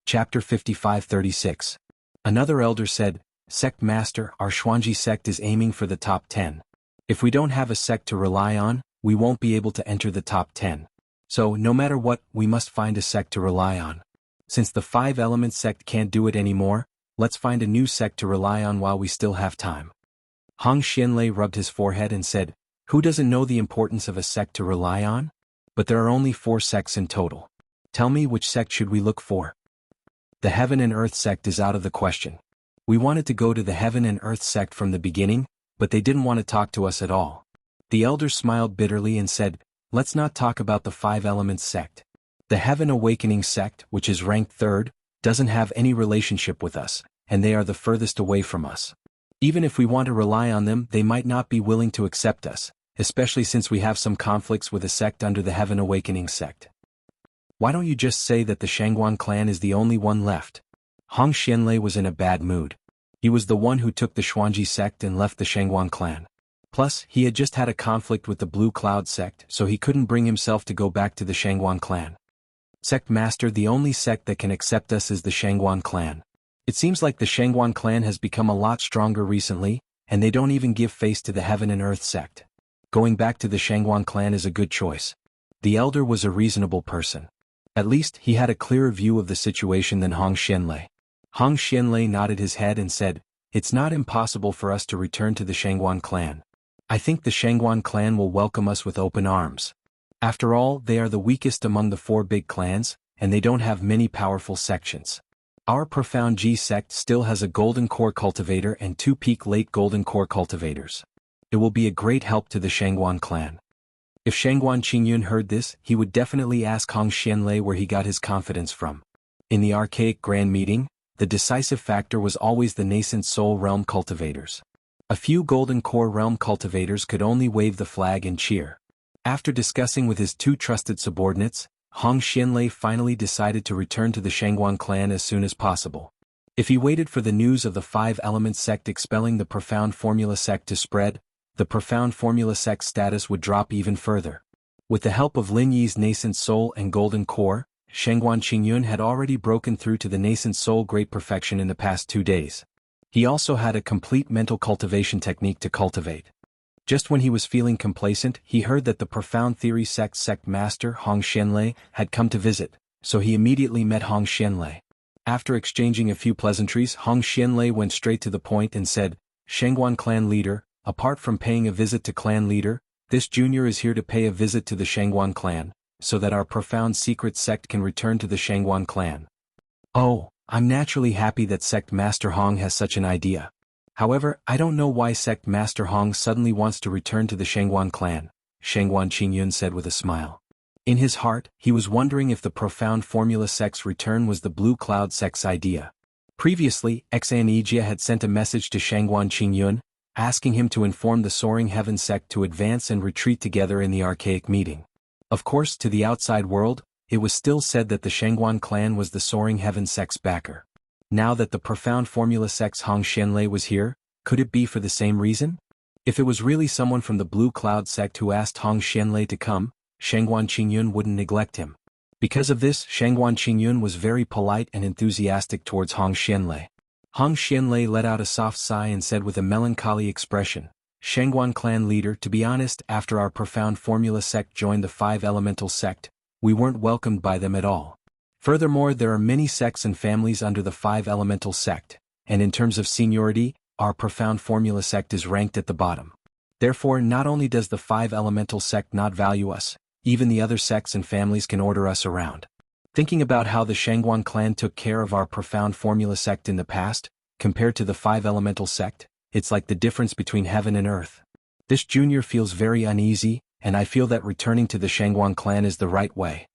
Chapter 55-36. Another elder said, Sect Master, our Xuanji sect is aiming for the top 10. If we don't have a sect to rely on, we won't be able to enter the top 10. So, no matter what, we must find a sect to rely on. Since the 5 Elements sect can't do it anymore, let's find a new sect to rely on while we still have time. Hong Xianlei rubbed his forehead and said, Who doesn't know the importance of a sect to rely on? But there are only 4 sects in total. Tell me, which sect should we look for? The Heaven and Earth sect is out of the question. We wanted to go to the Heaven and Earth sect from the beginning, but they didn't want to talk to us at all. The elder smiled bitterly and said, Let's not talk about the 5 Elements sect. The Heaven Awakening sect, which is ranked 3rd, doesn't have any relationship with us, and they are the furthest away from us. Even if we want to rely on them, they might not be willing to accept us, especially since we have some conflicts with a sect under the Heaven Awakening sect. Why don't you just say that the Shangguan clan is the only one left? Hong Xianlei was in a bad mood. He was the one who took the Xuanji sect and left the Shangguan clan. Plus, he had just had a conflict with the Blue Cloud sect, so he couldn't bring himself to go back to the Shangguan clan. Sect Master, the only sect that can accept us is the Shangguan clan. It seems like the Shangguan clan has become a lot stronger recently, and they don't even give face to the Heaven and Earth sect. Going back to the Shangguan clan is a good choice. The elder was a reasonable person. At least, he had a clearer view of the situation than Hong Xianlei. Hong Xianlei nodded his head and said, It's not impossible for us to return to the Shangguan clan. I think the Shangguan clan will welcome us with open arms. After all, they are the weakest among the 4 big clans, and they don't have many powerful sections. Our Profound G sect still has a Golden Core Cultivator and 2 Peak Late Golden Core Cultivators. It will be a great help to the Shangguan clan. If Shangguan Qingyun heard this, he would definitely ask Hong Xianlei where he got his confidence from. In the Archaic Grand Meeting, the decisive factor was always the nascent Soul Realm cultivators. A few Golden Core Realm cultivators could only wave the flag and cheer. After discussing with his 2 trusted subordinates, Hong Xianlei finally decided to return to the Shangguan clan as soon as possible. If he waited for the news of the 5 Elements sect expelling the Profound Formula sect to spread, the Profound Formula sect status would drop even further. With the help of Lin Yi's Nascent Soul and Golden Core, Shangguan Qingyun had already broken through to the Nascent Soul Great Perfection in the past 2 days. He also had a complete mental cultivation technique to cultivate. Just when he was feeling complacent, he heard that the Profound Theory sect master Hong Xianlei had come to visit, so he immediately met Hong Xianlei. After exchanging a few pleasantries, Hong Xianlei went straight to the point and said, Shangguan clan leader, apart from paying a visit to clan leader, this junior is here to pay a visit to the Shangguan clan, so that our Profound Secret sect can return to the Shangguan clan. Oh, I'm naturally happy that Sect Master Hong has such an idea. However, I don't know why Sect Master Hong suddenly wants to return to the Shangguan clan, Shangguan Qingyun said with a smile. In his heart, he was wondering if the Profound Formula sect's return was the Blue Cloud sect's idea. Previously, Xanijia had sent a message to Shangguan Qingyun, asking him to inform the Soaring Heaven sect to advance and retreat together in the Archaic Meeting. Of course, to the outside world, it was still said that the Shangguan clan was the Soaring Heaven sect's backer. Now that the Profound Formula sect's Hong Xianlei was here, could it be for the same reason? If it was really someone from the Blue Cloud sect who asked Hong Xianlei to come, Shangguan Qingyun wouldn't neglect him. Because of this, Shangguan Qingyun was very polite and enthusiastic towards Hong Xianlei. Hong Xianlei let out a soft sigh and said with a melancholy expression, Shangguan clan leader, to be honest, after our Profound Formula sect joined the 5 Elemental sect, we weren't welcomed by them at all. Furthermore, there are many sects and families under the 5 Elemental sect, and in terms of seniority, our Profound Formula sect is ranked at the bottom. Therefore, not only does the 5 Elemental sect not value us, even the other sects and families can order us around. Thinking about how the Shangguan clan took care of our Profound Formula sect in the past, compared to the 5 Elemental sect, it's like the difference between heaven and earth. This junior feels very uneasy, and I feel that returning to the Shangguan clan is the right way.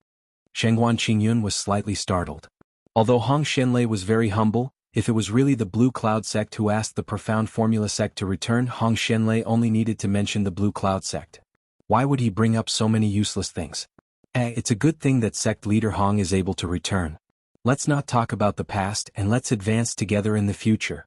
Shangguan Qingyun was slightly startled. Although Hong Xianlei was very humble, if it was really the Blue Cloud sect who asked the Profound Formula sect to return, Hong Xianlei only needed to mention the Blue Cloud sect. Why would he bring up so many useless things? It's a good thing that sect leader Hong is able to return. Let's not talk about the past and let's advance together in the future.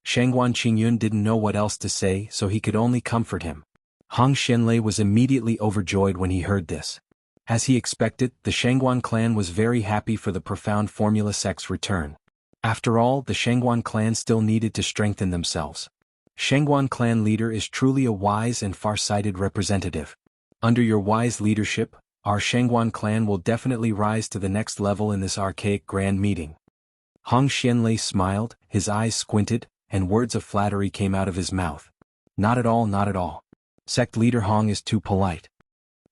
Shangguan Qingyun didn't know what else to say, so he could only comfort him. Hong Xianlei was immediately overjoyed when he heard this. As he expected, the Shangguan clan was very happy for the profound formula sect's return. After all, the Shangguan clan still needed to strengthen themselves. Shangguan clan leader is truly a wise and far-sighted representative. Under your wise leadership, our Shangguan clan will definitely rise to the next level in this archaic grand meeting. Hong Xianlei smiled, his eyes squinted, and words of flattery came out of his mouth. Not at all, not at all. Sect leader Hong is too polite.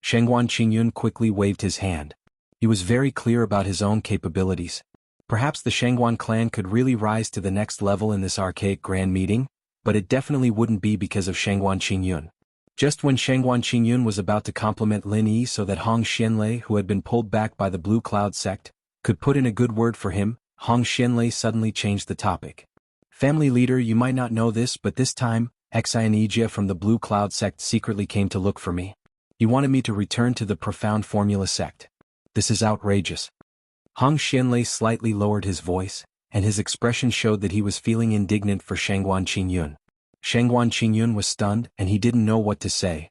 Shangguan Qingyun quickly waved his hand. He was very clear about his own capabilities. Perhaps the Shangguan clan could really rise to the next level in this archaic grand meeting, but it definitely wouldn't be because of Shangguan Qingyun. Just when Shangguan Qingyun was about to compliment Lin Yi so that Hong Xianlei, who had been pulled back by the Blue Cloud sect, could put in a good word for him, Hong Xianlei suddenly changed the topic. Family leader, you might not know this, but this time, Xianjia from the Blue Cloud sect secretly came to look for me. He wanted me to return to the profound formula sect. This is outrageous. Hong Xianlei slightly lowered his voice, and his expression showed that he was feeling indignant for Shangguan Qingyun. Shangguan Qingyun was stunned and he didn't know what to say.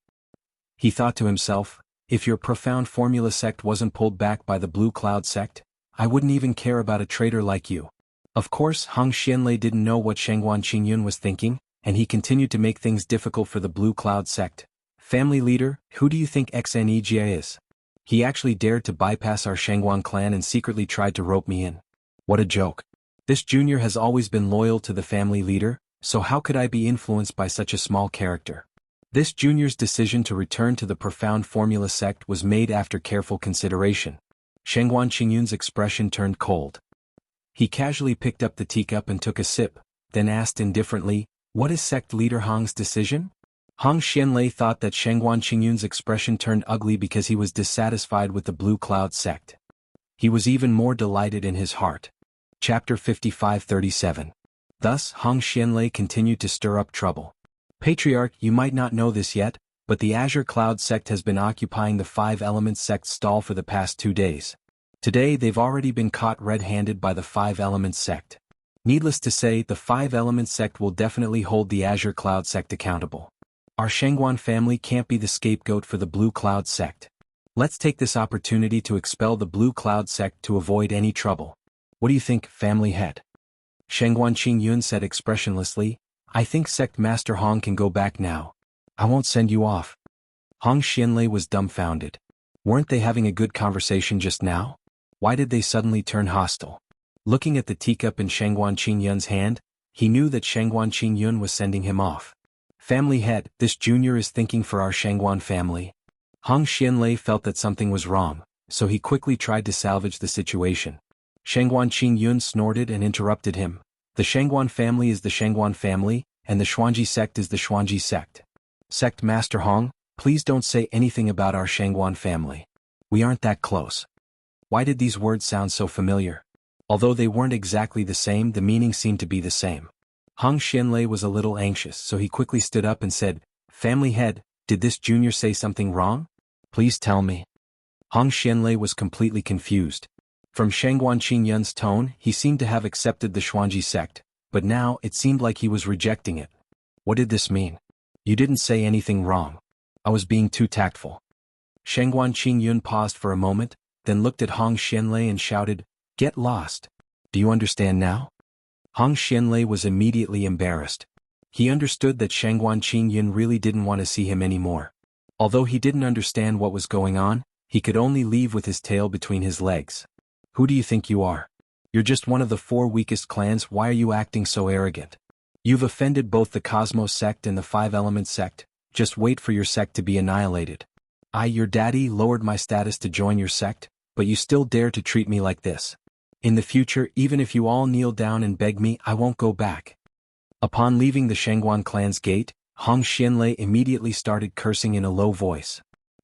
He thought to himself, if your profound formula sect wasn't pulled back by the Blue Cloud sect, I wouldn't even care about a traitor like you. Of course, Hong Xianlei didn't know what Shangguan Qingyun was thinking, and he continued to make things difficult for the Blue Cloud sect. Family leader, who do you think Xianjia is? He actually dared to bypass our Shangguan clan and secretly tried to rope me in. What a joke. This junior has always been loyal to the family leader, so how could I be influenced by such a small character? This junior's decision to return to the profound formula sect was made after careful consideration. Shangguan Qingyun's expression turned cold. He casually picked up the teacup and took a sip, then asked indifferently, what is sect leader Hong's decision? Hong Xianlei thought that Shangguan Qingyun's expression turned ugly because he was dissatisfied with the Blue Cloud sect. He was even more delighted in his heart. Chapter 55-37. Thus, Hong Xianlei continued to stir up trouble. Patriarch, you might not know this yet, but the Azure Cloud sect has been occupying the Five Elements sect's stall for the past 2 days. Today they've already been caught red-handed by the Five Elements sect. Needless to say, the Five Elements sect will definitely hold the Azure Cloud sect accountable. Our Shangguan family can't be the scapegoat for the Blue Cloud sect. Let's take this opportunity to expel the Blue Cloud sect to avoid any trouble. What do you think, family head? Shangguan Qingyun said expressionlessly, I think Sect Master Hong can go back now. I won't send you off. Hong Xianlei was dumbfounded. Weren't they having a good conversation just now? Why did they suddenly turn hostile? Looking at the teacup in Shangguan Qingyun's hand, he knew that Shangguan Qingyun was sending him off. Family head, this junior is thinking for our Shangguan family. Hong Xianlei felt that something was wrong, so he quickly tried to salvage the situation. Shangguan Qingyun snorted and interrupted him. The Shangguan family is the Shangguan family, and the Xuanji sect is the Xuanji sect. Sect Master Hong, please don't say anything about our Shangguan family. We aren't that close. Why did these words sound so familiar? Although they weren't exactly the same, the meaning seemed to be the same. Hong Xianlei was a little anxious, so he quickly stood up and said, Family head, did this junior say something wrong? Please tell me. Hong Xianlei was completely confused. From Shangguan Qingyun's tone, he seemed to have accepted the Xuanji sect, but now it seemed like he was rejecting it. What did this mean? You didn't say anything wrong. I was being too tactful. Shangguan Qingyun paused for a moment, then looked at Hong Xianlei and shouted, Get lost. Do you understand now? Hong Xianlei was immediately embarrassed. He understood that Shangguan Qingyun really didn't want to see him anymore. Although he didn't understand what was going on, he could only leave with his tail between his legs. Who do you think you are? You're just one of the 4 weakest clans. Why are you acting so arrogant? You've offended both the Cosmos sect and the Five Elements sect. Just wait for your sect to be annihilated. Your daddy, lowered my status to join your sect, but you still dare to treat me like this. In the future, even if you all kneel down and beg me, I won't go back. Upon leaving the Shangguan clan's gate, Hong Xianlei immediately started cursing in a low voice.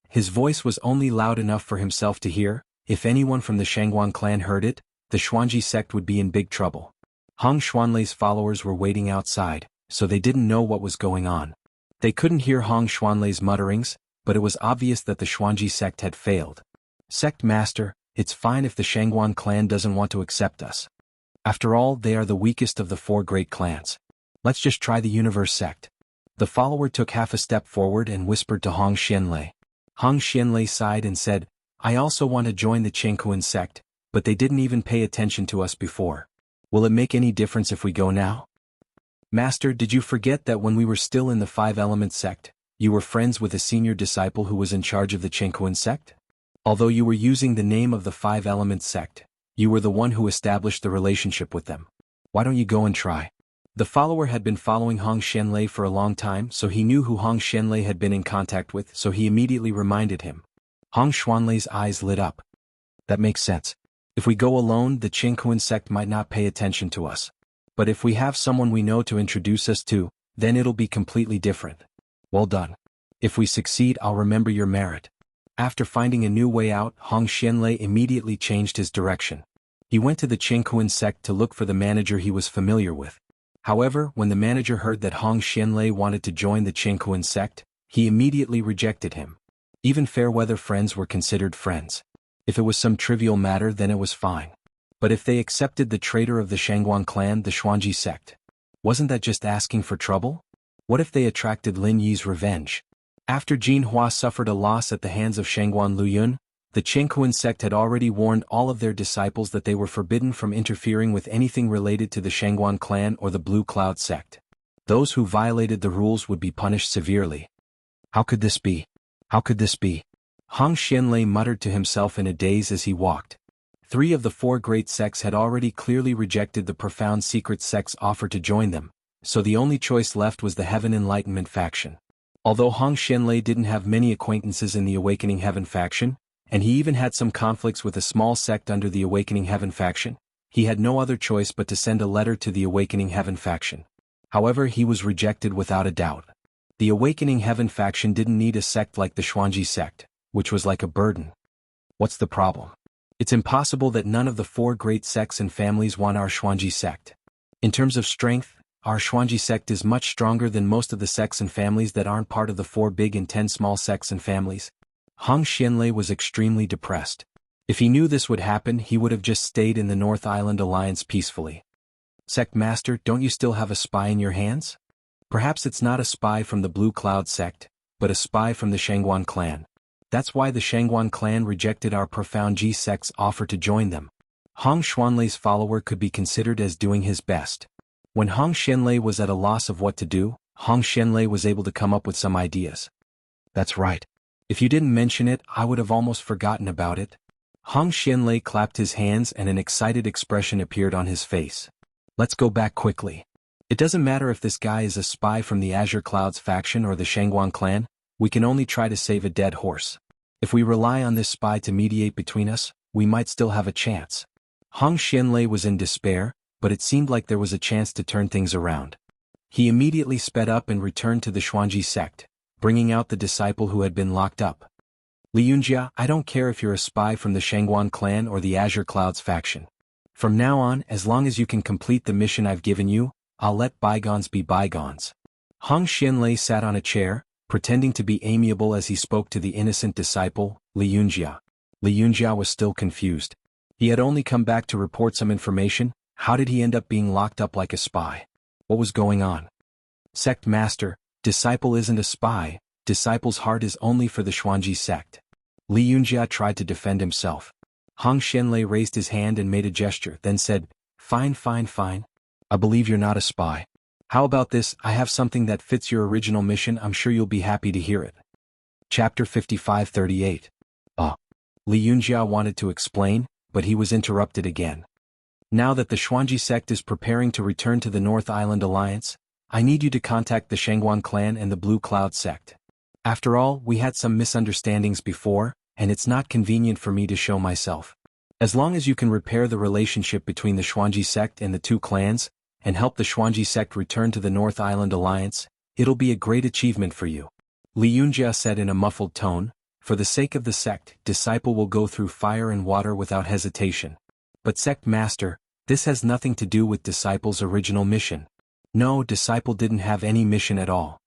His voice was only loud enough for himself to hear. If anyone from the Shangguan clan heard it, the Xuanji sect would be in big trouble. Hong Xuanlei's followers were waiting outside, so they didn't know what was going on. They couldn't hear Hong Xuanlei's mutterings, but it was obvious that the Xuanji sect had failed. Sect Master, it's fine if the Shangguan clan doesn't want to accept us. After all, they are the weakest of the 4 great clans. Let's just try the Universe sect. The follower took half a step forward and whispered to Hong Xianlei. Hong Xianlei sighed and said, I also want to join the Jianghu sect, but they didn't even pay attention to us before. Will it make any difference if we go now? Master, did you forget that when we were still in the Five Elements sect, you were friends with a senior disciple who was in charge of the Jianghu sect? Although you were using the name of the Five Elements sect, you were the one who established the relationship with them. Why don't you go and try? The follower had been following Hong Xianlei for a long time, so he knew who Hong Xianlei had been in contact with, so he immediately reminded him. Hong Xianlei's eyes lit up. That makes sense. If we go alone, the Jianghu sect might not pay attention to us. But if we have someone we know to introduce us to, then it'll be completely different. Well done. If we succeed, I'll remember your merit. After finding a new way out, Hong Xianlei immediately changed his direction. He went to the Jianghu sect to look for the manager he was familiar with. However, when the manager heard that Hong Xianlei wanted to join the Jianghu sect, he immediately rejected him. Even fair-weather friends were considered friends. If it was some trivial matter, then it was fine. But if they accepted the traitor of the Shangguan clan, the Xuanji sect, wasn't that just asking for trouble? What if they attracted Lin Yi's revenge? After Jinhua suffered a loss at the hands of Shangguan Luyun, the Jianghu sect had already warned all of their disciples that they were forbidden from interfering with anything related to the Shangguan clan or the Blue Cloud sect. Those who violated the rules would be punished severely. How could this be? How could this be? Hong Xianlei muttered to himself in a daze as he walked. 3 of the 4 great sects had already clearly rejected the profound secret sect's offer to join them, so the only choice left was the Heaven Enlightenment faction. Although Hong Xianlei didn't have many acquaintances in the Awakening Heaven faction, and he even had some conflicts with a small sect under the Awakening Heaven faction, he had no other choice but to send a letter to the Awakening Heaven faction. However, he was rejected without a doubt. The Awakening Heaven faction didn't need a sect like the Xuanji sect, which was like a burden. What's the problem? It's impossible that none of the 4 great sects and families want our Xuanji sect. In terms of strength, our Xuanji sect is much stronger than most of the sects and families that aren't part of the 4 big and 10 small sects and families. Hong Xianlei was extremely depressed. If he knew this would happen, he would have just stayed in the North Island Alliance peacefully. Sect Master, don't you still have a spy in your hands? Perhaps it's not a spy from the Blue Cloud sect, but a spy from the Shangguan clan. That's why the Shangguan clan rejected our Profound G sect's offer to join them. Hong Xianlei's follower could be considered as doing his best. When Hong Xianlei was at a loss of what to do, Hong Xianlei was able to come up with some ideas. That's right. If you didn't mention it, I would have almost forgotten about it. Hong Xianlei clapped his hands and an excited expression appeared on his face. Let's go back quickly. It doesn't matter if this guy is a spy from the Azure Clouds faction or the Shangguan clan, we can only try to save a dead horse. If we rely on this spy to mediate between us, we might still have a chance. Hong Xianlei was in despair, but it seemed like there was a chance to turn things around. He immediately sped up and returned to the Xuanji sect, bringing out the disciple who had been locked up. Liunjia, I don't care if you're a spy from the Shangguan clan or the Azure Clouds faction. From now on, as long as you can complete the mission I've given you, I'll let bygones be bygones. Hong Xianlei sat on a chair, pretending to be amiable as he spoke to the innocent disciple, Liunjia. Liunjia was still confused. He had only come back to report some information. How did he end up being locked up like a spy? What was going on? Sect Master, disciple isn't a spy, disciple's heart is only for the Xuanji sect. Liunjia tried to defend himself. Hong Xianlei raised his hand and made a gesture, then said, Fine, fine, fine. I believe you're not a spy. How about this, I have something that fits your original mission, I'm sure you'll be happy to hear it. Chapter 55:38. Liunjia wanted to explain, but he was interrupted again. Now that the Xuanji sect is preparing to return to the North Island Alliance, I need you to contact the Shangguan clan and the Blue Cloud sect. After all, we had some misunderstandings before, and it's not convenient for me to show myself. As long as you can repair the relationship between the Xuanji sect and the 2 clans, and help the Xuanji sect return to the North Island Alliance, it'll be a great achievement for you. Liunjia said in a muffled tone, For the sake of the sect, disciple will go through fire and water without hesitation. But sect master, this has nothing to do with disciple's original mission. No, disciple didn't have any mission at all.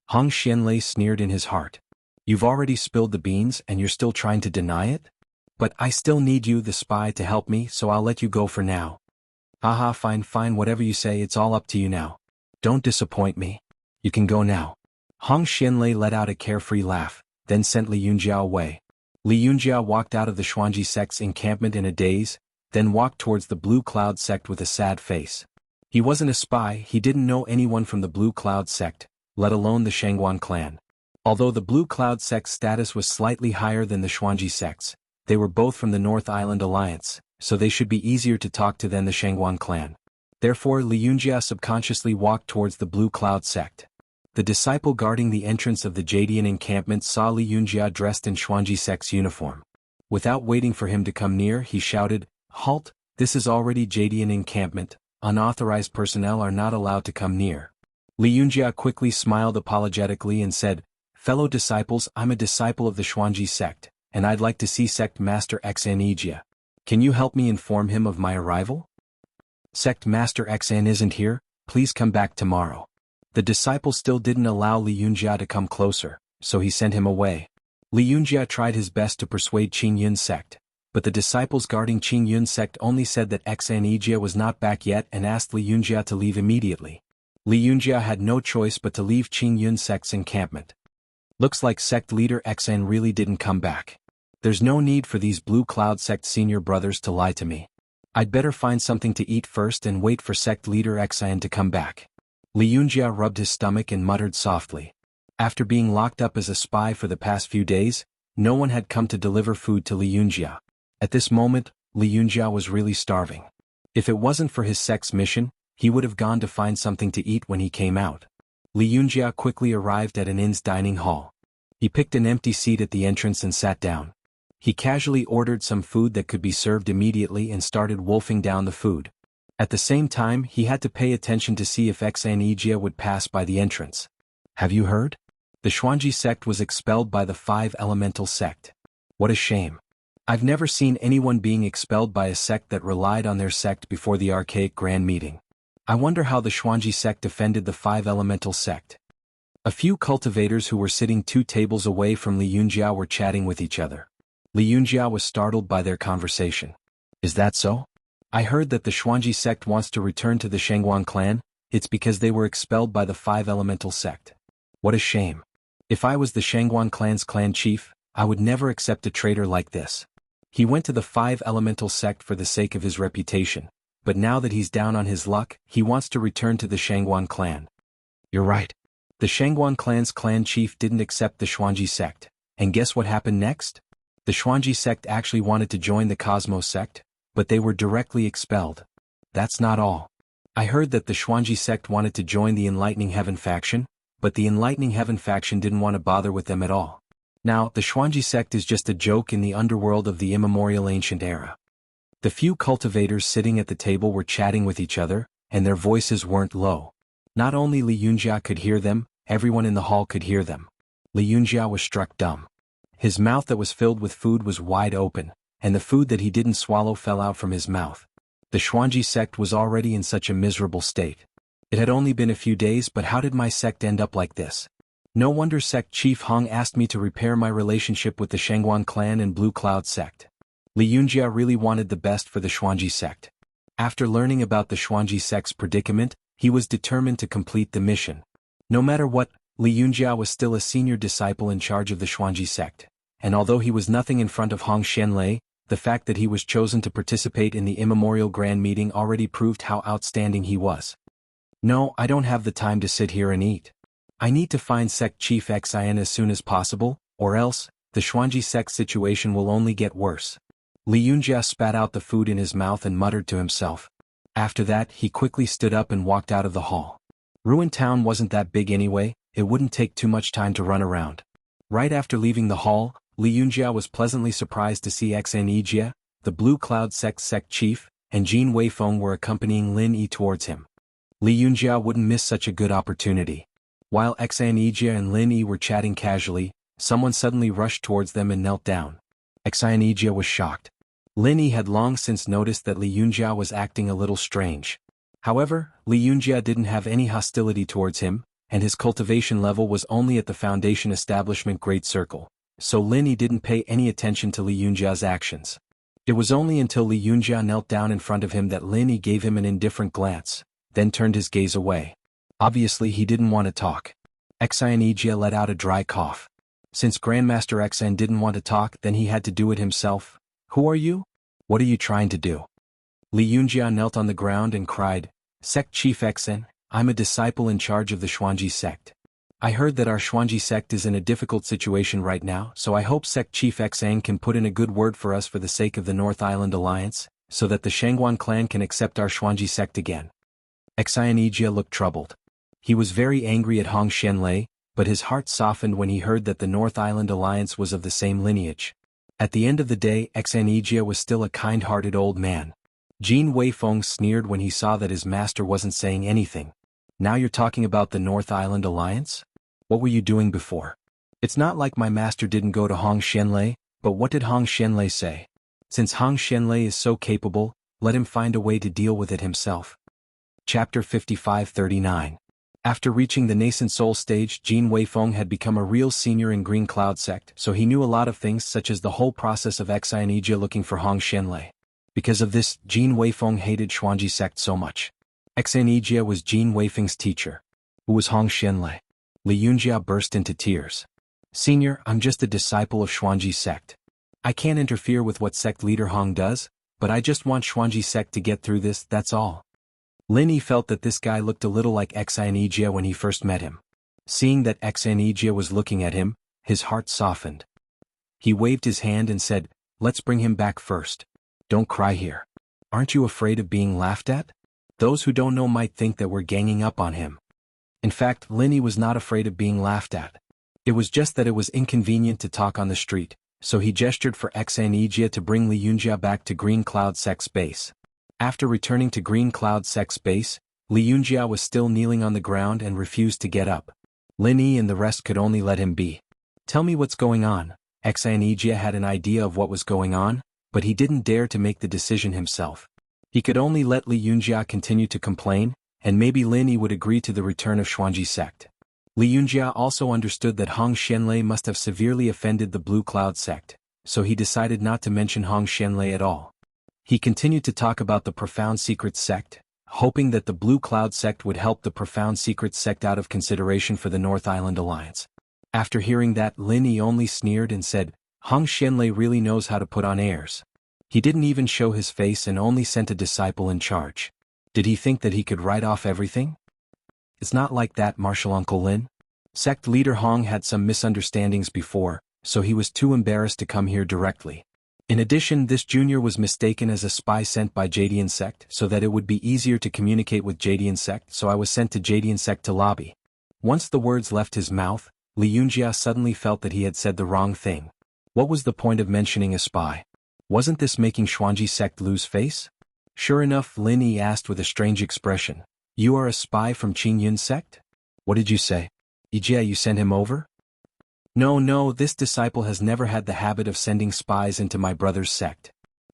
Hong Xianlei sneered in his heart. You've already spilled the beans and you're still trying to deny it? But I still need you, the spy, to help me, so I'll let you go for now. Haha, fine, fine, whatever you say, it's all up to you now. Don't disappoint me. You can go now. Hong Xianlei let out a carefree laugh, then sent Liunjia away. Li Yunjia walked out of the Xuanji sect's encampment in a daze, then walked towards the Blue Cloud sect with a sad face. He wasn't a spy, he didn't know anyone from the Blue Cloud sect, let alone the Shangguan clan. Although the Blue Cloud sect's status was slightly higher than the Xuanji sect's, they were both from the North Island Alliance, so they should be easier to talk to than the Shangguan clan. Therefore Li Yunjia subconsciously walked towards the Blue Cloud sect. The disciple guarding the entrance of the Jadian encampment saw Li Yunjia dressed in Xuanji sect's uniform. Without waiting for him to come near, he shouted, "Halt, this is already Jadian encampment, unauthorized personnel are not allowed to come near." Li Yunjia quickly smiled apologetically and said, "Fellow disciples, I'm a disciple of the Xuanji sect, and I'd like to see Sect Master Xan Ijia. Can you help me inform him of my arrival?" "Sect Master Xan isn't here, please come back tomorrow." The disciple still didn't allow Li Yunjia to come closer, so he sent him away. Li Yunjia tried his best to persuade Qing Yun's sect, but the disciples guarding Qing Yun's sect only said that Xan Ijia was not back yet and asked Li Yunjia to leave immediately. Li Yunjia had no choice but to leave Qing Yun's sect's encampment. Looks like sect leader Xan really didn't come back. There's no need for these Blue Cloud sect senior brothers to lie to me. I'd better find something to eat first and wait for sect leader Xan to come back. Li Yunjia rubbed his stomach and muttered softly. After being locked up as a spy for the past few days, no one had come to deliver food to Li Yunjia. At this moment, Li Yunjia was really starving. If it wasn't for his sect's mission, he would have gone to find something to eat when he came out. Li Yunjia quickly arrived at an inn's dining hall. He picked an empty seat at the entrance and sat down. He casually ordered some food that could be served immediately and started wolfing down the food. At the same time, he had to pay attention to see if Xan Ijia would pass by the entrance. "Have you heard? The Xuanji sect was expelled by the Five Elemental sect. What a shame. I've never seen anyone being expelled by a sect that relied on their sect before the archaic grand meeting. I wonder how the Xuanji sect defended the Five Elemental sect." A few cultivators who were sitting 2 tables away from Li Yunjia were chatting with each other. Li Yunjia was startled by their conversation. "Is that so? I heard that the Xuanji sect wants to return to the Shangguan clan, it's because they were expelled by the Five Elemental sect. What a shame. If I was the Shangguan clan's clan chief, I would never accept a traitor like this." He went to the Five Elemental sect for the sake of his reputation, but now that he's down on his luck, he wants to return to the Shangguan clan. "You're right. The Shangguan clan's clan chief didn't accept the Xuanji sect, and guess what happened next? The Xuanji sect actually wanted to join the Cosmos sect, but they were directly expelled. That's not all. I heard that the Xuanji sect wanted to join the Enlightening Heaven faction, but the Enlightening Heaven faction didn't want to bother with them at all. Now, the Xuanji sect is just a joke in the underworld of the immemorial ancient era." The few cultivators sitting at the table were chatting with each other, and their voices weren't low. Not only Li Yunjia could hear them, everyone in the hall could hear them. Li Yunjia was struck dumb. His mouth that was filled with food was wide open, and the food that he didn't swallow fell out from his mouth. The Xuanji sect was already in such a miserable state. It had only been a few days, but how did my sect end up like this? No wonder Sect Chief Hong asked me to repair my relationship with the Shangguan clan and Blue Cloud sect. Li Yunjia really wanted the best for the Xuanji sect. After learning about the Xuanji sect's predicament, he was determined to complete the mission. No matter what, Li Yunjia was still a senior disciple in charge of the Xuanji sect, and although he was nothing in front of Hong Xianlei, the fact that he was chosen to participate in the immemorial grand meeting already proved how outstanding he was. "No, I don't have the time to sit here and eat. I need to find Sect Chief Xian as soon as possible, or else, the Xuanji sect situation will only get worse." Li Yunjia spat out the food in his mouth and muttered to himself. After that, he quickly stood up and walked out of the hall. Ruined Town wasn't that big anyway, it wouldn't take too much time to run around. Right after leaving the hall, Li Yunjia was pleasantly surprised to see Xan Ijia, the Blue Cloud sect chief, and Jin Weifeng were accompanying Lin Yi towards him. Li Yunjia wouldn't miss such a good opportunity. While Xan Ijia and Lin Yi were chatting casually, someone suddenly rushed towards them and knelt down. Xan Ijia was shocked. Lin Yi had long since noticed that Li Yunjia was acting a little strange. However, Li Yunjia didn't have any hostility towards him, and his cultivation level was only at the Foundation Establishment Great Circle, so Lin Yi didn't pay any attention to Li Yunjia's actions. It was only until Li Yunjia knelt down in front of him that Lin Yi gave him an indifferent glance, then turned his gaze away. Obviously he didn't want to talk. Xan Ijia let out a dry cough. Since Grandmaster XN didn't want to talk, then he had to do it himself. Who are you? What are you trying to do? Li Yunjia knelt on the ground and cried, Sect Chief XN, I'm a disciple in charge of the Xuanji sect. I heard that our Xuanji sect is in a difficult situation right now, so I hope Sect Chief XN can put in a good word for us for the sake of the North Island Alliance, so that the Shangguan clan can accept our Xuanji sect again. Xianijia looked troubled. He was very angry at Hong Xianlei, but his heart softened when he heard that the North Island Alliance was of the same lineage. At the end of the day, Xianijia was still a kind-hearted old man. Jin Weifeng sneered when he saw that his master wasn't saying anything. Now you're talking about the North Island Alliance? What were you doing before? It's not like my master didn't go to Hong Xianlei, but what did Hong Xianlei say? Since Hong Xianlei is so capable, let him find a way to deal with it himself. Chapter 55-39. After reaching the nascent soul stage, Jin Weifeng had become a real senior in Green Cloud sect, so he knew a lot of things such as the whole process of Xianijia looking for Hong Xianlei. Because of this, Jin Weifeng hated Xuanji sect so much. Xianijia was Jin Weifeng's teacher. Who was Hong Xianlei? Li Yunjia burst into tears. Senior, I'm just a disciple of Xuanji sect. I can't interfere with what sect leader Hong does, but I just want Xuanji sect to get through this, that's all. Lin Yi felt that this guy looked a little like Xianijia when he first met him. Seeing that Xianijia was looking at him, his heart softened. He waved his hand and said, Let's bring him back first. Don't cry here. Aren't you afraid of being laughed at? Those who don't know might think that we're ganging up on him. In fact, Lin Yi was not afraid of being laughed at. It was just that it was inconvenient to talk on the street, so he gestured for Xianijia to bring Li Yunjia back to Green Cloud Sect's base. After returning to Green Cloud Sect's base, Li Yunjia was still kneeling on the ground and refused to get up. Lin Yi and the rest could only let him be. Tell me what's going on. Xianijia had an idea of what was going on, but he didn't dare to make the decision himself. He could only let Li Yunjia continue to complain, and maybe Lin Yi would agree to the return of Xuanji sect. Li Yunjia also understood that Hong Xianlei must have severely offended the Blue Cloud sect, so he decided not to mention Hong Xianlei at all. He continued to talk about the Profound Secrets sect, hoping that the Blue Cloud sect would help the Profound Secrets sect out of consideration for the North Island Alliance. After hearing that, Lin Yi only sneered and said, Hong Xianlei really knows how to put on airs. He didn't even show his face and only sent a disciple in charge. Did he think that he could write off everything? It's not like that, Martial Uncle Lin. Sect leader Hong had some misunderstandings before, so he was too embarrassed to come here directly. In addition, this junior was mistaken as a spy sent by Jadian sect so that it would be easier to communicate with Jadian sect, so I was sent to Jadian sect to lobby. Once the words left his mouth, Li Yunjia suddenly felt that he had said the wrong thing. What was the point of mentioning a spy? Wasn't this making Xuanji sect lose face? Sure enough, Lin Yi asked with a strange expression, You are a spy from Qingyun sect? What did you say? Yijia, you sent him over? No, this disciple has never had the habit of sending spies into my brother's sect.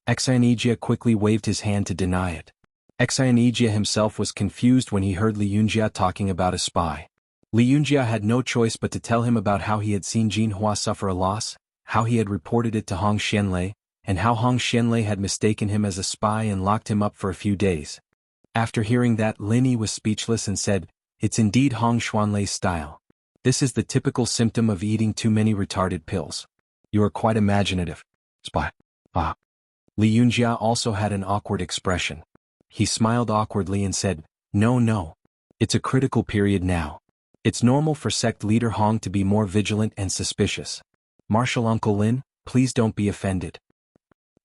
Xianijia quickly waved his hand to deny it. Xianijia himself was confused when he heard Li Yunjia talking about a spy. Li Yunjia had no choice but to tell him about how he had seen Jin Hua suffer a loss, how he had reported it to Hong Xianlei, and how Hong Xianlei had mistaken him as a spy and locked him up for a few days. After hearing that, Lin Yi was speechless and said, It's indeed Hong Xianlei's style. This is the typical symptom of eating too many retarded pills. You are quite imaginative. Spy. Li Yunjia also had an awkward expression. He smiled awkwardly and said, No. It's a critical period now. It's normal for sect leader Hong to be more vigilant and suspicious. Martial Uncle Lin, please don't be offended.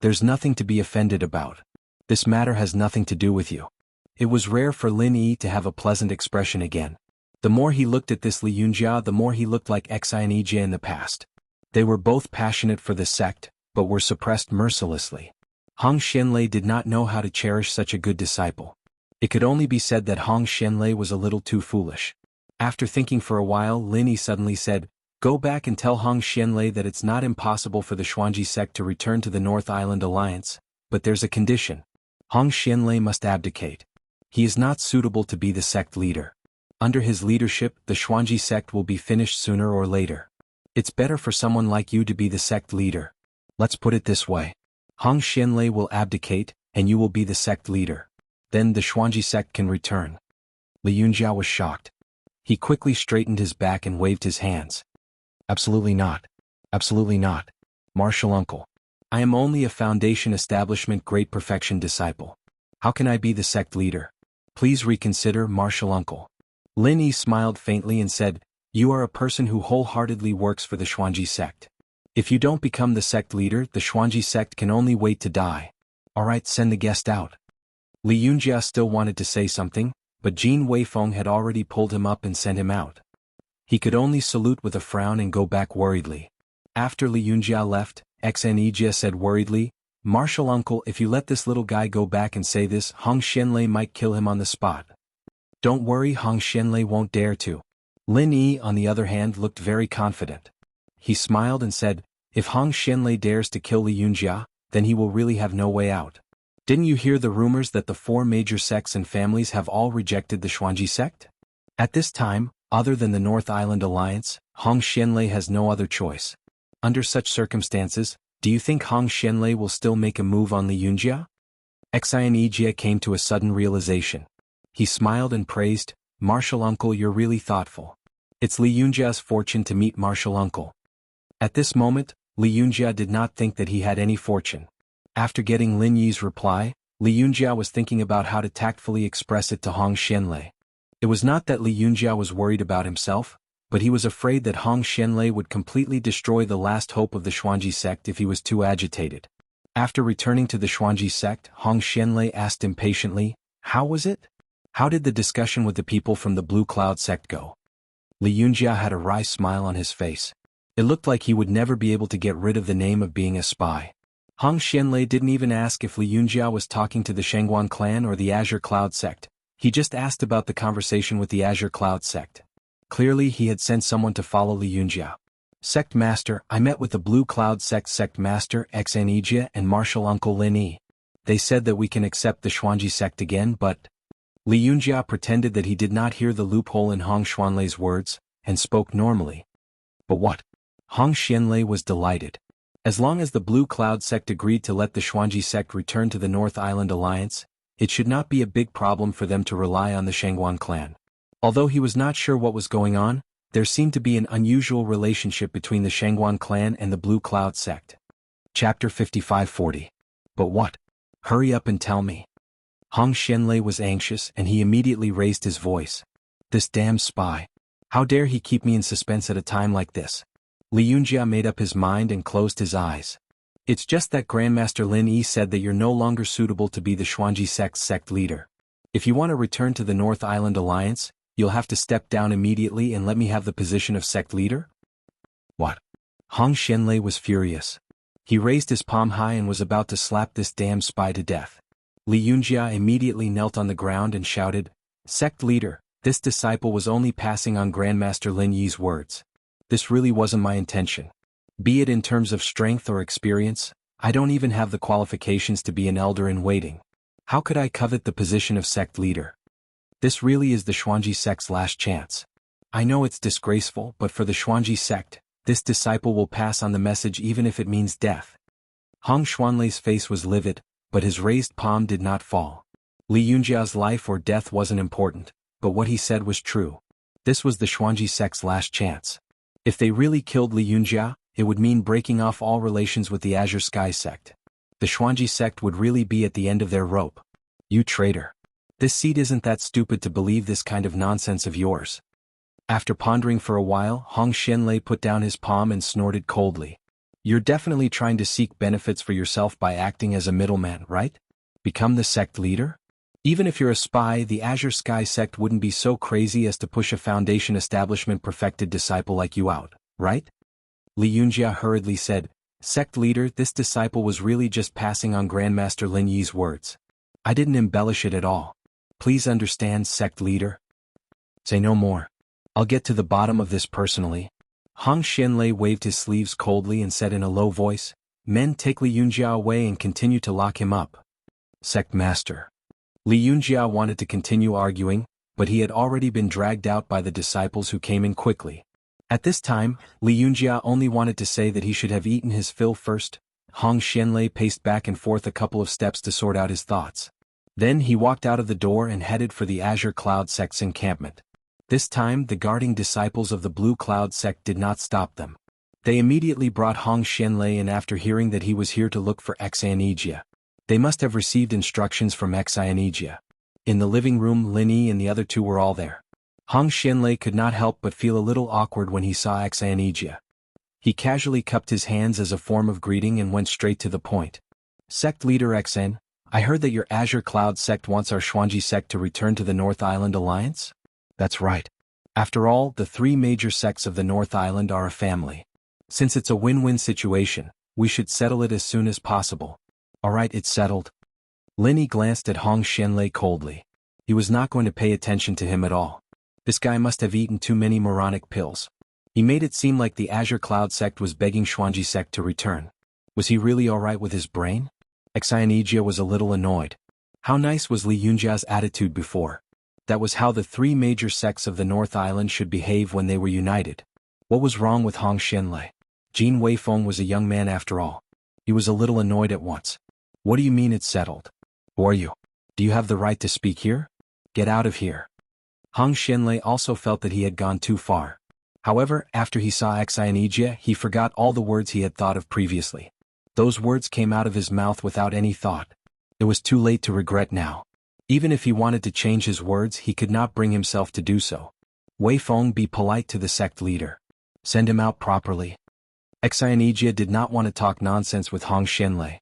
There's nothing to be offended about. This matter has nothing to do with you. It was rare for Lin Yi to have a pleasant expression again. The more he looked at this Li Yunjia, the more he looked like Xianijia in the past. They were both passionate for the sect, but were suppressed mercilessly. Hong Xianlei did not know how to cherish such a good disciple. It could only be said that Hong Xianlei was a little too foolish. After thinking for a while, Lin Yi suddenly said, Go back and tell Hong Xianlei that it's not impossible for the Xuanji sect to return to the North Island Alliance, but there's a condition. Hong Xianlei must abdicate. He is not suitable to be the sect leader. Under his leadership, the Xuanji sect will be finished sooner or later. It's better for someone like you to be the sect leader. Let's put it this way. Hong Xianlei will abdicate, and you will be the sect leader. Then the Xuanji sect can return. Li Yunjia was shocked. He quickly straightened his back and waved his hands. Absolutely not. Absolutely not. Martial uncle. I am only a Foundation Establishment Great Perfection disciple. How can I be the sect leader? Please reconsider, martial uncle. Lin Yi smiled faintly and said, you are a person who wholeheartedly works for the Xuanji sect. If you don't become the sect leader, the Xuanji sect can only wait to die. Alright, send the guest out. Li Yunjia still wanted to say something, but Jin Weifeng had already pulled him up and sent him out. He could only salute with a frown and go back worriedly. After Li Yunjia left, Xnejia said worriedly, Martial uncle, if you let this little guy go back and say this, Hong Xianlei might kill him on the spot. Don't worry, Hong Xianlei won't dare to. Lin Yi, on the other hand, looked very confident. He smiled and said, if Hong Xianlei dares to kill Li Yunjia, then he will really have no way out. Didn't you hear the rumors that the 4 major sects and families have all rejected the Xuanji sect? At this time, other than the North Island Alliance, Hong Xianlei has no other choice. Under such circumstances, do you think Hong Xianlei will still make a move on Li Yunjia? Xinejia came to a sudden realization. He smiled and praised, Martial uncle, you're really thoughtful. It's Li Yunjia's fortune to meet martial uncle. At this moment, Li Yunjia did not think that he had any fortune. After getting Lin Yi's reply, Li Yunjia was thinking about how to tactfully express it to Hong Xianlei. It was not that Li Yunjia was worried about himself, but he was afraid that Hong Xianlei would completely destroy the last hope of the Xuanji sect if he was too agitated. After returning to the Xuanji sect, Hong Xianlei asked impatiently, how was it? How did the discussion with the people from the Blue Cloud sect go? Li Yunjia had a wry smile on his face. It looked like he would never be able to get rid of the name of being a spy. Hong Xianlei didn't even ask if Li Yunjia was talking to the Shangguan clan or the Azure Cloud sect. He just asked about the conversation with the Azure Cloud sect. Clearly he had sent someone to follow Li Yunjia. Sect Master, I met with the Blue Cloud Sect Master Xnejia and Martial Uncle Lin Yi. They said that we can accept the Xuanji sect again, but... Li Yunjia pretended that he did not hear the loophole in Hong Xianlei's words, and spoke normally. But what? Hong Xianlei was delighted. As long as the Blue Cloud sect agreed to let the Xuanji sect return to the North Island Alliance, it should not be a big problem for them to rely on the Shangguan clan. Although he was not sure what was going on, there seemed to be an unusual relationship between the Shangguan clan and the Blue Cloud sect. Chapter 5540. But what? Hurry up and tell me. Hong Xianlei was anxious and he immediately raised his voice. This damn spy. How dare he keep me in suspense at a time like this? Li Yunjia made up his mind and closed his eyes. It's just that Grandmaster Lin Yi said that you're no longer suitable to be the Xuanji sect's sect leader. If you want to return to the North Island Alliance, you'll have to step down immediately and let me have the position of sect leader? What? Hong Xianlei was furious. He raised his palm high and was about to slap this damn spy to death. Li Yunjia immediately knelt on the ground and shouted, Sect leader, this disciple was only passing on Grandmaster Lin Yi's words. This really wasn't my intention. Be it in terms of strength or experience, I don't even have the qualifications to be an elder in waiting. How could I covet the position of sect leader? This really is the Xuanji sect's last chance. I know it's disgraceful, but for the Xuanji sect, this disciple will pass on the message even if it means death. Hong Xianlei's face was livid, but his raised palm did not fall. Li Yunjia's life or death wasn't important, but what he said was true. This was the Xuanji sect's last chance. If they really killed Li Yunjia, it would mean breaking off all relations with the Azure Sky sect. The Xuanji sect would really be at the end of their rope. You traitor. This seed isn't that stupid to believe this kind of nonsense of yours. After pondering for a while, Hong Xianlei put down his palm and snorted coldly. You're definitely trying to seek benefits for yourself by acting as a middleman, right? Become the sect leader? Even if you're a spy, the Azure Sky sect wouldn't be so crazy as to push a Foundation Establishment perfected disciple like you out, right? Li Yunjia hurriedly said, Sect leader, this disciple was really just passing on Grandmaster Lin Yi's words. I didn't embellish it at all. Please understand, sect leader. Say no more. I'll get to the bottom of this personally. Hong Xianlei waved his sleeves coldly and said in a low voice, Men, take Li Yunjia away and continue to lock him up. Sect master. Li Yunjia wanted to continue arguing, but he had already been dragged out by the disciples who came in quickly. At this time, Li Yunjia only wanted to say that he should have eaten his fill first. Hong Xianlei paced back and forth a couple of steps to sort out his thoughts. Then he walked out of the door and headed for the Azure Cloud sect's encampment. This time the guarding disciples of the Blue Cloud sect did not stop them. They immediately brought Hong Xianlei in after hearing that he was here to look for Xianijia. They must have received instructions from Xianijia. In the living room, Lin Yi and the other two were all there. Hong Xianlei could not help but feel a little awkward when he saw Xianijia. He casually cupped his hands as a form of greeting and went straight to the point. Sect leader Xen, I heard that your Azure Cloud sect wants our Xuanji sect to return to the North Island Alliance? That's right. After all, the three major sects of the North Island are a family. Since it's a win-win situation, we should settle it as soon as possible. Alright, it's settled. Lin Yi glanced at Hong Xianlei coldly. He was not going to pay attention to him at all. This guy must have eaten too many moronic pills. He made it seem like the Azure Cloud sect was begging Xuanji sect to return. Was he really alright with his brain? Xianijia was a little annoyed. How nice was Li Yunjia's attitude before? That was how the three major sects of the North Island should behave when they were united. What was wrong with Hong Xianlei? Jin Weifeng was a young man after all. He was a little annoyed at once. What do you mean it's settled? Who are you? Do you have the right to speak here? Get out of here. Hong Xianlei also felt that he had gone too far. However, after he saw Xianijia, he forgot all the words he had thought of previously. Those words came out of his mouth without any thought. It was too late to regret now. Even if he wanted to change his words, he could not bring himself to do so. Weifeng, be polite to the sect leader. Send him out properly. Xianijia did not want to talk nonsense with Hong Xianlei.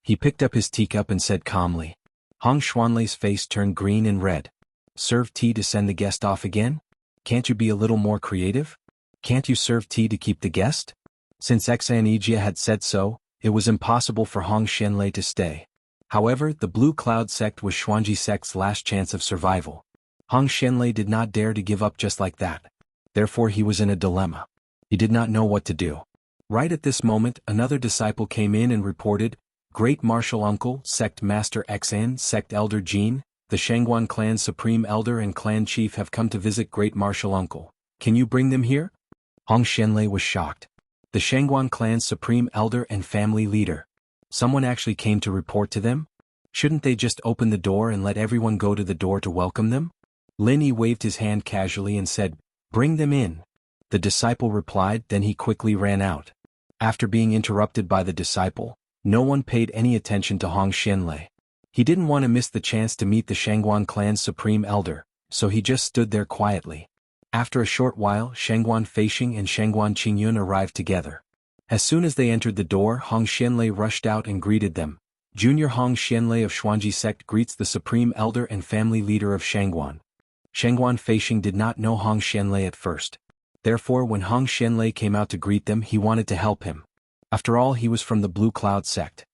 He picked up his teacup and said calmly. Hong Xianlei's face turned green and red. Serve tea to send the guest off again? Can't you be a little more creative? Can't you serve tea to keep the guest? Since Xianijia had said so, it was impossible for Hong Xianlei to stay. However, the Blue Cloud sect was Xuanji sect's last chance of survival. Hong Xianlei did not dare to give up just like that. Therefore he was in a dilemma. He did not know what to do. Right at this moment, another disciple came in and reported, Great Martial Uncle, Sect Master Xan, Sect Elder Jin, the Shangguan Clan's Supreme Elder and Clan Chief have come to visit Great Martial Uncle. Can you bring them here? Hong Xianlei was shocked. The Shangguan Clan's Supreme Elder and Family Leader. Someone actually came to report to them? Shouldn't they just open the door and let everyone go to the door to welcome them? Lin Yi waved his hand casually and said, Bring them in. The disciple replied, then he quickly ran out. After being interrupted by the disciple, no one paid any attention to Hong Xianlei. He didn't want to miss the chance to meet the Shangguan Clan's Supreme Elder, so he just stood there quietly. After a short while, Shangguan Feishing and Shangguan Qingyun arrived together. As soon as they entered the door, Hong Xianlei rushed out and greeted them. Junior Hong Xianlei of Xuanji sect greets the Supreme Elder and Family Leader of Shangguan. Shangguan Feishing did not know Hong Xianlei at first. Therefore, when Hong Xianlei came out to greet them, he wanted to help him. After all, he was from the Blue Cloud sect.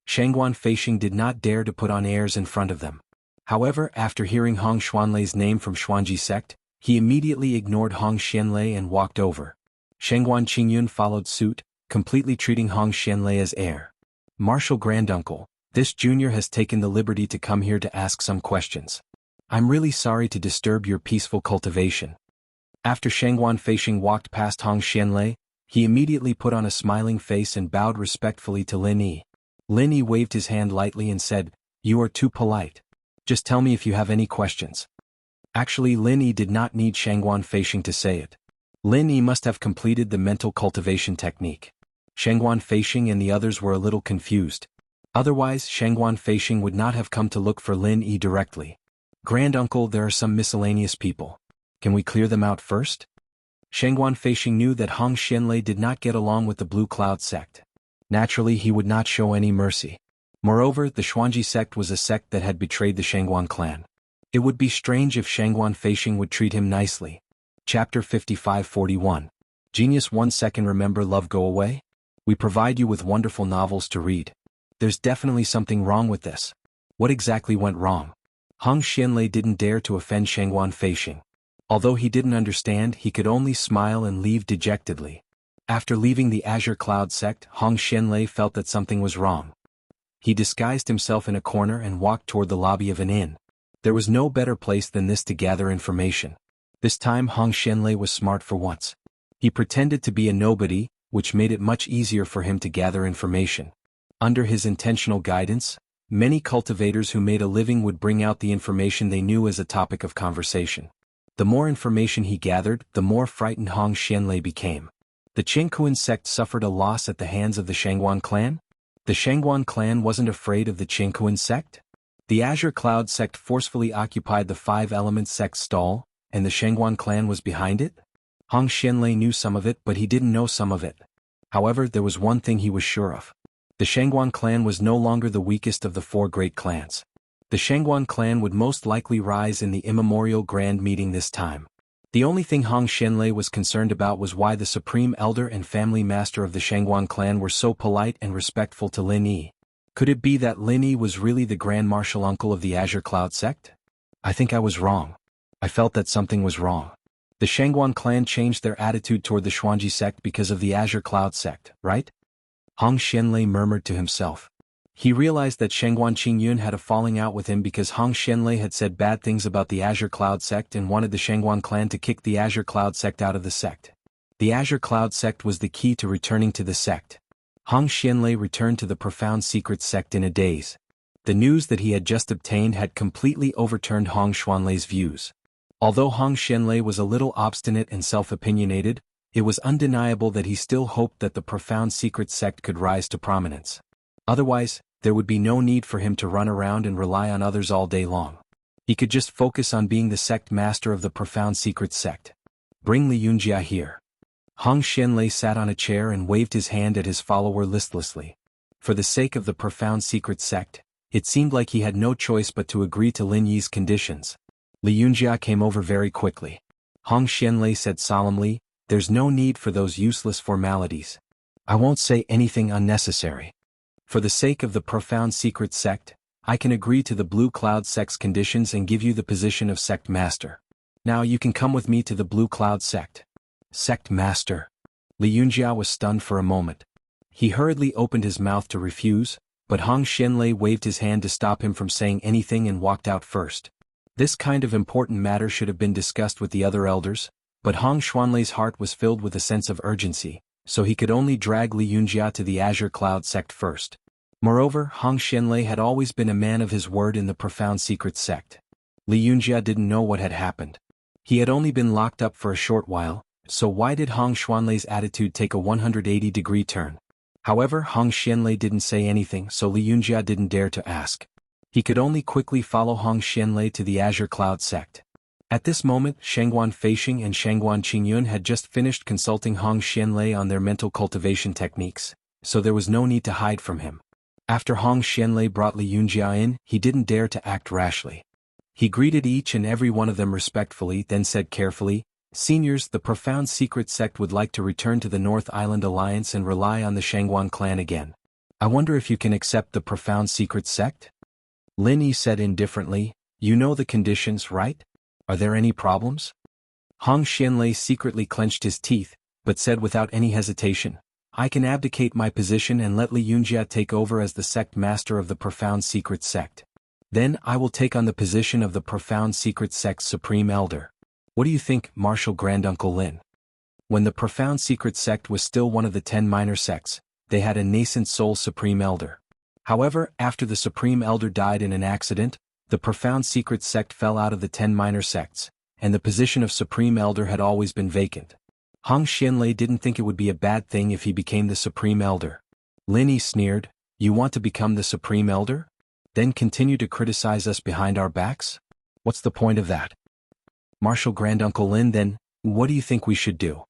Shangguan Feishing did not dare to put on airs in front of them. However, after hearing Hong Xianlei's name from Xuanji sect, he immediately ignored Hong Xianlei and walked over. Shangguan Qingyun followed suit, completely treating Hong Xianlei as heir. Martial Granduncle, this junior has taken the liberty to come here to ask some questions. I'm really sorry to disturb your peaceful cultivation. After Shangguan Feishing walked past Hong Xianlei, he immediately put on a smiling face and bowed respectfully to Lin Yi. Lin Yi waved his hand lightly and said, You are too polite. Just tell me if you have any questions. Actually, Lin Yi did not need Shangguan Feishing to say it. Lin Yi must have completed the mental cultivation technique. Shangguan Feishing and the others were a little confused. Otherwise, Shangguan Feishing would not have come to look for Lin Yi directly. Granduncle, there are some miscellaneous people. Can we clear them out first? Shangguan Feishing knew that Hong Xianlei did not get along with the Blue Cloud sect. Naturally, he would not show any mercy. Moreover, the Xuanji sect was a sect that had betrayed the Shangguan clan. It would be strange if Shangguan Feishing would treat him nicely. Chapter 55-41. Genius 1 second. Remember Love Go Away? We provide you with wonderful novels to read. There's definitely something wrong with this. What exactly went wrong? Hong Xianlei didn't dare to offend Shangguan Feishing. Although he didn't understand, he could only smile and leave dejectedly. After leaving the Azure Cloud sect, Hong Xianlei felt that something was wrong. He disguised himself in a corner and walked toward the lobby of an inn. There was no better place than this to gather information. This time Hong Xianlei was smart for once. He pretended to be a nobody, which made it much easier for him to gather information. Under his intentional guidance, many cultivators who made a living would bring out the information they knew as a topic of conversation. The more information he gathered, the more frightened Hong Xianlei became. The Qingkuan sect suffered a loss at the hands of the Shangguan clan? The Shangguan clan wasn't afraid of the Qingkuan sect? The Azure Cloud sect forcefully occupied the Five Elements sect's stall, and the Shangguan clan was behind it? Hong Xianlei knew some of it, but he didn't know some of it. However, there was one thing he was sure of. The Shangguan clan was no longer the weakest of the four great clans. The Shangguan clan would most likely rise in the immemorial grand meeting this time. The only thing Hong Xianlei was concerned about was why the supreme elder and family master of the Shangguan clan were so polite and respectful to Lin Yi. Could it be that Lin Yi was really the grand martial uncle of the Azure Cloud sect? I think I was wrong. I felt that something was wrong. The Shangguan clan changed their attitude toward the Xuanji sect because of the Azure Cloud sect, right? Hong Xianlei murmured to himself. He realized that Shangguan Qingyun had a falling out with him because Hong Xianlei had said bad things about the Azure Cloud sect and wanted the Shangguan clan to kick the Azure Cloud sect out of the sect. The Azure Cloud sect was the key to returning to the sect. Hong Xianlei returned to the Profound Secret sect in a daze. The news that he had just obtained had completely overturned Hong Xianlei's views. Although Hong Xianlei was a little obstinate and self-opinionated, it was undeniable that he still hoped that the Profound Secret sect could rise to prominence. Otherwise, there would be no need for him to run around and rely on others all day long. He could just focus on being the sect master of the Profound Secret sect. Bring Li Yunjia here. Hong Xianlei sat on a chair and waved his hand at his follower listlessly. For the sake of the Profound Secret sect, it seemed like he had no choice but to agree to Lin Yi's conditions. Li Yunjia came over very quickly. Hong Xianlei said solemnly, "There's no need for those useless formalities. I won't say anything unnecessary. For the sake of the Profound Secret sect, I can agree to the Blue Cloud sect's conditions and give you the position of sect master. Now you can come with me to the Blue Cloud sect." Sect master? Li Yunjia was stunned for a moment. He hurriedly opened his mouth to refuse, but Hong Xianlei waved his hand to stop him from saying anything and walked out first. This kind of important matter should have been discussed with the other elders, but Hong Xianlei's heart was filled with a sense of urgency, so he could only drag Li Yunjia to the Azure Cloud sect first. Moreover, Hong Xianlei had always been a man of his word in the Profound Secret sect. Li Yunjia didn't know what had happened. He had only been locked up for a short while, so why did Hong Xianlei's attitude take a 180-degree turn? However, Hong Xianlei didn't say anything, so Li Yunjia didn't dare to ask. He could only quickly follow Hong Xianlei to the Azure Cloud sect. At this moment, Shangguan Feixing and Shangguan Qingyun had just finished consulting Hong Xianlei on their mental cultivation techniques, so there was no need to hide from him. After Hong Xianlei brought Li Yunjia in, he didn't dare to act rashly. He greeted each and every one of them respectfully, then said carefully, "Seniors, the Profound Secret sect would like to return to the North Island Alliance and rely on the Shangguan clan again. I wonder if you can accept the Profound Secret sect?" Lin Yi said indifferently, "You know the conditions, right? Are there any problems?" Hong Xianlei secretly clenched his teeth, but said without any hesitation, "I can abdicate my position and let Li Yunjia take over as the sect master of the Profound Secret sect. Then I will take on the position of the Profound Secret sect's supreme elder. What do you think, Martial Granduncle Lin?" When the Profound Secret sect was still one of the 10 minor sects, they had a nascent sole supreme elder. However, after the supreme elder died in an accident, the Profound Secret sect fell out of the 10 minor sects, and the position of supreme elder had always been vacant. Hong Xianlei didn't think it would be a bad thing if he became the supreme elder. Lin Yi sneered, "You want to become the supreme elder? Then continue to criticize us behind our backs? What's the point of that? Martial Granduncle Lin, then, what do you think we should do?"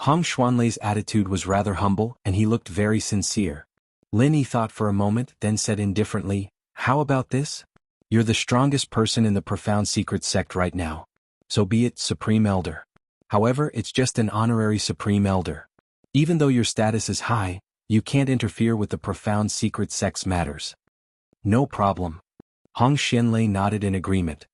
Hong Xianlei's attitude was rather humble, and he looked very sincere. Lin Yi thought for a moment, then said indifferently, "How about this? You're the strongest person in the Profound Secret sect right now. So be it, Supreme Elder. However, it's just an honorary Supreme Elder. Even though your status is high, you can't interfere with the Profound Secret sect's matters." "No problem." Hong Xianlei nodded in agreement.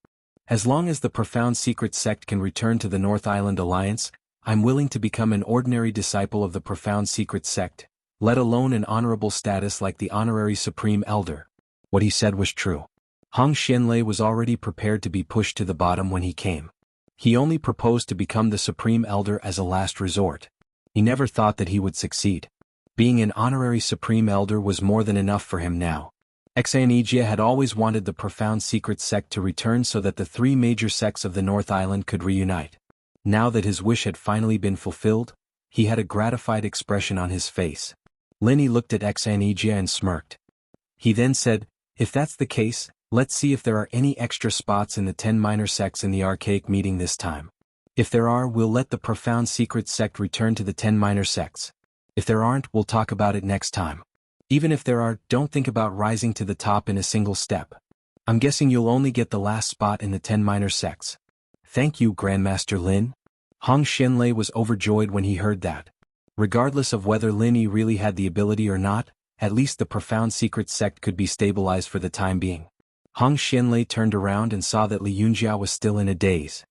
"As long as the Profound Secret sect can return to the North Island Alliance, I'm willing to become an ordinary disciple of the Profound Secret sect, let alone an honorable status like the honorary Supreme Elder." What he said was true. Hong Xianlei was already prepared to be pushed to the bottom when he came. He only proposed to become the Supreme Elder as a last resort. He never thought that he would succeed. Being an honorary Supreme Elder was more than enough for him now. Xianijia had always wanted the Profound Secret sect to return so that the 3 major sects of the North Island could reunite. Now that his wish had finally been fulfilled, He had a gratified expression on his face. Linny looked at Xianijia and smirked. He then said, "If that's the case, let's see if there are any extra spots in the 10 minor sects in the archaic meeting this time. If there are, we'll let the profound secret sect return to the 10 minor sects. If there aren't, we'll talk about it next time. Even if there are, don't think about rising to the top in a single step. I'm guessing you'll only get the last spot in the 10 minor sects." "Thank you, Grandmaster Lin." Hong Xianlei was overjoyed when he heard that. Regardless of whether Linny really had the ability or not, at least the profound secret sect could be stabilized for the time being. Hong Xianlei turned around and saw that Li Yunjia was still in a daze.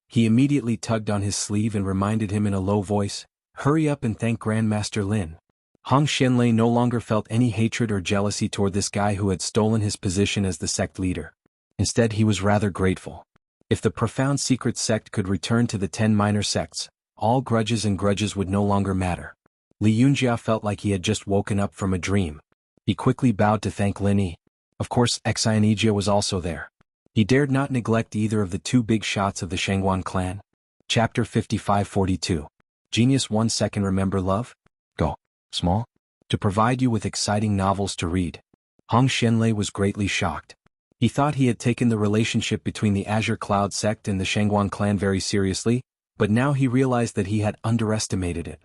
He immediately tugged on his sleeve and reminded him in a low voice, "Hurry up and thank Grandmaster Lin." Hong Xianlei no longer felt any hatred or jealousy toward this guy who had stolen his position as the sect leader. Instead, he was rather grateful. If the profound secret sect could return to the 10 minor sects, all grudges would no longer matter. Li Yunjia felt like he had just woken up from a dream. He quickly bowed to thank Linny. Of course, Xianijia was also there. He dared not neglect either of the two big shots of the Shangguan clan. Chapter 55-42. Genius 1 second. Remember love? Go. Small? To provide you with exciting novels to read. Hong Xianlei was greatly shocked. He thought he had taken the relationship between the Azure Cloud sect and the Shangguan clan very seriously, but now he realized that he had underestimated it.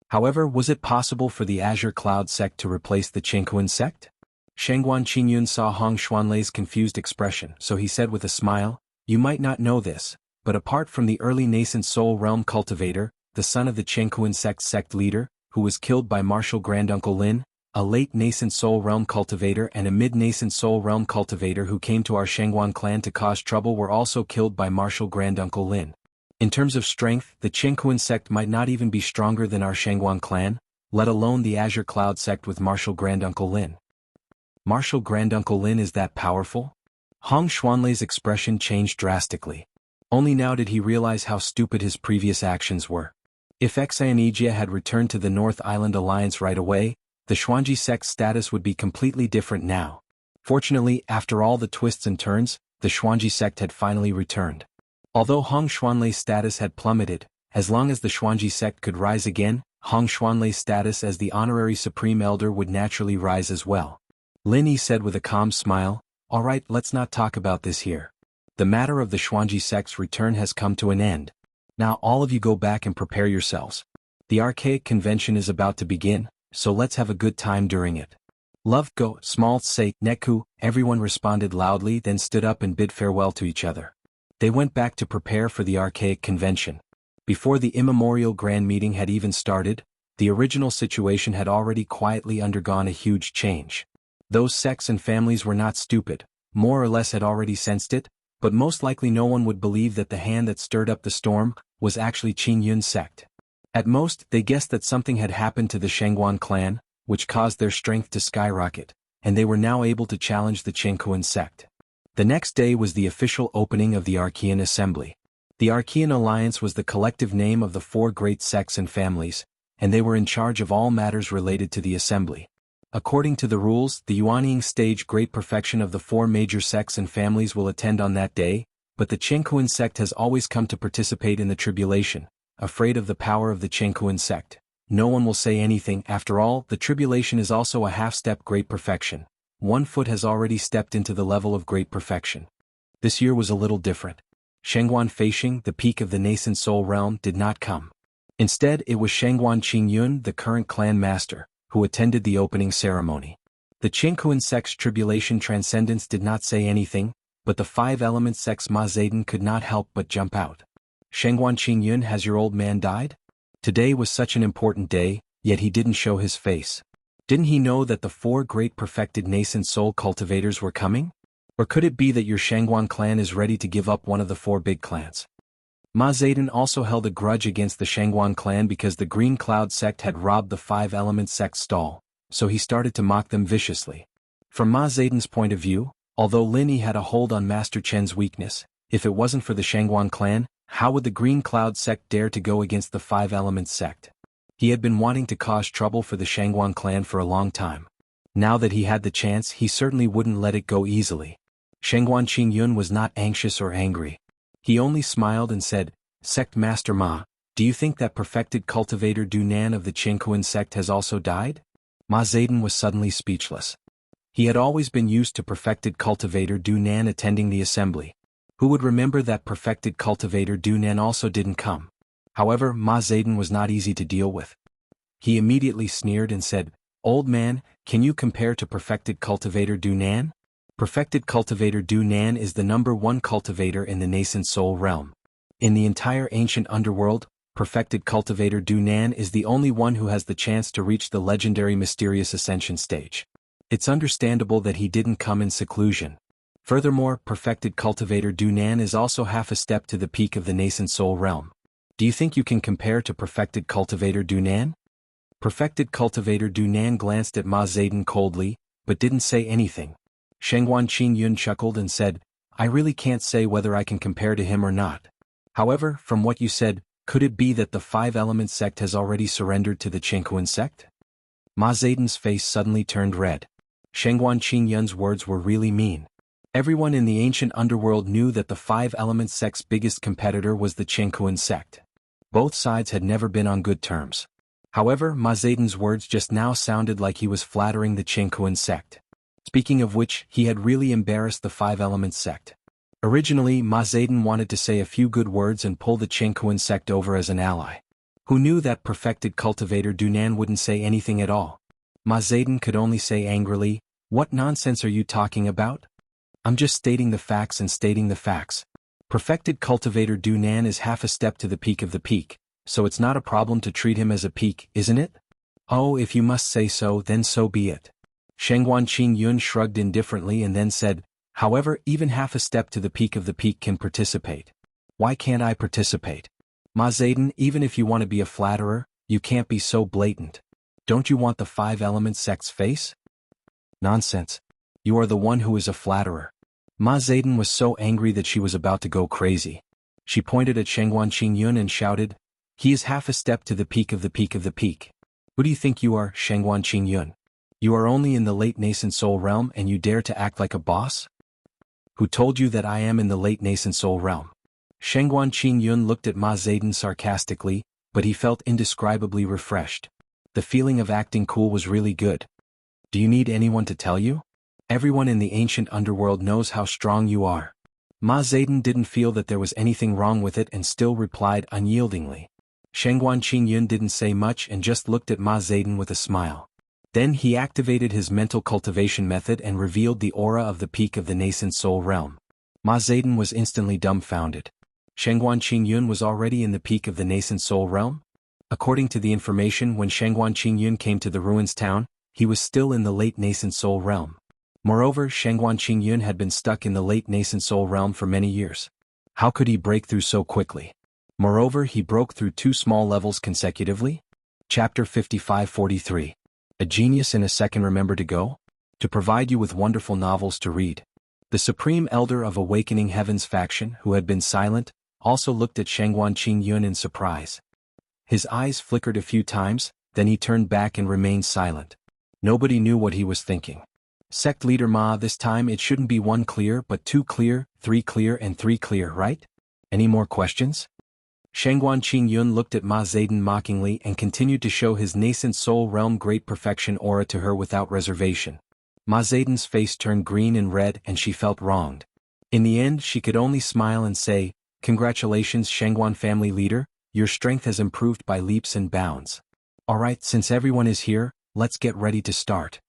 However, was it possible for the Azure Cloud sect to replace the Qinghuan sect? Shangguan Qingyun saw Hong Xuanlei's confused expression, so he said with a smile, "You might not know this, but apart from the early nascent soul realm cultivator, the son of the Qinghuan sect leader, who was killed by Martial Granduncle Lin, a late nascent soul realm cultivator and a mid-nascent soul realm cultivator who came to our Shangguan clan to cause trouble were also killed by Martial Granduncle Lin. In terms of strength, the Qinghuan sect might not even be stronger than our Shangguan clan, let alone the Azure Cloud sect with Martial Granduncle Lin." "Martial Granduncle Lin is that powerful?" Hong Xuanlei's expression changed drastically. Only now did he realize how stupid his previous actions were. If Xianijia had returned to the North Island Alliance right away, the Xuanji sect's status would be completely different now. Fortunately, after all the twists and turns, the Xuanji sect had finally returned. Although Hong Xuanlei's status had plummeted, as long as the Xuanji sect could rise again, Hong Xuanlei's status as the honorary supreme elder would naturally rise as well. Linny said with a calm smile, "All right, let's not talk about this here. The matter of the Xuanji sect's return has come to an end. Now all of you go back and prepare yourselves. The archaic convention is about to begin, so let's have a good time during it." "Love, go, small, say, Neku," everyone responded loudly, then stood up and bid farewell to each other. They went back to prepare for the archaic convention. Before the immemorial grand meeting had even started, the original situation had already quietly undergone a huge change. Those sects and families were not stupid, more or less had already sensed it, but most likely no one would believe that the hand that stirred up the storm was actually Qingyun's sect. At most, they guessed that something had happened to the Shangguan clan, which caused their strength to skyrocket, and they were now able to challenge the Qinghuan sect. The next day was the official opening of the Archean Assembly. The Archean Alliance was the collective name of the 4 great sects and families, and they were in charge of all matters related to the assembly. According to the rules, the Yuanying stage great perfection of the 4 major sects and families will attend on that day, but the Qinghuan sect has always come to participate in the tribulation, afraid of the power of the Qinghuan sect. No one will say anything. After all, the tribulation is also a half-step great perfection. 1 foot has already stepped into the level of great perfection. This year was a little different. Shangguan Feishing, the peak of the nascent soul realm, did not come. Instead, it was Shangguan Qingyun, the current clan master, who attended the opening ceremony. The Qinghuan sect's tribulation transcendence did not say anything, but the 5-element sect's Ma Zedong could not help but jump out. "Shangguan Qingyun, has your old man died?" Today was such an important day, yet he didn't show his face. Didn't he know that the 4 great perfected nascent soul cultivators were coming? Or could it be that your Shangguan clan is ready to give up one of the 4 big clans? Ma Zedong also held a grudge against the Shangguan clan because the Green Cloud sect had robbed the 5-element sect's stall, so he started to mock them viciously. From Ma Zedong's point of view, although Linny had a hold on Master Chen's weakness, if it wasn't for the Shangguan clan, how would the Green Cloud sect dare to go against the 5-element sect? He had been wanting to cause trouble for the Shangguan clan for a long time. Now that he had the chance, he certainly wouldn't let it go easily. Shangguan Qingyun was not anxious or angry. He only smiled and said, "Sect Master Ma, Do you think that perfected cultivator Du Nan of the Qingquan sect has also died? Ma Zedong was suddenly speechless. He had always been used to perfected cultivator Du Nan attending the assembly. Who would remember that perfected cultivator Du Nan also didn't come? However, Ma Zedong was not easy to deal with. He immediately sneered and said, "Old man, can you compare to perfected cultivator Du Nan? Perfected cultivator Du Nan is the #1 cultivator in the nascent soul realm. In the entire ancient underworld, perfected cultivator Du Nan is the only one who has the chance to reach the legendary mysterious ascension stage. It's understandable that he didn't come in seclusion. Furthermore, perfected cultivator Du Nan is also half a step to the peak of the nascent soul realm. Do you think you can compare to perfected cultivator Du Nan?" Perfected cultivator Du Nan glanced at Ma Zedong coldly, but didn't say anything. Shengguan Qingyun chuckled and said, "I really can't say whether I can compare to him or not. However, from what you said, could it be that the Five Elements sect has already surrendered to the Qingquan sect?" Ma Zedong's face suddenly turned red. Shengguan Qingyun's words were really mean. Everyone in the ancient underworld knew that the Five Elements sect's biggest competitor was the Qingquan sect. Both sides had never been on good terms. However, Ma Zedong's words just now sounded like he was flattering the Qingquan sect. Speaking of which, he had really embarrassed the Five Elements sect. Originally, Ma Zedong wanted to say a few good words and pull the Qingquan sect over as an ally. Who knew that perfected cultivator Du Nan wouldn't say anything at all? Ma Zedong could only say angrily, "What nonsense are you talking about? I'm just stating the facts and stating the facts. Perfected cultivator Du Nan is half a step to the peak of the peak, so it's not a problem to treat him as a peak, isn't it? Oh, if you must say so, then so be it." Shengguan Qingyun shrugged indifferently and then said, "However, even half a step to the peak of the peak can participate. Why can't I participate? Ma Zedong, even if you want to be a flatterer, you can't be so blatant. Don't you want the Five Elements sect's face?" "Nonsense. You are the one who is a flatterer." Ma Zedong was so angry that she was about to go crazy. She pointed at Shengguan Qingyun and shouted, "He is half a step to the peak of the peak of the peak. Who do you think you are, Shengguan Qingyun? You are only in the late nascent soul realm and you dare to act like a boss? Who told you that I am in the late nascent soul realm?" Shengguan Qingyun looked at Ma Zedong sarcastically, but he felt indescribably refreshed. The feeling of acting cool was really good. "Do you need anyone to tell you? Everyone in the ancient underworld knows how strong you are." Ma Zedong didn't feel that there was anything wrong with it and still replied unyieldingly. Shengguan Qingyun didn't say much and just looked at Ma Zedong with a smile. Then he activated his mental cultivation method and revealed the aura of the peak of the nascent soul realm. Ma Zedong was instantly dumbfounded. Shengguan Qingyun was already in the peak of the nascent soul realm? According to the information, when Shengguan Qingyun came to the ruins town, he was still in the late nascent soul realm. Moreover, Shengguan Qingyun had been stuck in the late nascent soul realm for many years. How could he break through so quickly? Moreover, he broke through 2 small levels consecutively? Chapter 55-43. A genius in a second. Remember to go? To provide you with wonderful novels to read. The Supreme Elder of Awakening Heaven's faction, who had been silent, also looked at Shengguan Qingyun in surprise. His eyes flickered a few times, then he turned back and remained silent. Nobody knew what he was thinking. Sect leader Ma, this time it shouldn't be 1 clear but 2 clear, 3 clear and 3 clear, right? Any more questions? Shengguan Qingyun looked at Ma Zedong mockingly and continued to show his nascent soul realm great perfection aura to her without reservation. Ma Zedong's face turned green and red and she felt wronged. In the end, she could only smile and say, "Congratulations, Shengguan family leader, your strength has improved by leaps and bounds. Alright, since everyone is here, let's get ready to start."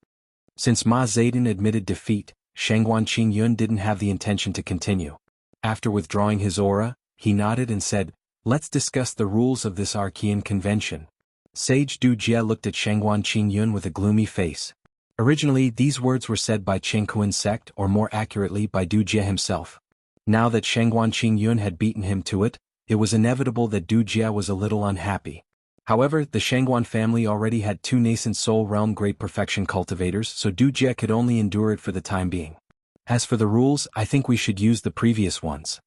Since Ma Zedong admitted defeat, Shengguan Qingyun didn't have the intention to continue. After withdrawing his aura, he nodded and said, "Let's discuss the rules of this Archean convention." Sage Du Jie looked at Shengguan Qingyun with a gloomy face. Originally, these words were said by Qingquan sect, or more accurately by Du Jie himself. Now that Shengguan Qingyun had beaten him to it, it was inevitable that Du Jie was a little unhappy. However, the Shengguan family already had 2 nascent soul realm great perfection cultivators, so Du Jie could only endure it for the time being. As for the rules, I think we should use the previous ones.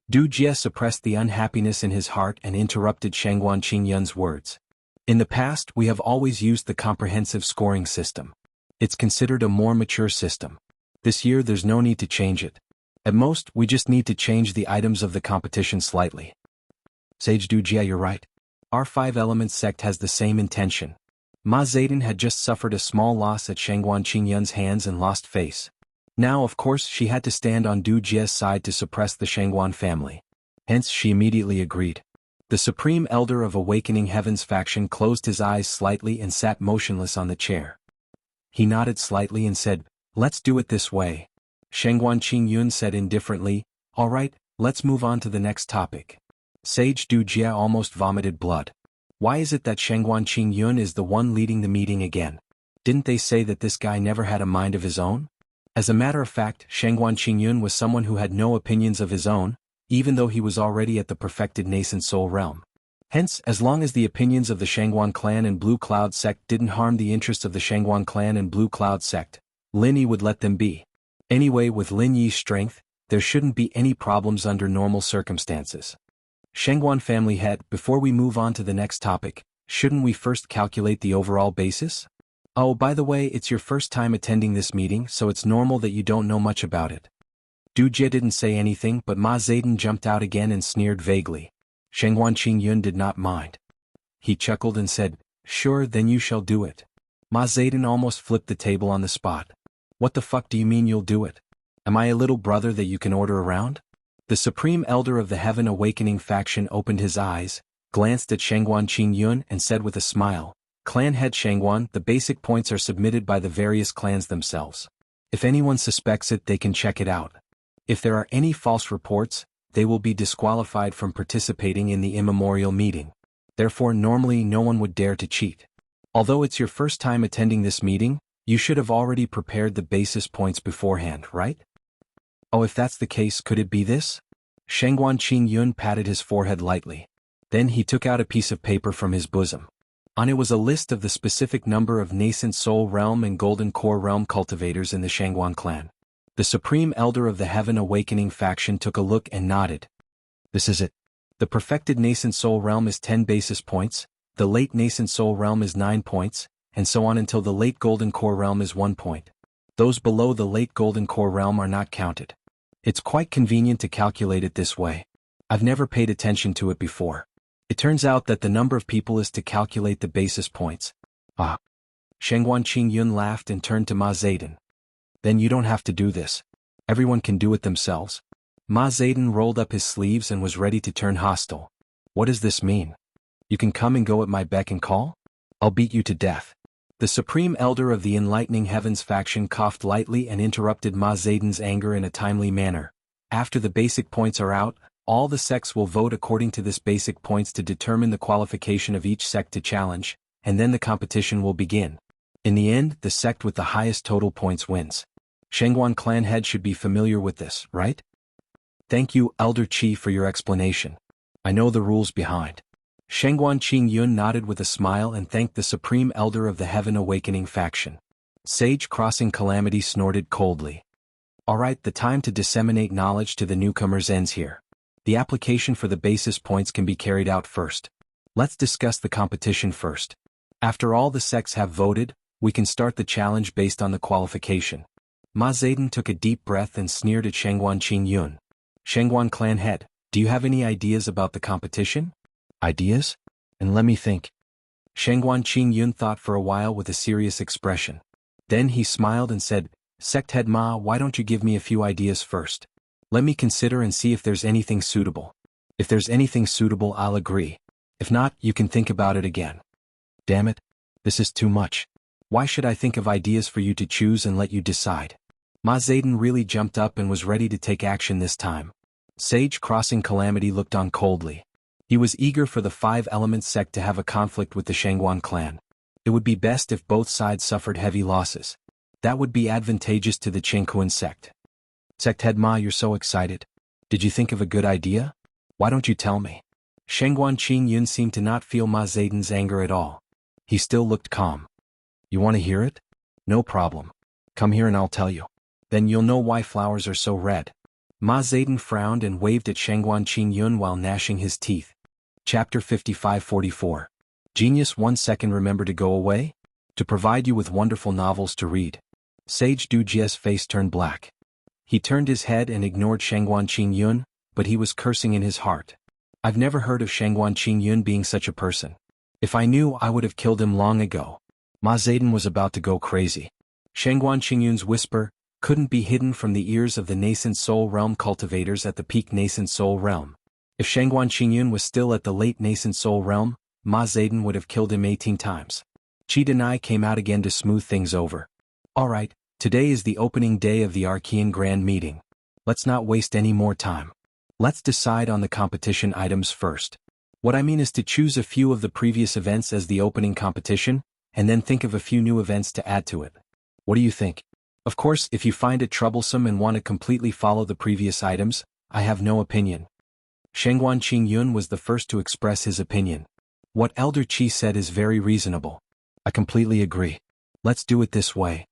Du Jie suppressed the unhappiness in his heart and interrupted Shengguan Qingyun's words. In the past, we have always used the comprehensive scoring system. It's considered a more mature system. This year there's no need to change it. At most, we just need to change the items of the competition slightly. Sage Du Jie, you're right. Our Five Elements sect has the same intention. Ma Zedong had just suffered a small loss at Shangguan Qingyun's hands and lost face. Now of course she had to stand on Du Jie's side to suppress the Shangguan family. Hence she immediately agreed. The Supreme Elder of Awakening Heaven's faction closed his eyes slightly and sat motionless on the chair. He nodded slightly and said, "Let's do it this way." Shangguan Qingyun said indifferently, "All right, let's move on to the next topic." Sage Du Jie almost vomited blood. Why is it that Shangguan Qingyun is the one leading the meeting again? Didn't they say that this guy never had a mind of his own? As a matter of fact, Shangguan Qingyun was someone who had no opinions of his own, even though he was already at the perfected nascent soul realm. Hence, as long as the opinions of the Shangguan clan and Blue Cloud sect didn't harm the interests of the Shangguan clan and Blue Cloud sect, Lin Yi would let them be. Anyway, with Lin Yi's strength, there shouldn't be any problems under normal circumstances. Shangguan family head, before we move on to the next topic, shouldn't we first calculate the overall basis? Oh, by the way, it's your first time attending this meeting, so it's normal that you don't know much about it. Du Jie didn't say anything, but Ma Zedong jumped out again and sneered vaguely. Shangguan Qingyun did not mind. He chuckled and said, "Sure, then you shall do it." Ma Zedong almost flipped the table on the spot. "What the fuck do you mean you'll do it? Am I a little brother that you can order around?" The Supreme Elder of the Heaven Awakening faction opened his eyes, glanced at Shangguan Qingyun and said with a smile, "Clan head Shangguan, the basic points are submitted by the various clans themselves. If anyone suspects it, they can check it out. If there are any false reports, they will be disqualified from participating in the immemorial meeting. Therefore normally no one would dare to cheat. Although it's your first time attending this meeting, you should have already prepared the basis points beforehand, right?" "Oh, if that's the case, could it be this?" Shangguan Qingyun patted his forehead lightly. Then he took out a piece of paper from his bosom. On it was a list of the specific number of nascent soul realm and golden core realm cultivators in the Shangguan clan. The Supreme Elder of the Heaven Awakening faction took a look and nodded. "This is it. The perfected nascent soul realm is 10 basis points, the late nascent soul realm is 9 points, and so on until the late golden core realm is 1 point. Those below the late golden core realm are not counted. It's quite convenient to calculate it this way. I've never paid attention to it before. It turns out that the number of people is to calculate the basis points." "Ah." Shangguan Qingyun laughed and turned to Ma Zedong. "Then you don't have to do this. Everyone can do it themselves." Ma Zedong rolled up his sleeves and was ready to turn hostile. "What does this mean? You can come and go at my beck and call? I'll beat you to death." The Supreme Elder of the Enlightening Heavens faction coughed lightly and interrupted Ma Zedong's anger in a timely manner. "After the basic points are out, all the sects will vote according to this basic points to determine the qualification of each sect to challenge, and then the competition will begin. In the end, the sect with the highest total points wins. Shangguan clan head should be familiar with this, right?" "Thank you, Elder Qi, for your explanation. I know the rules behind." Shangguan Qingyun nodded with a smile and thanked the Supreme Elder of the Heaven Awakening faction. Sage Crossing Calamity snorted coldly. "All right, the time to disseminate knowledge to the newcomers ends here. The application for the basis points can be carried out first. Let's discuss the competition first. After all the sects have voted, we can start the challenge based on the qualification." Ma Zedong took a deep breath and sneered at Shangguan Qingyun. "Shangguan clan head, do you have any ideas about the competition?" "Ideas? And let me think." Shangguan Qingyun thought for a while with a serious expression. Then he smiled and said, "Sect head Ma, why don't you give me a few ideas first? Let me consider and see if there's anything suitable. If there's anything suitable, I'll agree. If not, you can think about it again." "Damn it. This is too much. Why should I think of ideas for you to choose and let you decide?" Ma Zedong really jumped up and was ready to take action this time. Sage Crossing Calamity looked on coldly. He was eager for the Five Elements sect to have a conflict with the Shangguan clan. It would be best if both sides suffered heavy losses. That would be advantageous to the Qingkuan sect. "Sect head Ma, you're so excited. Did you think of a good idea? Why don't you tell me?" Shangguan Qingyun seemed to not feel Ma Zedong's anger at all. He still looked calm. "You want to hear it? No problem. Come here and I'll tell you. Then you'll know why flowers are so red." Ma Zedong frowned and waved at Shangguan Qingyun while gnashing his teeth. Chapter 55-44. Genius 1 second. Remember to go away? To provide you with wonderful novels to read. Sage Du Jie's face turned black. He turned his head and ignored Shangguan Qingyun, but he was cursing in his heart. I've never heard of Shangguan Qingyun being such a person. If I knew, I would have killed him long ago. Ma Zedong was about to go crazy. Shangguan Qingyun's whisper couldn't be hidden from the ears of the nascent soul realm cultivators at the peak nascent soul realm. If Shangguan Qingyun was still at the late nascent soul realm, Ma Zedong would have killed him 18 times. Qi Denai came out again to smooth things over. Alright, today is the opening day of the Archean Grand Meeting. Let's not waste any more time. Let's decide on the competition items first. What I mean is to choose a few of the previous events as the opening competition, and then think of a few new events to add to it. What do you think? Of course, if you find it troublesome and want to completely follow the previous items, I have no opinion. Shangguan Qingyun was the first to express his opinion. What Elder Qi said is very reasonable. I completely agree. Let's do it this way.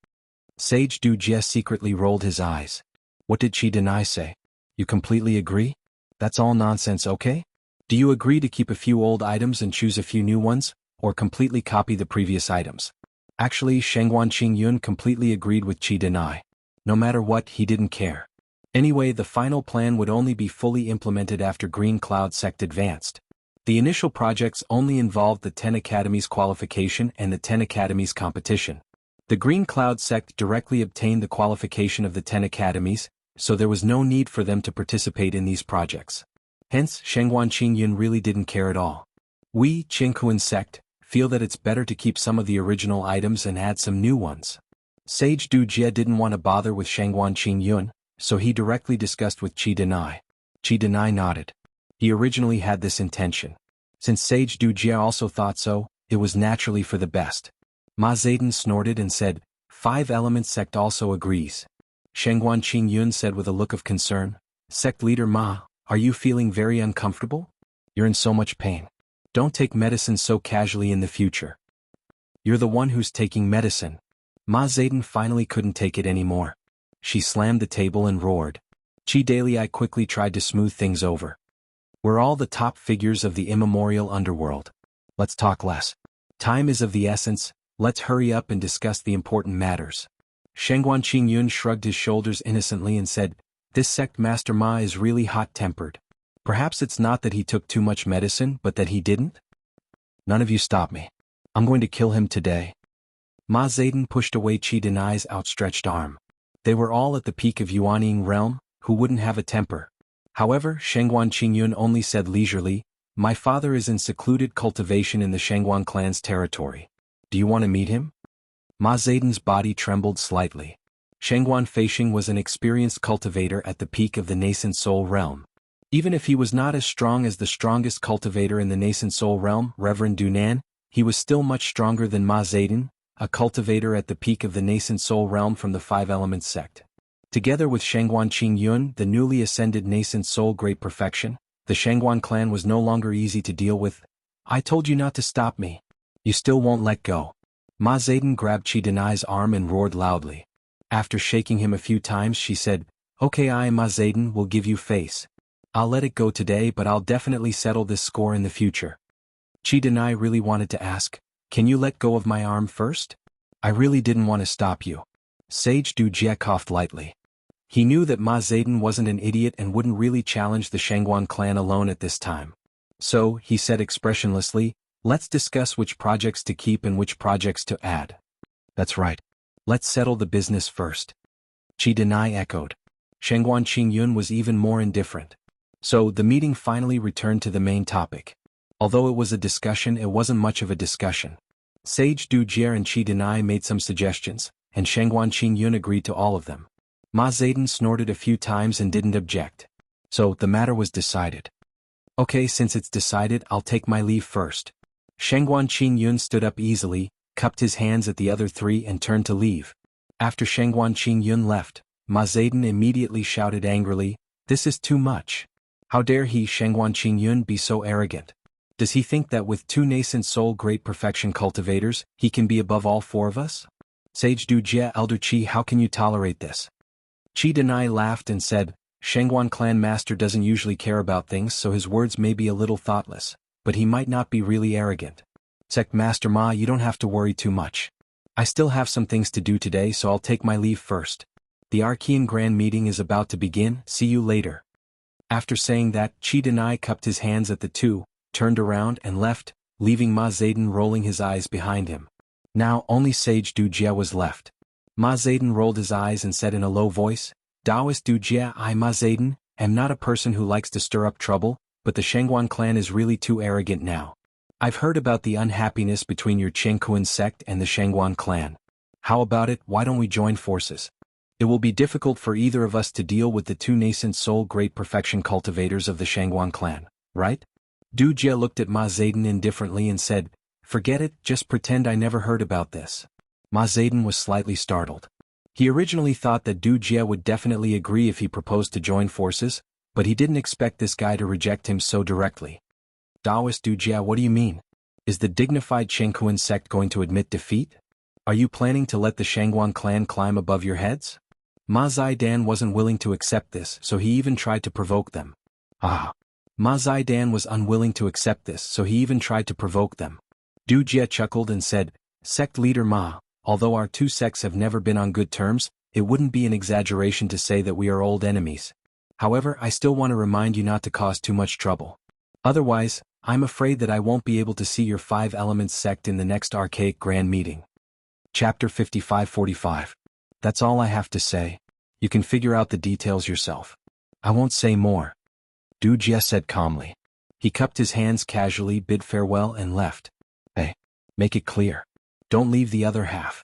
Sage Du Jie secretly rolled his eyes. What did Qi Denai say? You completely agree? That's all nonsense, okay? Do you agree to keep a few old items and choose a few new ones, or completely copy the previous items? Actually, Shangguan Qingyun completely agreed with Qi Denai. No matter what, he didn't care. Anyway, the final plan would only be fully implemented after Green Cloud Sect advanced. The initial projects only involved the 10 Academies qualification and the 10 Academies competition. The Green Cloud Sect directly obtained the qualification of the 10 Academies, so there was no need for them to participate in these projects. Hence, Shangguan Qingyun really didn't care at all. We, Jianghu Sect, feel that it's better to keep some of the original items and add some new ones. Sage Du Jie didn't want to bother with Shangguan Qingyun, so he directly discussed with Qi Denai. Qi Denai nodded. He originally had this intention. Since Sage Du Jie also thought so, it was naturally for the best. Ma Zedong snorted and said, 5 Elements Sect also agrees. Shangguan Qingyun said with a look of concern, Sect Leader Ma, are you feeling very uncomfortable? You're in so much pain. Don't take medicine so casually in the future. You're the one who's taking medicine. Ma Zedong finally couldn't take it anymore. She slammed the table and roared. Qi Dalai quickly tried to smooth things over. We're all the top figures of the immemorial underworld. Let's talk less. Time is of the essence, let's hurry up and discuss the important matters. Shangguan Qingyun shrugged his shoulders innocently and said, this sect Master Ma is really hot-tempered. Perhaps it's not that he took too much medicine, but that he didn't? None of you stop me. I'm going to kill him today. Ma Zedong pushed away Qi Denai's outstretched arm. They were all at the peak of Yuanying realm, who wouldn't have a temper. However, Shangguan Qingyun only said leisurely, my father is in secluded cultivation in the Shangguan clan's territory. Do you want to meet him? Ma Zedong's body trembled slightly. Shangguan Feisheng was an experienced cultivator at the peak of the nascent soul realm. Even if he was not as strong as the strongest cultivator in the nascent soul realm, Reverend Dunan, he was still much stronger than Ma Zedong, a cultivator at the peak of the nascent soul realm from the 5 Elements Sect. Together with Shangguan Qingyun, the newly ascended nascent soul great perfection, the Shangguan clan was no longer easy to deal with. I told you not to stop me. You still won't let go. Ma Zedong grabbed Qi Denai's arm and roared loudly. After shaking him a few times she said, okay, I, Ma Zedong, will give you face. I'll let it go today, but I'll definitely settle this score in the future. Qi Denai really wanted to ask, can you let go of my arm first? I really didn't want to stop you. Sage Du Jie coughed lightly. He knew that Ma Zedong wasn't an idiot and wouldn't really challenge the Shangguan clan alone at this time. So, he said expressionlessly, let's discuss which projects to keep and which projects to add. That's right. Let's settle the business first. Qi Denai echoed. Shangguan Qingyun was even more indifferent. So, the meeting finally returned to the main topic. Although it was a discussion, it wasn't much of a discussion. Sage Du Jie and Qi Denai made some suggestions, and Shangguan Qingyun agreed to all of them. Ma Zedong snorted a few times and didn't object. So, the matter was decided. Okay, since it's decided, I'll take my leave first. Shangguan Qingyun stood up easily, cupped his hands at the other 3 and turned to leave. After Shangguan Qingyun left, Ma Zedong immediately shouted angrily, this is too much. How dare he, Shangguan Qingyun, be so arrogant? Does he think that with 2 nascent soul great perfection cultivators, he can be above all 4 of us? Sage Du Jie, Elder Qi, how can you tolerate this? Qi Denai laughed and said, Shangguan clan master doesn't usually care about things, so his words may be a little thoughtless, but he might not be really arrogant. Sect Master Ma, you don't have to worry too much. I still have some things to do today, so I'll take my leave first. The Archean Grand Meeting is about to begin, see you later. After saying that, Qi Denai cupped his hands at the two, turned around and left, leaving Ma Zedong rolling his eyes behind him. Now only Sage Du Jie was left. Ma Zedong rolled his eyes and said in a low voice, Taoist Du Jie, I Ma Zedong, am not a person who likes to stir up trouble, but the Shangguan clan is really too arrogant now. I've heard about the unhappiness between your Chengkuan sect and the Shangguan clan. How about it, why don't we join forces? It will be difficult for either of us to deal with the two nascent soul great perfection cultivators of the Shangguan clan, right? Du Jie looked at Ma Zedong indifferently and said, Forget it, just pretend I never heard about this. Ma Zedong was slightly startled. He originally thought that Du Jie would definitely agree if he proposed to join forces, but he didn't expect this guy to reject him so directly. Taoist Du Jie, what do you mean? Is the dignified Chengkuan sect going to admit defeat? Are you planning to let the Shangguan clan climb above your heads? Ma Zedong wasn't willing to accept this, so he even tried to provoke them. Ma Zedong was unwilling to accept this, so he even tried to provoke them. Du Jie chuckled and said, Sect leader Ma, although our two sects have never been on good terms, it wouldn't be an exaggeration to say that we are old enemies. However, I still want to remind you not to cause too much trouble. Otherwise, I'm afraid that I won't be able to see your Five Elements sect in the next Archaic Grand Meeting. Chapter 55-45. That's all I have to say. You can figure out the details yourself. I won't say more. Du Jie said calmly. He cupped his hands casually, bid farewell and left. Hey, make it clear. Don't leave the other half.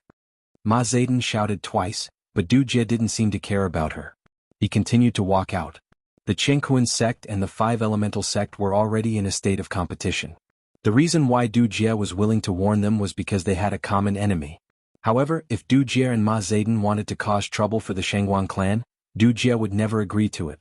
Ma Zedong shouted twice, but Du Jie didn't seem to care about her. He continued to walk out. The Chengkuan sect and the Five Elemental sect were already in a state of competition. The reason why Du Jie was willing to warn them was because they had a common enemy. However, if Du Jie and Ma Zedong wanted to cause trouble for the Shangguan clan, Du Jie would never agree to it.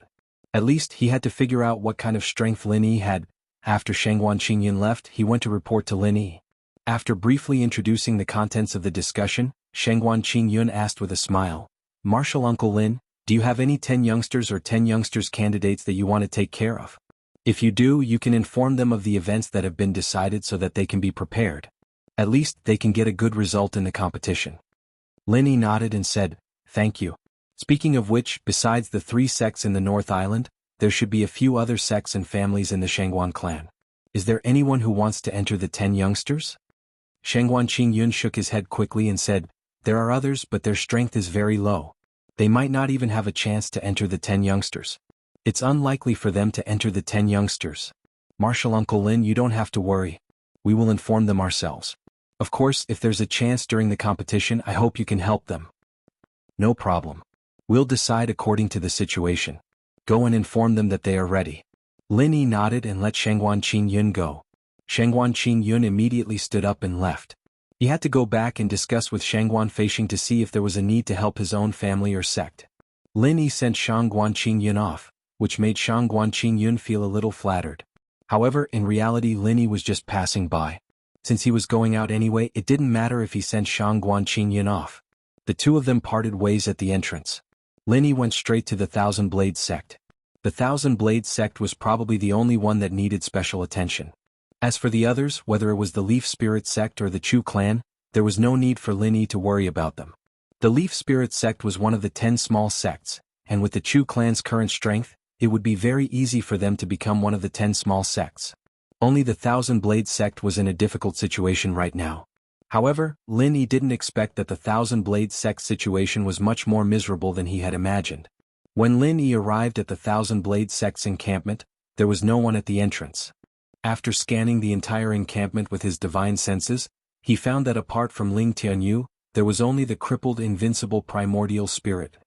At least he had to figure out what kind of strength Lin Yi had. After Shangguan Qingyun left, he went to report to Lin Yi. After briefly introducing the contents of the discussion, Shangguan Qingyun asked with a smile, Marshal Uncle Lin, do you have any 10 youngsters or 10 youngsters candidates that you want to take care of? If you do, you can inform them of the events that have been decided so that they can be prepared. At least they can get a good result in the competition. Lin Yi nodded and said, Thank you. Speaking of which, besides the 3 sects in the North Island, there should be a few other sects and families in the Shangguan clan. Is there anyone who wants to enter the 10 youngsters? Shangguan Qingyun shook his head quickly and said, There are others, but their strength is very low. They might not even have a chance to enter the 10 youngsters. It's unlikely for them to enter the 10 youngsters. Marshal Uncle Lin, you don't have to worry. We will inform them ourselves. Of course, if there's a chance during the competition, I hope you can help them. No problem. We'll decide according to the situation. Go and inform them that they are ready. Lin Yi nodded and let Shangguan Qingyun go. Shangguan Qingyun immediately stood up and left. He had to go back and discuss with Shangguan Feishing to see if there was a need to help his own family or sect. Lin Yi sent Shangguan Qingyun off, which made Shangguan Qingyun feel a little flattered. However, in reality Lin Yi was just passing by. Since he was going out anyway, it didn't matter if he sent Shangguan Qingyun off. The two of them parted ways at the entrance. Lin Yi went straight to the Thousand Blade sect. The Thousand Blade sect was probably the only one that needed special attention. As for the others, whether it was the Leaf Spirit sect or the Chu clan, there was no need for Lin Yi to worry about them. The Leaf Spirit sect was one of the 10 small sects, and with the Chu clan's current strength, it would be very easy for them to become one of the 10 small sects. Only the Thousand Blade sect was in a difficult situation right now. However, Lin Yi didn't expect that the Thousand Blade sect's situation was much more miserable than he had imagined. When Lin Yi arrived at the Thousand Blade sect's encampment, there was no one at the entrance. After scanning the entire encampment with his divine senses, he found that apart from Ling Tianyu, there was only the crippled invincible primordial spirit.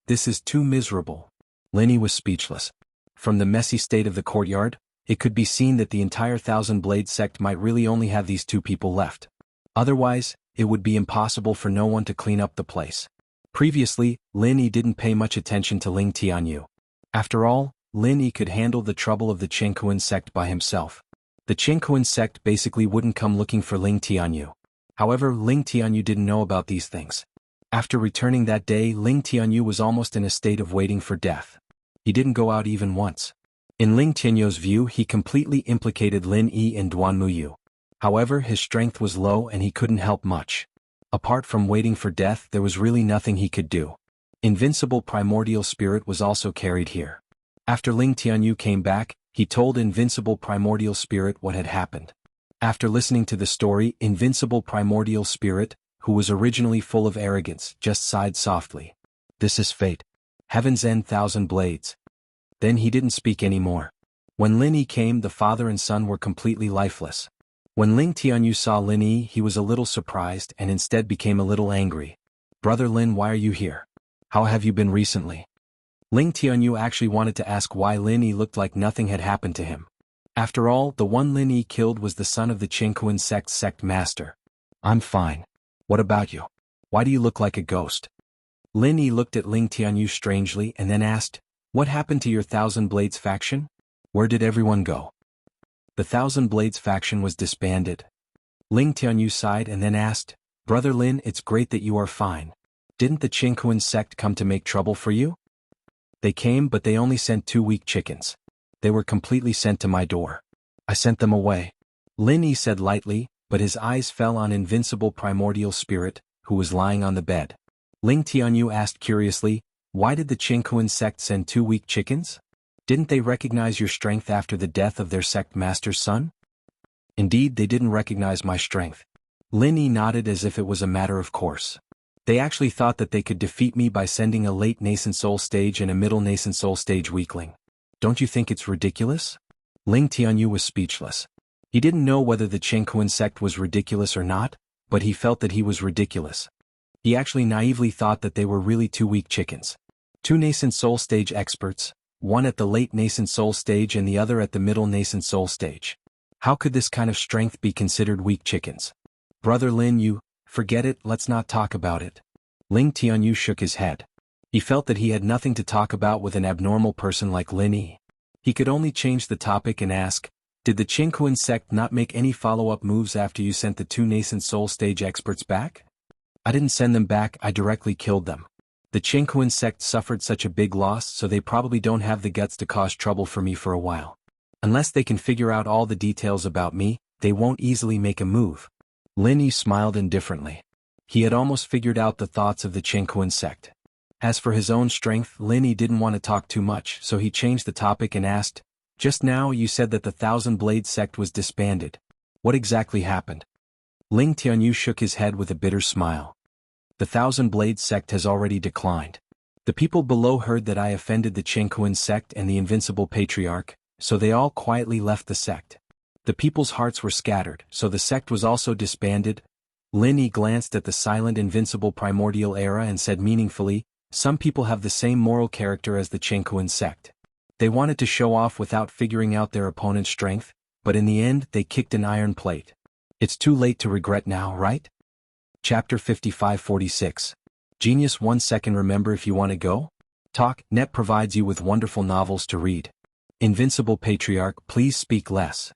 This is too miserable. Lin Yi was speechless. From the messy state of the courtyard, it could be seen that the entire Thousand Blade sect might really only have these 2 people left. Otherwise, it would be impossible for no one to clean up the place. Previously, Lin Yi didn't pay much attention to Ling Tianyu. After all, Lin Yi could handle the trouble of the Chengkuan sect by himself. The Chengkuan sect basically wouldn't come looking for Ling Tianyu. However, Ling Tianyu didn't know about these things. After returning that day, Ling Tianyu was almost in a state of waiting for death. He didn't go out even once. In Ling Tianyu's view, he completely implicated Lin Yi and Duan Muyu. However, his strength was low and he couldn't help much. Apart from waiting for death, there was really nothing he could do. Invincible primordial spirit was also carried here. After Ling Tianyu came back, he told Invincible Primordial Spirit what had happened. After listening to the story, Invincible Primordial Spirit, who was originally full of arrogance, just sighed softly. This is fate. Heaven's end, thousand blades. Then he didn't speak anymore. When Lin Yi came, the father and son were completely lifeless. When Ling Tianyu saw Lin Yi, he was a little surprised and instead became a little angry. Brother Lin, why are you here? How have you been recently? Ling Tianyu actually wanted to ask why Lin Yi looked like nothing had happened to him. After all, the one Lin Yi killed was the son of the Qingquan sect master. I'm fine. What about you? Why do you look like a ghost? Lin Yi looked at Ling Tianyu strangely and then asked, what happened to your Thousand Blades faction? Where did everyone go? The Thousand Blades faction was disbanded. Ling Tianyu sighed and then asked, Brother Lin, it's great that you are fine. Didn't the Qingquan sect come to make trouble for you? They came, but they only sent 2 weak chickens. They were completely sent to my door. I sent them away. Lin Yi said lightly, but his eyes fell on Invincible Primordial Spirit, who was lying on the bed. Ling Tianyu asked curiously, why did the Qingquan sect send 2 weak chickens? Didn't they recognize your strength after the death of their sect master's son? Indeed, they didn't recognize my strength. Lin Yi nodded as if it was a matter of course. They actually thought that they could defeat me by sending a late nascent soul stage and a middle nascent soul stage weakling. Don't you think it's ridiculous? Ling Tianyu was speechless. He didn't know whether the Qingquan sect was ridiculous or not, but he felt that he was ridiculous. He actually naively thought that they were really 2 weak chickens. 2 nascent soul stage experts, one at the late nascent soul stage and the other at the middle nascent soul stage. How could this kind of strength be considered weak chickens? Brother Lin, forget it, let's not talk about it. Ling Tianyu shook his head. He felt that he had nothing to talk about with an abnormal person like Lin Yi. He could only change the topic and ask, did the Qingquan sect not make any follow-up moves after you sent the 2 nascent soul stage experts back? I didn't send them back, I directly killed them. The Qingquan sect suffered such a big loss, so they probably don't have the guts to cause trouble for me for a while. Unless they can figure out all the details about me, they won't easily make a move. Lin Yi smiled indifferently. He had almost figured out the thoughts of the Qingquan sect. As for his own strength, Lin Yi didn't want to talk too much, so he changed the topic and asked, just now you said that the Thousand Blade sect was disbanded. What exactly happened? Ling Tianyu shook his head with a bitter smile. The Thousand Blade sect has already declined. The people below heard that I offended the Qingquan sect and the Invincible Patriarch, so they all quietly left the sect. The people's hearts were scattered, so the sect was also disbanded. Lin Yi glanced at the silent Invincible Primordial Era and said meaningfully, some people have the same moral character as the Qingquan sect. They wanted to show off without figuring out their opponent's strength, but in the end they kicked an iron plate. It's too late to regret now, right? Chapter 55-46. Genius 1 second. Remember, if you want to go? Talk. Net provides you with wonderful novels to read. Invincible Patriarch, please speak less.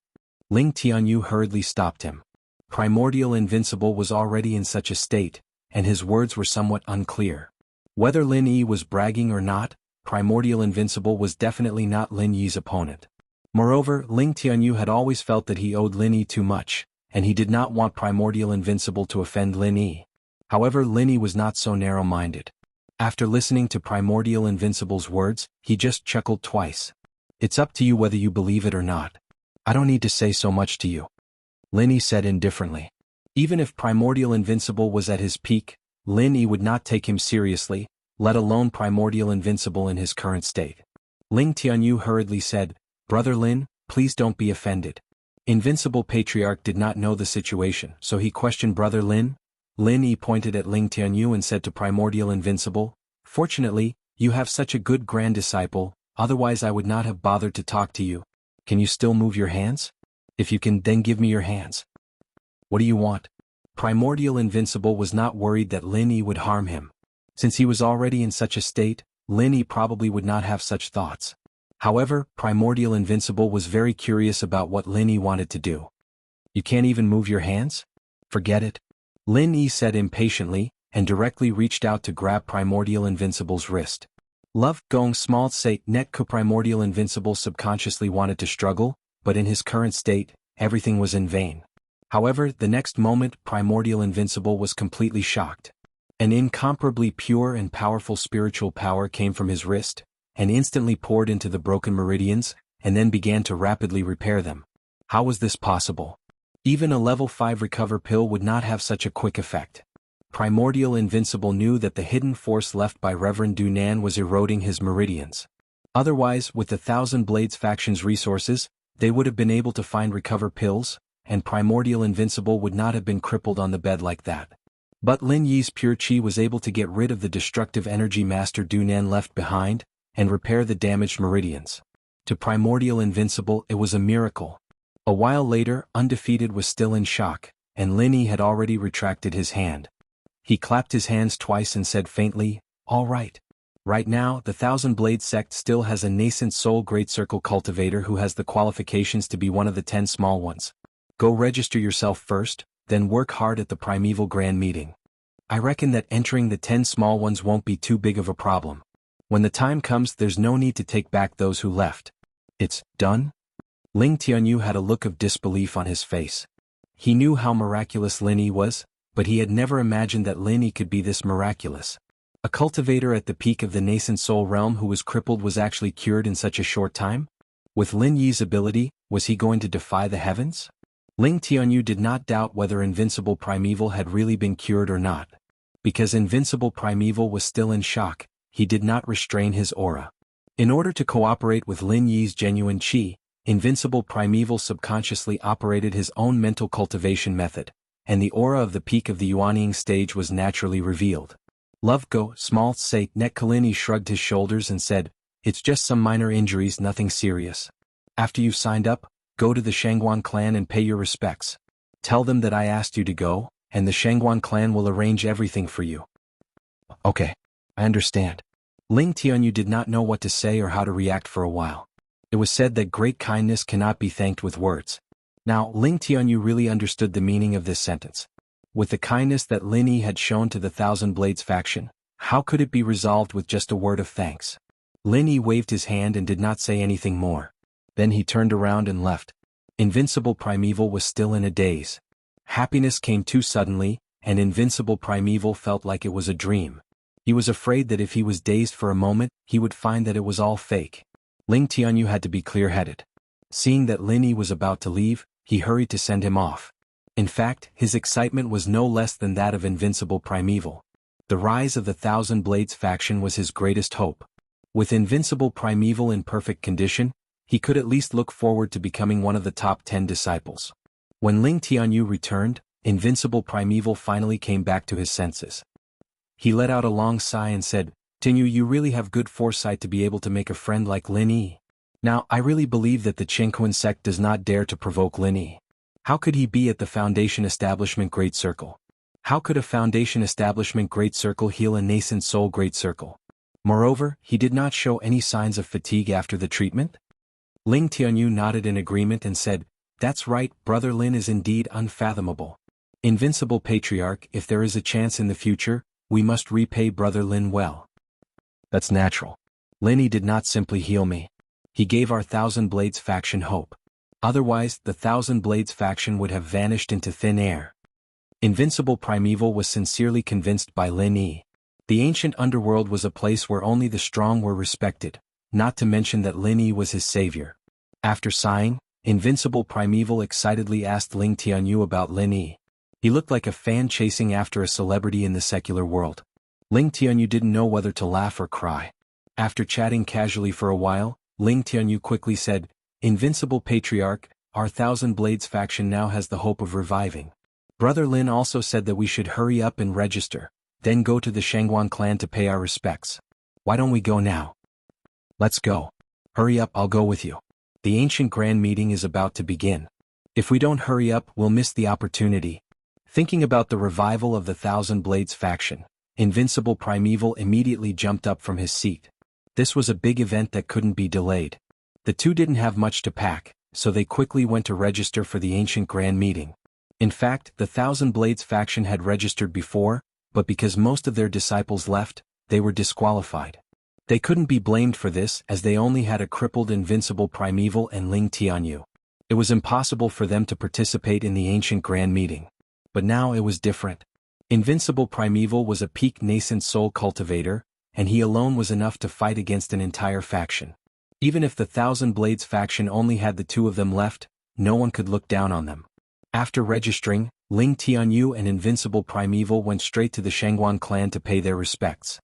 Ling Tianyu hurriedly stopped him. Primordial Invincible was already in such a state, and his words were somewhat unclear. Whether Lin Yi was bragging or not, Primordial Invincible was definitely not Lin Yi's opponent. Moreover, Ling Tianyu had always felt that he owed Lin Yi too much, and he did not want Primordial Invincible to offend Lin Yi. However, Lin Yi was not so narrow-minded. After listening to Primordial Invincible's words, he just chuckled twice. It's up to you whether you believe it or not. I don't need to say so much to you. Lin Yi said indifferently. Even if Primordial Invincible was at his peak, Lin Yi would not take him seriously, let alone Primordial Invincible in his current state. Ling Tianyu hurriedly said, Brother Lin, please don't be offended. Invincible Patriarch did not know the situation, so he questioned Brother Lin. Lin Yi pointed at Ling Tianyu and said to Primordial Invincible, fortunately, you have such a good grand disciple, otherwise I would not have bothered to talk to you. Can you still move your hands? If you can, then give me your hands. What do you want? Primordial Invincible was not worried that Lin Yi would harm him. Since he was already in such a state, Lin Yi probably would not have such thoughts. However, Primordial Invincible was very curious about what Lin Yi wanted to do. You can't even move your hands? Forget it. Lin Yi said impatiently, and directly reached out to grab Primordial Invincible's wrist. Love, going small say, net Primordial Invincible subconsciously wanted to struggle, but in his current state, everything was in vain. However, the next moment Primordial Invincible was completely shocked. An incomparably pure and powerful spiritual power came from his wrist, and instantly poured into the broken meridians, and then began to rapidly repair them. How was this possible? Even a level 5 recover pill would not have such a quick effect. Primordial Invincible knew that the hidden force left by Reverend Dunan was eroding his meridians. Otherwise, with the Thousand Blades faction's resources, they would have been able to find recover pills, and Primordial Invincible would not have been crippled on the bed like that. But Lin Yi's pure chi was able to get rid of the destructive energy Master Dunan left behind, and repair the damaged meridians. To Primordial Invincible it was a miracle. A while later, Undefeated was still in shock, and Lin Yi had already retracted his hand. He clapped his hands twice and said faintly, "All right. Right now, the Thousand Blade sect still has a nascent soul Great Circle cultivator who has the qualifications to be one of the 10 small ones. Go register yourself first, then work hard at the Primeval Grand Meeting. I reckon that entering the 10 small ones won't be too big of a problem. When the time comes, there's no need to take back those who left." "It's done?" Ling Tianyu had a look of disbelief on his face. He knew how miraculous Lin Yi was, but he had never imagined that Lin Yi could be this miraculous. A cultivator at the peak of the nascent soul realm who was crippled was actually cured in such a short time? With Lin Yi's ability, was he going to defy the heavens? Ling Tianyu did not doubt whether Invincible Primeval had really been cured or not. Because Invincible Primeval was still in shock, he did not restrain his aura. In order to cooperate with Lin Yi's genuine chi, Invincible Primeval subconsciously operated his own mental cultivation method, and the aura of the peak of the Yuanying stage was naturally revealed. Love Go, small say, Netkalini shrugged his shoulders and said, "It's just some minor injuries, nothing serious. After you've signed up, go to the Shangguan clan and pay your respects. Tell them that I asked you to go, and the Shangguan clan will arrange everything for you." "Okay. I understand." Ling Tianyu did not know what to say or how to react for a while. It was said that great kindness cannot be thanked with words. Now, Ling Tianyu really understood the meaning of this sentence. With the kindness that Lin Yi had shown to the Thousand Blades faction, how could it be resolved with just a word of thanks? Lin Yi waved his hand and did not say anything more. Then he turned around and left. Invincible Primeval was still in a daze. Happiness came too suddenly, and Invincible Primeval felt like it was a dream. He was afraid that if he was dazed for a moment, he would find that it was all fake. Ling Tianyu had to be clear-headed. Seeing that Lin Yi was about to leave, he hurried to send him off. In fact, his excitement was no less than that of Invincible Primeval. The rise of the Thousand Blades faction was his greatest hope. With Invincible Primeval in perfect condition, he could at least look forward to becoming one of the top 10 disciples. When Ling Tianyu returned, Invincible Primeval finally came back to his senses. He let out a long sigh and said, "Tianyu, you really have good foresight to be able to make a friend like Lin Yi. Now, I really believe that the Qingquan sect does not dare to provoke Lin Yi. How could he be at the Foundation Establishment Great Circle? How could a Foundation Establishment Great Circle heal a nascent soul Great Circle? Moreover, he did not show any signs of fatigue after the treatment?" Ling Tianyu nodded in agreement and said, "That's right, Brother Lin is indeed unfathomable. Invincible Patriarch, if there is a chance in the future, we must repay Brother Lin well." "That's natural. Lin Yi did not simply heal me. He gave our Thousand Blades faction hope. Otherwise, the Thousand Blades faction would have vanished into thin air." Invincible Primeval was sincerely convinced by Lin Yi. The ancient underworld was a place where only the strong were respected, not to mention that Lin Yi was his savior. After sighing, Invincible Primeval excitedly asked Ling Tianyu about Lin Yi. He looked like a fan chasing after a celebrity in the secular world. Ling Tianyu didn't know whether to laugh or cry. After chatting casually for a while, Ling Tianyu quickly said, "Invincible Patriarch, our Thousand Blades faction now has the hope of reviving. Brother Lin also said that we should hurry up and register, then go to the Shangguan clan to pay our respects. Why don't we go now?" "Let's go. Hurry up, I'll go with you. The ancient grand meeting is about to begin. If we don't hurry up, we'll miss the opportunity." Thinking about the revival of the Thousand Blades faction, Invincible Primeval immediately jumped up from his seat. This was a big event that couldn't be delayed. The two didn't have much to pack, so they quickly went to register for the ancient grand meeting. In fact, the Thousand Blades faction had registered before, but because most of their disciples left, they were disqualified. They couldn't be blamed for this as they only had a crippled Invincible Primeval and Ling Tianyu. It was impossible for them to participate in the ancient grand meeting. But now it was different. Invincible Primeval was a peak nascent soul cultivator, and he alone was enough to fight against an entire faction. Even if the Thousand Blades faction only had the two of them left, no one could look down on them. After registering, Ling Tianyu and Invincible Primeval went straight to the Shangguan clan to pay their respects.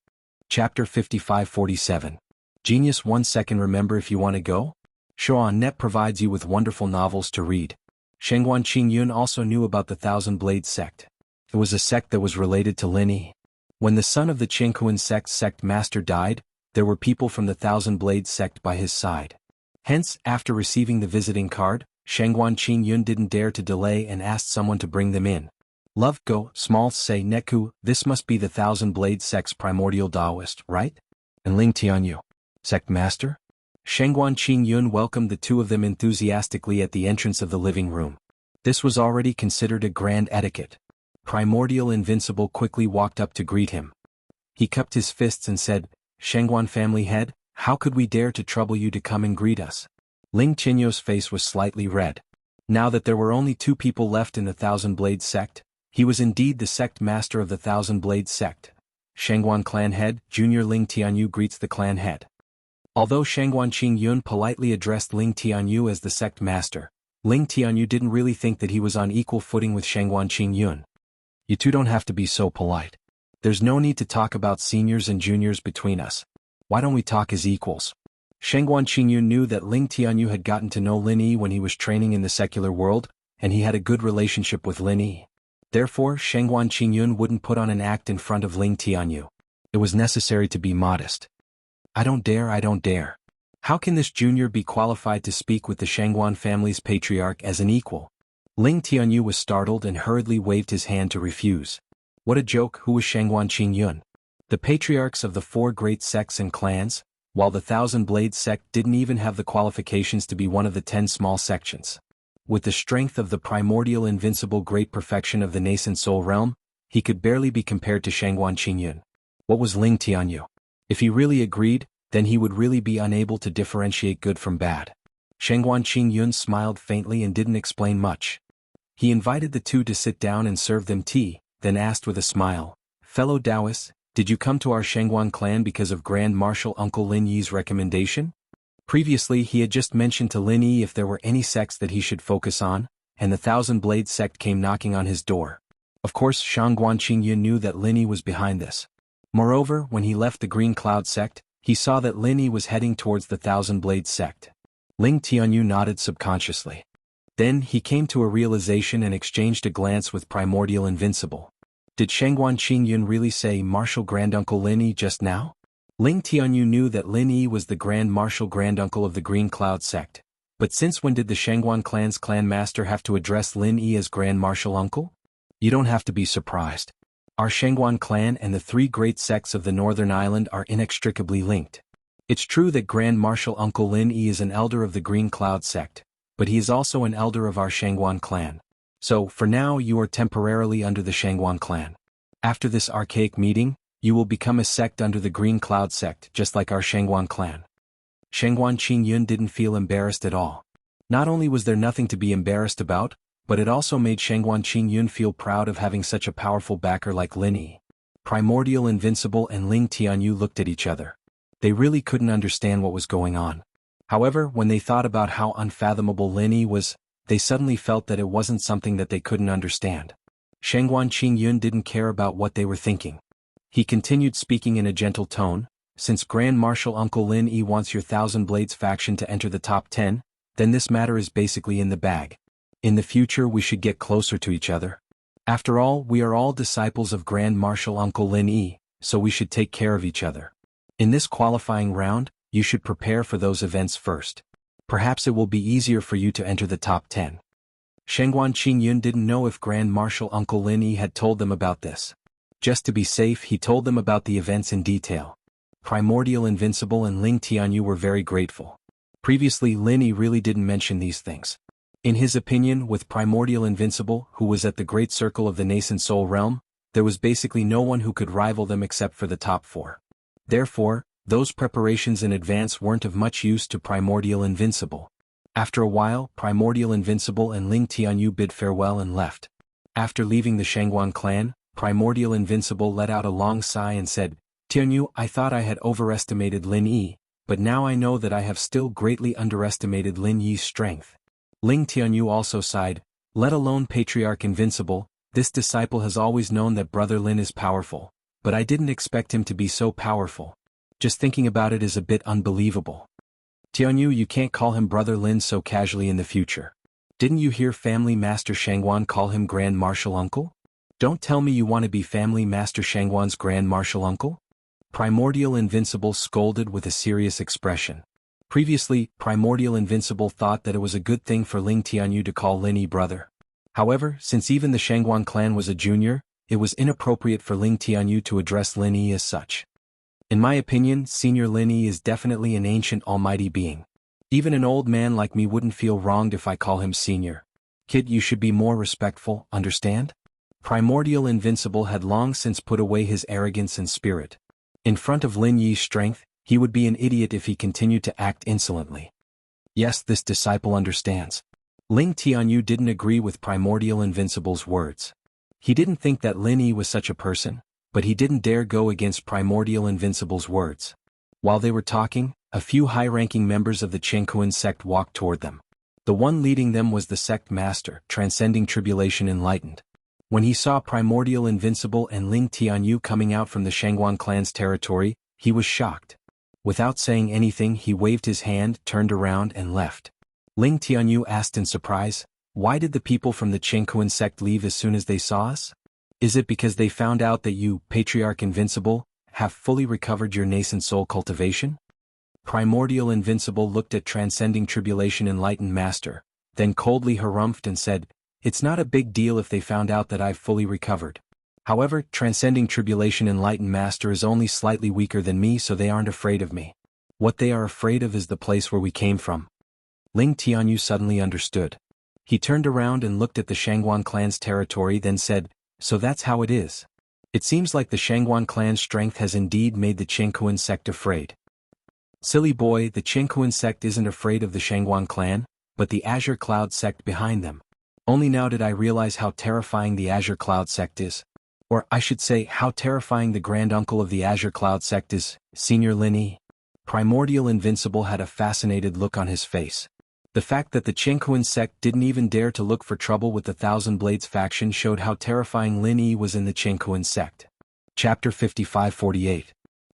Chapter 55-47. Genius 1 second. Remember, if you want to go? Showa.net provides you with wonderful novels to read. Shangguan Qingyun also knew about the Thousand Blades sect. It was a sect that was related to Lin Yi. When the son of the Qinghuan sect master died, there were people from the Thousand Blades sect by his side. Hence, after receiving the visiting card, Shangguan Qingyun didn't dare to delay and asked someone to bring them in. Love, go, small, say, Neku, this must be the Thousand Blades sect's primordial Taoist, right? And Ling Tianyu, sect master? Shangguan Qingyun welcomed the two of them enthusiastically at the entrance of the living room. This was already considered a grand etiquette. Primordial Invincible quickly walked up to greet him. He cupped his fists and said, Shangguan family head, how could we dare to trouble you to come and greet us? Ling Tianyu's face was slightly red. Now that there were only two people left in the Thousand Blades sect, he was indeed the sect master of the Thousand Blades sect. Shangguan clan head, Junior Ling Tianyu greets the clan head. Although Shangguan Qingyun politely addressed Ling Tianyu as the sect master, Ling Tianyu didn't really think that he was on equal footing with Shangguan Qingyun. You two don't have to be so polite. There's no need to talk about seniors and juniors between us. Why don't we talk as equals? Shangguan Qingyun knew that Ling Tianyu had gotten to know Lin Yi when he was training in the secular world, and he had a good relationship with Lin Yi. Therefore, Shangguan Qingyun wouldn't put on an act in front of Ling Tianyu. It was necessary to be modest. I don't dare. How can this junior be qualified to speak with the Shangguan family's patriarch as an equal? Ling Tianyu was startled and hurriedly waved his hand to refuse. What a joke, who was Shangguan Qingyun? The patriarchs of the four great sects and clans, while the Thousand Blades sect didn't even have the qualifications to be one of the 10 small sections. With the strength of the primordial invincible great perfection of the nascent soul realm, he could barely be compared to Shangguan Qingyun. What was Ling Tianyu? If he really agreed, then he would really be unable to differentiate good from bad. Shangguan Qingyun smiled faintly and didn't explain much. He invited the two to sit down and serve them tea, then asked with a smile, Fellow Taoists, did you come to our Shangguan clan because of Grand Marshal Uncle Lin Yi's recommendation? Previously he had just mentioned to Lin Yi if there were any sects that he should focus on, and the Thousand Blades sect came knocking on his door. Of course Shangguan Qingyun knew that Lin Yi was behind this. Moreover, when he left the Green Cloud sect, he saw that Lin Yi was heading towards the Thousand Blades sect. Ling Tianyu nodded subconsciously. Then he came to a realization and exchanged a glance with Primordial Invincible. Did Shangguan Qingyun really say Marshal Granduncle Lin Yi just now? Ling Tianyu knew that Lin Yi was the Grand Marshal Granduncle of the Green Cloud sect, but since when did the Shangguan clan's clan master have to address Lin Yi as Grand Marshal Uncle? You don't have to be surprised. Our Shangguan clan and the three great sects of the Northern Island are inextricably linked. It's true that Grand Marshal Uncle Lin Yi is an elder of the Green Cloud sect, but he is also an elder of our Shangguan clan. So, for now you are temporarily under the Shangguan clan. After this archaic meeting, you will become a sect under the Green Cloud sect just like our Shangguan clan. Shangguan Qingyun didn't feel embarrassed at all. Not only was there nothing to be embarrassed about, but it also made Shangguan Qingyun feel proud of having such a powerful backer like Lin Yi. Primordial Invincible and Ling Tianyu looked at each other. They really couldn't understand what was going on. However, when they thought about how unfathomable Lin Yi was, they suddenly felt that it wasn't something that they couldn't understand. Shangguan Qingyun didn't care about what they were thinking. He continued speaking in a gentle tone, since Grand Marshal Uncle Lin Yi wants your Thousand Blades faction to enter the top 10, then this matter is basically in the bag. In the future we should get closer to each other. After all, we are all disciples of Grand Marshal Uncle Lin Yi, so we should take care of each other. In this qualifying round, you should prepare for those events first. Perhaps it will be easier for you to enter the top 10. Shangguan Qingyun didn't know if Grand Marshal Uncle Lin Yi had told them about this. Just to be safe, he told them about the events in detail. Primordial Invincible and Ling Tianyu were very grateful. Previously Lin Yi really didn't mention these things. In his opinion, with Primordial Invincible, who was at the great circle of the nascent soul realm, there was basically no one who could rival them except for the top 4. Therefore, those preparations in advance weren't of much use to Primordial Invincible. After a while, Primordial Invincible and Ling Tianyu bid farewell and left. After leaving the Shangguan clan, Primordial Invincible let out a long sigh and said, Tianyu, I thought I had overestimated Lin Yi, but now I know that I have still greatly underestimated Lin Yi's strength. Ling Tianyu also sighed, let alone Patriarch Invincible, this disciple has always known that Brother Lin is powerful, but I didn't expect him to be so powerful. Just thinking about it is a bit unbelievable. Tianyu, you can't call him Brother Lin so casually in the future. Didn't you hear Family Master Shangguan call him Grand Marshal Uncle? Don't tell me you want to be Family Master Shangguan's Grand Marshal Uncle? Primordial Invincible scolded with a serious expression. Previously, Primordial Invincible thought that it was a good thing for Ling Tianyu to call Lin Yi brother. However, since even the Shangguan clan was a junior, it was inappropriate for Ling Tianyu to address Lin Yi as such. In my opinion, Senior Lin Yi is definitely an ancient almighty being. Even an old man like me wouldn't feel wronged if I call him senior. Kid, you should be more respectful, understand? Primordial Invincible had long since put away his arrogance and spirit. In front of Lin Yi's strength, he would be an idiot if he continued to act insolently. Yes, this disciple understands. Ling Tianyu didn't agree with Primordial Invincible's words. He didn't think that Lin Yi was such a person, but he didn't dare go against Primordial Invincible's words. While they were talking, a few high-ranking members of the Jianghu sect walked toward them. The one leading them was the sect master, Transcending Tribulation Enlightened. When he saw Primordial Invincible and Ling Tianyu coming out from the Shangguan clan's territory, he was shocked. Without saying anything, he waved his hand, turned around and left. Ling Tianyu asked in surprise, why did the people from the Jianghu sect leave as soon as they saw us? Is it because they found out that you, Patriarch Invincible, have fully recovered your nascent soul cultivation? Primordial Invincible looked at Transcending Tribulation Enlightened Master, then coldly harumphed and said, it's not a big deal if they found out that I've fully recovered. However, Transcending Tribulation Enlightened Master is only slightly weaker than me, so they aren't afraid of me. What they are afraid of is the place where we came from. Ling Tianyu suddenly understood. He turned around and looked at the Shangguan clan's territory, then said, so that's how it is. It seems like the Shangguan clan's strength has indeed made the Jianghu sect afraid. Silly boy, the Jianghu sect isn't afraid of the Shangguan clan, but the Azure Cloud sect behind them. Only now did I realize how terrifying the Azure Cloud sect is. Or I should say, how terrifying the grand uncle of the Azure Cloud sect is, Senior Lin Yi. Primordial Invincible had a fascinated look on his face. The fact that the Jianghu sect didn't even dare to look for trouble with the Thousand Blades faction showed how terrifying Lin Yi was in the Jianghu sect. Chapter 55-48.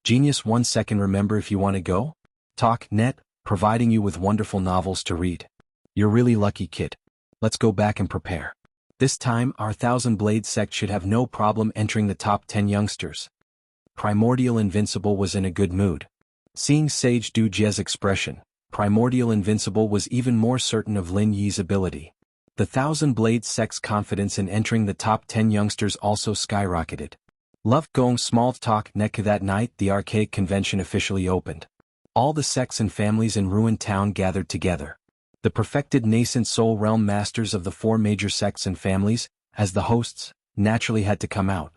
Genius 1 second. Remember, if you want to go? Talk net, providing you with wonderful novels to read. You're really lucky, kid. Let's go back and prepare. This time, our Thousand Blades sect should have no problem entering the top 10 youngsters. Primordial Invincible was in a good mood. Seeing Sage Du Jie's expression, Primordial Invincible was even more certain of Lin Yi's ability. The Thousand Blades sect's confidence in entering the top 10 youngsters also skyrocketed. Love Gong small talk Netka. That night, the archaic convention officially opened. All the sects and families in Ruined Town gathered together. The perfected nascent soul realm masters of the 4 major sects and families, as the hosts, naturally had to come out.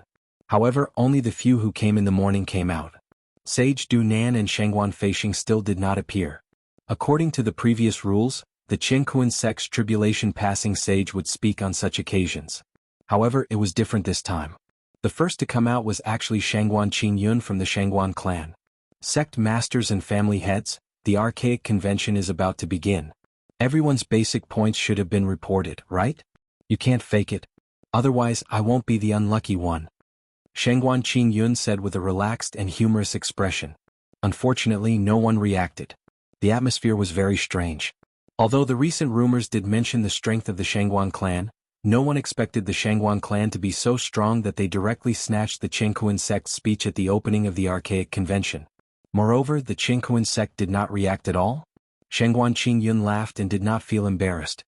However, only the few who came in the morning came out. Sage Du Nan and Shangguan Feishing still did not appear. According to the previous rules, the Jianghu sect's tribulation passing sage would speak on such occasions. However, it was different this time. The first to come out was actually Shangguan Qingyun from the Shangguan clan. Sect masters and family heads, the archaic convention is about to begin. Everyone's basic points should have been reported, right? You can't fake it. Otherwise, I won't be the unlucky one. Shangguan Qingyun said with a relaxed and humorous expression. Unfortunately, no one reacted. The atmosphere was very strange. Although the recent rumors did mention the strength of the Shangguan clan, no one expected the Shangguan clan to be so strong that they directly snatched the Jianghu sect's speech at the opening of the archaic convention. Moreover, the Jianghu sect did not react at all. Shangguan Qingyun laughed and did not feel embarrassed.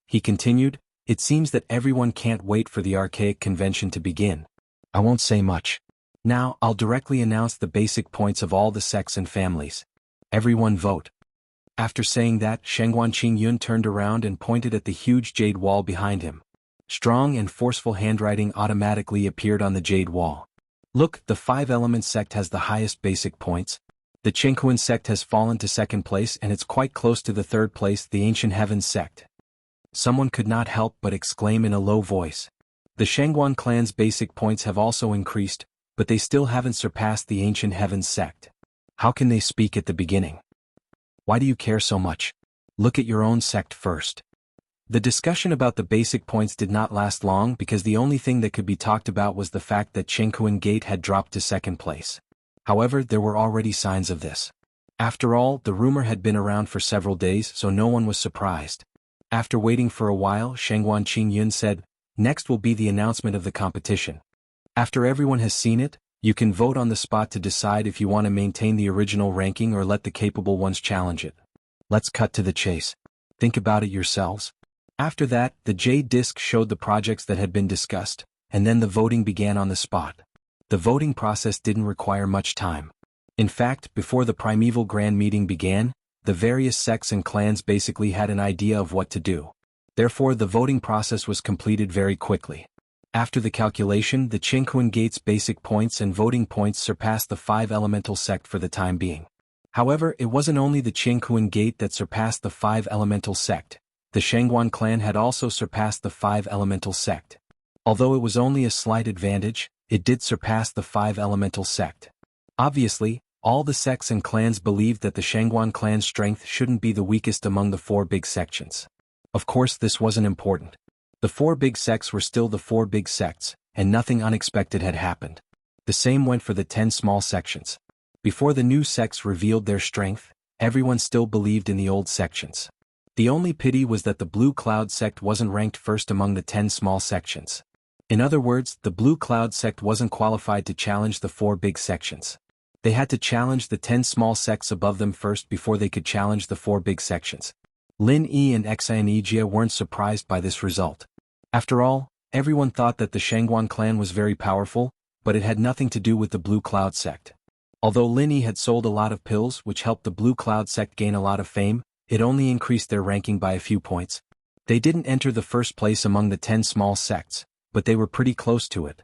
He continued, it seems that everyone can't wait for the archaic convention to begin. I won't say much. Now, I'll directly announce the basic points of all the sects and families. Everyone vote. After saying that, Shangguan Qingyun turned around and pointed at the huge jade wall behind him. Strong and forceful handwriting automatically appeared on the jade wall. Look, the 5-element sect has the highest basic points. The Jianghu sect has fallen to 2nd place and it's quite close to the 3rd place, the Ancient Heavens sect. Someone could not help but exclaim in a low voice. The Shangguan clan's basic points have also increased, but they still haven't surpassed the ancient heavens sect. How can they speak at the beginning? Why do you care so much? Look at your own sect first. The discussion about the basic points did not last long because the only thing that could be talked about was the fact that Jianghu Gate had dropped to second place. However, there were already signs of this. After all, the rumor had been around for several days, so no one was surprised. After waiting for a while, Shangguan Qingyun said, "Next will be the announcement of the competition. After everyone has seen it, you can vote on the spot to decide if you want to maintain the original ranking or let the capable ones challenge it. Let's cut to the chase. Think about it yourselves." After that, the Jade Disc showed the projects that had been discussed, and then the voting began on the spot. The voting process didn't require much time. In fact, before the primeval grand meeting began, the various sects and clans basically had an idea of what to do. Therefore, the voting process was completed very quickly. After the calculation, the Jianghu Gate's basic points and voting points surpassed the 5 elemental sect for the time being. However, it wasn't only the Jianghu Gate that surpassed the 5 elemental sect. The Shangguan clan had also surpassed the 5 elemental sect. Although it was only a slight advantage, it did surpass the 5 elemental sect. Obviously, all the sects and clans believed that the Shangguan clan's strength shouldn't be the weakest among the 4 big sections. Of course, this wasn't important. The 4 big sects were still the 4 big sects, and nothing unexpected had happened. The same went for the 10 small sections. Before the new sects revealed their strength, everyone still believed in the old sections. The only pity was that the Blue Cloud sect wasn't ranked first among the 10 small sections. In other words, the Blue Cloud sect wasn't qualified to challenge the 4 big sections. They had to challenge the 10 small sects above them first before they could challenge the 4 big sections. Lin Yi and Xianijia weren't surprised by this result. After all, everyone thought that the Shangguan clan was very powerful, but it had nothing to do with the Blue Cloud sect. Although Lin Yi had sold a lot of pills which helped the Blue Cloud sect gain a lot of fame, it only increased their ranking by a few points. They didn't enter the first place among the 10 small sects, but they were pretty close to it.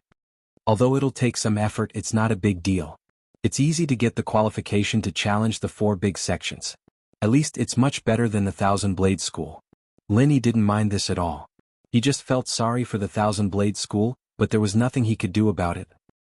Although it'll take some effort, it's not a big deal. It's easy to get the qualification to challenge the 4 big sections. At least it's much better than the Thousand Blade School. Lin Yi didn't mind this at all. He just felt sorry for the Thousand Blade School, but there was nothing he could do about it.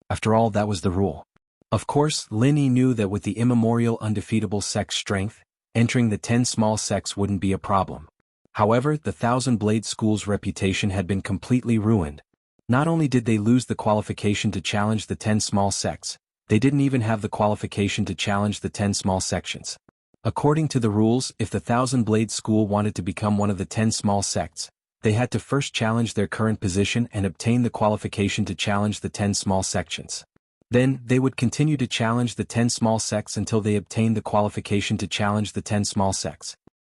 After all, that was the rule. Of course, Lin Yi knew that with the immemorial undefeatable sect's strength, entering the 10 small sects wouldn't be a problem. However, the Thousand Blade School's reputation had been completely ruined. Not only did they lose the qualification to challenge the 10 small sects, they didn't even have the qualification to challenge the 10 small sections. According to the rules, if the Thousand Blade School wanted to become one of the 10 small sects, they had to first challenge their current position and obtain the qualification to challenge the 10 small sections. Then, they would continue to challenge the 10 small sects until they obtained the qualification to challenge the 10 small sects.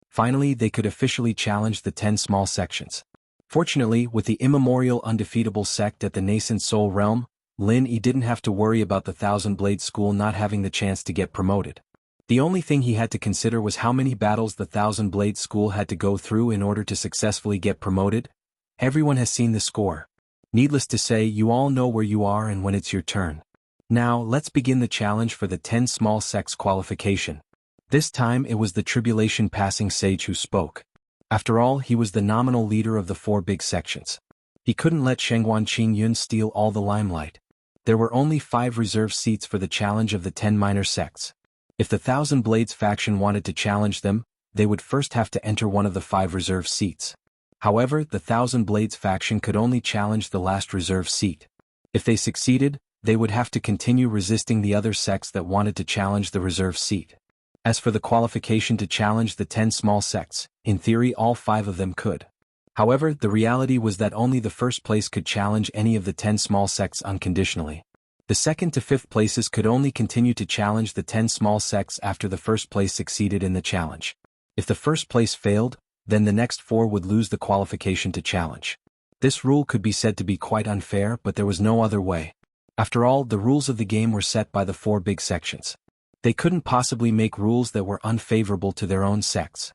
Finally, they could officially challenge the 10 small sections. Fortunately, with the immemorial undefeatable sect at the nascent Soul Realm, Lin Yi didn't have to worry about the Thousand Blade School not having the chance to get promoted. The only thing he had to consider was how many battles the Thousand Blade School had to go through in order to successfully get promoted. Everyone has seen the score. Needless to say, you all know where you are and when it's your turn. Now, let's begin the challenge for the 10 small sects qualification. This time it was the Tribulation Passing Sage who spoke. After all, he was the nominal leader of the 4 big sections. He couldn't let Shangguan Qingyun steal all the limelight. There were only 5 reserve seats for the challenge of the 10 minor sects. If the Thousand Blades faction wanted to challenge them, they would first have to enter one of the 5 reserve seats. However, the Thousand Blades faction could only challenge the last reserve seat. If they succeeded, they would have to continue resisting the other sects that wanted to challenge the reserve seat. As for the qualification to challenge the 10 small sects, in theory all 5 of them could. However, the reality was that only the first place could challenge any of the 10 small sects unconditionally. The second to 5th places could only continue to challenge the 10 small sects after the first place succeeded in the challenge. If the first place failed, then the next 4 would lose the qualification to challenge. This rule could be said to be quite unfair, but there was no other way. After all, the rules of the game were set by the 4 big sections. They couldn't possibly make rules that were unfavorable to their own sects.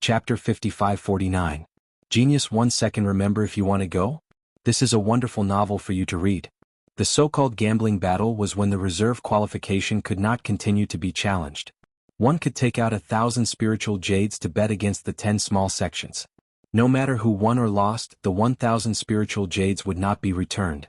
Chapter 55-49. Genius 1 second. Remember if you want to go? This is a wonderful novel for you to read. The so-called gambling battle was when the reserve qualification could not continue to be challenged. One could take out 1,000 spiritual jades to bet against the 10 small sections. No matter who won or lost, the 1,000 spiritual jades would not be returned.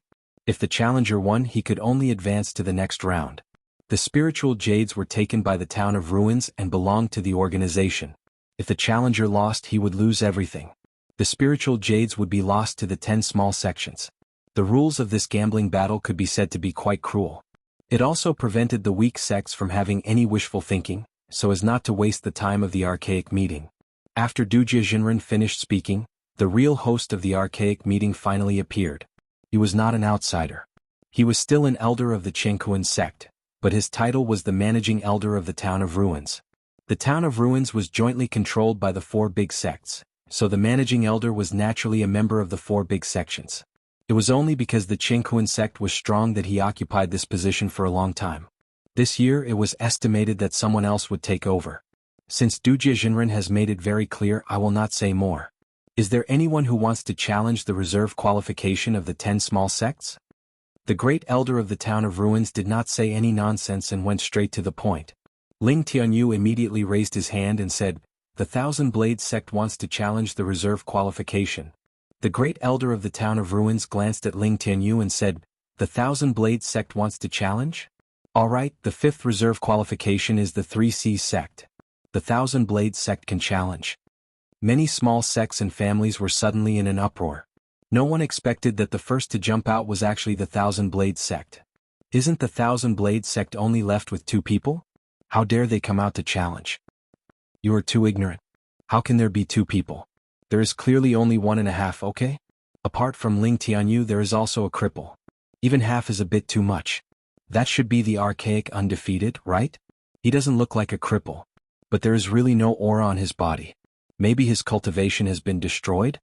If the challenger won, he could only advance to the next round. The spiritual jades were taken by the town of ruins and belonged to the organization. If the challenger lost, he would lose everything. The spiritual jades would be lost to the 10 small sections. The rules of this gambling battle could be said to be quite cruel. It also prevented the weak sects from having any wishful thinking, so as not to waste the time of the archaic meeting. After Dujia Jinren finished speaking, the real host of the archaic meeting finally appeared. He was not an outsider. He was still an elder of the Jianghu sect, but his title was the managing elder of the town of ruins. The town of ruins was jointly controlled by the 4 big sects, so the managing elder was naturally a member of the 4 big sections. It was only because the Jianghu sect was strong that he occupied this position for a long time. This year it was estimated that someone else would take over. Since Dujia Jinren has made it very clear, I will not say more. Is there anyone who wants to challenge the reserve qualification of the 10 small sects? The great elder of the town of ruins did not say any nonsense and went straight to the point. Ling Tianyu immediately raised his hand and said, "The Thousand Blade sect wants to challenge the reserve qualification." The great elder of the town of ruins glanced at Ling Tianyu and said, "The Thousand Blade sect wants to challenge? Alright, the 5th reserve qualification is the 3C sect. The Thousand Blade sect can challenge." Many small sects and families were suddenly in an uproar. No one expected that the first to jump out was actually the Thousand Blade sect. Isn't the Thousand Blade sect only left with 2 people? How dare they come out to challenge? You are too ignorant. How can there be 2 people? There is clearly only 1.5, okay? Apart from Ling Tianyu, there is also a cripple. Even half is a bit too much. That should be the archaic undefeated, right? He doesn't look like a cripple. But there is really no aura on his body. Maybe his cultivation has been destroyed?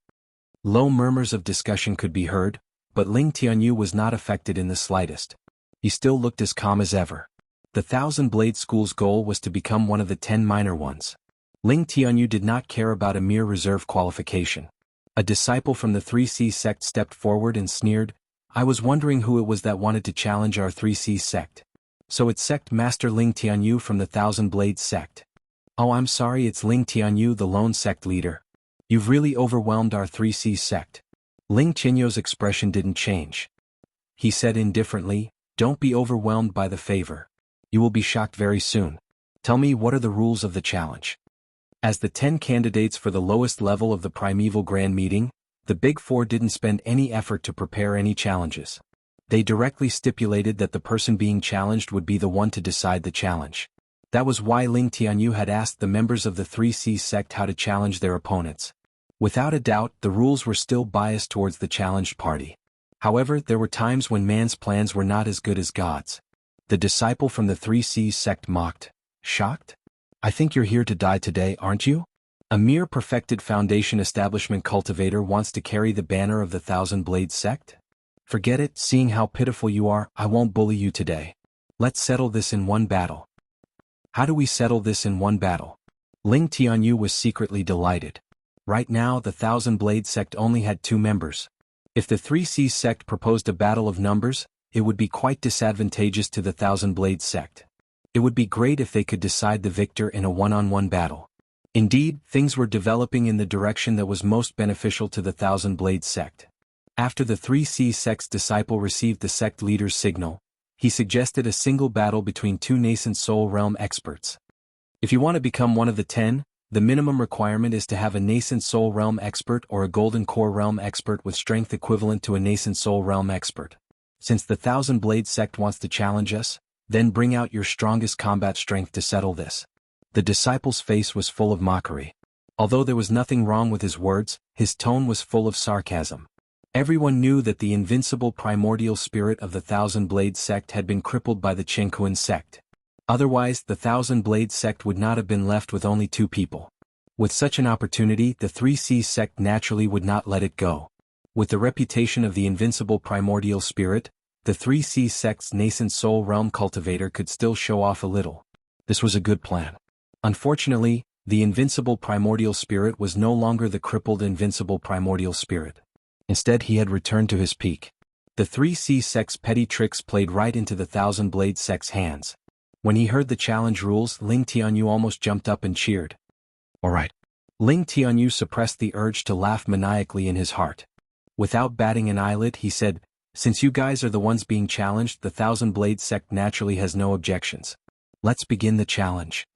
Low murmurs of discussion could be heard, but Ling Tianyu was not affected in the slightest. He still looked as calm as ever. The Thousand Blade School's goal was to become one of the 10 minor ones. Ling Tianyu did not care about a mere reserve qualification. A disciple from the 3C sect stepped forward and sneered, "I was wondering who it was that wanted to challenge our 3C sect. So it's Sect Master Ling Tianyu from the Thousand Blade sect." "Oh, I'm sorry, it's Ling Tianyu, the lone sect leader. You've really overwhelmed our 3C sect." Ling Tianyu's expression didn't change. He said indifferently, "Don't be overwhelmed by the favor. You will be shocked very soon. Tell me, what are the rules of the challenge?" As the 10 candidates for the lowest level of the primeval grand meeting, the Big Four didn't spend any effort to prepare any challenges. They directly stipulated that the person being challenged would be the one to decide the challenge. That was why Ling Tianyu had asked the members of the 3C sect how to challenge their opponents. Without a doubt, the rules were still biased towards the challenged party. However, there were times when man's plans were not as good as God's. The disciple from the 3C sect mocked, "Shocked? I think you're here to die today, aren't you? A mere perfected foundation establishment cultivator wants to carry the banner of the Thousand Blade sect? Forget it, seeing how pitiful you are, I won't bully you today. Let's settle this in one battle." How do we settle this in one battle? Ling Tianyu was secretly delighted. Right now, the Thousand Blade sect only had 2 members. If the 3C sect proposed a battle of numbers, it would be quite disadvantageous to the Thousand Blade sect. It would be great if they could decide the victor in a one-on-one battle. Indeed, things were developing in the direction that was most beneficial to the Thousand Blade sect. After the 3C sect's disciple received the sect leader's signal, he suggested a single battle between 2 nascent soul realm experts. If you want to become one of the 10, the minimum requirement is to have a nascent soul realm expert or a golden core realm expert with strength equivalent to a nascent soul realm expert. Since the Thousand Blade sect wants to challenge us, then bring out your strongest combat strength to settle this. The disciple's face was full of mockery. Although there was nothing wrong with his words, his tone was full of sarcasm. Everyone knew that the invincible primordial spirit of the Thousand Blade sect had been crippled by the Jianghu sect. Otherwise, the Thousand Blade sect would not have been left with only 2 people. With such an opportunity, the 3C sect naturally would not let it go. With the reputation of the invincible primordial spirit, the 3C sect's nascent soul realm cultivator could still show off a little. This was a good plan. Unfortunately, the invincible primordial spirit was no longer the crippled invincible primordial spirit. Instead, he had returned to his peak. The 3C sect's petty tricks played right into the Thousand Blade sect's hands. When he heard the challenge rules, Ling Tianyu almost jumped up and cheered. "Alright." Ling Tianyu suppressed the urge to laugh maniacally in his heart. Without batting an eyelid, he said, Since you guys are the ones being challenged, the Thousand Blade sect naturally has no objections. Let's begin the challenge.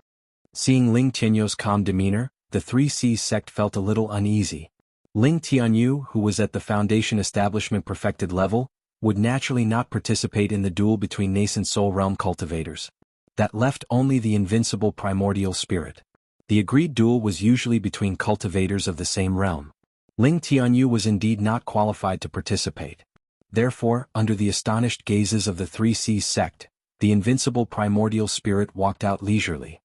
Seeing Ling Tianyu's calm demeanor, the 3C sect felt a little uneasy. Ling Tianyu, who was at the Foundation Establishment perfected level, would naturally not participate in the duel between nascent soul realm cultivators. That left only the invincible primordial spirit. The agreed duel was usually between cultivators of the same realm. Ling Tianyu was indeed not qualified to participate. Therefore, under the astonished gazes of the 3C sect, the invincible primordial spirit walked out leisurely.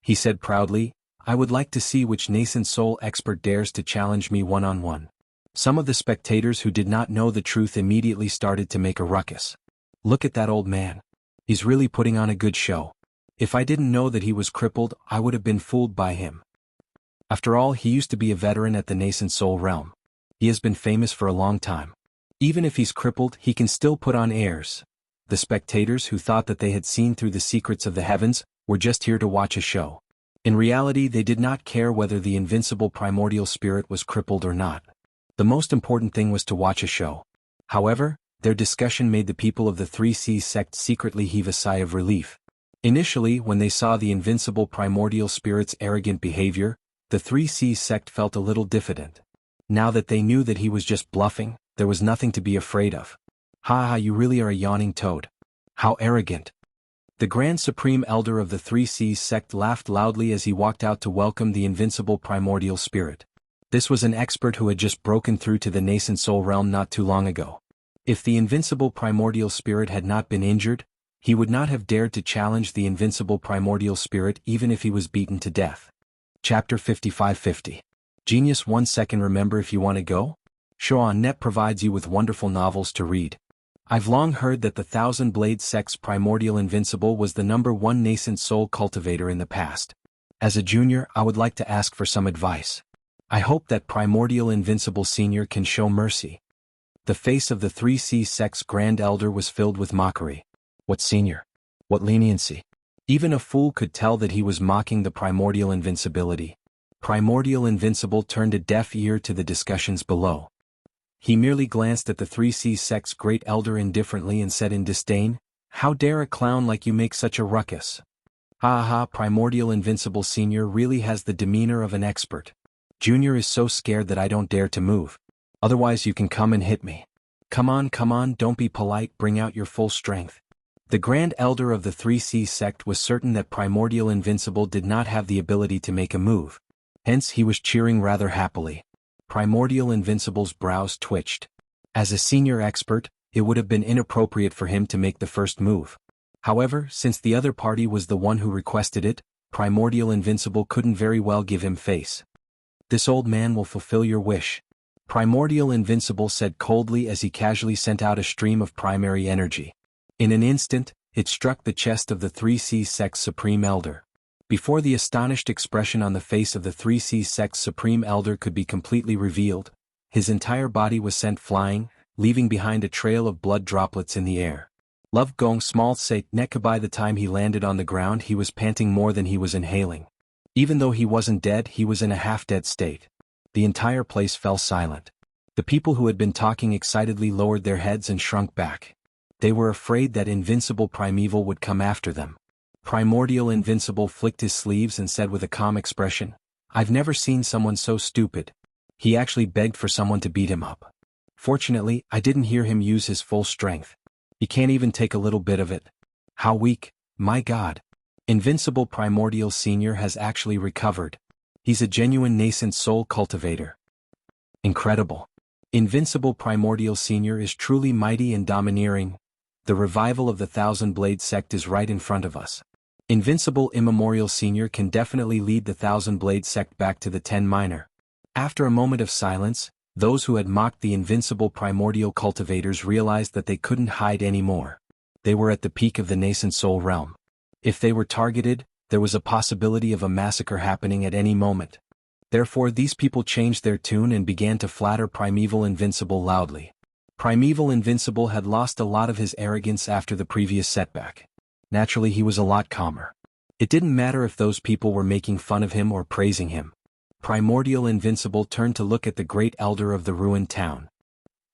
He said proudly, "I would like to see which nascent soul expert dares to challenge me one-on-one." Some of the spectators who did not know the truth immediately started to make a ruckus. Look at that old man. He's really putting on a good show. If I didn't know that he was crippled, I would have been fooled by him. After all, he used to be a veteran at the nascent soul realm. He has been famous for a long time. Even if he's crippled, he can still put on airs. The spectators who thought that they had seen through the secrets of the heavens were just here to watch a show. In reality, they did not care whether the invincible primordial spirit was crippled or not. The most important thing was to watch a show. However, their discussion made the people of the 3C sect secretly heave a sigh of relief. Initially, when they saw the invincible primordial spirit's arrogant behavior, the 3C sect felt a little diffident. Now that they knew that he was just bluffing, there was nothing to be afraid of. "Ha ha, you really are a yawning toad. How arrogant." The Grand Supreme Elder of the 3C sect laughed loudly as he walked out to welcome the invincible primordial spirit. This was an expert who had just broken through to the nascent soul realm not too long ago. If the invincible primordial spirit had not been injured, he would not have dared to challenge the invincible primordial spirit even if he was beaten to death. Chapter 5550. Genius 1 second. Remember, if you want to go? Showa.net provides you with wonderful novels to read. I've long heard that the Thousand Blade sect's primordial invincible was the #1 nascent soul cultivator in the past. As a junior, I would like to ask for some advice. I hope that primordial invincible senior can show mercy. The face of the 3C sect's Grand Elder was filled with mockery. What senior? What leniency? Even a fool could tell that he was mocking the primordial invincibility. Primordial invincible turned a deaf ear to the discussions below. He merely glanced at the 3C sect's Great Elder indifferently and said in disdain, "How dare a clown like you make such a ruckus? Ha ha, primordial invincible senior really has the demeanor of an expert. Junior is so scared that I don't dare to move. Otherwise you can come and hit me. Come on, don't be polite, bring out your full strength." The Grand Elder of the 3C sect was certain that primordial invincible did not have the ability to make a move. Hence he was cheering rather happily. Primordial invincible's brows twitched. As a senior expert, it would have been inappropriate for him to make the first move. However, since the other party was the one who requested it, primordial invincible couldn't very well give him face. "This old man will fulfill your wish," Primordial Invincible said coldly as he casually sent out a stream of primary energy. In an instant, it struck the chest of the 3C sect's Supreme Elder. Before the astonished expression on the face of the 3C sect's Supreme Elder could be completely revealed, his entire body was sent flying, leaving behind a trail of blood droplets in the air. Love Gong small say Neka. By the time he landed on the ground, he was panting more than he was inhaling. Even though he wasn't dead, he was in a half-dead state. The entire place fell silent. The people who had been talking excitedly lowered their heads and shrunk back. They were afraid that Invincible Primeval would come after them. Primordial Invincible flicked his sleeves and said with a calm expression, "I've never seen someone so stupid." He actually begged for someone to beat him up. Fortunately, I didn't hear him use his full strength. He can't even take a little bit of it. How weak, my God. Invincible Primordial Senior has actually recovered. He's a genuine nascent soul cultivator. Incredible. Invincible Primordial Senior is truly mighty and domineering. The revival of the Thousand Blade sect is right in front of us. Invincible Immemorial Senior can definitely lead the Thousand Blade sect back to the 10 minor. After a moment of silence, those who had mocked the invincible primordial cultivators realized that they couldn't hide anymore. They were at the peak of the nascent soul realm. If they were targeted, there was a possibility of a massacre happening at any moment. Therefore these people changed their tune and began to flatter Primeval Invincible loudly. Primeval Invincible had lost a lot of his arrogance after the previous setback. Naturally he was a lot calmer. It didn't matter if those people were making fun of him or praising him. Primordial Invincible turned to look at the great elder of the ruined town.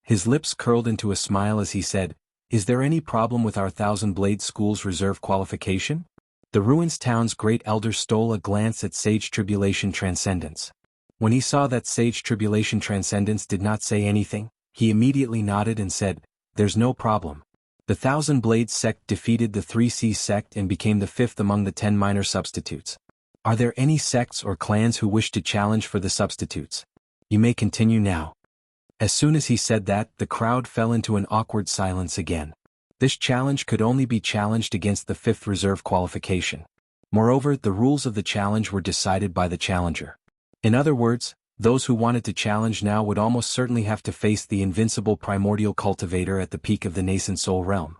His lips curled into a smile as he said, "Is there any problem with our Thousand Blade School's reserve qualification?" The Ruins Town's great elder stole a glance at Sage Tribulation Transcendence. When he saw that Sage Tribulation Transcendence did not say anything, he immediately nodded and said, "There's no problem. The Thousand Blades sect defeated the 3C sect and became the 5th among the 10 minor substitutes. Are there any sects or clans who wish to challenge for the substitutes? You may continue now." As soon as he said that, the crowd fell into an awkward silence again. This challenge could only be challenged against the 5th reserve qualification. Moreover, the rules of the challenge were decided by the challenger. In other words, those who wanted to challenge now would almost certainly have to face the invincible primordial cultivator at the peak of the nascent soul realm.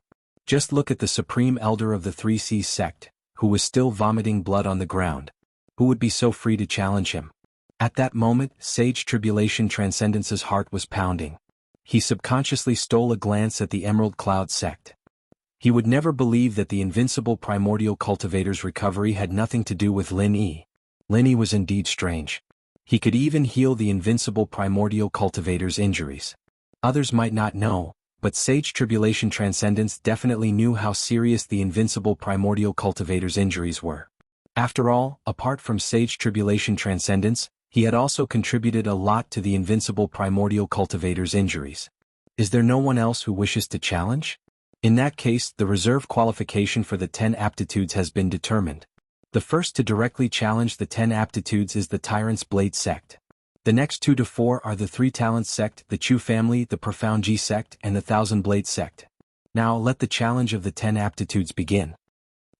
Just look at the supreme elder of the 3C sect, who was still vomiting blood on the ground. Who would be so free to challenge him? At that moment, Sage Tribulation Transcendence's heart was pounding. He subconsciously stole a glance at the Emerald Cloud sect. He would never believe that the invincible primordial cultivator's recovery had nothing to do with Lin Yi. Lin Yi was indeed strange. He could even heal the invincible primordial cultivator's injuries. Others might not know, but Sage Tribulation Transcendence definitely knew how serious the invincible primordial cultivator's injuries were. After all, apart from Sage Tribulation Transcendence, he had also contributed a lot to the invincible primordial cultivator's injuries. Is there no one else who wishes to challenge? In that case, the reserve qualification for the 10 aptitudes has been determined. The first to directly challenge the 10 aptitudes is the Tyrant's Blade sect. The next 2 to 4 are the 3 Talents sect, the Chu family, the Profound G sect, and the Thousand Blade sect. Now let the challenge of the 10 aptitudes begin.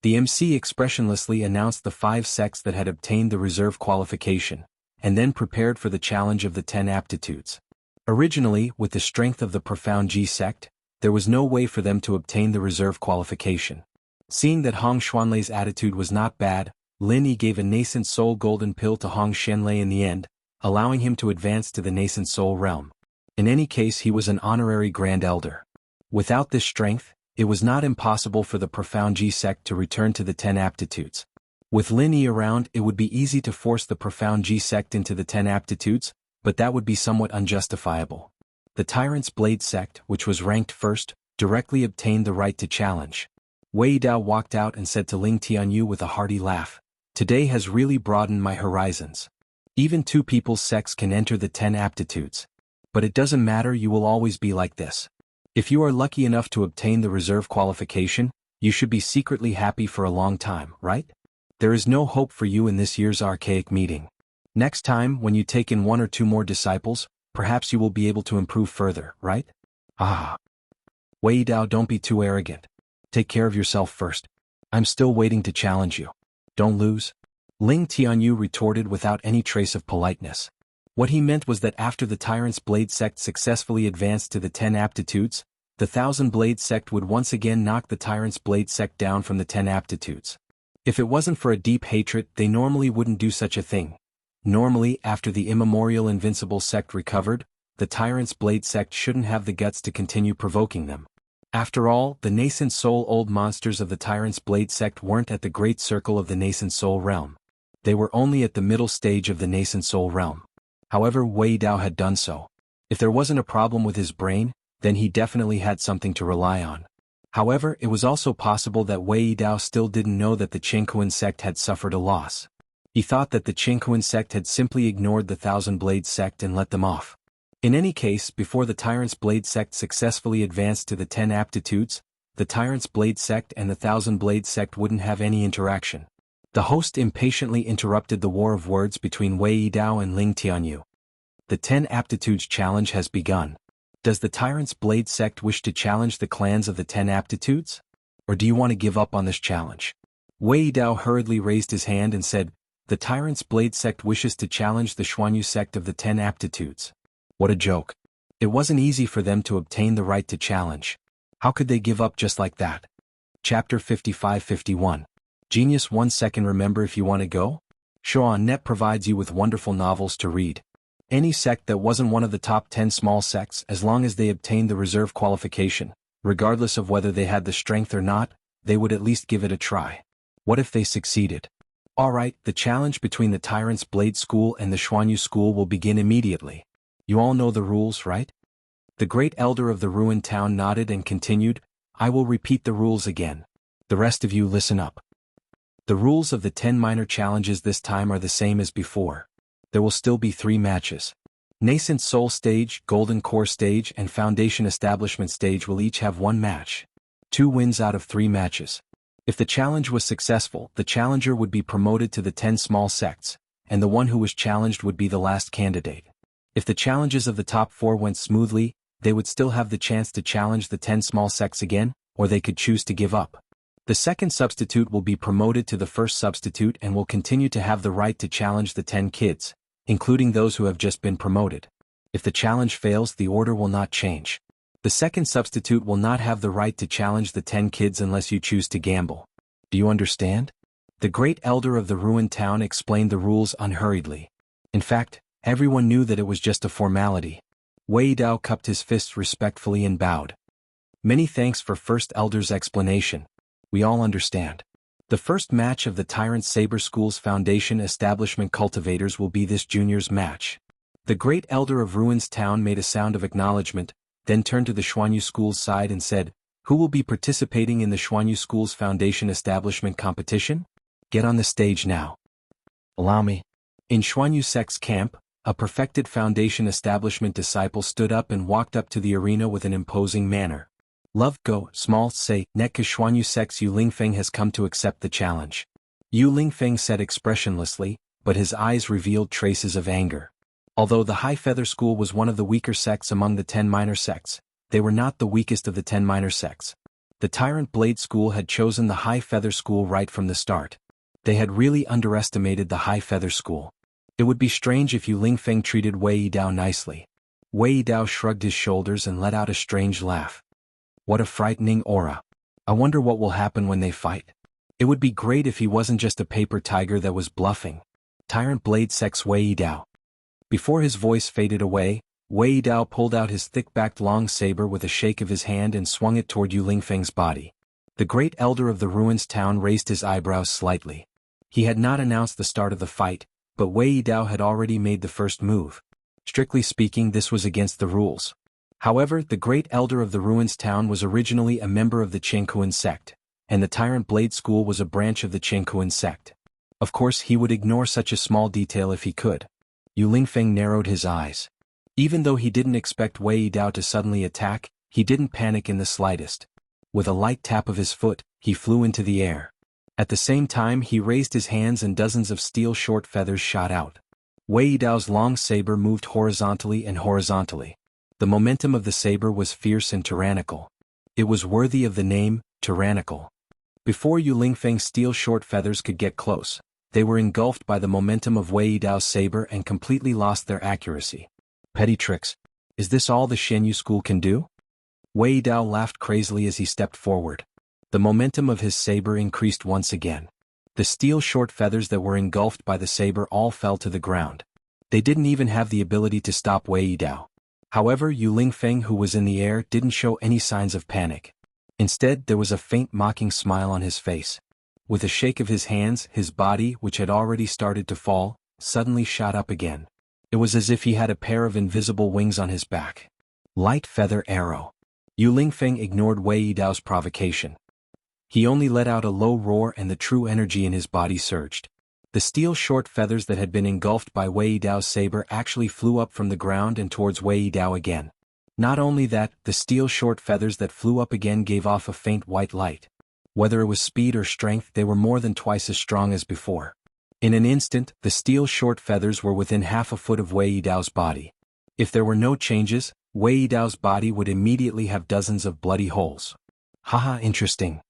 The MC expressionlessly announced the 5 sects that had obtained the reserve qualification, and then prepared for the challenge of the 10 aptitudes. Originally, with the strength of the Profound G sect, there was no way for them to obtain the reserve qualification. Seeing that Hong Xuanlei's attitude was not bad, Lin Yi gave a nascent soul golden pill to Hong Xianlei in the end, allowing him to advance to the nascent soul realm. In any case, he was an honorary Grand Elder. Without this strength, it was not impossible for the Profound G sect to return to the 10 aptitudes. With Lin Yi around, it would be easy to force the Profound G sect into the 10 aptitudes, but that would be somewhat unjustifiable. The Tyrant's Blade sect, which was ranked first, directly obtained the right to challenge. Wei Dao walked out and said to Ling Tianyu with a hearty laugh, "Today has really broadened my horizons. Even 2 people's sects can enter the 10 aptitudes. But it doesn't matter, you will always be like this. If you are lucky enough to obtain the reserve qualification, you should be secretly happy for a long time, right? There is no hope for you in this year's archaic meeting. Next time, when you take in 1 or 2 more disciples, perhaps you will be able to improve further, right?" Ah. Wei Dao, don't be too arrogant. Take care of yourself first. I'm still waiting to challenge you. Don't lose. Ling Tianyu retorted without any trace of politeness. What he meant was that after the Tyrant's Blade sect successfully advanced to the 10 aptitudes, the Thousand Blade sect would once again knock the Tyrant's Blade sect down from the 10 aptitudes. If it wasn't for a deep hatred, they normally wouldn't do such a thing. Normally, after the immemorial invincible sect recovered, the Tyrant's Blade sect shouldn't have the guts to continue provoking them. After all, the nascent soul old monsters of the Tyrant's Blade sect weren't at the great circle of the nascent soul realm. They were only at the middle stage of the nascent soul realm. However, Wei Dao had done so. If there wasn't a problem with his brain, then he definitely had something to rely on. However, it was also possible that Wei Dao still didn't know that the Qingquan sect had suffered a loss. He thought that the Qingquan sect had simply ignored the Thousand Blade sect and let them off. In any case, before the Tyrant's Blade sect successfully advanced to the 10 aptitudes, the Tyrant's Blade sect and the Thousand Blade sect wouldn't have any interaction. The host impatiently interrupted the war of words between Wei Dao and Ling Tianyu. The 10 aptitudes challenge has begun. Does the Tyrant's Blade sect wish to challenge the clans of the 10 aptitudes? Or do you want to give up on this challenge? Wei Dao hurriedly raised his hand and said, "The Tyrant's Blade sect wishes to challenge the Xuanyu sect of the 10 aptitudes." What a joke. It wasn't easy for them to obtain the right to challenge. How could they give up just like that? Chapter 55-51. Genius 1 second. Remember, if you want to go? Show.net provides you with wonderful novels to read. Any sect that wasn't one of the top 10 small sects, as long as they obtained the reserve qualification, regardless of whether they had the strength or not, they would at least give it a try. What if they succeeded? Alright, the challenge between the Tyrant's Blade School and the Xuanyu School will begin immediately. You all know the rules, right? The great elder of the ruined town nodded and continued, I will repeat the rules again. The rest of you listen up. The rules of the 10 minor challenges this time are the same as before. There will still be 3 matches. Nascent Soul Stage, Golden Core Stage and Foundation Establishment Stage will each have 1 match. 2 wins out of 3 matches. If the challenge was successful, the challenger would be promoted to the 10 small sects, and the one who was challenged would be the last candidate. If the challenges of the top 4 went smoothly, they would still have the chance to challenge the 10 small sects again, or they could choose to give up. The second substitute will be promoted to the first substitute and will continue to have the right to challenge the 10 kids, including those who have just been promoted. If the challenge fails, the order will not change. The second substitute will not have the right to challenge the 10 kids unless you choose to gamble. Do you understand? The great elder of the ruined town explained the rules unhurriedly. In fact, everyone knew that it was just a formality. Wei Dao cupped his fists respectfully and bowed. Many thanks for First Elder's explanation. We all understand. The first match of the Tyrant Saber School's Foundation Establishment Cultivators will be this junior's match. The great elder of Ruins Town made a sound of acknowledgement, then turned to the Xuanyu School's side and said, Who will be participating in the Xuanyu School's Foundation Establishment competition? Get on the stage now. Allow me. In Xuanyu Sect's camp, a perfected Foundation Establishment disciple stood up and walked up to the arena with an imposing manner. Love go, small, say, Netka Xuanyu Sect's Yu Lingfeng has come to accept the challenge. Yu Lingfeng said expressionlessly, but his eyes revealed traces of anger. Although the High Feather School was one of the weaker sects among the 10 minor sects, they were not the weakest of the 10 minor sects. The Tyrant Blade School had chosen the High Feather School right from the start. They had really underestimated the High Feather School. It would be strange if Yu Lingfeng treated Wei Dao nicely. Wei Dao shrugged his shoulders and let out a strange laugh. What a frightening aura. I wonder what will happen when they fight. It would be great if he wasn't just a paper tiger that was bluffing. Tyrant Blade Sect's Wei Dao. Before his voice faded away, Wei Dao pulled out his thick-backed long saber with a shake of his hand and swung it toward Yu Lingfeng's body. The great elder of the Ruins Town raised his eyebrows slightly. He had not announced the start of the fight, but Wei Dao had already made the first move. Strictly speaking, this was against the rules. However, the great elder of the Ruins Town was originally a member of the Jianghu sect, and the Tyrant Blade School was a branch of the Jianghu sect. Of course, he would ignore such a small detail if he could. Yu Lingfeng narrowed his eyes. Even though he didn't expect Wei Dao to suddenly attack, he didn't panic in the slightest. With a light tap of his foot, he flew into the air. At the same time, he raised his hands and dozens of steel short feathers shot out. Wei Dao's long saber moved horizontally and horizontally. The momentum of the saber was fierce and tyrannical. It was worthy of the name, tyrannical. Before Yu Lingfeng's steel short feathers could get close, they were engulfed by the momentum of Wei Dao's saber and completely lost their accuracy. Petty tricks. Is this all the Xianyu School can do? Wei Dao laughed crazily as he stepped forward. The momentum of his saber increased once again. The steel short feathers that were engulfed by the saber all fell to the ground. They didn't even have the ability to stop Wei Dao. However, Yu Lingfeng, who was in the air, didn't show any signs of panic. Instead, there was a faint mocking smile on his face. With a shake of his hands, his body, which had already started to fall, suddenly shot up again. It was as if he had a pair of invisible wings on his back. Light feather arrow. Yu Lingfeng ignored Wei Dao's provocation. He only let out a low roar and the true energy in his body surged. The steel short feathers that had been engulfed by Wei Dao's saber actually flew up from the ground and towards Wei Dao again. Not only that, the steel short feathers that flew up again gave off a faint white light. Whether it was speed or strength, they were more than twice as strong as before. In an instant, the steel short feathers were within half a foot of Wei Dao's body. If there were no changes, Wei Dao's body would immediately have dozens of bloody holes. Haha, interesting.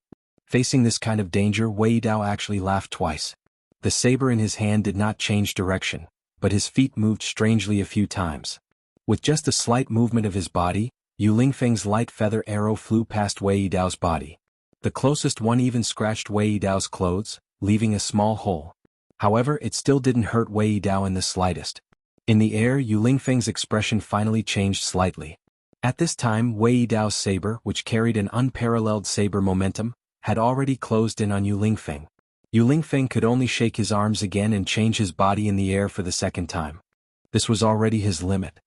Facing this kind of danger, Wei Dao actually laughed twice. The saber in his hand did not change direction, but his feet moved strangely a few times. With just a slight movement of his body, Yu Lingfeng's light feather arrow flew past Wei Dao's body. The closest one even scratched Wei Dao's clothes, leaving a small hole. However, it still didn't hurt Wei Dao in the slightest. In the air, Yu Lingfeng's expression finally changed slightly. At this time, Wei Dao's saber, which carried an unparalleled saber momentum, had already closed in on Yu Lingfeng. Yu Lingfeng could only shake his arms again and change his body in the air for the second time. This was already his limit.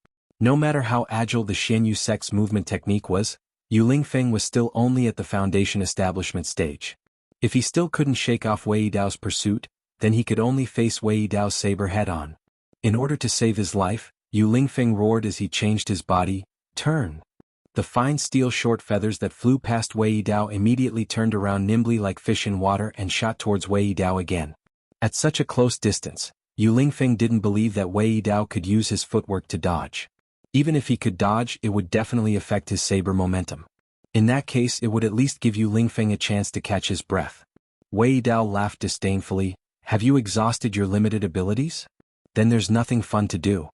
No matter how agile the Xianyu sect's movement technique was, Yu Lingfeng was still only at the foundation establishment stage. If he still couldn't shake off Wei Dao's pursuit, then he could only face Wei Dao's saber head-on. In order to save his life, Yu Lingfeng roared as he changed his body, "Turn!" The fine steel short feathers that flew past Wei Dao immediately turned around nimbly like fish in water and shot towards Wei Dao again. At such a close distance, Yu Lingfeng didn't believe that Wei Dao could use his footwork to dodge. Even if he could dodge, it would definitely affect his saber momentum. In that case, it would at least give Yu Lingfeng a chance to catch his breath. Wei Dao laughed disdainfully. "Have you exhausted your limited abilities? Then there's nothing fun to do."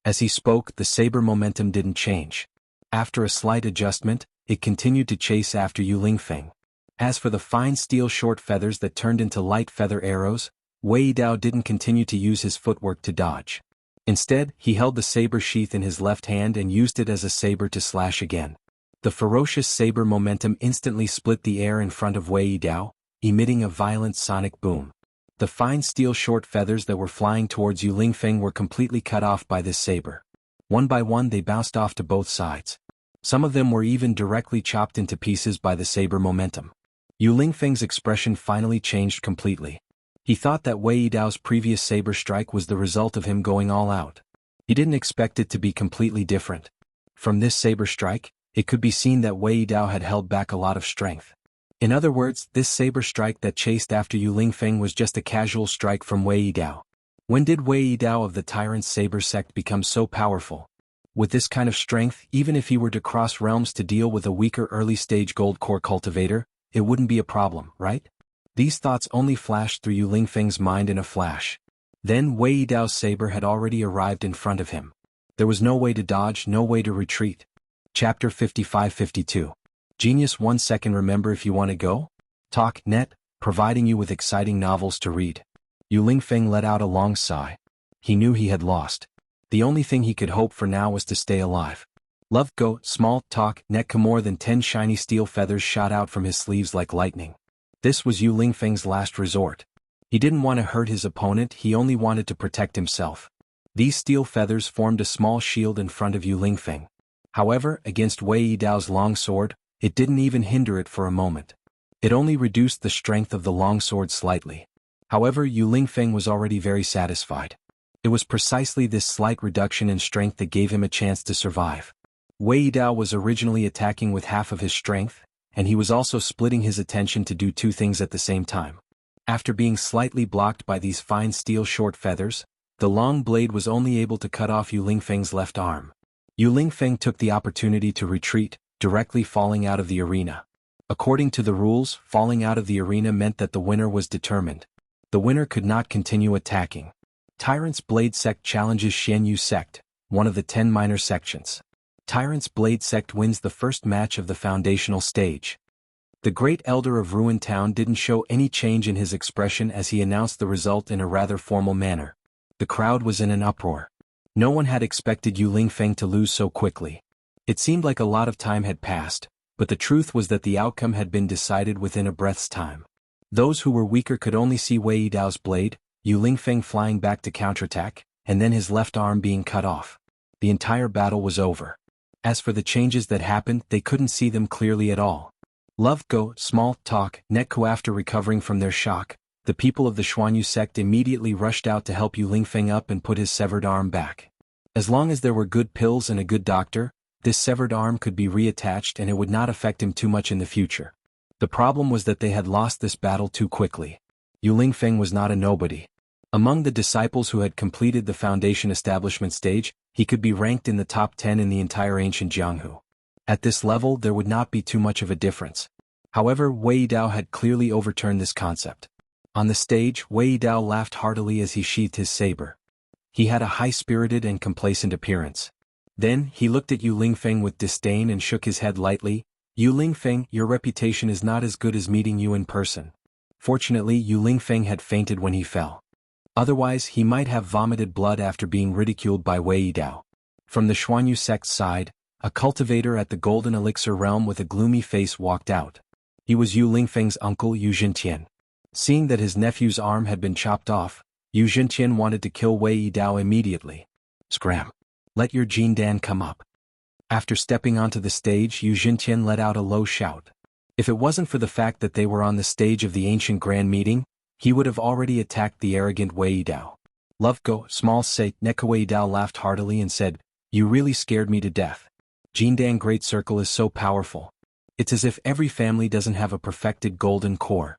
As he spoke, the saber momentum didn't change. After a slight adjustment, it continued to chase after Yu Lingfeng. As for the fine steel short feathers that turned into light feather arrows, Wei Dao didn't continue to use his footwork to dodge. Instead, he held the saber sheath in his left hand and used it as a saber to slash again. The ferocious saber momentum instantly split the air in front of Wei Dao, emitting a violent sonic boom. The fine steel short feathers that were flying towards Yu Lingfeng were completely cut off by this saber. One by one they bounced off to both sides. Some of them were even directly chopped into pieces by the saber momentum. Yu Lingfeng's expression finally changed completely. He thought that Wei Dao's previous saber strike was the result of him going all out. He didn't expect it to be completely different. From this saber strike, it could be seen that Wei Dao had held back a lot of strength. In other words, this saber strike that chased after Yu Lingfeng was just a casual strike from Wei Dao. When did Wei Dao of the Tyrant's Saber sect become so powerful? With this kind of strength, even if he were to cross realms to deal with a weaker early-stage gold core cultivator, it wouldn't be a problem, right? These thoughts only flashed through Yu Lingfeng's mind in a flash. Then Wei Dao's saber had already arrived in front of him. There was no way to dodge, no way to retreat. Chapter 55-52. Genius 1 second. Remember, if you want to go? Talk net, providing you with exciting novels to read. Yu Lingfeng let out a long sigh. He knew he had lost. The only thing he could hope for now was to stay alive. Love go, small talk net. More than 10 shiny steel feathers shot out from his sleeves like lightning. This was Yu Lingfeng's last resort. He didn't want to hurt his opponent, he only wanted to protect himself. These steel feathers formed a small shield in front of Yu Lingfeng. However, against Wei Dao's long sword, it didn't even hinder it for a moment. It only reduced the strength of the long sword slightly. However, Yu Lingfeng was already very satisfied. It was precisely this slight reduction in strength that gave him a chance to survive. Wei Dao was originally attacking with half of his strength, and he was also splitting his attention to do two things at the same time. After being slightly blocked by these fine steel short feathers, the long blade was only able to cut off Yu Lingfeng's left arm. Yu Lingfeng took the opportunity to retreat, directly falling out of the arena. According to the rules, falling out of the arena meant that the winner was determined. The winner could not continue attacking. Tyrant's Blade Sect challenges Xianyu Sect, one of the 10 minor sections. Tyrant's Blade Sect wins the first match of the foundational stage. The Great Elder of Ruined Town didn't show any change in his expression as he announced the result in a rather formal manner. The crowd was in an uproar. No one had expected Yu Lingfeng to lose so quickly. It seemed like a lot of time had passed, but the truth was that the outcome had been decided within a breath's time. Those who were weaker could only see Wei Dao's blade, Yu Lingfeng flying back to counterattack, and then his left arm being cut off. The entire battle was over. As for the changes that happened, they couldn't see them clearly at all. Love go, small talk, netko. After recovering from their shock, the people of the Xuanyu sect immediately rushed out to help Yu Lingfeng up and put his severed arm back. As long as there were good pills and a good doctor, this severed arm could be reattached and it would not affect him too much in the future. The problem was that they had lost this battle too quickly. Yu Lingfeng was not a nobody. Among the disciples who had completed the foundation establishment stage, he could be ranked in the top 10 in the entire ancient Jianghu. At this level, there would not be too much of a difference. However, Wei Dao had clearly overturned this concept. On the stage, Wei Dao laughed heartily as he sheathed his saber. He had a high-spirited and complacent appearance. Then, he looked at Yu Lingfeng with disdain and shook his head lightly. Yu Lingfeng, your reputation is not as good as meeting you in person. Fortunately, Yu Lingfeng had fainted when he fell. Otherwise, he might have vomited blood after being ridiculed by Wei Dao. From the Xuanyu sect's side, a cultivator at the Golden Elixir realm with a gloomy face walked out. He was Yu Lingfeng's uncle Yu Zhentian. Seeing that his nephew's arm had been chopped off, Yu Zhentian wanted to kill Wei Dao immediately. Scram! Let your Jindan come up. After stepping onto the stage, Yu Jintian let out a low shout. If it wasn't for the fact that they were on the stage of the ancient grand meeting, he would have already attacked the arrogant Wei Dao. Love go, small say, Neka Wei Dao laughed heartily and said, "You really scared me to death. Jindan Great Circle is so powerful. It's as if every family doesn't have a perfected golden core."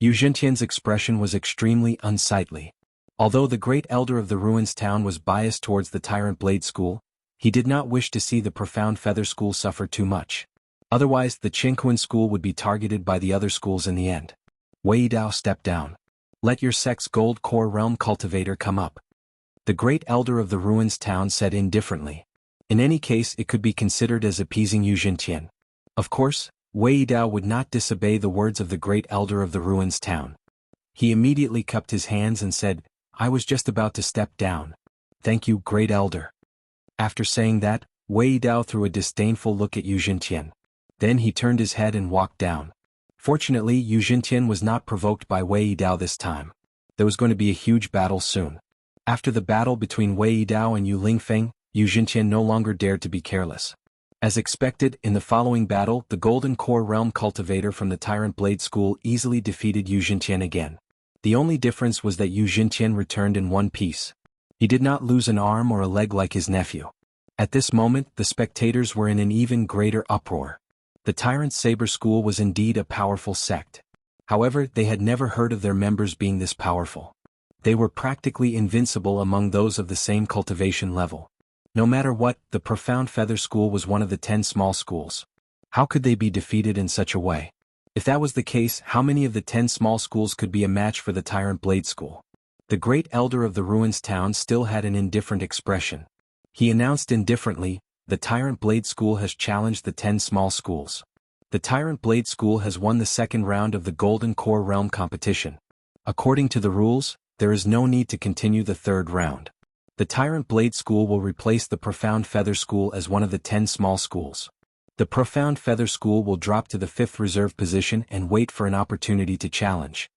Yu Jintian's expression was extremely unsightly. Although the great elder of the ruins town was biased towards the Tyrant Blade School, he did not wish to see the Profound Feather School suffer too much. Otherwise, the Qingquan School would be targeted by the other schools in the end. Wei Dao stepped down. Let your sect's gold core realm cultivator come up. The great elder of the ruins town said indifferently. In any case, it could be considered as appeasing Yu Jintian. Of course, Wei Dao would not disobey the words of the great elder of the ruins town. He immediately cupped his hands and said, "I was just about to step down. Thank you, great elder." After saying that, Wei Dao threw a disdainful look at Yu Jintian. Then he turned his head and walked down. Fortunately, Yu Jintian was not provoked by Wei Dao this time. There was going to be a huge battle soon. After the battle between Wei Dao and Yu Lingfeng, Yu Jintian no longer dared to be careless. As expected, in the following battle, the Golden Core Realm Cultivator from the Tyrant Blade School easily defeated Yu Jintian again. The only difference was that Yu Jintian returned in one piece. He did not lose an arm or a leg like his nephew. At this moment, the spectators were in an even greater uproar. The Tyrant Saber School was indeed a powerful sect. However, they had never heard of their members being this powerful. They were practically invincible among those of the same cultivation level. No matter what, the Profound Feather School was one of the 10 small schools. How could they be defeated in such a way? If that was the case, how many of the 10 small schools could be a match for the Tyrant Blade School? The great elder of the ruins town still had an indifferent expression. He announced indifferently, "The Tyrant Blade School has challenged the 10 small schools. The Tyrant Blade School has won the second round of the Golden Core Realm competition. According to the rules, there is no need to continue the third round. The Tyrant Blade School will replace the Profound Feather School as one of the 10 small schools. The Profound Feather School will drop to the 5th reserve position and wait for an opportunity to challenge."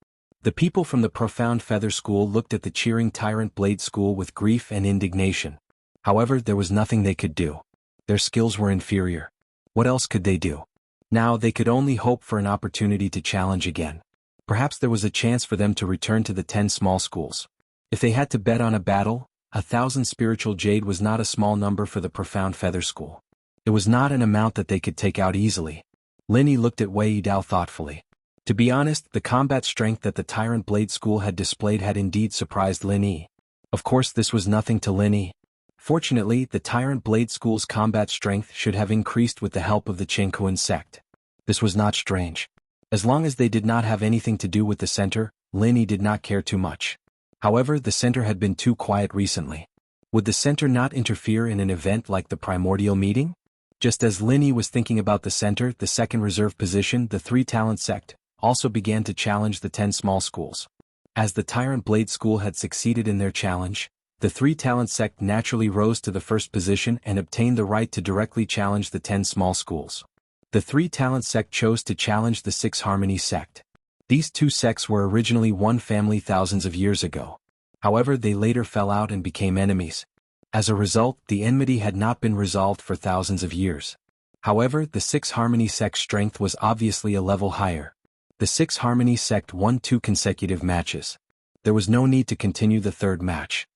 The people from the Profound Feather School looked at the cheering Tyrant Blade School with grief and indignation. However, there was nothing they could do. Their skills were inferior. What else could they do? Now they could only hope for an opportunity to challenge again. Perhaps there was a chance for them to return to the 10 small schools. If they had to bet on a battle, 1,000 spiritual jade was not a small number for the Profound Feather School. It was not an amount that they could take out easily. Linny looked at Wei Dao thoughtfully. To be honest, the combat strength that the Tyrant Blade School had displayed had indeed surprised Linny. Of course, this was nothing to Linny. Fortunately, the Tyrant Blade School's combat strength should have increased with the help of the Qingquan sect. This was not strange. As long as they did not have anything to do with the center, Linny did not care too much. However, the center had been too quiet recently. Would the center not interfere in an event like the primordial meeting? Just as Linny was thinking about the center, the second reserve position, the 3-talent sect, also began to challenge the 10 small schools. As the Tyrant Blade School had succeeded in their challenge, the 3-talent sect naturally rose to the first position and obtained the right to directly challenge the 10 small schools. The 3-talent sect chose to challenge the 6 Harmony sect. These two sects were originally one family thousands of years ago. However, they later fell out and became enemies. As a result, the enmity had not been resolved for thousands of years. However, the 6 Harmony sect's strength was obviously a level higher. The 6 Harmony sect won 2 consecutive matches. There was no need to continue the third match.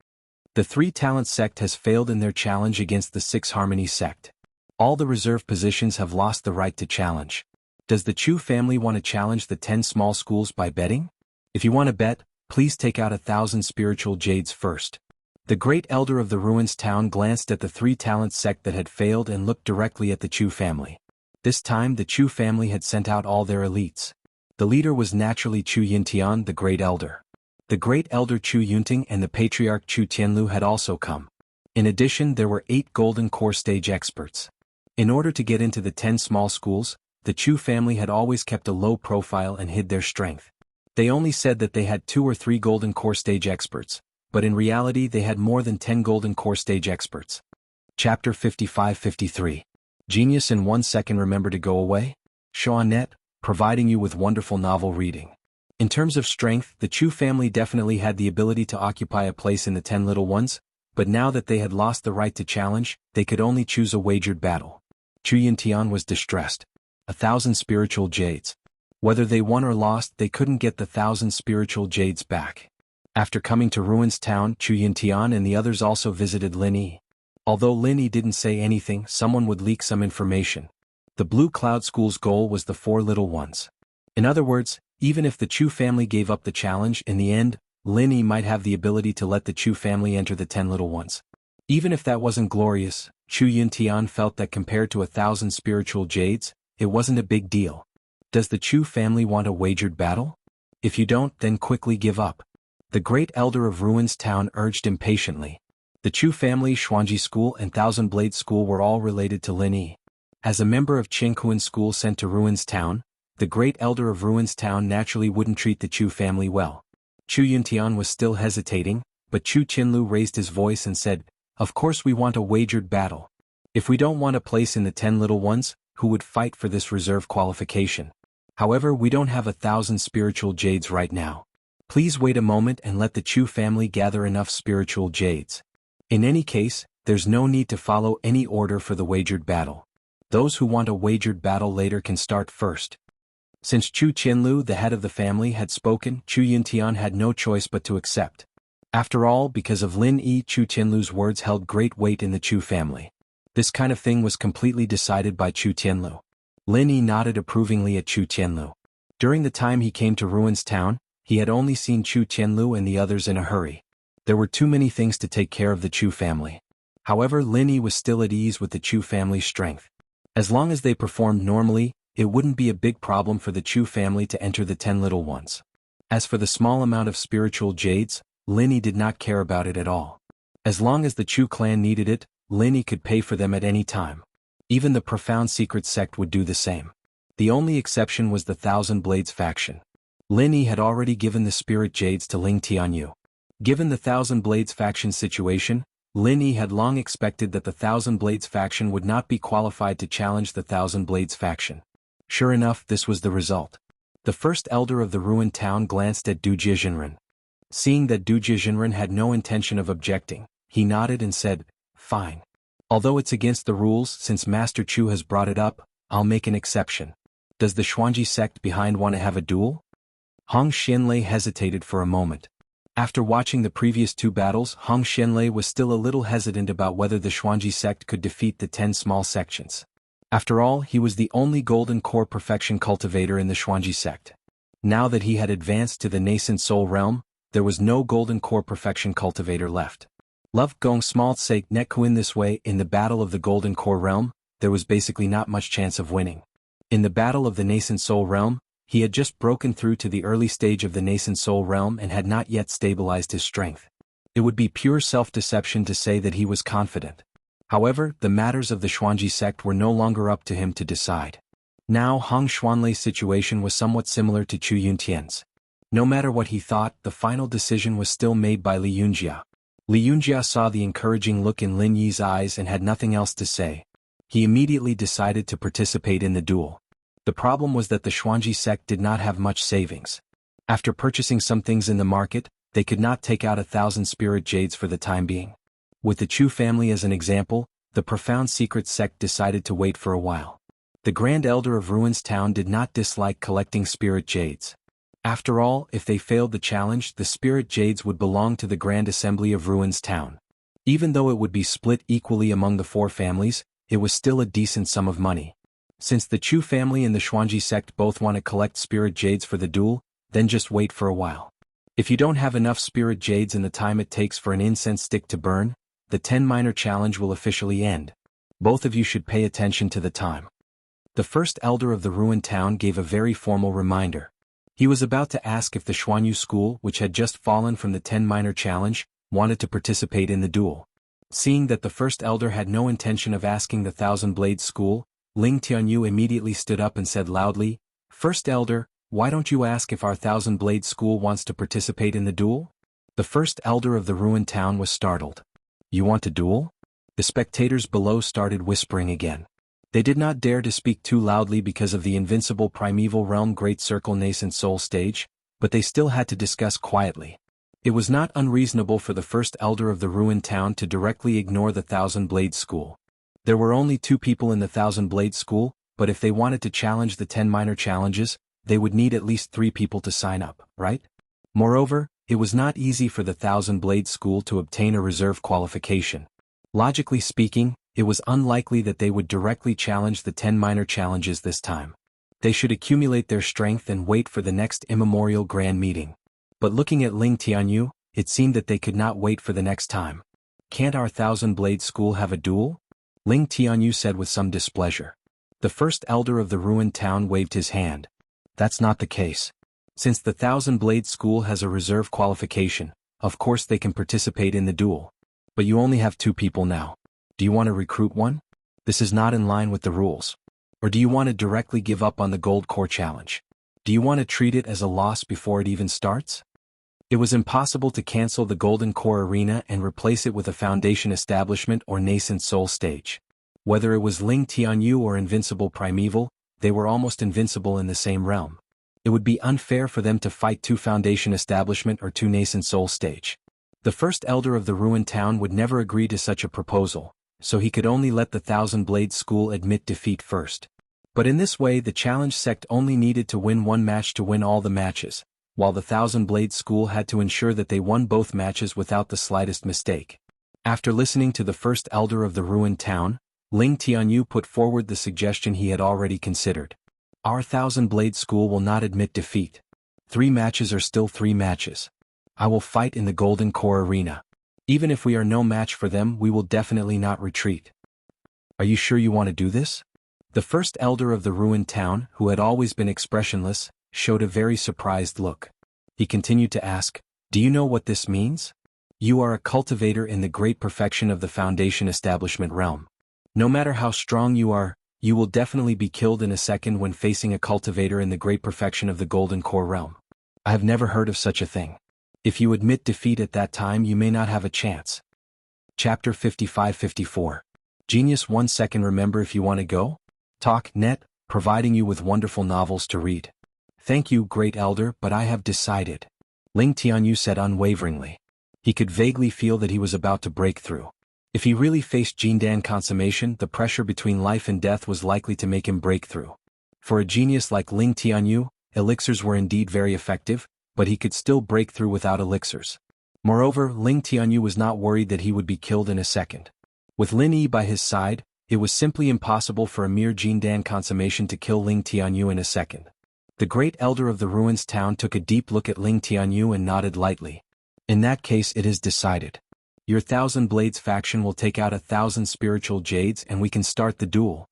The 3-talent sect has failed in their challenge against the 6 Harmony sect. All the reserve positions have lost the right to challenge. Does the Chu family want to challenge the 10 small schools by betting? If you want to bet, please take out 1,000 spiritual jades first. The great elder of the ruins town glanced at the 3-talent sect that had failed and looked directly at the Chu family. This time the Chu family had sent out all their elites. The leader was naturally Chu Yintian, the great elder. The great elder Chu Yunting and the patriarch Chu Tianlu had also come. In addition, there were 8 golden core stage experts. In order to get into the 10 small schools, the Chu family had always kept a low profile and hid their strength. They only said that they had 2 or 3 golden core stage experts, but in reality they had more than 10 golden core stage experts. Chapter 55-53. Genius in 1 second. Remember to go away? Shawnette, providing you with wonderful novel reading. In terms of strength, the Chu family definitely had the ability to occupy a place in the 10 little ones, but now that they had lost the right to challenge, they could only choose a wagered battle. Chu Yuntian was distressed. 1,000 spiritual jades. Whether they won or lost, they couldn't get the 1,000 spiritual jades back. After coming to Ruins Town, Chu Yuntian and the others also visited Lin Yi. Although Lin Yi didn't say anything, someone would leak some information. The Blue Cloud School's goal was the 4 little ones. In other words, even if the Chu family gave up the challenge, in the end, Lin Yi might have the ability to let the Chu family enter the 10 little ones. Even if that wasn't glorious, Chu Yuntian felt that compared to 1,000 spiritual jades, it wasn't a big deal. Does the Chu family want a wagered battle? If you don't, then quickly give up. The great elder of Ruins Town urged impatiently. The Chu family, Xuanji School and Thousand Blade School were all related to Lin Yi. As a member of Qinghuan School sent to Ruins Town, the great elder of Ruins Town naturally wouldn't treat the Chu family well. Chu Yuntian was still hesitating, but Chu Qinlu raised his voice and said, "Of course we want a wagered battle. If we don't want a place in the 10 little ones, who would fight for this reserve qualification? However, we don't have 1,000 spiritual jades right now. Please wait a moment and let the Chu family gather enough spiritual jades. In any case, there's no need to follow any order for the wagered battle. Those who want a wagered battle later can start first." Since Chu Qinlu, the head of the family, had spoken, Chu Yuntian had no choice but to accept. After all, because of Lin Yi, Chu Qinlu's words held great weight in the Chu family. This kind of thing was completely decided by Chu Qinlu. Lin Yi nodded approvingly at Chu Qinlu. During the time he came to Ruins Town, he had only seen Chu Qinlu and the others in a hurry. There were too many things to take care of the Chu family. However, Lin Yi was still at ease with the Chu family's strength. As long as they performed normally, it wouldn't be a big problem for the Chu family to enter the 10 little ones. As for the small amount of spiritual jades, Lin Yi did not care about it at all. As long as the Chu clan needed it, Lin Yi could pay for them at any time. Even the profound secret sect would do the same. The only exception was the Thousand Blades faction. Lin Yi had already given the spirit jades to Ling Tianyu. Given the Thousand Blades faction situation, Lin Yi had long expected that the Thousand Blades faction would not be qualified to challenge the Thousand Blades faction. Sure enough, this was the result. The first elder of the ruined town glanced at Du Jizhenren. Seeing that Du Jizhenren had no intention of objecting, he nodded and said, "Fine. Although it's against the rules, since Master Chu has brought it up, I'll make an exception. Does the Xuanji sect behind want to have a duel?" Hong Xianlei hesitated for a moment. After watching the previous 2 battles, Hong Xianlei was still a little hesitant about whether the Xuanji sect could defeat the 10 small sections. After all, he was the only Golden Core Perfection cultivator in the Xuanji sect. Now that he had advanced to the nascent soul realm, there was no Golden Core Perfection cultivator left. Love Gong small sake Netkuin this way, in the battle of the Golden Core realm, there was basically not much chance of winning. In the battle of the nascent soul realm, he had just broken through to the early stage of the nascent soul realm and had not yet stabilized his strength. It would be pure self-deception to say that he was confident. However, the matters of the Xuanji sect were no longer up to him to decide. Now Hong Xuanlei's situation was somewhat similar to Chu Yuntian's. No matter what he thought, the final decision was still made by Li Yunjia. Li Yunjia saw the encouraging look in Lin Yi's eyes and had nothing else to say. He immediately decided to participate in the duel. The problem was that the Xuanji sect did not have much savings. After purchasing some things in the market, they could not take out 1,000 spirit jades for the time being. With the Chu family as an example, the profound secret sect decided to wait for a while. The Grand Elder of Ruins Town did not dislike collecting spirit jades. After all, if they failed the challenge, the spirit jades would belong to the Grand Assembly of Ruins Town. Even though it would be split equally among the 4 families, it was still a decent sum of money. Since the Chu family and the Xuanji sect both want to collect spirit jades for the duel, then just wait for a while. If you don't have enough spirit jades in the time it takes for an incense stick to burn, the 10 minor challenge will officially end. Both of you should pay attention to the time. The first elder of the ruined town gave a very formal reminder. He was about to ask if the Xuanyu school, which had just fallen from the 10 minor challenge, wanted to participate in the duel. Seeing that the first elder had no intention of asking the Thousand Blades school, Ling Tianyu immediately stood up and said loudly, "First elder, why don't you ask if our Thousand Blades school wants to participate in the duel?" The first elder of the ruined town was startled. "You want to duel?" The spectators below started whispering again. They did not dare to speak too loudly because of the invincible primeval realm Great Circle Nascent Soul stage, but they still had to discuss quietly. It was not unreasonable for the first elder of the ruined town to directly ignore the Thousand Blade School. There were only 2 people in the Thousand Blade School, but if they wanted to challenge the 10 minor challenges, they would need at least 3 people to sign up, right? Moreover, it was not easy for the Thousand Blade School to obtain a reserve qualification. Logically speaking, it was unlikely that they would directly challenge the 10 minor challenges this time. They should accumulate their strength and wait for the next immemorial grand meeting. But looking at Ling Tianyu, it seemed that they could not wait for the next time. Can't our Thousand Blade School have a duel? Ling Tianyu said with some displeasure. The first elder of the ruined town waved his hand. That's not the case. Since the Thousand Blade School has a reserve qualification, of course they can participate in the duel. But you only have 2 people now. Do you want to recruit one? This is not in line with the rules. Or do you want to directly give up on the Gold Core Challenge? Do you want to treat it as a loss before it even starts? It was impossible to cancel the Golden Core Arena and replace it with a Foundation Establishment or Nascent Soul Stage. Whether it was Ling Tianyu or Invincible Primeval, they were almost invincible in the same realm. It would be unfair for them to fight 2 Foundation Establishment or 2 Nascent Soul Stage. The first elder of the ruined town would never agree to such a proposal, so he could only let the Thousand Blade School admit defeat first. But in this way the challenge sect only needed to win 1 match to win all the matches, while the Thousand Blade School had to ensure that they won both matches without the slightest mistake. After listening to the first elder of the ruined town, Ling Tianyu put forward the suggestion he had already considered. Our Thousand Blade School will not admit defeat. 3 matches are still 3 matches. I will fight in the Golden Core Arena. Even if we are no match for them, we will definitely not retreat. Are you sure you want to do this? The first elder of the ruined town, who had always been expressionless, showed a very surprised look. He continued to ask, do you know what this means? You are a cultivator in the great perfection of the Foundation Establishment realm. No matter how strong you are, you will definitely be killed in a second when facing a cultivator in the great perfection of the Golden Core realm. I have never heard of such a thing. If you admit defeat at that time, you may not have a chance. Chapter 55-54. Genius 1 second. Remember, if you want to go? Talk net, providing you with wonderful novels to read. Thank you, Great Elder, but I have decided. Ling Tianyu said unwaveringly. He could vaguely feel that he was about to break through. If he really faced Jindan consummation, the pressure between life and death was likely to make him break through. For a genius like Ling Tianyu, elixirs were indeed very effective, but he could still break through without elixirs. Moreover, Ling Tianyu was not worried that he would be killed in a second. With Lin Yi by his side, it was simply impossible for a mere Jindan consummation to kill Ling Tianyu in a second. The great elder of the ruins town took a deep look at Ling Tianyu and nodded lightly. In that case, it is decided. Your Thousand Blades faction will take out 1,000 spiritual jades and we can start the duel.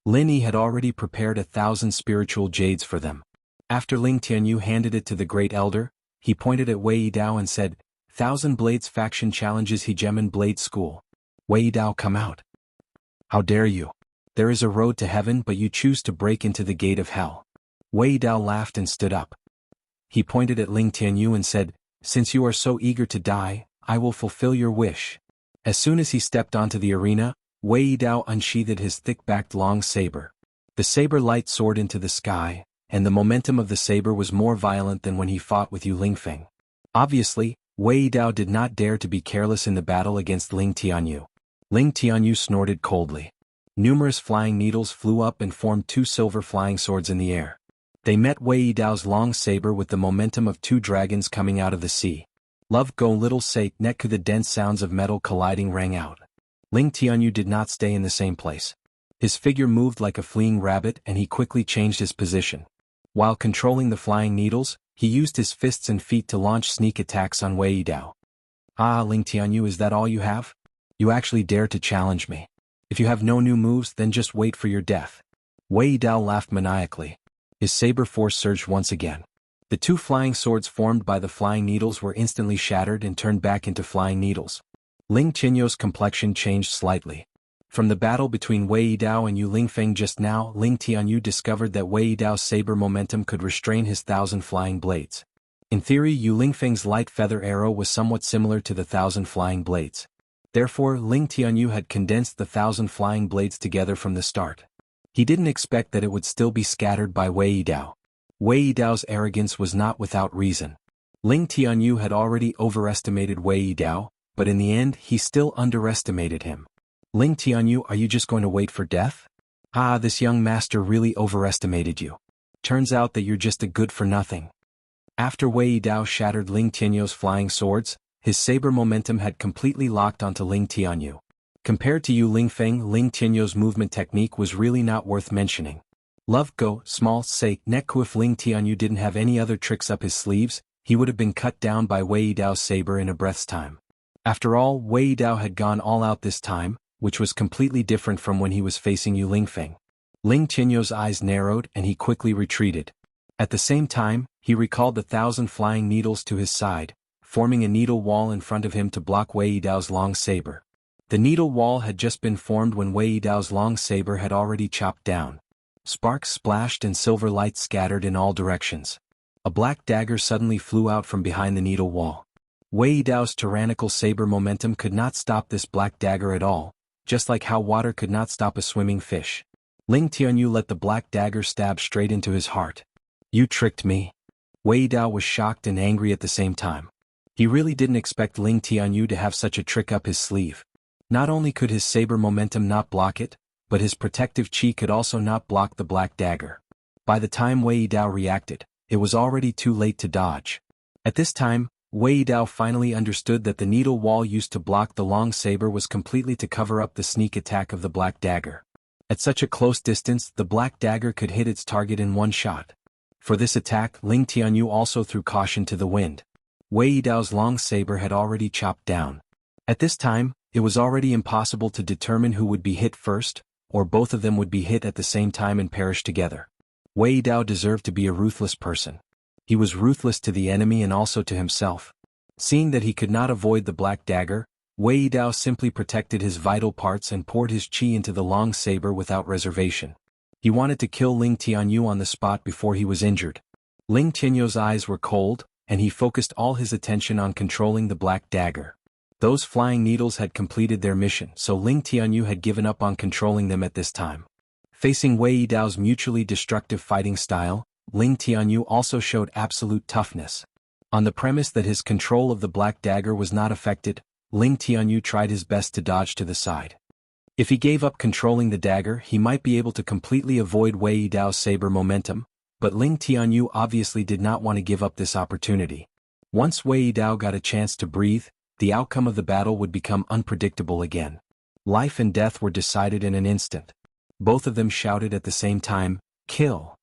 Lin Yi had already prepared 1,000 spiritual jades for them. After Ling Tianyu handed it to the great elder, he pointed at Wei Yidao and said, Thousand Blades faction challenges Hegemon Blade School. Wei Yidao, come out. How dare you? There is a road to heaven, but you choose to break into the gate of hell. Wei Yidao laughed and stood up. He pointed at Ling Tianyu and said, since you are so eager to die, I will fulfill your wish. As soon as he stepped onto the arena, Wei Yidao unsheathed his thick-backed long saber. The saber light soared into the sky, and the momentum of the saber was more violent than when he fought with Yu Lingfeng. Obviously, Wei Yidao did not dare to be careless in the battle against Ling Tianyu. Ling Tianyu snorted coldly. Numerous flying needles flew up and formed 2 silver flying swords in the air. They met Wei Yidao's long saber with the momentum of 2 dragons coming out of the sea. Love go little sake netku, the dense sounds of metal colliding rang out. Ling Tianyu did not stay in the same place. His figure moved like a fleeing rabbit and he quickly changed his position. While controlling the flying needles, he used his fists and feet to launch sneak attacks on Wei Yidao. Ah, Ling Tianyu, is that all you have? You actually dare to challenge me. If you have no new moves, then just wait for your death. Wei Yidao laughed maniacally. His saber force surged once again. The 2 flying swords formed by the flying needles were instantly shattered and turned back into flying needles. Ling Tianyu's complexion changed slightly. From the battle between Wei Yidao and Yu Lingfeng just now, Ling Tianyu discovered that Wei Yidao's saber momentum could restrain his 1,000 flying blades. In theory, Yu Lingfeng's light feather arrow was somewhat similar to the 1,000 flying blades. Therefore, Ling Tianyu had condensed the 1,000 flying blades together from the start. He didn't expect that it would still be scattered by Wei Yidao. Wei Yidao's arrogance was not without reason. Ling Tianyu had already overestimated Wei Yidao, but in the end he still underestimated him. Ling Tianyu, are you just going to wait for death? Ah, this young master really overestimated you. Turns out that you're just a good-for-nothing. After Wei Yidao shattered Ling Tianyu's flying swords, his saber momentum had completely locked onto Ling Tianyu. Compared to Yu Lingfeng, Ling Tianyu's movement technique was really not worth mentioning. Love go, small sake neku. If Ling Tianyu didn't have any other tricks up his sleeves, he would have been cut down by Wei Yidao's saber in a breath's time. After all, Wei Yidao had gone all out this time, which was completely different from when he was facing Yu Lingfeng. Ling Tianyu's eyes narrowed and he quickly retreated. At the same time, he recalled the 1,000 flying needles to his side, forming a needle wall in front of him to block Wei Yidao's long saber. The needle wall had just been formed when Wei Yidao's long saber had already chopped down. Sparks splashed and silver light scattered in all directions. A black dagger suddenly flew out from behind the needle wall. Wei Yidao's tyrannical saber momentum could not stop this black dagger at all, just like how water could not stop a swimming fish. Ling Tianyu let the black dagger stab straight into his heart. You tricked me. Wei Yidao was shocked and angry at the same time. He really didn't expect Ling Tianyu to have such a trick up his sleeve. Not only could his saber momentum not block it, but his protective chi could also not block the black dagger. By the time Wei Yidao reacted, it was already too late to dodge. At this time, Wei Yidao finally understood that the needle wall used to block the long saber was completely to cover up the sneak attack of the black dagger. At such a close distance, the black dagger could hit its target in one shot. For this attack, Ling Tianyu also threw caution to the wind. Wei Yidao's long saber had already chopped down. At this time, it was already impossible to determine who would be hit first, or both of them would be hit at the same time and perish together. Wei Yidao deserved to be a ruthless person. He was ruthless to the enemy and also to himself. Seeing that he could not avoid the black dagger, Wei Yidao simply protected his vital parts and poured his chi into the long saber without reservation. He wanted to kill Ling Tianyu on the spot before he was injured. Ling Tianyu's eyes were cold, and he focused all his attention on controlling the black dagger. Those flying needles had completed their mission, so Ling Tianyu had given up on controlling them at this time. Facing Wei Yidao's mutually destructive fighting style, Ling Tianyu also showed absolute toughness. On the premise that his control of the black dagger was not affected, Ling Tianyu tried his best to dodge to the side. If he gave up controlling the dagger, he might be able to completely avoid Wei Yidao's saber momentum, but Ling Tianyu obviously did not want to give up this opportunity. Once Wei Yidao got a chance to breathe, the outcome of the battle would become unpredictable again. Life and death were decided in an instant. Both of them shouted at the same time, "Kill!"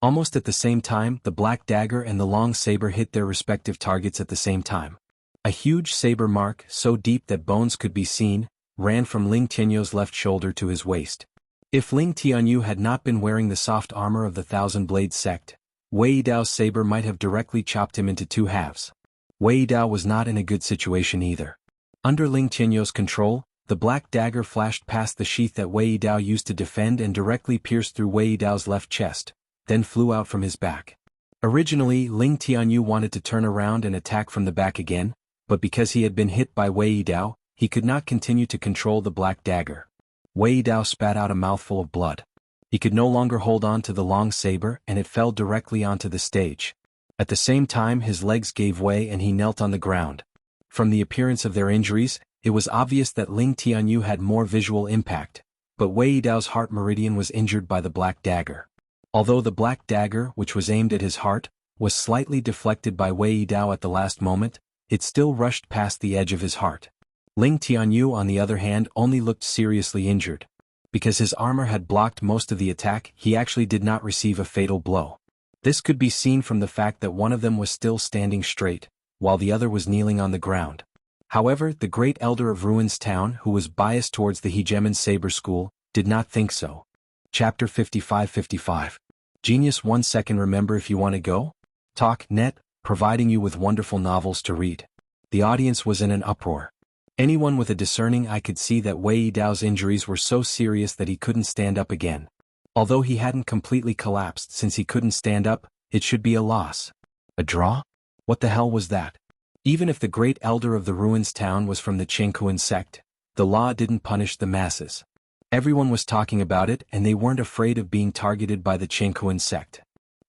Almost at the same time, the black dagger and the long saber hit their respective targets at the same time. A huge saber mark, so deep that bones could be seen, ran from Ling Tianyu's left shoulder to his waist. If Ling Tianyu had not been wearing the soft armor of the Thousand-Blade sect, Wei Yidao's saber might have directly chopped him into two halves. Wei Yidao was not in a good situation either. Under Ling Tianyu's control, the black dagger flashed past the sheath that Wei Yidao used to defend and directly pierced through Wei Yidao's left chest, then flew out from his back. Originally, Ling Tianyu wanted to turn around and attack from the back again, but because he had been hit by Wei Yidao, he could not continue to control the black dagger. Wei Yidao spat out a mouthful of blood. He could no longer hold on to the long saber and it fell directly onto the stage. At the same time, his legs gave way and he knelt on the ground. From the appearance of their injuries, it was obvious that Ling Tianyu had more visual impact, but Wei Yidao's heart meridian was injured by the black dagger. Although the black dagger, which was aimed at his heart, was slightly deflected by Wei Yidao at the last moment, it still rushed past the edge of his heart. Ling Tianyu, on the other hand, only looked seriously injured. Because his armor had blocked most of the attack, he actually did not receive a fatal blow. This could be seen from the fact that one of them was still standing straight, while the other was kneeling on the ground. However, the great elder of Ruins Town, who was biased towards the Hegemon Saber School, did not think so. Chapter 55-55. Genius 1 second. Remember, if you want to go? Talk net, providing you with wonderful novels to read. The audience was in an uproar. Anyone with a discerning eye could see that Wei Yidao's injuries were so serious that he couldn't stand up again. Although he hadn't completely collapsed since he couldn't stand up, it should be a loss. A draw? What the hell was that? Even if the great elder of the Ruins Town was from the Jianghu sect, the law didn't punish the masses. Everyone was talking about it and they weren't afraid of being targeted by the Jianghu sect.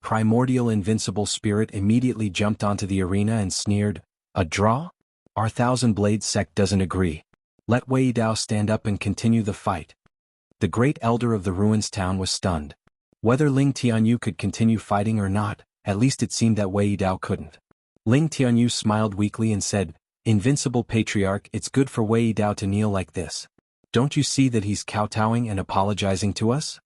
Primordial Invincible Spirit immediately jumped onto the arena and sneered, "A draw? Our Thousand Blade sect doesn't agree. Let Wei Dao stand up and continue the fight." The great elder of the ruins town was stunned. Whether Ling Tianyu could continue fighting or not, at least it seemed that Wei Dao couldn't. Ling Tianyu smiled weakly and said, "Invincible Patriarch, it's good for Wei Dao to kneel like this. Don't you see that he's kowtowing and apologizing to us?"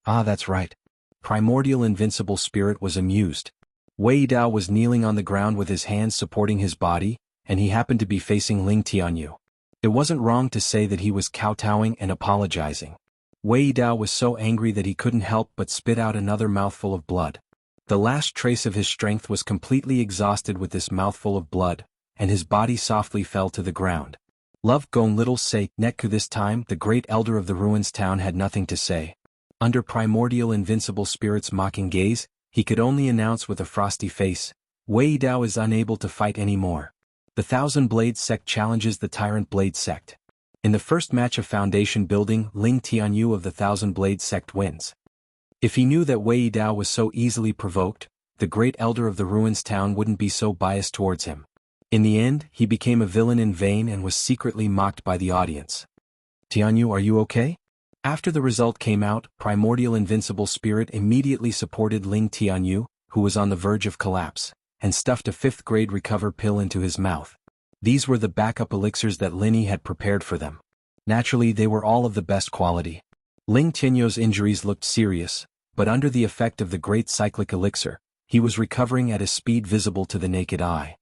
"Ah, that's right." Primordial Invincible Spirit was amused. Wei Dao was kneeling on the ground with his hands supporting his body, and he happened to be facing Ling Tianyu. It wasn't wrong to say that he was kowtowing and apologizing. Wei Dao was so angry that he couldn't help but spit out another mouthful of blood. The last trace of his strength was completely exhausted with this mouthful of blood, and his body softly fell to the ground. Love Gong Little Say Netku. This time the great elder of the ruins town had nothing to say. Under Primordial Invincible Spirit's mocking gaze, he could only announce with a frosty face, "Wei Dao is unable to fight anymore. The Thousand Blade sect challenges the Tyrant Blade sect." In the first match of foundation building, Ling Tianyu of the Thousand Blade sect wins. If he knew that Wei Dao was so easily provoked, the great elder of the ruins town wouldn't be so biased towards him. In the end, he became a villain in vain and was secretly mocked by the audience. "Tianyu, are you okay?" After the result came out, Primordial Invincible Spirit immediately supported Ling Tianyu, who was on the verge of collapse, and stuffed a 5th-grade recover pill into his mouth. These were the backup elixirs that Linny had prepared for them. Naturally, they were all of the best quality. Ling Tianyu's injuries looked serious, but under the effect of the great cyclic elixir, he was recovering at a speed visible to the naked eye.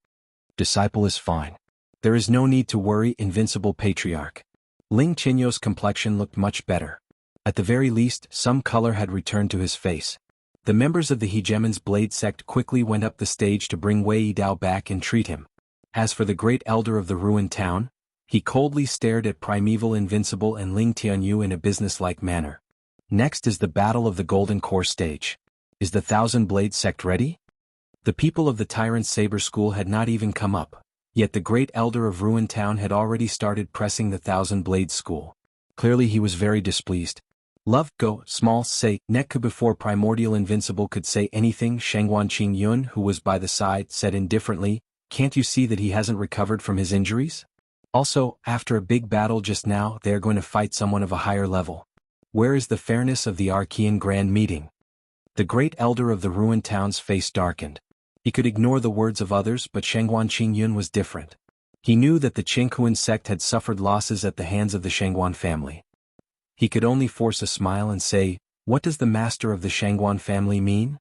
"Disciple is fine. There is no need to worry, Invincible Patriarch." Ling Tianyu's complexion looked much better. At the very least, some color had returned to his face. The members of the Hegemon's Blade sect quickly went up the stage to bring Wei Dao back and treat him. As for the great elder of the ruined town, he coldly stared at Primeval Invincible and Ling Tianyu in a businesslike manner. Next is the Battle of the Golden Core stage. Is the Thousand Blade sect ready? The people of the Tyrant Saber School had not even come up, yet the great elder of ruined town had already started pressing the Thousand Blade School. Clearly he was very displeased. Love Go Small Say Netku. Before Primordial Invincible could say anything, Shangguan Qingyun, who was by the side, said indifferently, "Can't you see that he hasn't recovered from his injuries? Also, after a big battle just now, they are going to fight someone of a higher level. Where is the fairness of the Archean Grand Meeting?" The great elder of the ruined town's face darkened. He could ignore the words of others, but Shangguan Qingyun was different. He knew that the Qinghuan sect had suffered losses at the hands of the Shangguan family. He could only force a smile and say, "What does the master of the Shangguan family mean?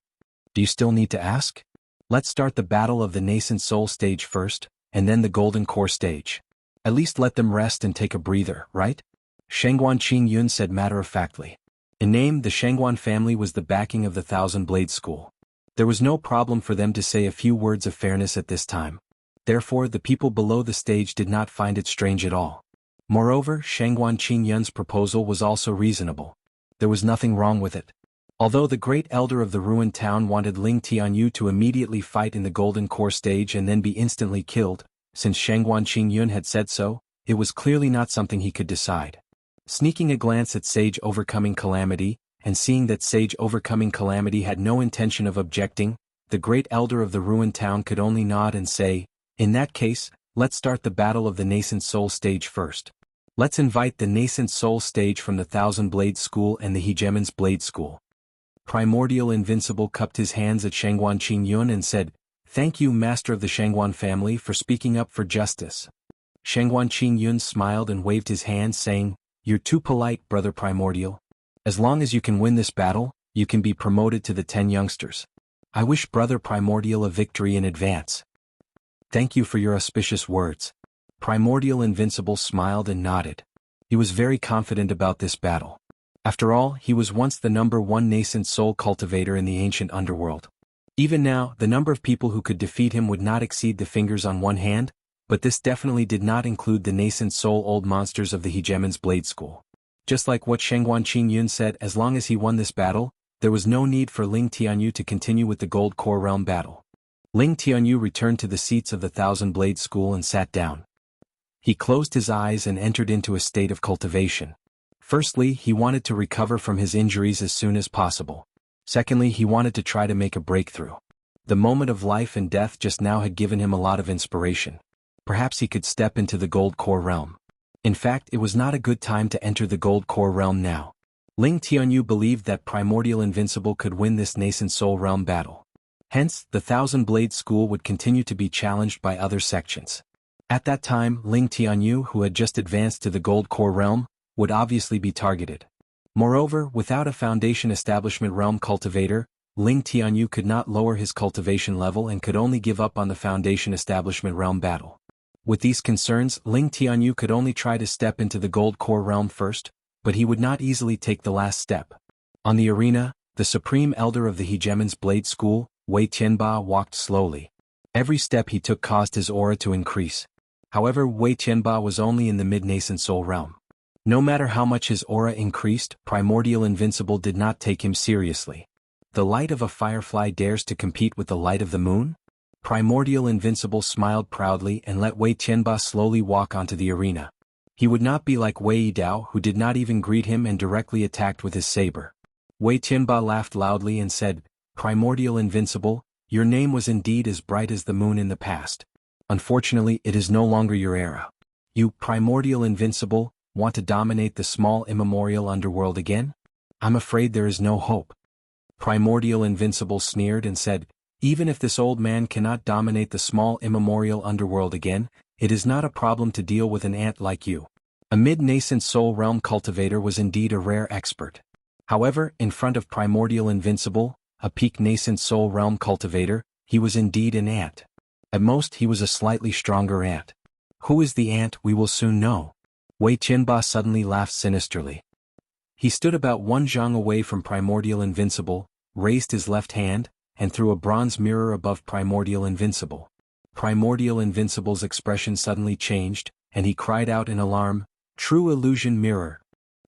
Do you still need to ask? Let's start the Battle of the Nascent Soul stage first, and then the Golden Core stage. At least let them rest and take a breather, right?" Shangguan Qingyun said matter-of-factly. In name, the Shangguan family was the backing of the Thousand Blade School. There was no problem for them to say a few words of fairness at this time. Therefore, the people below the stage did not find it strange at all. Moreover, Shangguan Qingyun's proposal was also reasonable. There was nothing wrong with it. Although the great elder of the ruined town wanted Ling Tianyu to immediately fight in the Golden Core stage and then be instantly killed, since Shangguan Qingyun had said so, it was clearly not something he could decide. Sneaking a glance at Sage Overcoming Calamity, and seeing that Sage Overcoming Calamity had no intention of objecting, the great elder of the ruined town could only nod and say, "In that case, let's start the Battle of the Nascent Soul stage first. Let's invite the Nascent Soul stage from the Thousand Blade School and the Hegemon's Blade School." Primordial Invincible cupped his hands at Shangguan Qingyun and said, "Thank you, Master of the Shangguan family, for speaking up for justice." Shangguan Qingyun smiled and waved his hand, saying, "You're too polite, Brother Primordial. As long as you can win this battle, you can be promoted to the 10 youngsters. I wish Brother Primordial a victory in advance." "Thank you for your auspicious words." Primordial Invincible smiled and nodded. He was very confident about this battle. After all, he was once the #1 nascent soul cultivator in the ancient underworld. Even now, the number of people who could defeat him would not exceed the fingers on one hand, but this definitely did not include the nascent soul old monsters of the Hegemon's Blade School. Just like what Shangguan Qingyun said, as long as he won this battle, there was no need for Ling Tianyu to continue with the Gold Core Realm battle. Ling Tianyu returned to the seats of the Thousand Blade School and sat down. He closed his eyes and entered into a state of cultivation. Firstly, he wanted to recover from his injuries as soon as possible. Secondly, he wanted to try to make a breakthrough. The moment of life and death just now had given him a lot of inspiration. Perhaps he could step into the Gold Core realm. In fact, it was not a good time to enter the Gold Core realm now. Ling Tianyu believed that Primordial Invincible could win this nascent soul realm battle. Hence, the Thousand Blade School would continue to be challenged by other sections. At that time, Ling Tianyu, who had just advanced to the Gold Core realm, would obviously be targeted. Moreover, without a Foundation Establishment realm cultivator, Ling Tianyu could not lower his cultivation level and could only give up on the Foundation Establishment realm battle. With these concerns, Ling Tianyu could only try to step into the Gold Core realm first, but he would not easily take the last step. On the arena, the Supreme Elder of the Hegemon's Blade School, Wei Tianba, walked slowly. Every step he took caused his aura to increase. However, Wei Tianba was only in the mid-nascent soul realm. No matter how much his aura increased, Primordial Invincible did not take him seriously. The light of a firefly dares to compete with the light of the moon? Primordial Invincible smiled proudly and let Wei Tianba slowly walk onto the arena. He would not be like Wei Yidao, who did not even greet him and directly attacked with his saber. Wei Tianba laughed loudly and said, "Primordial Invincible, your name was indeed as bright as the moon in the past. Unfortunately, it is no longer your era. You, Primordial Invincible, want to dominate the small immemorial underworld again? I'm afraid there is no hope." Primordial Invincible sneered and said, "Even if this old man cannot dominate the small immemorial underworld again, it is not a problem to deal with an ant like you." A mid-nascent soul realm cultivator was indeed a rare expert. However, in front of Primordial Invincible, a peak nascent soul realm cultivator, he was indeed an ant. At most he was a slightly stronger ant. Who is the ant we will soon know. Wei Tianba suddenly laughed sinisterly. He stood about 1 zhang away from Primordial Invincible, raised his left hand, and threw a bronze mirror above Primordial Invincible. Primordial Invincible's expression suddenly changed, and he cried out in alarm, "True Illusion Mirror."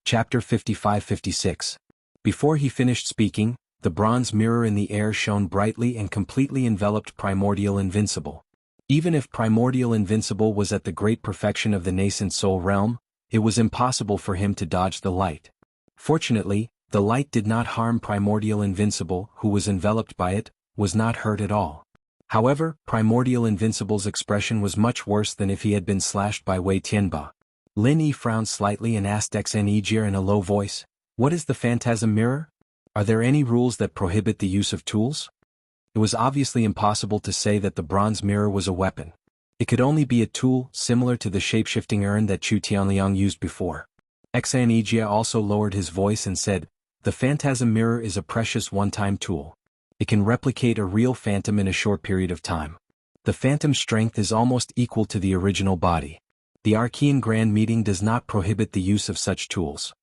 Chapter 55-56. Before he finished speaking, the bronze mirror in the air shone brightly and completely enveloped Primordial Invincible. Even if Primordial Invincible was at the great perfection of the nascent soul realm, it was impossible for him to dodge the light. Fortunately, the light did not harm Primordial Invincible, who was enveloped by it, was not hurt at all. However, Primordial Invincible's expression was much worse than if he had been slashed by Wei Tianba. Lin Yi frowned slightly and asked Xanijia in a low voice, "What is the Phantasm Mirror? Are there any rules that prohibit the use of tools?" It was obviously impossible to say that the bronze mirror was a weapon. It could only be a tool, similar to the shape-shifting urn that Chu Tianliang used before. Xanijia also lowered his voice and said, "The Phantasm Mirror is a precious one-time tool. It can replicate a real phantom in a short period of time. The phantom's strength is almost equal to the original body. The Archean Grand Meeting does not prohibit the use of such tools."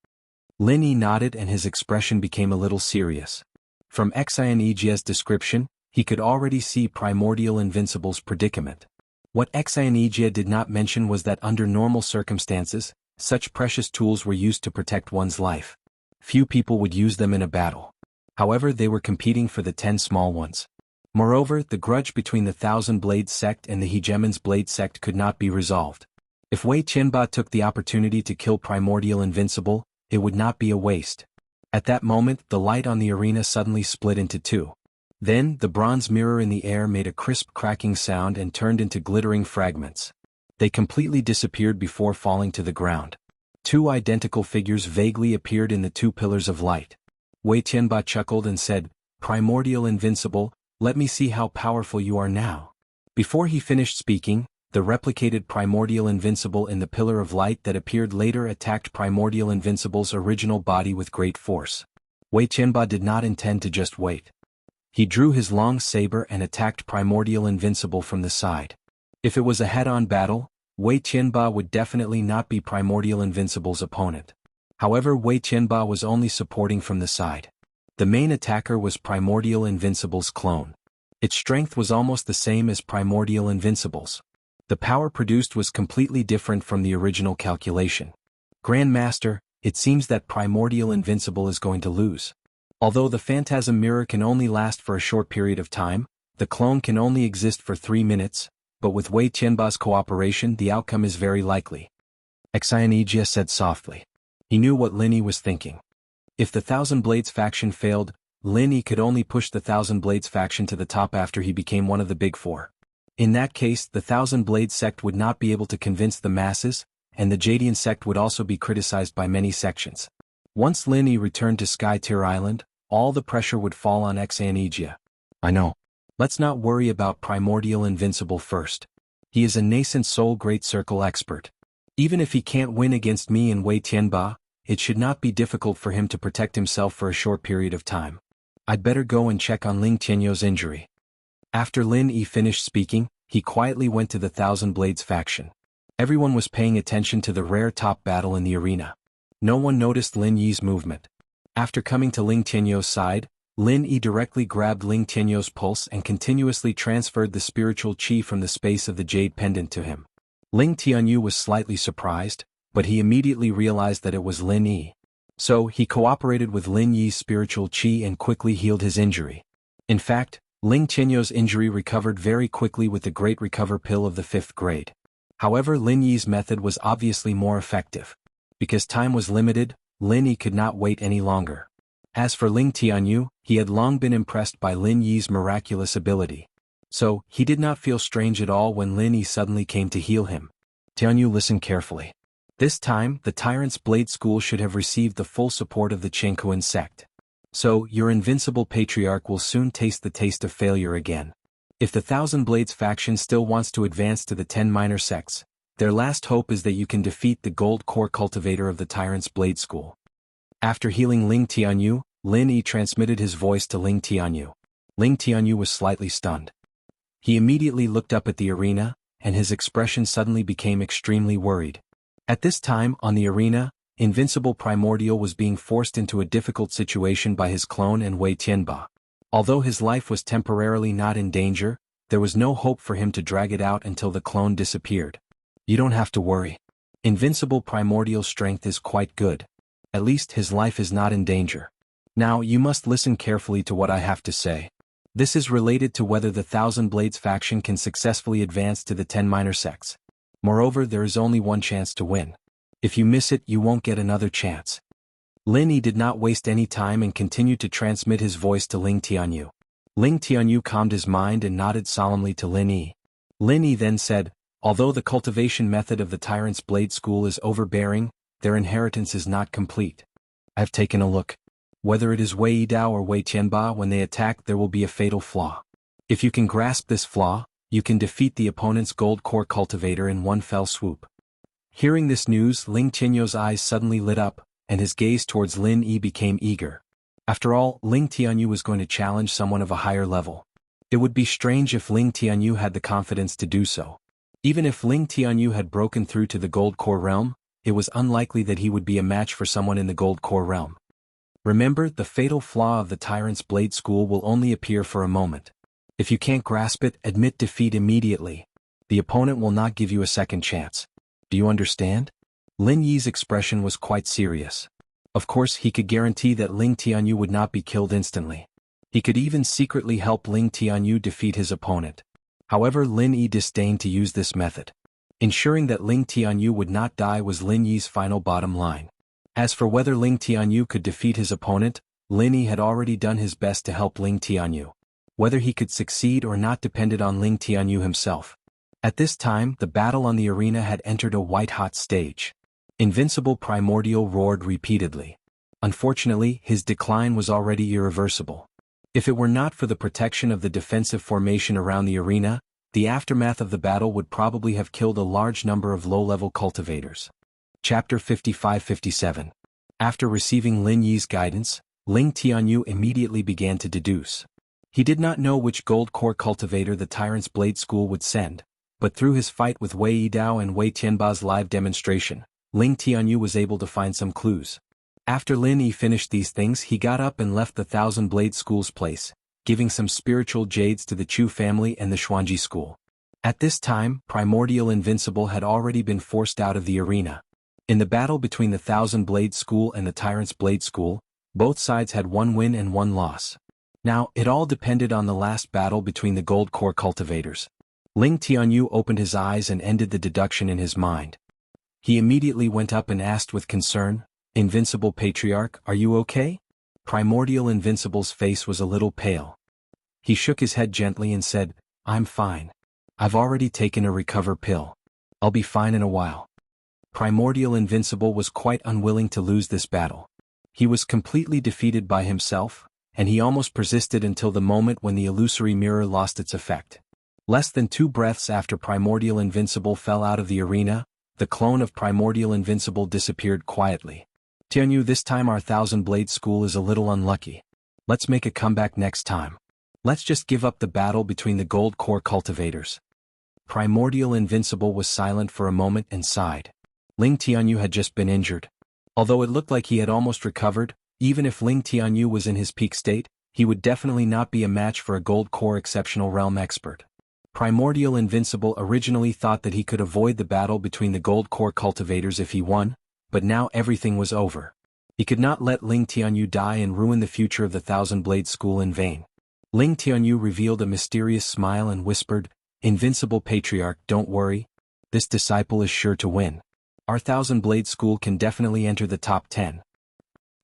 Lin Yi nodded and his expression became a little serious. From Xanijia's description, he could already see Primordial Invincible's predicament. What Xanijia did not mention was that under normal circumstances, such precious tools were used to protect one's life. Few people would use them in a battle. However, they were competing for the 10 small ones. Moreover, the grudge between the Thousand Blade sect and the Hegemon's Blade sect could not be resolved. If Wei Tianba took the opportunity to kill Primordial Invincible, it would not be a waste. At that moment, the light on the arena suddenly split into two. Then, the bronze mirror in the air made a crisp cracking sound and turned into glittering fragments. They completely disappeared before falling to the ground. Two identical figures vaguely appeared in the two pillars of light. Wei Tianba chuckled and said, "Primordial Invincible, let me see how powerful you are now." Before he finished speaking, the replicated Primordial Invincible in the pillar of light that appeared later attacked Primordial Invincible's original body with great force. Wei Tianba did not intend to just wait. He drew his long saber and attacked Primordial Invincible from the side. If it was a head-on battle, Wei Tianba would definitely not be Primordial Invincible's opponent. However, Wei Tianba was only supporting from the side. The main attacker was Primordial Invincible's clone. Its strength was almost the same as Primordial Invincible's. The power produced was completely different from the original calculation. "Grandmaster, it seems that Primordial Invincible is going to lose. Although the Phantasm Mirror can only last for a short period of time, the clone can only exist for 3 minutes, but with Wei Tianba's cooperation the outcome is very likely," Xanijia said softly. He knew what Lin Yi was thinking. If the Thousand Blades faction failed, Lin Yi could only push the Thousand Blades faction to the top after he became one of the Big Four. In that case, the Thousand Blades sect would not be able to convince the masses, and the Jadian sect would also be criticized by many sections. Once Lin Yi returned to Sky Tier Island, all the pressure would fall on Xianijia. I know. Let's not worry about Primordial Invincible first. He is a nascent Soul Great Circle expert. Even if he can't win against me and Wei Tianba, it should not be difficult for him to protect himself for a short period of time. I'd better go and check on Ling Tianyou's injury. After Lin Yi finished speaking, he quietly went to the Thousand Blades faction. Everyone was paying attention to the rare top battle in the arena. No one noticed Lin Yi's movement. After coming to Ling Tianyou's side, Lin Yi directly grabbed Ling Tianyou's pulse and continuously transferred the spiritual qi from the space of the jade pendant to him. Ling Tianyou was slightly surprised, but he immediately realized that it was Lin Yi. So, he cooperated with Lin Yi's spiritual qi and quickly healed his injury. In fact, Ling Tianyou's injury recovered very quickly with the Great Recover Pill of the 5th grade. However, Lin Yi's method was obviously more effective. Because time was limited, Lin Yi could not wait any longer. As for Ling Tianyou, he had long been impressed by Lin Yi's miraculous ability. So, he did not feel strange at all when Lin Yi suddenly came to heal him. Tianyou, listen carefully. This time, the Tyrant's Blade School should have received the full support of the Qingkuan sect. So, your invincible patriarch will soon taste the taste of failure again. If the Thousand Blades faction still wants to advance to the 10 minor sects, their last hope is that you can defeat the Gold Core Cultivator of the Tyrant's Blade School. After healing Ling Tianyou, Lin Yi transmitted his voice to Ling Tianyou. Ling Tianyou was slightly stunned. He immediately looked up at the arena, and his expression suddenly became extremely worried. At this time, on the arena, Invincible Primordial was being forced into a difficult situation by his clone and Wei Tianba. Although his life was temporarily not in danger, there was no hope for him to drag it out until the clone disappeared. You don't have to worry. Invincible Primordial's strength is quite good. At least his life is not in danger. Now you must listen carefully to what I have to say. This is related to whether the Thousand Blades faction can successfully advance to the 10 minor sects. Moreover, there is only one chance to win. If you miss it, you won't get another chance. Lin Yi did not waste any time and continued to transmit his voice to Ling Tianyou. Ling Tianyou calmed his mind and nodded solemnly to Lin Yi. Lin Yi then said, although the cultivation method of the Tyrant's Blade School is overbearing, their inheritance is not complete. I've taken a look. Whether it is Wei Yidao or Wei Tianba, when they attack there will be a fatal flaw. If you can grasp this flaw, you can defeat the opponent's Gold Core Cultivator in one fell swoop. Hearing this news, Ling Tianyou's eyes suddenly lit up, and his gaze towards Lin Yi became eager. After all, Ling Tianyou was going to challenge someone of a higher level. It would be strange if Ling Tianyou had the confidence to do so. Even if Ling Tianyou had broken through to the Gold Core realm, it was unlikely that he would be a match for someone in the Gold Core realm. Remember, the fatal flaw of the Tyrant's Blade School will only appear for a moment. If you can't grasp it, admit defeat immediately. The opponent will not give you a second chance. Do you understand? Lin Yi's expression was quite serious. Of course, he could guarantee that Ling Tianyou would not be killed instantly. He could even secretly help Ling Tianyou defeat his opponent. However, Lin Yi disdained to use this method. Ensuring that Ling Tianyou would not die was Lin Yi's final bottom line. As for whether Ling Tianyou could defeat his opponent, Lin Yi had already done his best to help Ling Tianyou. Whether he could succeed or not depended on Ling Tianyou himself. At this time, the battle on the arena had entered a white-hot stage. Invincible Primordial roared repeatedly. Unfortunately, his decline was already irreversible. If it were not for the protection of the defensive formation around the arena, the aftermath of the battle would probably have killed a large number of low-level cultivators. Chapter 55-57. After receiving Lin Yi's guidance, Ling Tianyou immediately began to deduce. He did not know which Gold Core cultivator the Tyrant's Blade School would send, but through his fight with Wei Yidao and Wei Tianba's live demonstration, Ling Tianyou was able to find some clues. After Lin Yi finished these things, he got up and left the Thousand Blade School's place, giving some spiritual jades to the Chu family and the Xuanji school. At this time, Primordial Invincible had already been forced out of the arena. In the battle between the Thousand Blade School and the Tyrant's Blade School, both sides had one win and one loss. Now, it all depended on the last battle between the Gold Core cultivators. Ling Tianyou opened his eyes and ended the deduction in his mind. He immediately went up and asked with concern, "Invincible Patriarch, are you okay?" Primordial Invincible's face was a little pale. He shook his head gently and said, "I'm fine. I've already taken a recover pill. I'll be fine in a while." Primordial Invincible was quite unwilling to lose this battle. He was completely defeated by himself, and he almost persisted until the moment when the illusory mirror lost its effect. Less than 2 breaths after Primordial Invincible fell out of the arena, the clone of Primordial Invincible disappeared quietly. "Tianyu, this time our Thousand Blade School is a little unlucky. Let's make a comeback next time. Let's just give up the battle between the Gold Core cultivators." Primordial Invincible was silent for a moment and sighed. Ling Tianyu had just been injured. Although it looked like he had almost recovered, even if Ling Tianyu was in his peak state, he would definitely not be a match for a Gold Core Exceptional Realm expert. Primordial Invincible originally thought that he could avoid the battle between the Gold Core cultivators if he won, but now everything was over. He could not let Ling Tianyu die and ruin the future of the Thousand Blade School in vain. Ling Tianyu revealed a mysterious smile and whispered, "Invincible Patriarch, don't worry. This disciple is sure to win. Our Thousand Blade School can definitely enter the top 10.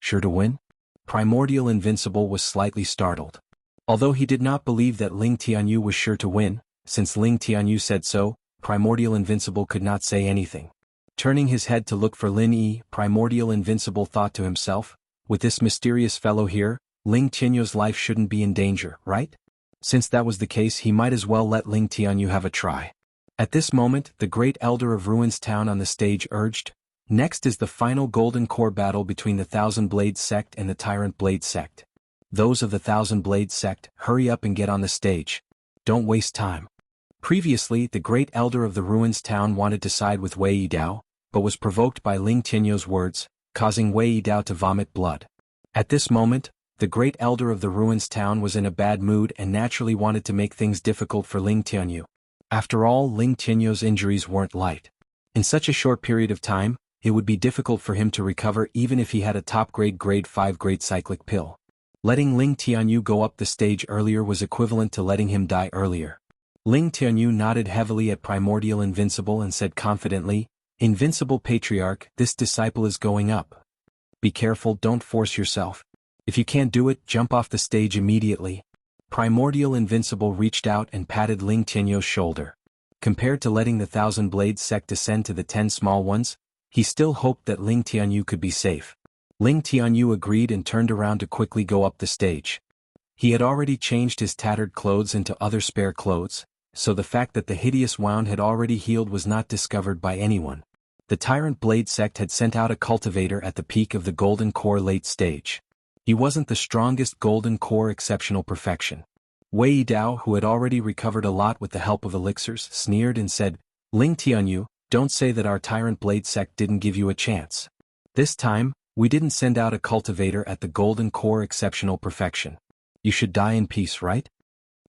"Sure to win?" Primordial Invincible was slightly startled. Although he did not believe that Ling Tianyu was sure to win, since Ling Tianyu said so, Primordial Invincible could not say anything. Turning his head to look for Lin Yi, Primordial Invincible thought to himself, "With this mysterious fellow here, Ling Tianyu's life shouldn't be in danger, right?" Since that was the case, he might as well let Ling Tianyu have a try. At this moment, the great elder of Ruins Town on the stage urged, "Next is the final Golden Core battle between the Thousand Blade Sect and the Tyrant Blade Sect. Those of the Thousand Blade Sect, hurry up and get on the stage. Don't waste time." Previously, the great elder of the Ruins Town wanted to side with Wei Yidao, but was provoked by Ling Tianyu's words, causing Wei Yidao to vomit blood. At this moment, the great elder of the Ruins Town was in a bad mood and naturally wanted to make things difficult for Ling Tianyu. After all, Ling Tianyu's injuries weren't light. In such a short period of time, it would be difficult for him to recover even if he had a top-grade grade 5 grade cyclic pill. Letting Ling Tianyu go up the stage earlier was equivalent to letting him die earlier. Ling Tianyu nodded heavily at Primordial Invincible and said confidently, "Invincible Patriarch, this disciple is going up. Be careful, don't force yourself. If you can't do it, jump off the stage immediately." Primordial Invincible reached out and patted Ling Tianyu's shoulder. Compared to letting the Thousand Blade Sect descend to the 10 small ones, he still hoped that Ling Tianyu could be safe. Ling Tianyu agreed and turned around to quickly go up the stage. He had already changed his tattered clothes into other spare clothes, so the fact that the hideous wound had already healed was not discovered by anyone. The Tyrant Blade Sect had sent out a cultivator at the peak of the Golden Core late stage. He wasn't the strongest Golden Core exceptional perfection. Wei Yidao, who had already recovered a lot with the help of elixirs, sneered and said, "Ling Tianyu, don't say that our Tyrant Blade Sect didn't give you a chance. This time, we didn't send out a cultivator at the Golden Core exceptional perfection. You should die in peace, right?"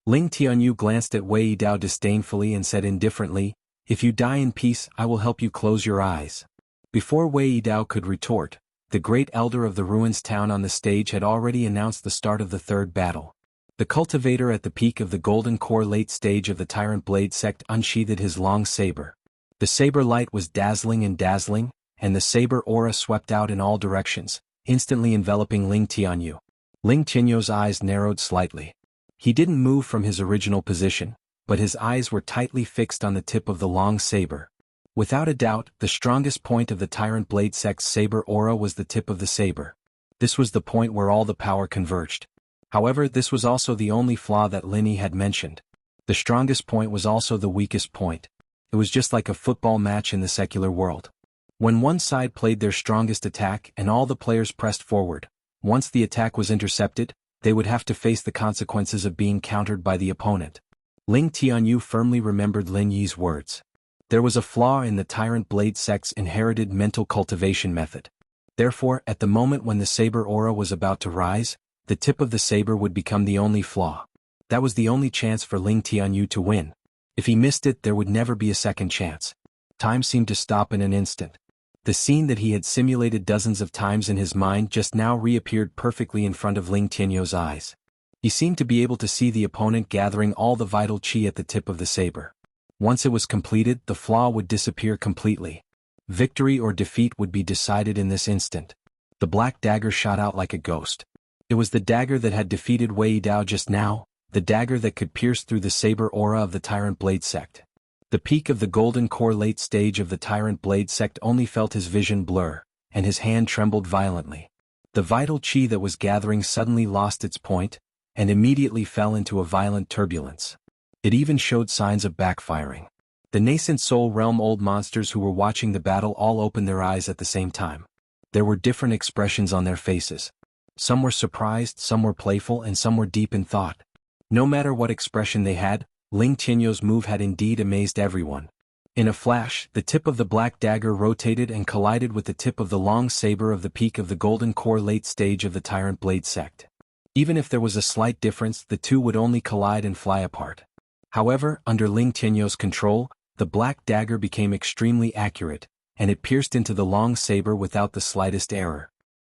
Ling Tianyu glanced at Wei Yidao disdainfully and said indifferently, "If you die in peace, I will help you close your eyes." Before Wei Yidao could retort, the great elder of the Ruins Town on the stage had already announced the start of the third battle. The cultivator at the peak of the Golden Core late stage of the Tyrant Blade Sect unsheathed his long saber. The saber light was dazzling, and the saber aura swept out in all directions, instantly enveloping Ling Tianyu. Ling Tianyu's eyes narrowed slightly. He didn't move from his original position, but his eyes were tightly fixed on the tip of the long saber. Without a doubt, the strongest point of the Tyrant Blade Sect's saber aura was the tip of the saber. This was the point where all the power converged. However, this was also the only flaw that Lin Yi had mentioned. The strongest point was also the weakest point. It was just like a football match in the secular world. When one side played their strongest attack and all the players pressed forward, once the attack was intercepted, they would have to face the consequences of being countered by the opponent. Ling Tianyu firmly remembered Lin Yi's words. There was a flaw in the Tyrant Blade Sect's inherited mental cultivation method. Therefore, at the moment when the saber aura was about to rise, the tip of the saber would become the only flaw. That was the only chance for Ling Tianyu to win. If he missed it, there would never be a second chance. Time seemed to stop in an instant. The scene that he had simulated dozens of times in his mind just now reappeared perfectly in front of Ling Tianyu's eyes. He seemed to be able to see the opponent gathering all the vital chi at the tip of the saber. Once it was completed, the flaw would disappear completely. Victory or defeat would be decided in this instant. The black dagger shot out like a ghost. It was the dagger that had defeated Wei Dao just now, the dagger that could pierce through the saber aura of the Tyrant Blade sect. The peak of the golden core late stage of the Tyrant Blade sect only felt his vision blur, and his hand trembled violently. The vital chi that was gathering suddenly lost its point, and immediately fell into a violent turbulence. It even showed signs of backfiring. The nascent soul realm old monsters who were watching the battle all opened their eyes at the same time. There were different expressions on their faces. Some were surprised, some were playful, and some were deep in thought. No matter what expression they had, Ling Tianyu's move had indeed amazed everyone. In a flash, the tip of the black dagger rotated and collided with the tip of the long saber of the peak of the golden core late stage of the Tyrant Blade sect. Even if there was a slight difference, the two would only collide and fly apart. However, under Ling Tianyu's control, the black dagger became extremely accurate, and it pierced into the long saber without the slightest error.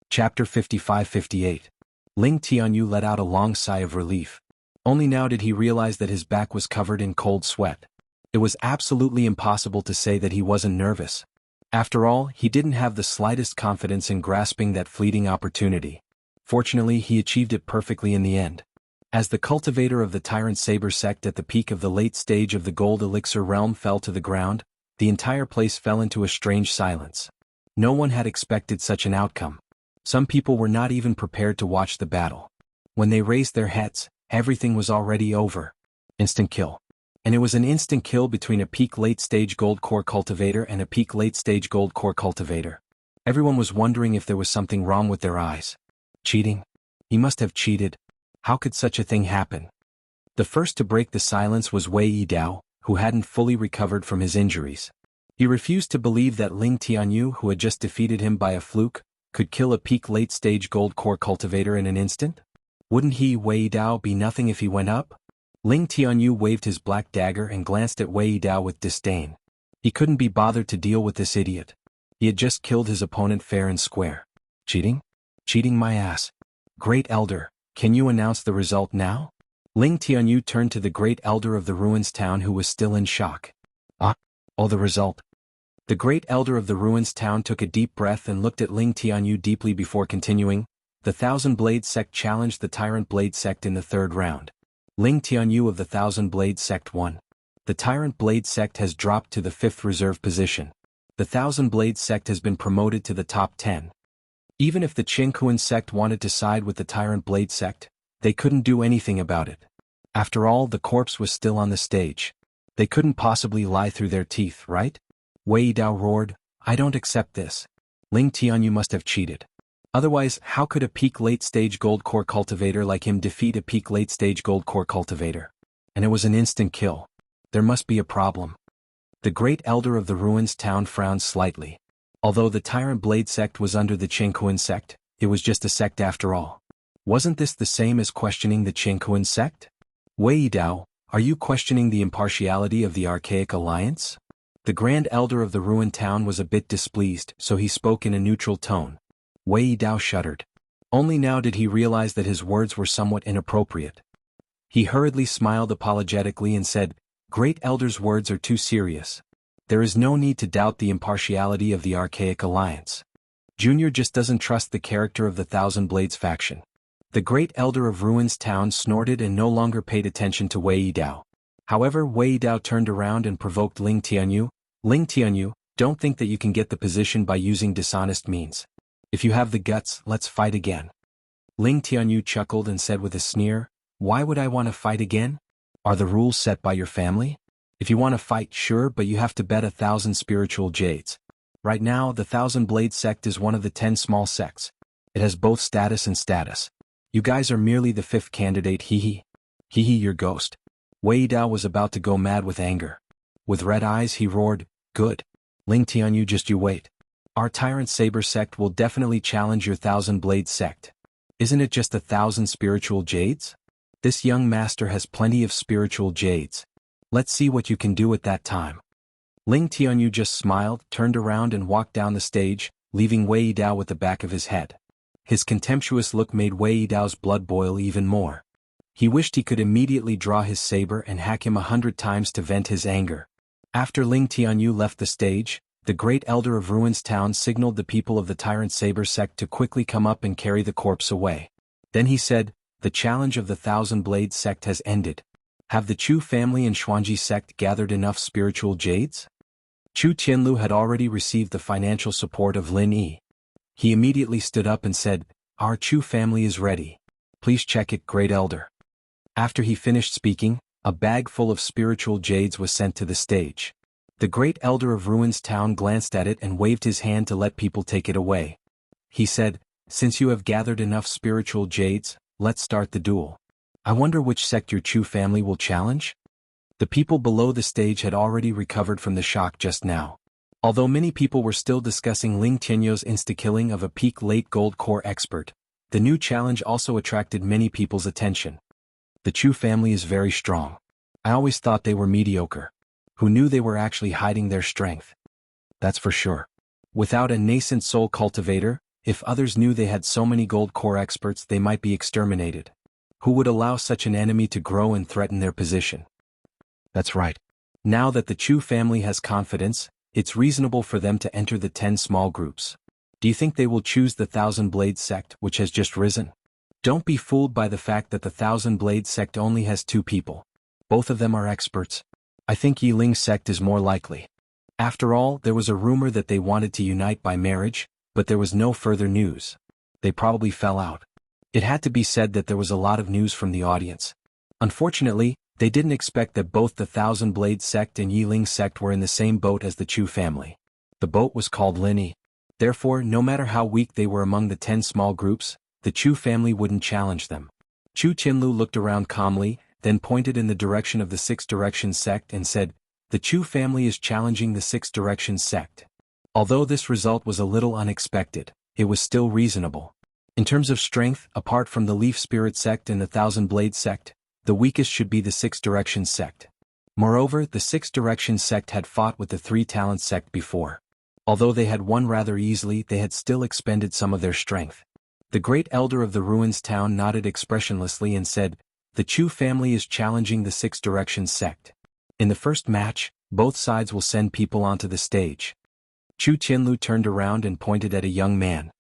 Chapter 55-58. Ling Tianyu let out a long sigh of relief. Only now did he realize that his back was covered in cold sweat. It was absolutely impossible to say that he wasn't nervous. After all, he didn't have the slightest confidence in grasping that fleeting opportunity. Fortunately, he achieved it perfectly in the end. As the cultivator of the Tyrant Saber sect at the peak of the late stage of the Gold Elixir realm fell to the ground, the entire place fell into a strange silence. No one had expected such an outcome. Some people were not even prepared to watch the battle. When they raised their heads, everything was already over. Instant kill. And it was an instant kill between a peak late-stage gold core cultivator and a peak late-stage gold core cultivator. Everyone was wondering if there was something wrong with their eyes. Cheating? He must have cheated. How could such a thing happen? The first to break the silence was Wei Yidao, who hadn't fully recovered from his injuries. He refused to believe that Ling Tianyu, who had just defeated him by a fluke, could kill a peak late-stage gold core cultivator in an instant? Wouldn't he, Wei Dao, be nothing if he went up? Ling Tianyu waved his black dagger and glanced at Wei Dao with disdain. He couldn't be bothered to deal with this idiot. He had just killed his opponent fair and square. Cheating? Cheating my ass. Great Elder, can you announce the result now? Ling Tianyu turned to the Great Elder of the Ruins Town, who was still in shock. Oh, the result. The Great Elder of the Ruins Town took a deep breath and looked at Ling Tianyu deeply before continuing. The Thousand Blade sect challenged the Tyrant Blade sect in the third round. Ling Tianyu of the Thousand Blade sect won. The Tyrant Blade sect has dropped to the 5th reserve position. The Thousand Blade sect has been promoted to the top 10. Even if the Jianghu sect wanted to side with the Tyrant Blade sect, they couldn't do anything about it. After all, the corpse was still on the stage. They couldn't possibly lie through their teeth, right? Wei Dao roared, I don't accept this. Ling Tianyu must have cheated. Otherwise, how could a peak late-stage gold core cultivator like him defeat a peak late-stage gold core cultivator? And it was an instant kill. There must be a problem. The Great Elder of the Ruins Town frowned slightly. Although the Tyrant Blade sect was under the Jianghu sect, it was just a sect after all. Wasn't this the same as questioning the Jianghu sect? Wei Dao, are you questioning the impartiality of the Archaic Alliance? The Grand Elder of the ruined town was a bit displeased, so he spoke in a neutral tone. Wei Dao shuddered. Only now did he realize that his words were somewhat inappropriate. He hurriedly smiled apologetically and said, Great Elder's words are too serious. There is no need to doubt the impartiality of the Archaic Alliance. Junior just doesn't trust the character of the Thousand Blades faction. The Great Elder of Ruins Town snorted and no longer paid attention to Wei Dao. However, Wei Dao turned around and provoked Ling Tianyu. Ling Tianyu, don't think that you can get the position by using dishonest means. If you have the guts, let's fight again. Ling Tianyu chuckled and said with a sneer, Why would I want to fight again? Are the rules set by your family? If you want to fight, sure, but you have to bet 1,000 spiritual jades. Right now, the Thousand Blade sect is one of the 10 small sects. It has both status and status. You guys are merely the 5th candidate, hee hee. Your ghost. Wei Dao was about to go mad with anger. With red eyes he roared, Good. Ling Tianyu, just you wait. Our Tyrant Saber sect will definitely challenge your Thousand Blade sect. Isn't it just 1,000 spiritual jades? This young master has plenty of spiritual jades. Let's see what you can do at that time. Ling Tianyu just smiled, turned around and walked down the stage, leaving Wei Dao with the back of his head. His contemptuous look made Wei Dao's blood boil even more. He wished he could immediately draw his saber and hack him 100 times to vent his anger. After Ling Tianyu left the stage, the Great Elder of Ruins Town signaled the people of the Tyrant Saber sect to quickly come up and carry the corpse away. Then he said, "The challenge of the Thousand Blade sect has ended. Have the Chu family and Xuanji sect gathered enough spiritual jades?" Chu Tianlu had already received the financial support of Lin Yi. He immediately stood up and said, "Our Chu family is ready. Please check it, Great Elder." After he finished speaking, a bag full of spiritual jades was sent to the stage. The Great Elder of Ruins Town glanced at it and waved his hand to let people take it away. He said, "Since you have gathered enough spiritual jades, let's start the duel. I wonder which sect your Chu family will challenge?" The people below the stage had already recovered from the shock just now. Although many people were still discussing Ling Tianyou's insta-killing of a peak late gold core expert, the new challenge also attracted many people's attention. The Chu family is very strong. I always thought they were mediocre. Who knew they were actually hiding their strength? That's for sure. Without a nascent soul cultivator, if others knew they had so many gold core experts, they might be exterminated. Who would allow such an enemy to grow and threaten their position? That's right. Now that the Chu family has confidence, it's reasonable for them to enter the 10 small groups. Do you think they will choose the Thousand Blade sect, which has just risen? Don't be fooled by the fact that the Thousand Blade sect only has 2 people. Both of them are experts. I think Yi Ling sect is more likely. After all, there was a rumor that they wanted to unite by marriage, but there was no further news. They probably fell out. It had to be said that there was a lot of news from the audience. Unfortunately, they didn't expect that both the Thousand Blade sect and Yi Ling sect were in the same boat as the Chu family. The boat was called Lin Yi. Therefore, no matter how weak they were among the 10 small groups, the Chu family wouldn't challenge them. Chu Tianlu looked around calmly, then pointed in the direction of the Six Directions sect and said, "The Chu family is challenging the Six Directions sect." Although this result was a little unexpected, it was still reasonable. In terms of strength, apart from the Leaf Spirit sect and the Thousand Blade sect, the weakest should be the Six Directions sect. Moreover, the Six Directions sect had fought with the Three Talents sect before. Although they had won rather easily, they had still expended some of their strength. The Great Elder of the Ruins Town nodded expressionlessly and said, "The Chu family is challenging the Six Directions sect. In the first match, both sides will send people onto the stage." Chu Tianlu turned around and pointed at a young man.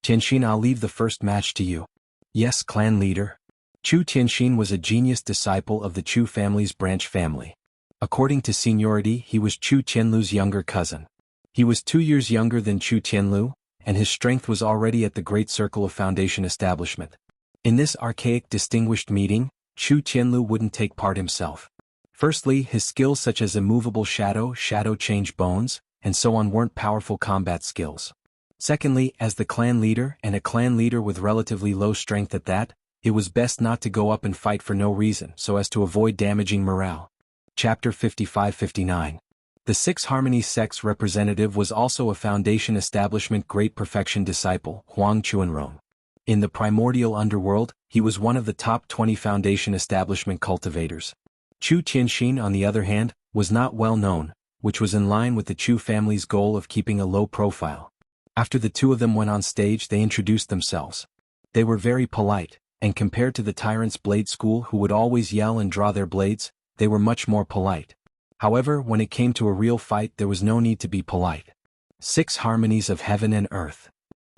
"Tianxin, I'll leave the first match to you." "Yes, clan leader." Chu Tianxin was a genius disciple of the Chu family's branch family. According to seniority, he was Chu Tianlu's younger cousin. He was 2 years younger than Chu Tianlu, and his strength was already at the Great Circle of Foundation establishment. In this archaic distinguished meeting, Chu Tianlu wouldn't take part himself. Firstly, his skills such as immovable shadow change bones, and so on weren't powerful combat skills. Secondly, as the clan leader and a clan leader with relatively low strength at that, it was best not to go up and fight for no reason so as to avoid damaging morale. Chapter 55-59. The Six Harmonies sect's representative was also a Foundation establishment Great Perfection disciple, Huang Chuanrong. In the primordial underworld, he was one of the top 20 Foundation establishment cultivators. Chu Tianxin, on the other hand, was not well known, which was in line with the Chu family's goal of keeping a low profile. After the two of them went on stage, they introduced themselves. They were very polite, and compared to the Tyrant's Blade School who would always yell and draw their blades, they were much more polite. However, when it came to a real fight, there was no need to be polite. 6 Harmonies of Heaven and Earth.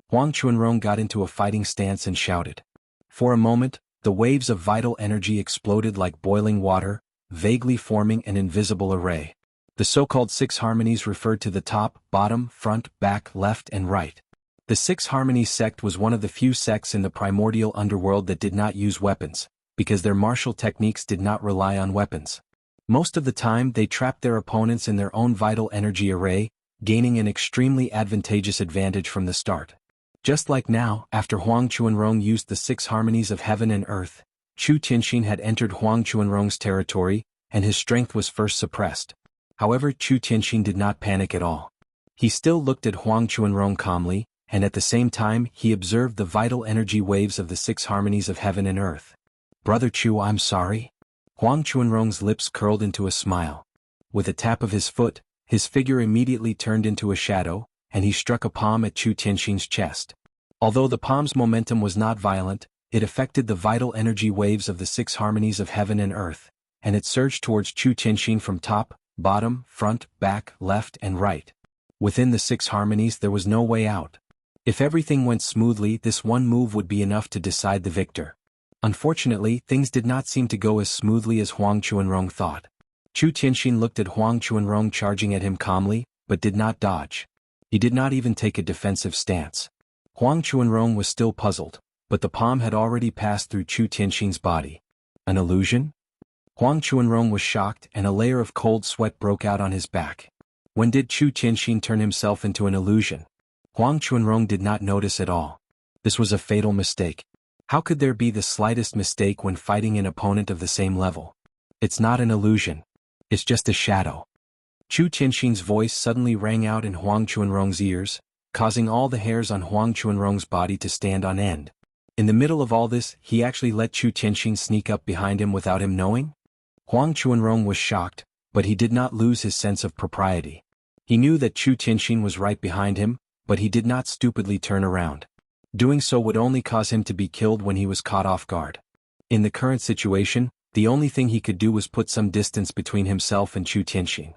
Huang Chuanrong got into a fighting stance and shouted. For a moment, the waves of vital energy exploded like boiling water, vaguely forming an invisible array. The so-called 6 Harmonies referred to the top, bottom, front, back, left, and right. The 6 Harmonies sect was one of the few sects in the primordial underworld that did not use weapons, because their martial techniques did not rely on weapons. Most of the time, they trapped their opponents in their own vital energy array, gaining an extremely advantageous advantage from the start. Just like now, after Huang Chuanrong used the 6 Harmonies of Heaven and Earth, Chu Tianxin had entered Huang Chuanrong's territory, and his strength was first suppressed. However, Chu Tianxin did not panic at all. He still looked at Huang Chuanrong calmly, and at the same time he observed the vital energy waves of the 6 Harmonies of Heaven and Earth. "Brother Chu, I'm sorry." Huang Chuanrong's lips curled into a smile. With a tap of his foot, his figure immediately turned into a shadow, and he struck a palm at Chu Tianxin's chest. Although the palm's momentum was not violent, it affected the vital energy waves of the 6 Harmonies of Heaven and Earth, and it surged towards Chu Tianxin from top, bottom, front, back, left, and right. Within the 6 Harmonies there was no way out. If everything went smoothly, this one move would be enough to decide the victor. Unfortunately, things did not seem to go as smoothly as Huang Chuanrong thought. Chu Tianxin looked at Huang Chuanrong charging at him calmly, but did not dodge. He did not even take a defensive stance. Huang Chuanrong was still puzzled, but the palm had already passed through Chu Tianxin's body. An illusion? Huang Chuanrong was shocked and a layer of cold sweat broke out on his back. When did Chu Tianxin turn himself into an illusion? Huang Chuanrong did not notice at all. This was a fatal mistake. How could there be the slightest mistake when fighting an opponent of the same level? It's not an illusion. It's just a shadow. Chu Tianxin's voice suddenly rang out in Huang Chuanrong's ears, causing all the hairs on Huang Chuanrong's body to stand on end. In the middle of all this, he actually let Chu Tianxin sneak up behind him without him knowing? Huang Chuanrong was shocked, but he did not lose his sense of propriety. He knew that Chu Tianxin was right behind him, but he did not stupidly turn around. Doing so would only cause him to be killed when he was caught off guard. In the current situation, the only thing he could do was put some distance between himself and Chu Tianxin.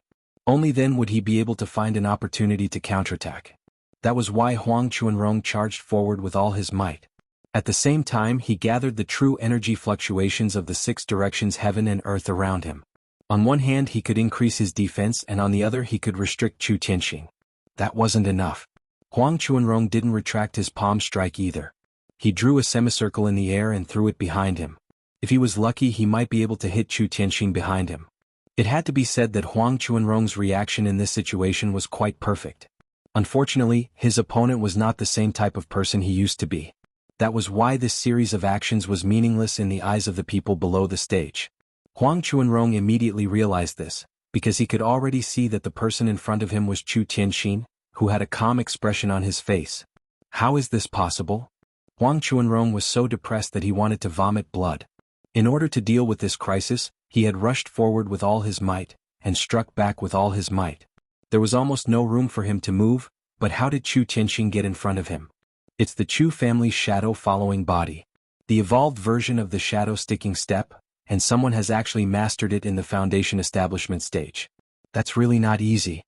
Only then would he be able to find an opportunity to counterattack. That was why Huang Chuanrong charged forward with all his might. At the same time, he gathered the true energy fluctuations of the 6 directions heaven and earth around him. On one hand he could increase his defense and on the other he could restrict Chu Tianxin. That wasn't enough. Huang Chuanrong didn't retract his palm strike either. He drew a semicircle in the air and threw it behind him. If he was lucky he might be able to hit Chu Tianxin behind him. It had to be said that Huang Chuanrong's reaction in this situation was quite perfect. Unfortunately, his opponent was not the same type of person he used to be. That was why this series of actions was meaningless in the eyes of the people below the stage. Huang Chuanrong immediately realized this, because he could already see that the person in front of him was Chu Tianxin, who had a calm expression on his face. How is this possible? Huang Chuanrong was so depressed that he wanted to vomit blood. In order to deal with this crisis, he had rushed forward with all his might, and struck back with all his might. There was almost no room for him to move, but how did Chu Tianxin get in front of him? It's the Chu family's shadow-following body. The evolved version of the shadow-sticking step, and someone has actually mastered it in the foundation establishment stage. That's really not easy.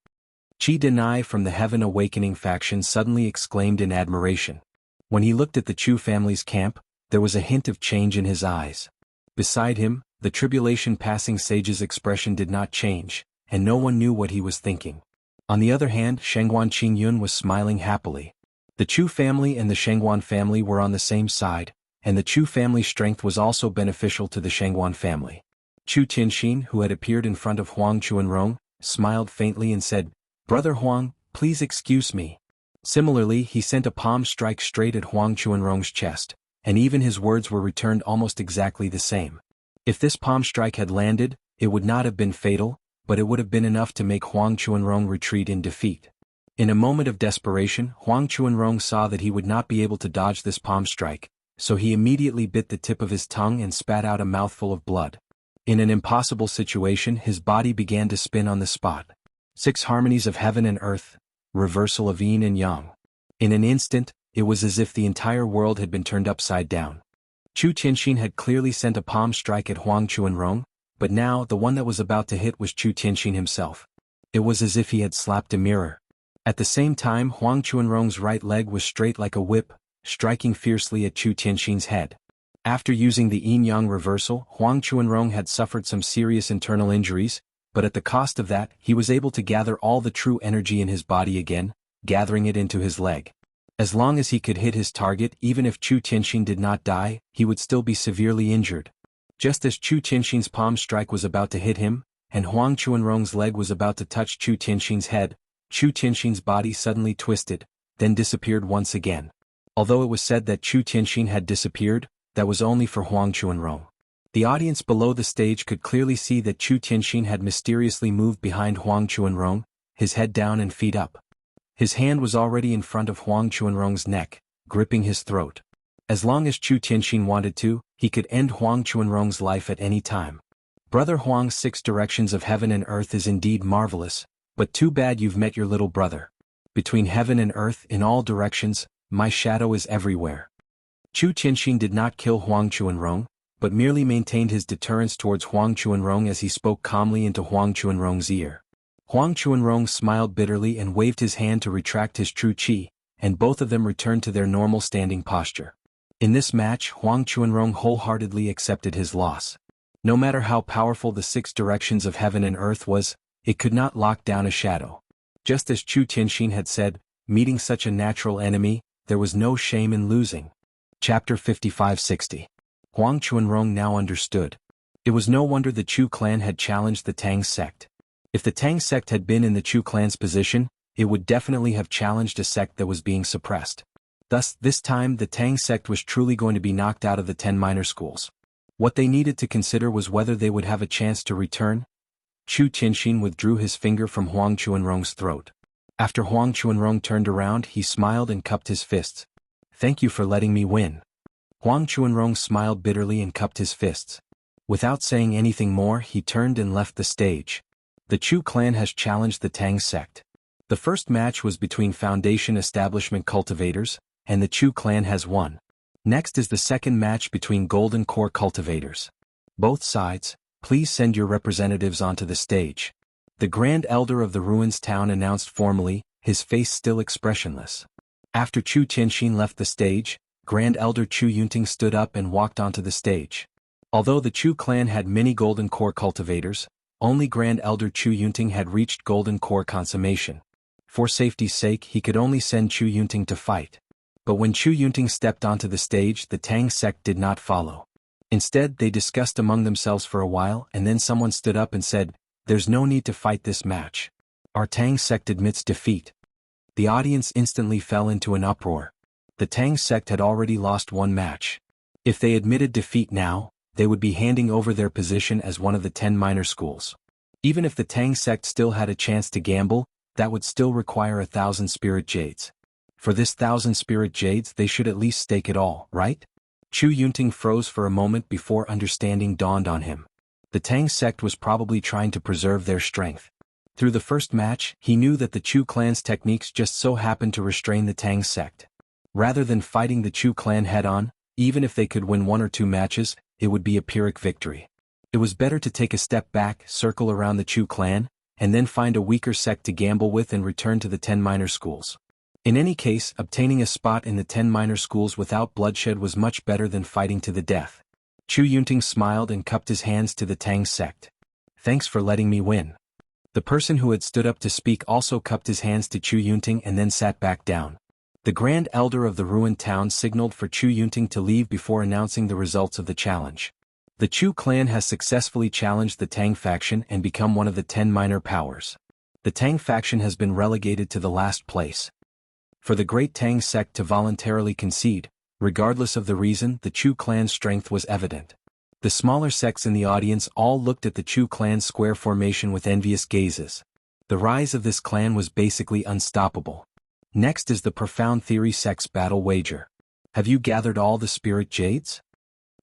Qi Denai from the Heaven Awakening faction suddenly exclaimed in admiration. When he looked at the Chu family's camp, there was a hint of change in his eyes. Beside him, the tribulation-passing sage's expression did not change, and no one knew what he was thinking. On the other hand, Shengguan Qingyun was smiling happily. The Chu family and the Shengguan family were on the same side, and the Chu family's strength was also beneficial to the Shengguan family. Chu Tianxin, who had appeared in front of Huang Chuanrong, smiled faintly and said, "Brother Huang, please excuse me." Similarly, he sent a palm strike straight at Huang Chuanrong's chest, and even his words were returned almost exactly the same. If this palm strike had landed, it would not have been fatal, but it would have been enough to make Huang Chuanrong retreat in defeat. In a moment of desperation, Huang Chuanrong saw that he would not be able to dodge this palm strike, so he immediately bit the tip of his tongue and spat out a mouthful of blood. In an impossible situation, his body began to spin on the spot. 6 harmonies of heaven and earth, reversal of yin and yang. In an instant, it was as if the entire world had been turned upside down. Chu Tianxin had clearly sent a palm strike at Huang Chuanrong, but now the one that was about to hit was Chu Tianxin himself. It was as if he had slapped a mirror. At the same time, Huang Chuanrong's right leg was straight like a whip, striking fiercely at Chu Tianxin's head. After using the yin-yang reversal, Huang Chuanrong had suffered some serious internal injuries, but at the cost of that, he was able to gather all the true energy in his body again, gathering it into his leg. As long as he could hit his target, even if Chu Tianxin did not die, he would still be severely injured. Just as Chu Tianxin's palm strike was about to hit him, and Huang Chuanrong's leg was about to touch Chu Tianxin's head, Chu Tianxin's body suddenly twisted, then disappeared once again. Although it was said that Chu Tianxin had disappeared, that was only for Huang Chuanrong. The audience below the stage could clearly see that Chu Tianxin had mysteriously moved behind Huang Chuanrong, his head down and feet up. His hand was already in front of Huang Chuanrong's neck, gripping his throat. As long as Chu Tianxin wanted to, he could end Huang Chuanrong's life at any time. Brother Huang's 6 directions of heaven and earth is indeed marvelous, but too bad you've met your little brother. Between heaven and earth, in all directions, my shadow is everywhere. Chu Tianxin did not kill Huang Chuanrong, but merely maintained his deterrence towards Huang Chuanrong as he spoke calmly into Huang Chuanrong's ear. Huang Chuanrong smiled bitterly and waved his hand to retract his true qi, and both of them returned to their normal standing posture. In this match, Huang Chuanrong wholeheartedly accepted his loss. No matter how powerful the 6 directions of heaven and earth was, it could not lock down a shadow. Just as Chu Tianxin had said, meeting such a natural enemy, there was no shame in losing. Chapter 55-60. Huang Chuanrong now understood. It was no wonder the Chu clan had challenged the Tang sect. If the Tang sect had been in the Chu clan's position, it would definitely have challenged a sect that was being suppressed. Thus, this time the Tang sect was truly going to be knocked out of the 10 minor schools. What they needed to consider was whether they would have a chance to return. Chu Tianxin withdrew his finger from Huang Chuanrong's throat. After Huang Chuanrong turned around, he smiled and cupped his fists. "Thank you for letting me win." Huang Chuanrong smiled bitterly and cupped his fists. Without saying anything more, he turned and left the stage. The Chu clan has challenged the Tang sect. The first match was between Foundation Establishment Cultivators, and the Chu clan has won. Next is the second match between Golden Core Cultivators. Both sides, please send your representatives onto the stage. The Grand Elder of the Ruins Town announced formally, his face still expressionless. After Chu Tianxin left the stage, Grand Elder Chu Yunting stood up and walked onto the stage. Although the Chu clan had many Golden Core cultivators, only Grand Elder Chu Yunting had reached Golden Core consummation. For safety's sake, he could only send Chu Yunting to fight. But when Chu Yunting stepped onto the stage, the Tang sect did not follow. Instead, they discussed among themselves for a while, and then someone stood up and said, "There's no need to fight this match. Our Tang sect admits defeat." The audience instantly fell into an uproar. The Tang sect had already lost one match. If they admitted defeat now, they would be handing over their position as one of the 10 minor schools. Even if the Tang sect still had a chance to gamble, that would still require 1,000 spirit jades. For this 1,000 spirit jades, they should at least stake it all, right? Chu Yunting froze for a moment before understanding dawned on him. The Tang sect was probably trying to preserve their strength. Through the first match, he knew that the Chu clan's techniques just so happened to restrain the Tang sect. Rather than fighting the Chu clan head-on, even if they could win 1 or 2 matches, it would be a Pyrrhic victory. It was better to take a step back, circle around the Chu clan, and then find a weaker sect to gamble with and return to the 10 minor schools. In any case, obtaining a spot in the 10 minor schools without bloodshed was much better than fighting to the death. Chu Yunting smiled and cupped his hands to the Tang sect. "Thanks for letting me win." The person who had stood up to speak also cupped his hands to Chu Yunting and then sat back down. The Grand Elder of the ruined town signaled for Chu Yunting to leave before announcing the results of the challenge. The Chu clan has successfully challenged the Tang faction and become one of the 10 minor powers. The Tang faction has been relegated to the last place. For the great Tang sect to voluntarily concede, regardless of the reason, the Chu clan's strength was evident. The smaller sects in the audience all looked at the Chu clan's square formation with envious gazes. The rise of this clan was basically unstoppable. Next is the Profound Theory sect's battle wager. Have you gathered all the spirit jades?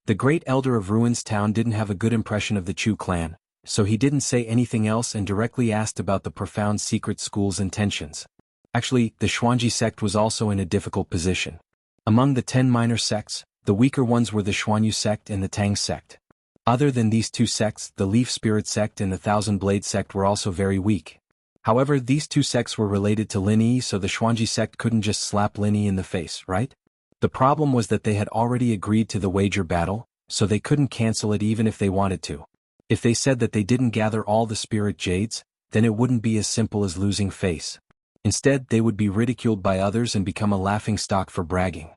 The great elder of Ruins Town didn't have a good impression of the Chu clan, so he didn't say anything else and directly asked about the Profound Secret School's intentions. Actually, the Xuanji sect was also in a difficult position. Among the 10 minor sects, the weaker ones were the Xuanyu sect and the Tang sect. Other than these 2 sects, the Leaf Spirit sect and the Thousand Blade sect were also very weak. However, these 2 sects were related to Lin Yi, so the Xuanji sect couldn't just slap Lin Yi in the face, right? The problem was that they had already agreed to the wager battle, so they couldn't cancel it even if they wanted to. If they said that they didn't gather all the spirit jades, then it wouldn't be as simple as losing face. Instead, they would be ridiculed by others and become a laughingstock for bragging.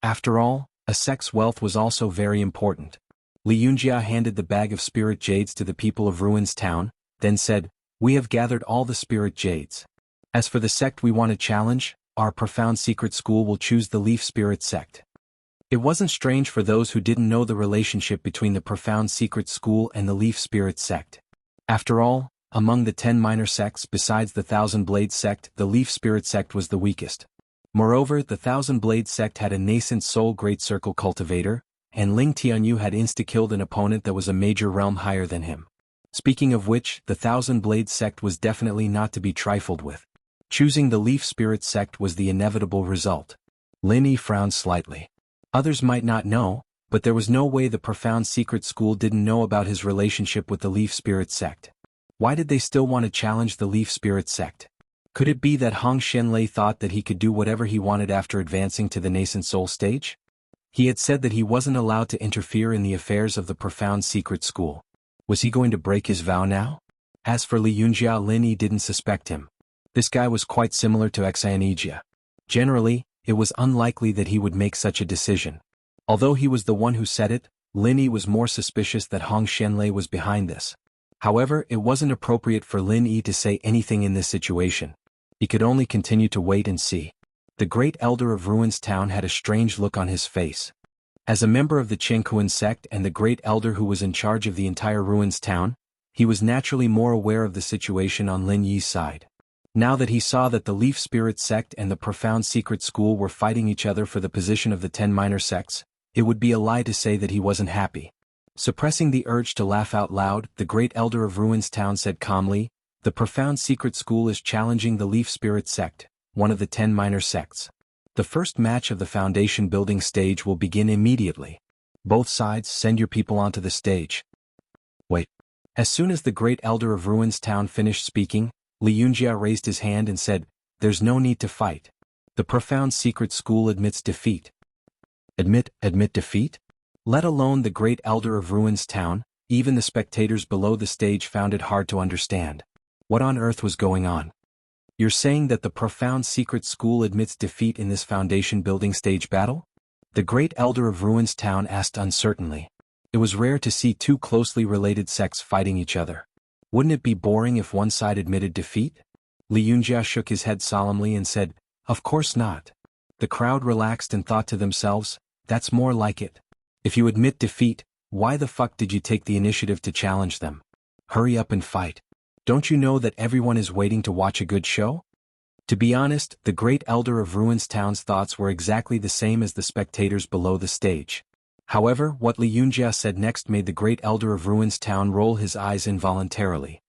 After all, a sect's wealth was also very important. Li Yunjia handed the bag of spirit jades to the people of Ruins Town, then said, "We have gathered all the spirit jades. As for the sect we want to challenge, our Profound Secret School will choose the Leaf Spirit sect." It wasn't strange for those who didn't know the relationship between the Profound Secret School and the Leaf Spirit sect. After all, among the 10 minor sects besides the Thousand Blade sect, the Leaf Spirit sect was the weakest. Moreover, the Thousand Blade sect had a nascent Soul Great Circle cultivator, and Ling Tianyu had insta-killed an opponent that was a major realm higher than him. Speaking of which, the Thousand Blade sect was definitely not to be trifled with. Choosing the Leaf Spirit sect was the inevitable result. Lin Yi frowned slightly. Others might not know, but there was no way the Profound Secret School didn't know about his relationship with the Leaf Spirit sect. Why did they still want to challenge the Leaf Spirit sect? Could it be that Hong Xianlei thought that he could do whatever he wanted after advancing to the nascent soul stage? He had said that he wasn't allowed to interfere in the affairs of the profound secret school. Was he going to break his vow now? As for Li Yunjia, Lin Yi didn't suspect him. This guy was quite similar to Xianjia. Generally, it was unlikely that he would make such a decision. Although he was the one who said it, Lin Yi was more suspicious that Hong Xianlei was behind this. However, it wasn't appropriate for Lin Yi to say anything in this situation. He could only continue to wait and see. The great elder of Ruins Town had a strange look on his face. As a member of the Qingkuan sect and the great elder who was in charge of the entire Ruins Town, he was naturally more aware of the situation on Lin Yi's side. Now that he saw that the Leaf Spirit sect and the Profound Secret School were fighting each other for the position of the 10 minor sects, it would be a lie to say that he wasn't happy. Suppressing the urge to laugh out loud, the great elder of Ruins Town said calmly, "The Profound Secret School is challenging the Leaf Spirit sect, one of the 10 minor sects. The first match of the foundation building stage will begin immediately. Both sides send your people onto the stage." Wait. As soon as the great elder of Ruins Town finished speaking, Li Yunjia raised his hand and said, "There's no need to fight. The Profound Secret School admits defeat." Admit defeat? Let alone the great elder of Ruins Town, even the spectators below the stage found it hard to understand. What on earth was going on? You're saying that the Profound Secret School admits defeat in this foundation building stage battle? The great elder of Ruins Town asked uncertainly. It was rare to see two closely related sects fighting each other. Wouldn't it be boring if one side admitted defeat? Li Yunjia shook his head solemnly and said, "Of course not." The crowd relaxed and thought to themselves, "That's more like it. If you admit defeat, why the fuck did you take the initiative to challenge them? Hurry up and fight. Don't you know that everyone is waiting to watch a good show?" To be honest, the great elder of Ruins Town's thoughts were exactly the same as the spectators below the stage. However, what Li Yunjia said next made the great elder of Ruins Town roll his eyes involuntarily.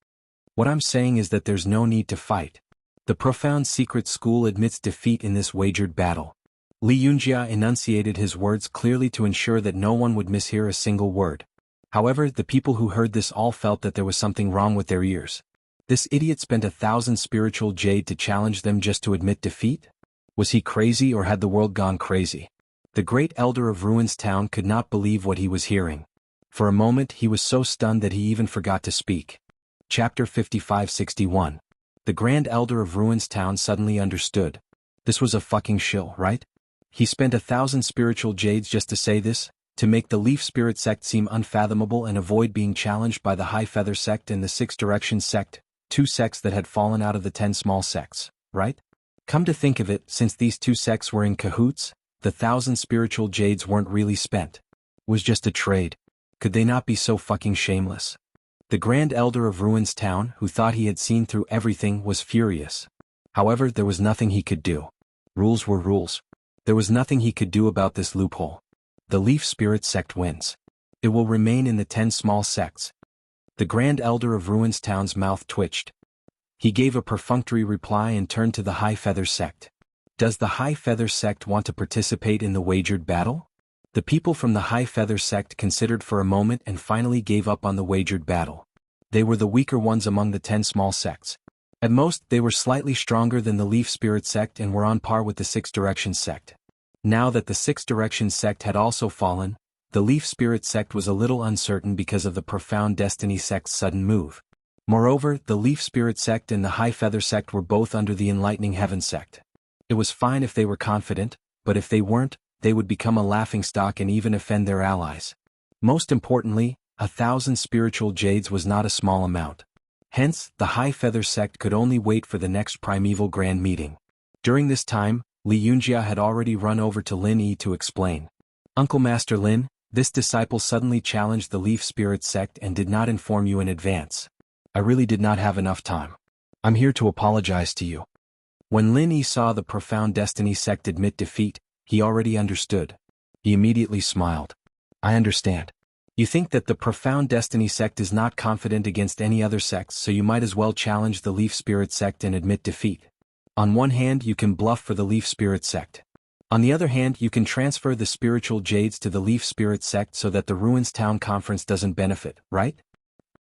"What I'm saying is that there's no need to fight. The Profound Secret School admits defeat in this wagered battle." Li Yunjia enunciated his words clearly to ensure that no one would mishear a single word. However, the people who heard this all felt that there was something wrong with their ears. This idiot spent 1,000 spiritual jade to challenge them just to admit defeat? Was he crazy or had the world gone crazy? The great elder of Ruins Town could not believe what he was hearing. For a moment he was so stunned that he even forgot to speak. Chapter 5561. The grand elder of Ruins Town suddenly understood. This was a fucking shill, right? He spent 1,000 spiritual jades just to say this, to make the Leaf Spirit sect seem unfathomable and avoid being challenged by the High Feather sect and the Six Directions sect, two sects that had fallen out of the 10 small sects, right? Come to think of it, since these two sects were in cahoots, the 1,000 spiritual jades weren't really spent. It was just a trade. Could they not be so fucking shameless? The grand elder of Ruins Town, who thought he had seen through everything, was furious. However, there was nothing he could do. Rules were rules. There was nothing he could do about this loophole. The Leaf Spirit sect wins. It will remain in the 10 small sects. The grand elder of Ruins Town's mouth twitched. He gave a perfunctory reply and turned to the High Feather sect. "Does the High Feather sect want to participate in the wagered battle?" The people from the High Feather sect considered for a moment and finally gave up on the wagered battle. They were the weaker ones among the 10 small sects. At most, they were slightly stronger than the Leaf Spirit sect and were on par with the Six Directions sect. Now that the Six Directions sect had also fallen, the Leaf Spirit sect was a little uncertain because of the Profound Destiny sect's sudden move. Moreover, the Leaf Spirit sect and the High Feather sect were both under the Enlightening Heaven sect. It was fine if they were confident, but if they weren't, they would become a laughingstock and even offend their allies. Most importantly, 1,000 spiritual jades was not a small amount. Hence, the High Feather sect could only wait for the next primeval grand meeting. During this time, Li Yunjia had already run over to Lin Yi to explain. "Uncle Master Lin, this disciple suddenly challenged the Leaf Spirit sect and did not inform you in advance. I really did not have enough time. I'm here to apologize to you." When Lin Yi saw the Profound Destiny sect admit defeat, he already understood. He immediately smiled. "I understand. You think that the Profound Destiny sect is not confident against any other sects, so you might as well challenge the Leaf Spirit sect and admit defeat. On one hand, you can bluff for the Leaf Spirit sect. On the other hand, you can transfer the spiritual jades to the Leaf Spirit sect so that the Ruins Town Conference doesn't benefit, right?"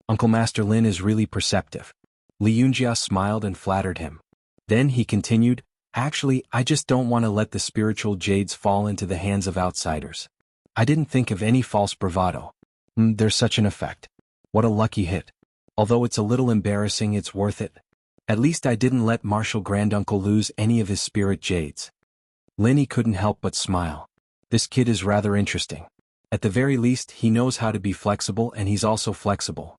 Uncle Master Lin is really perceptive. Li Yunjia smiled and flattered him. Then he continued, "Actually, I just don't want to let the spiritual jades fall into the hands of outsiders. I didn't think of any false bravado. There's such an effect. What a lucky hit. Although it's a little embarrassing, it's worth it. At least I didn't let Marshal Granduncle lose any of his spirit jades." Linny couldn't help but smile. This kid is rather interesting. At the very least, he knows how to be flexible, and he's also flexible.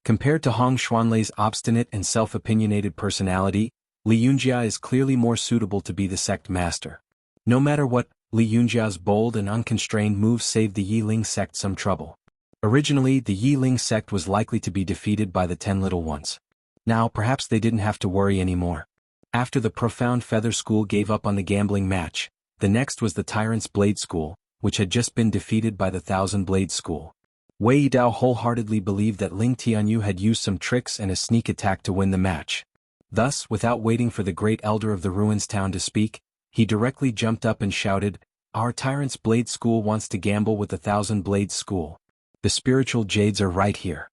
Compared to Hong Xuanlei's obstinate and self-opinionated personality, Li Yunjia is clearly more suitable to be the sect master. No matter what, Li Yunjia's bold and unconstrained moves saved the Yiling sect some trouble. Originally, the Yiling sect was likely to be defeated by the 10 Little Ones. Now, perhaps they didn't have to worry anymore. After the Profound Feather School gave up on the gambling match, the next was the Tyrant's Blade School, which had just been defeated by the Thousand Blade School. Wei Yidao wholeheartedly believed that Ling Tianyu had used some tricks and a sneak attack to win the match. Thus, without waiting for the great elder of the Ruins Town to speak, he directly jumped up and shouted, "Our Tyrant's Blade School wants to gamble with the Thousand Blades School. The spiritual jades are right here."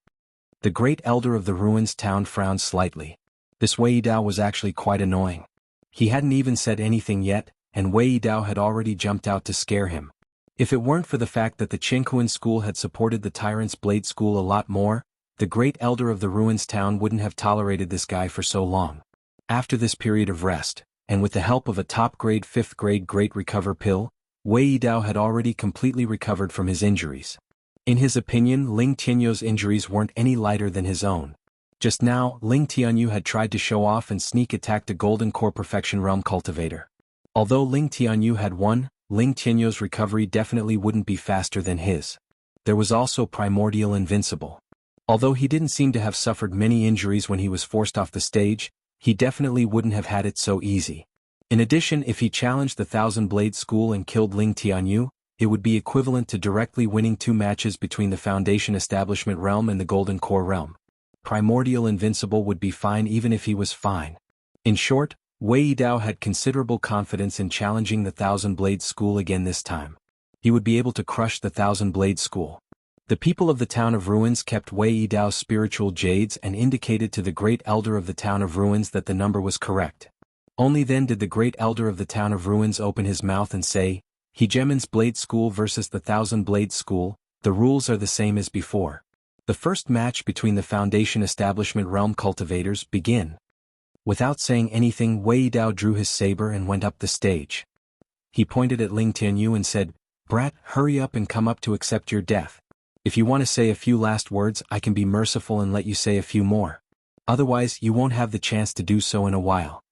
The great elder of the Ruins Town frowned slightly. This Wei Yidao was actually quite annoying. He hadn't even said anything yet, and Wei Yidao had already jumped out to scare him. If it weren't for the fact that the Qinghuan school had supported the Tyrant's Blade School a lot more, the great elder of the Ruins Town wouldn't have tolerated this guy for so long. After this period of rest, and with the help of a top-grade 5th-grade Great Recover pill, Wei Yidao had already completely recovered from his injuries. In his opinion, Ling Tianyu's injuries weren't any lighter than his own. Just now, Ling Tianyu had tried to show off and sneak attack a Golden Core Perfection Realm Cultivator. Although Ling Tianyu had won, Ling Tianyu's recovery definitely wouldn't be faster than his. There was also Primordial Invincible. Although he didn't seem to have suffered many injuries when he was forced off the stage, he definitely wouldn't have had it so easy. In addition, if he challenged the Thousand Blade School and killed Ling Tianyu, it would be equivalent to directly winning 2 matches between the Foundation Establishment Realm and the Golden Core Realm. Primordial Invincible would be fine even if he was fine. In short, Wei Yidao had considerable confidence in challenging the Thousand Blade School again this time. He would be able to crush the Thousand Blade School. The people of the Town of Ruins kept Wei Yidao's spiritual jades and indicated to the Great Elder of the Town of Ruins that the number was correct. Only then did the Great Elder of the Town of Ruins open his mouth and say, "Hegemon's Blade School versus the Thousand Blade School, the rules are the same as before. The first match between the Foundation Establishment Realm Cultivators begin." Without saying anything, Wei Yidao drew his saber and went up the stage. He pointed at Ling Tianyu and said, "Brat, hurry up and come up to accept your death. If you want to say a few last words, I can be merciful and let you say a few more. Otherwise, you won't have the chance to do so in a while."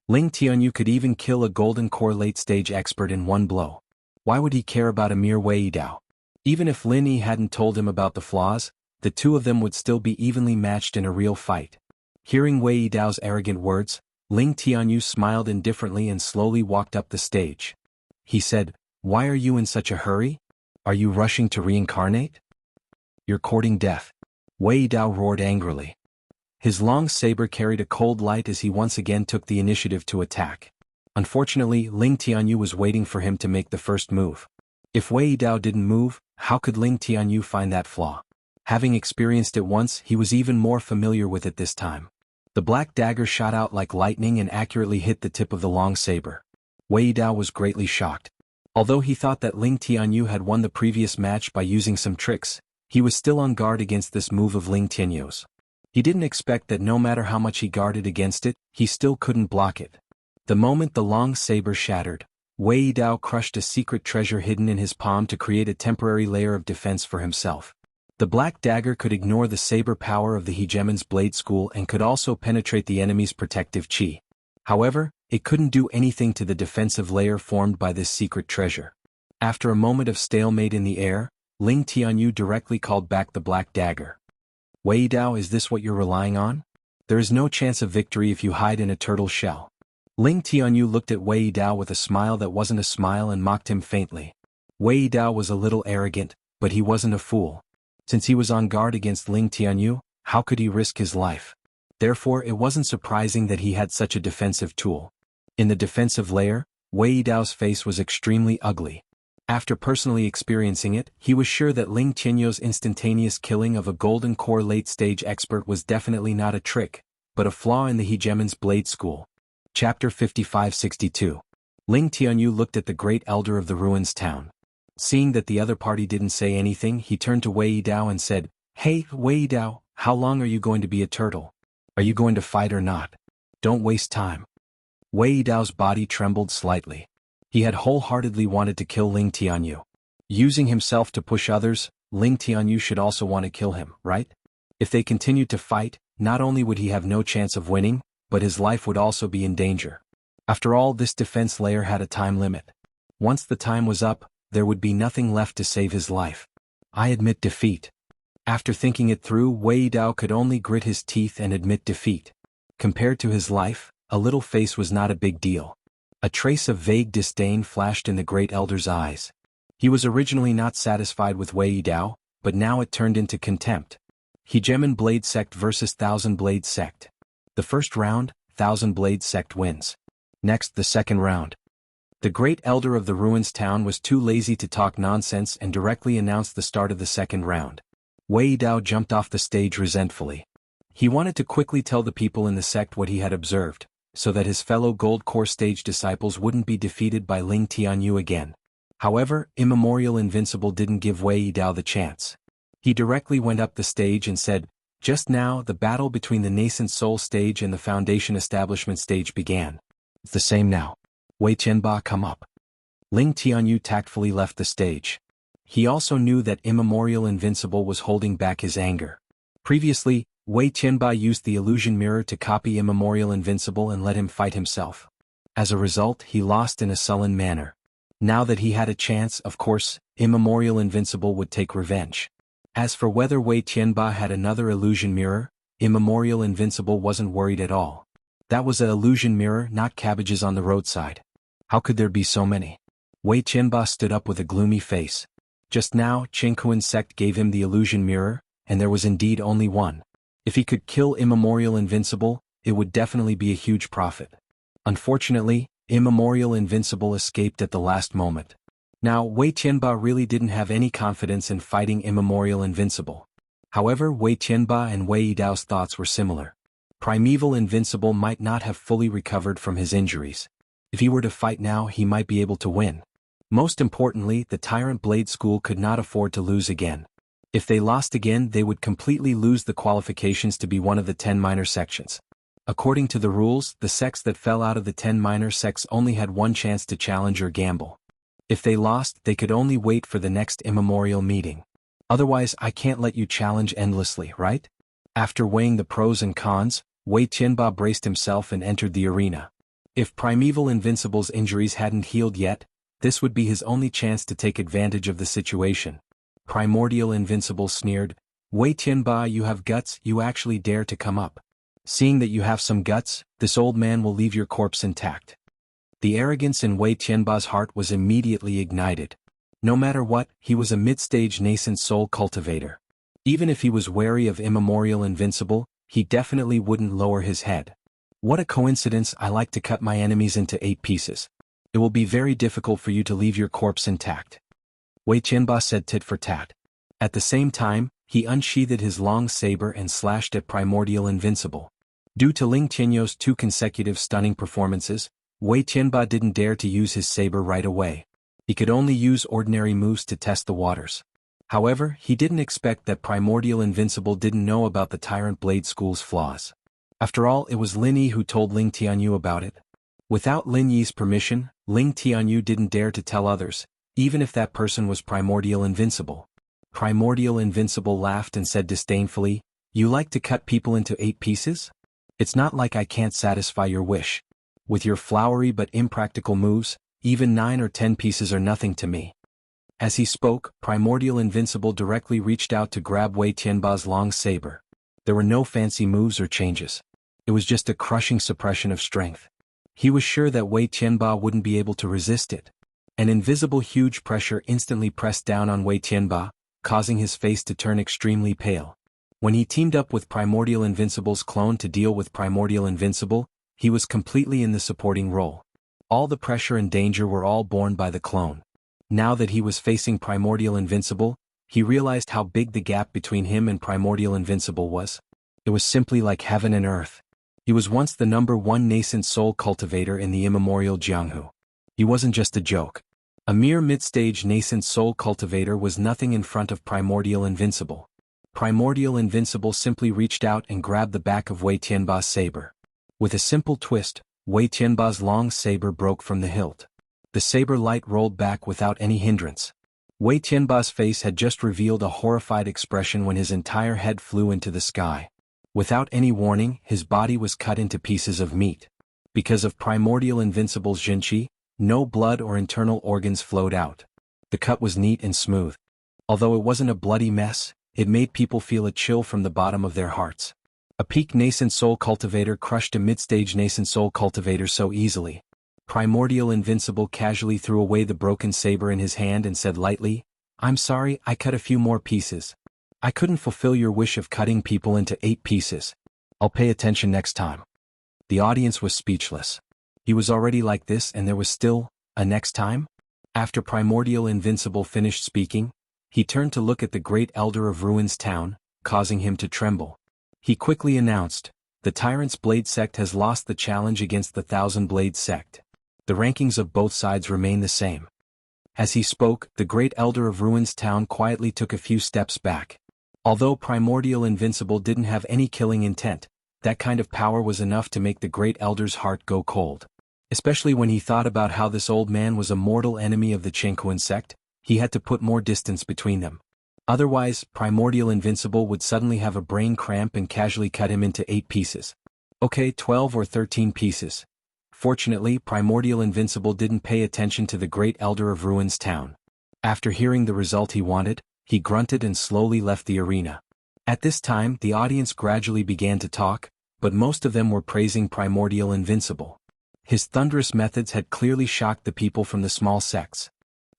Ling Tianyu could even kill a Golden Core late-stage expert in one blow. Why would he care about a mere Wei Yidao? Even if Lin Yi hadn't told him about the flaws, the two of them would still be evenly matched in a real fight. Hearing Wei Yidao's arrogant words, Ling Tianyu smiled indifferently and slowly walked up the stage. He said, "Why are you in such a hurry? Are you rushing to reincarnate? You're courting death." Wei Yidao roared angrily. His long saber carried a cold light as he once again took the initiative to attack. Unfortunately, Ling Tianyu was waiting for him to make the first move. If Wei Yidao didn't move, how could Ling Tianyu find that flaw? Having experienced it once, he was even more familiar with it this time. The black dagger shot out like lightning and accurately hit the tip of the long saber. Wei Yidao was greatly shocked. Although he thought that Ling Tianyu had won the previous match by using some tricks, he was still on guard against this move of Ling Tianyu's. He didn't expect that no matter how much he guarded against it, he still couldn't block it. The moment the long saber shattered, Wei Yidao crushed a secret treasure hidden in his palm to create a temporary layer of defense for himself. The black dagger could ignore the saber power of the Hegemon's Blade School and could also penetrate the enemy's protective chi. However, it couldn't do anything to the defensive layer formed by this secret treasure. After a moment of stalemate in the air, Ling Tianyu directly called back the black dagger. "Wei Yidao, is this what you're relying on? There is no chance of victory if you hide in a turtle shell." Ling Tianyu looked at Wei Yidao with a smile that wasn't a smile and mocked him faintly. Wei Yidao was a little arrogant, but he wasn't a fool. Since he was on guard against Ling Tianyu, how could he risk his life? Therefore, it wasn't surprising that he had such a defensive tool. In the defensive layer, Wei Yidao's face was extremely ugly. After personally experiencing it, he was sure that Ling Tianyu's instantaneous killing of a Golden Core late-stage expert was definitely not a trick, but a flaw in the Hegemon's Blade School. Chapter 55-62. Ling Tianyu looked at the great elder of the ruins town. Seeing that the other party didn't say anything, he turned to Wei Dao and said, "Hey, Wei Dao, how long are you going to be a turtle? Are you going to fight or not? Don't waste time." Wei Dao's body trembled slightly. He had wholeheartedly wanted to kill Ling Tianyu. Using himself to push others, Ling Tianyu should also want to kill him, right? If they continued to fight, not only would he have no chance of winning, but his life would also be in danger. After all, this defense layer had a time limit. Once the time was up, there would be nothing left to save his life. I admit defeat. After thinking it through, Wei Dao could only grit his teeth and admit defeat. Compared to his life, a little face was not a big deal. A trace of vague disdain flashed in the great elder's eyes. He was originally not satisfied with Wei Dao, but now it turned into contempt. Hegemon Blade Sect versus Thousand Blade Sect. The first round, Thousand Blade Sect wins. Next, the second round. The great elder of the ruins town was too lazy to talk nonsense and directly announced the start of the second round. Wei Dao jumped off the stage resentfully. He wanted to quickly tell the people in the sect what he had observed, so that his fellow Gold Core stage disciples wouldn't be defeated by Ling Tianyu again. However, Immemorial Invincible didn't give Wei Dao the chance. He directly went up the stage and said, "Just now, the battle between the Nascent Soul stage and the Foundation Establishment stage began. It's the same now. Wei Qianba, come up." Ling Tianyu tactfully left the stage. He also knew that Immemorial Invincible was holding back his anger. Previously, Wei Qianba used the illusion mirror to copy Immemorial Invincible and let him fight himself. As a result, he lost in a sullen manner. Now that he had a chance, of course, Immemorial Invincible would take revenge. As for whether Wei Qianba had another illusion mirror, Immemorial Invincible wasn't worried at all. That was an illusion mirror, not cabbages on the roadside. How could there be so many? Wei Qianba stood up with a gloomy face. Just now, Qinghuan sect gave him the illusion mirror, and there was indeed only one. If he could kill Immemorial Invincible, it would definitely be a huge profit. Unfortunately, Immemorial Invincible escaped at the last moment. Now, Wei Qianba really didn't have any confidence in fighting Immemorial Invincible. However, Wei Qianba and Wei Dao's thoughts were similar. Primeval Invincible might not have fully recovered from his injuries. If he were to fight now, he might be able to win. Most importantly, the Tyrant Blade School could not afford to lose again. If they lost again, they would completely lose the qualifications to be one of the 10 minor sections. According to the rules, the sects that fell out of the 10 minor sects only had one chance to challenge or gamble. If they lost, they could only wait for the next immemorial meeting. Otherwise, I can't let you challenge endlessly, right? After weighing the pros and cons, Wei Qianba braced himself and entered the arena. If Primeval Invincible's injuries hadn't healed yet, this would be his only chance to take advantage of the situation. Primordial Invincible sneered, "Wei Qianba, you have guts, you actually dare to come up. Seeing that you have some guts, this old man will leave your corpse intact." The arrogance in Wei Qianba's heart was immediately ignited. No matter what, he was a mid-stage nascent soul cultivator. Even if he was wary of Immemorial Invincible, he definitely wouldn't lower his head. What a coincidence, I like to cut my enemies into 8 pieces. It will be very difficult for you to leave your corpse intact. Wei Qianba said tit for tat. At the same time, he unsheathed his long saber and slashed at Primordial Invincible. Due to Ling Tianyu's 2 consecutive stunning performances, Wei Qianba didn't dare to use his saber right away. He could only use ordinary moves to test the waters. However, he didn't expect that Primordial Invincible didn't know about the Tyrant Blade School's flaws. After all, it was Lin Yi who told Ling Tianyu about it. Without Lin Yi's permission, Ling Tianyu didn't dare to tell others, even if that person was Primordial Invincible. Primordial Invincible laughed and said disdainfully, "You like to cut people into 8 pieces? It's not like I can't satisfy your wish. With your flowery but impractical moves, even 9 or 10 pieces are nothing to me." As he spoke, Primordial Invincible directly reached out to grab Wei Qianba's long saber. There were no fancy moves or changes. It was just a crushing suppression of strength. He was sure that Wei Qianba wouldn't be able to resist it. An invisible huge pressure instantly pressed down on Wei Qianba, causing his face to turn extremely pale. When he teamed up with Primordial Invincible's clone to deal with Primordial Invincible, he was completely in the supporting role. All the pressure and danger were all borne by the clone. Now that he was facing Primordial Invincible, he realized how big the gap between him and Primordial Invincible was. It was simply like heaven and earth. He was once the #1 nascent soul cultivator in the immemorial Jianghu. He wasn't just a joke. A mere mid-stage nascent soul cultivator was nothing in front of Primordial Invincible. Primordial Invincible simply reached out and grabbed the back of Wei Tianba's saber. With a simple twist, Wei Tianba's long saber broke from the hilt. The saber light rolled back without any hindrance. Wei Tianba's face had just revealed a horrified expression when his entire head flew into the sky. Without any warning, his body was cut into pieces of meat. Because of Primordial Invincible's Jinqi, no blood or internal organs flowed out. The cut was neat and smooth. Although it wasn't a bloody mess, it made people feel a chill from the bottom of their hearts. A peak nascent soul cultivator crushed a mid-stage nascent soul cultivator so easily. Primordial Invincible casually threw away the broken saber in his hand and said lightly, "I'm sorry, I cut a few more pieces. I couldn't fulfill your wish of cutting people into 8 pieces. I'll pay attention next time." The audience was speechless. He was already like this and there was still a next time? After Primordial Invincible finished speaking, he turned to look at the great elder of Ruins Town, causing him to tremble. He quickly announced, "The Tyrant's Blade sect has lost the challenge against the Thousand Blade sect. The rankings of both sides remain the same." As he spoke, the great elder of Ruins Town quietly took a few steps back. Although Primordial Invincible didn't have any killing intent, that kind of power was enough to make the great elder's heart go cold. Especially when he thought about how this old man was a mortal enemy of the Jianghu sect, he had to put more distance between them. Otherwise, Primordial Invincible would suddenly have a brain cramp and casually cut him into 8 pieces. Okay, 12 or 13 pieces. Fortunately, Primordial Invincible didn't pay attention to the great elder of Ruins Town. After hearing the result he wanted, he grunted and slowly left the arena. At this time, the audience gradually began to talk, but most of them were praising Primordial Invincible. His thunderous methods had clearly shocked the people from the small sects.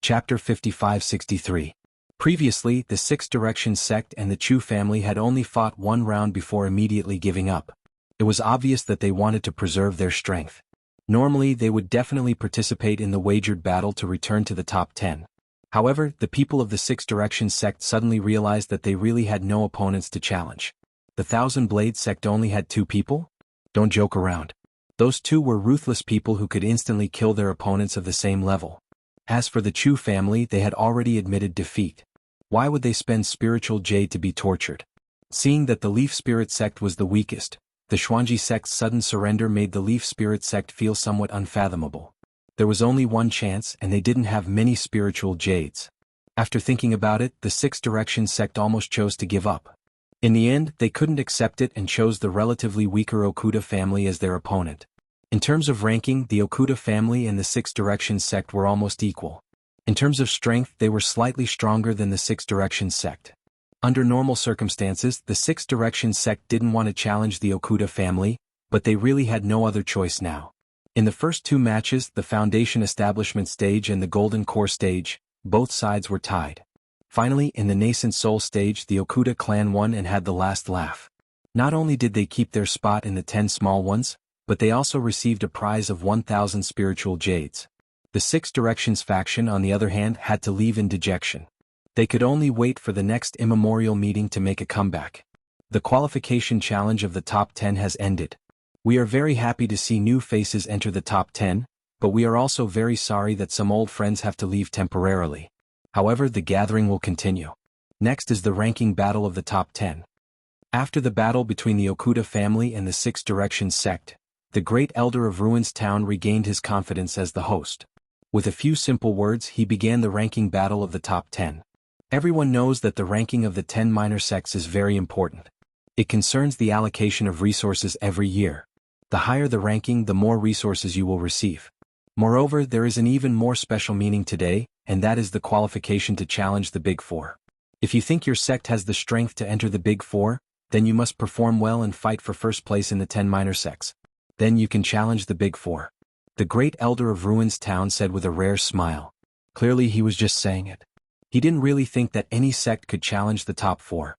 Chapter 55-63. Previously, the Six Directions sect and the Chu family had only fought one round before immediately giving up. It was obvious that they wanted to preserve their strength. Normally, they would definitely participate in the wagered battle to return to the top 10. However, the people of the Six Directions sect suddenly realized that they really had no opponents to challenge. The Thousand Blade sect only had 2 people? Don't joke around. Those 2 were ruthless people who could instantly kill their opponents of the same level. As for the Chu family, they had already admitted defeat. Why would they spend spiritual jade to be tortured? Seeing that the Leaf Spirit sect was the weakest, the Xuanji sect's sudden surrender made the Leaf Spirit sect feel somewhat unfathomable. There was only one chance and they didn't have many spiritual jades. After thinking about it, the Six Directions sect almost chose to give up. In the end, they couldn't accept it and chose the relatively weaker Okuda family as their opponent. In terms of ranking, the Okuda family and the Six Directions sect were almost equal. In terms of strength, they were slightly stronger than the Six Directions sect. Under normal circumstances, the Six Directions sect didn't want to challenge the Okuda family, but they really had no other choice now. In the first 2 matches, the Foundation Establishment stage and the Golden Core stage, both sides were tied. Finally, in the Nascent Soul stage, the Okuda clan won and had the last laugh. Not only did they keep their spot in the 10 small ones, but they also received a prize of 1,000 spiritual jades. The Six Directions faction, on the other hand, had to leave in dejection. They could only wait for the next immemorial meeting to make a comeback. The qualification challenge of the top 10 has ended. We are very happy to see new faces enter the top 10, but we are also very sorry that some old friends have to leave temporarily. However, the gathering will continue. Next is the ranking battle of the top 10. After the battle between the Okuda family and the Six Directions sect, the great elder of Ruins Town regained his confidence as the host. With a few simple words, he began the ranking battle of the top 10. Everyone knows that the ranking of the 10 minor sects is very important. It concerns the allocation of resources every year. The higher the ranking, the more resources you will receive. Moreover, there is an even more special meaning today, and that is the qualification to challenge the Big Four. If you think your sect has the strength to enter the Big Four, then you must perform well and fight for first place in the 10 minor sects. Then you can challenge the Big Four. The great elder of Ruins Town said with a rare smile. Clearly he was just saying it. He didn't really think that any sect could challenge the top 4.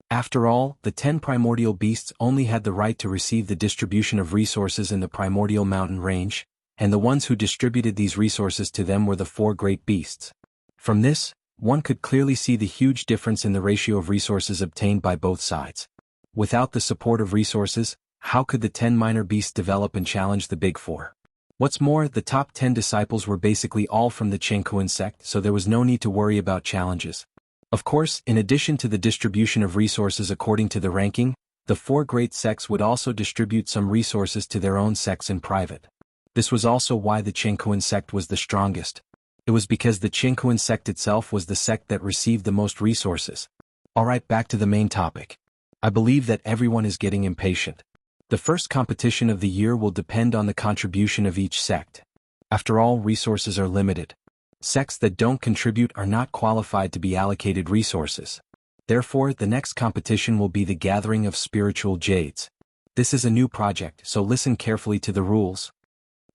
After all, the 10 primordial beasts only had the right to receive the distribution of resources in the primordial mountain range, and the ones who distributed these resources to them were the 4 great beasts. From this, one could clearly see the huge difference in the ratio of resources obtained by both sides. Without the support of resources, How could the 10 minor beasts develop and challenge the big four? What's more, the top 10 disciples were basically all from the Jianghu sect, so there was no need to worry about challenges. Of course, in addition to the distribution of resources according to the ranking, the four great sects would also distribute some resources to their own sects in private. This was also why the Jianghu sect was the strongest. It was because the Jianghu sect itself was the sect that received the most resources. Alright, back to the main topic. I believe that everyone is getting impatient. The first competition of the year will depend on the contribution of each sect. After all, resources are limited. Sects that don't contribute are not qualified to be allocated resources. Therefore, the next competition will be the gathering of spiritual jades. This is a new project, so listen carefully to the rules.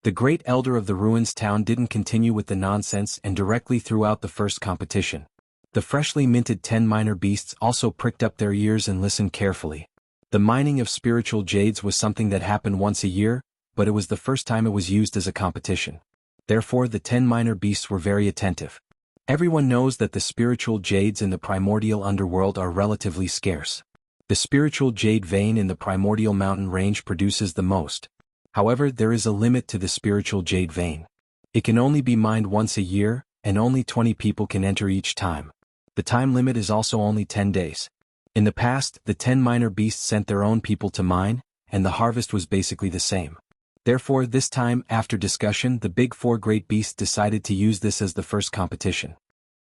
The great elder of the ruins town didn't continue with the nonsense and directly threw out the first competition. The freshly minted 10 minor beasts also pricked up their ears and listened carefully. The mining of spiritual jades was something that happened once a year, but it was the first time it was used as a competition. Therefore, the 10 minor beasts were very attentive. Everyone knows that the spiritual jades in the primordial underworld are relatively scarce. The spiritual jade vein in the primordial mountain range produces the most. However, there is a limit to the spiritual jade vein. It can only be mined once a year, and only 20 people can enter each time. The time limit is also only 10 days. In the past, the 10 minor beasts sent their own people to mine, and the harvest was basically the same. Therefore, this time, after discussion, the big four great beasts decided to use this as the first competition.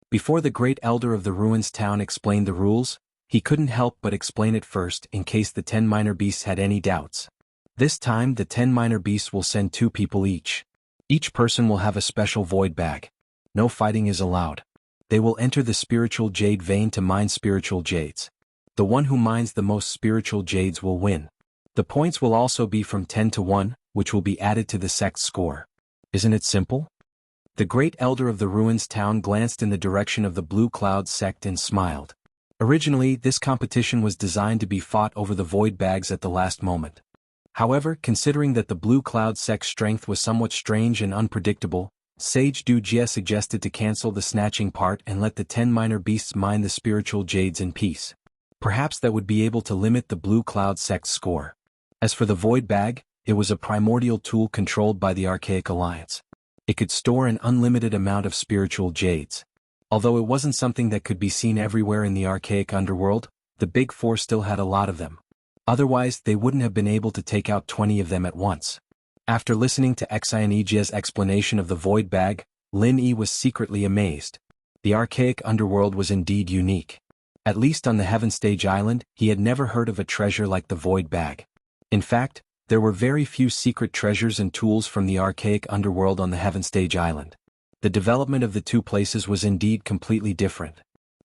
Before the great elder of the ruins town explained the rules, he couldn't help but explain it first in case the 10 minor beasts had any doubts. This time, the 10 minor beasts will send 2 people each. Each person will have a special void bag. No fighting is allowed. They will enter the spiritual jade vein to mine spiritual jades. The one who mines the most spiritual jades will win. The points will also be from 10 to 1, which will be added to the sect's score. Isn't it simple? The great elder of the ruins town glanced in the direction of the Blue Cloud sect and smiled. Originally, this competition was designed to be fought over the void bags at the last moment. However, considering that the Blue Cloud sect's strength was somewhat strange and unpredictable, Sage Du Jie suggested to cancel the snatching part and let the 10 minor beasts mine the spiritual jades in peace. Perhaps that would be able to limit the Blue Cloud sect's score. As for the void bag, it was a primordial tool controlled by the Archaic Alliance. It could store an unlimited amount of spiritual jades. Although it wasn't something that could be seen everywhere in the archaic underworld, the Big Four still had a lot of them. Otherwise, they wouldn't have been able to take out 20 of them at once. After listening to Xianjia's explanation of the void bag, Lin Yi was secretly amazed. The archaic underworld was indeed unique. At least on the Heaven Stage Island, he had never heard of a treasure like the void bag. In fact, there were very few secret treasures and tools from the archaic underworld on the Heaven Stage Island. The development of the two places was indeed completely different.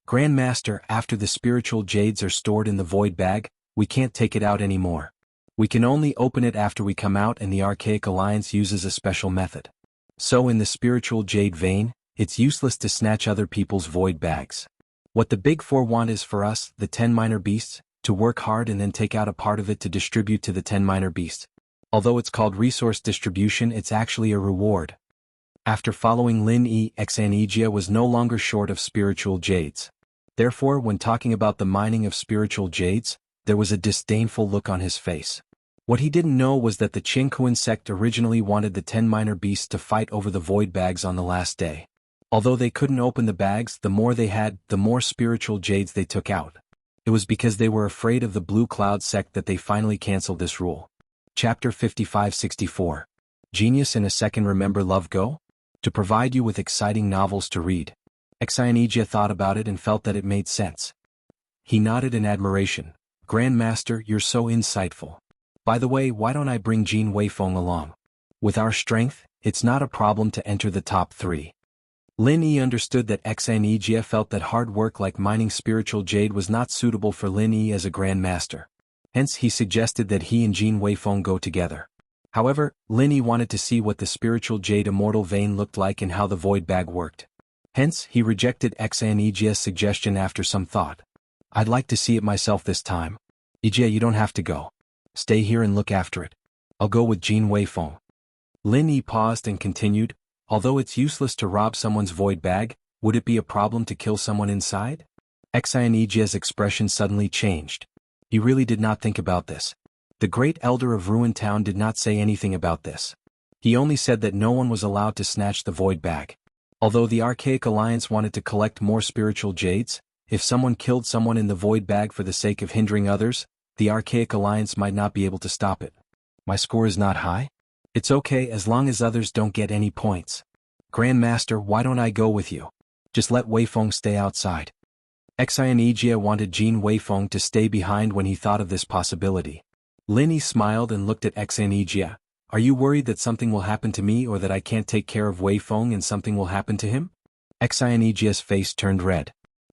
Grand Master, after the spiritual jades are stored in the void bag, we can't take it out anymore. We can only open it after we come out, and the Archaic Alliance uses a special method. So in the spiritual jade vein, it's useless to snatch other people's void bags. What the Big Four want is for us, the 10 minor beasts, to work hard and then take out a part of it to distribute to the 10 minor beasts. Although it's called resource distribution, it's actually a reward. After following Lin Yi, Xianjia was no longer short of spiritual jades. Therefore, when talking about the mining of spiritual jades, there was a disdainful look on his face. What he didn't know was that the Jianghu sect originally wanted the 10 minor beasts to fight over the void bags on the last day. Although they couldn't open the bags, the more they had, the more spiritual jades they took out. It was because they were afraid of the Blue Cloud sect that they finally canceled this rule. Chapter 55-64. Genius in a Second. Remember Love Go? To provide you with exciting novels to read. Xianjia thought about it and felt that it made sense. He nodded in admiration. Grand Master, you're so insightful. By the way, why don't I bring Jin Weifeng along? With our strength, it's not a problem to enter the top 3. Lin Yi understood that Xianjia felt that hard work like mining spiritual jade was not suitable for Lin Yi as a Grand Master. Hence, he suggested that he and Jin Weifeng go together. However, Lin Yi wanted to see what the spiritual jade immortal vein looked like and how the void bag worked. Hence, he rejected Xianjia's suggestion after some thought. I'd like to see it myself this time. Ijie, you don't have to go. Stay here and look after it. I'll go with Jin Weifeng. Lin Yi paused and continued, although it's useless to rob someone's void bag, would it be a problem to kill someone inside? Xianjia's expression suddenly changed. He really did not think about this. The great elder of Ruined Town did not say anything about this. He only said that no one was allowed to snatch the void bag. Although the Archaic Alliance wanted to collect more spiritual jades, if someone killed someone in the void bag for the sake of hindering others, the Archaic Alliance might not be able to stop it. My score is not high? It's okay as long as others don't get any points. Grandmaster, why don't I go with you? Just let Weifeng stay outside. Xianijia wanted Jin Weifeng to stay behind when he thought of this possibility. Lin Yi smiled and looked at Xianijia. Are you worried that something will happen to me or that I can't take care of Weifeng and something will happen to him? Xianijia's face turned red.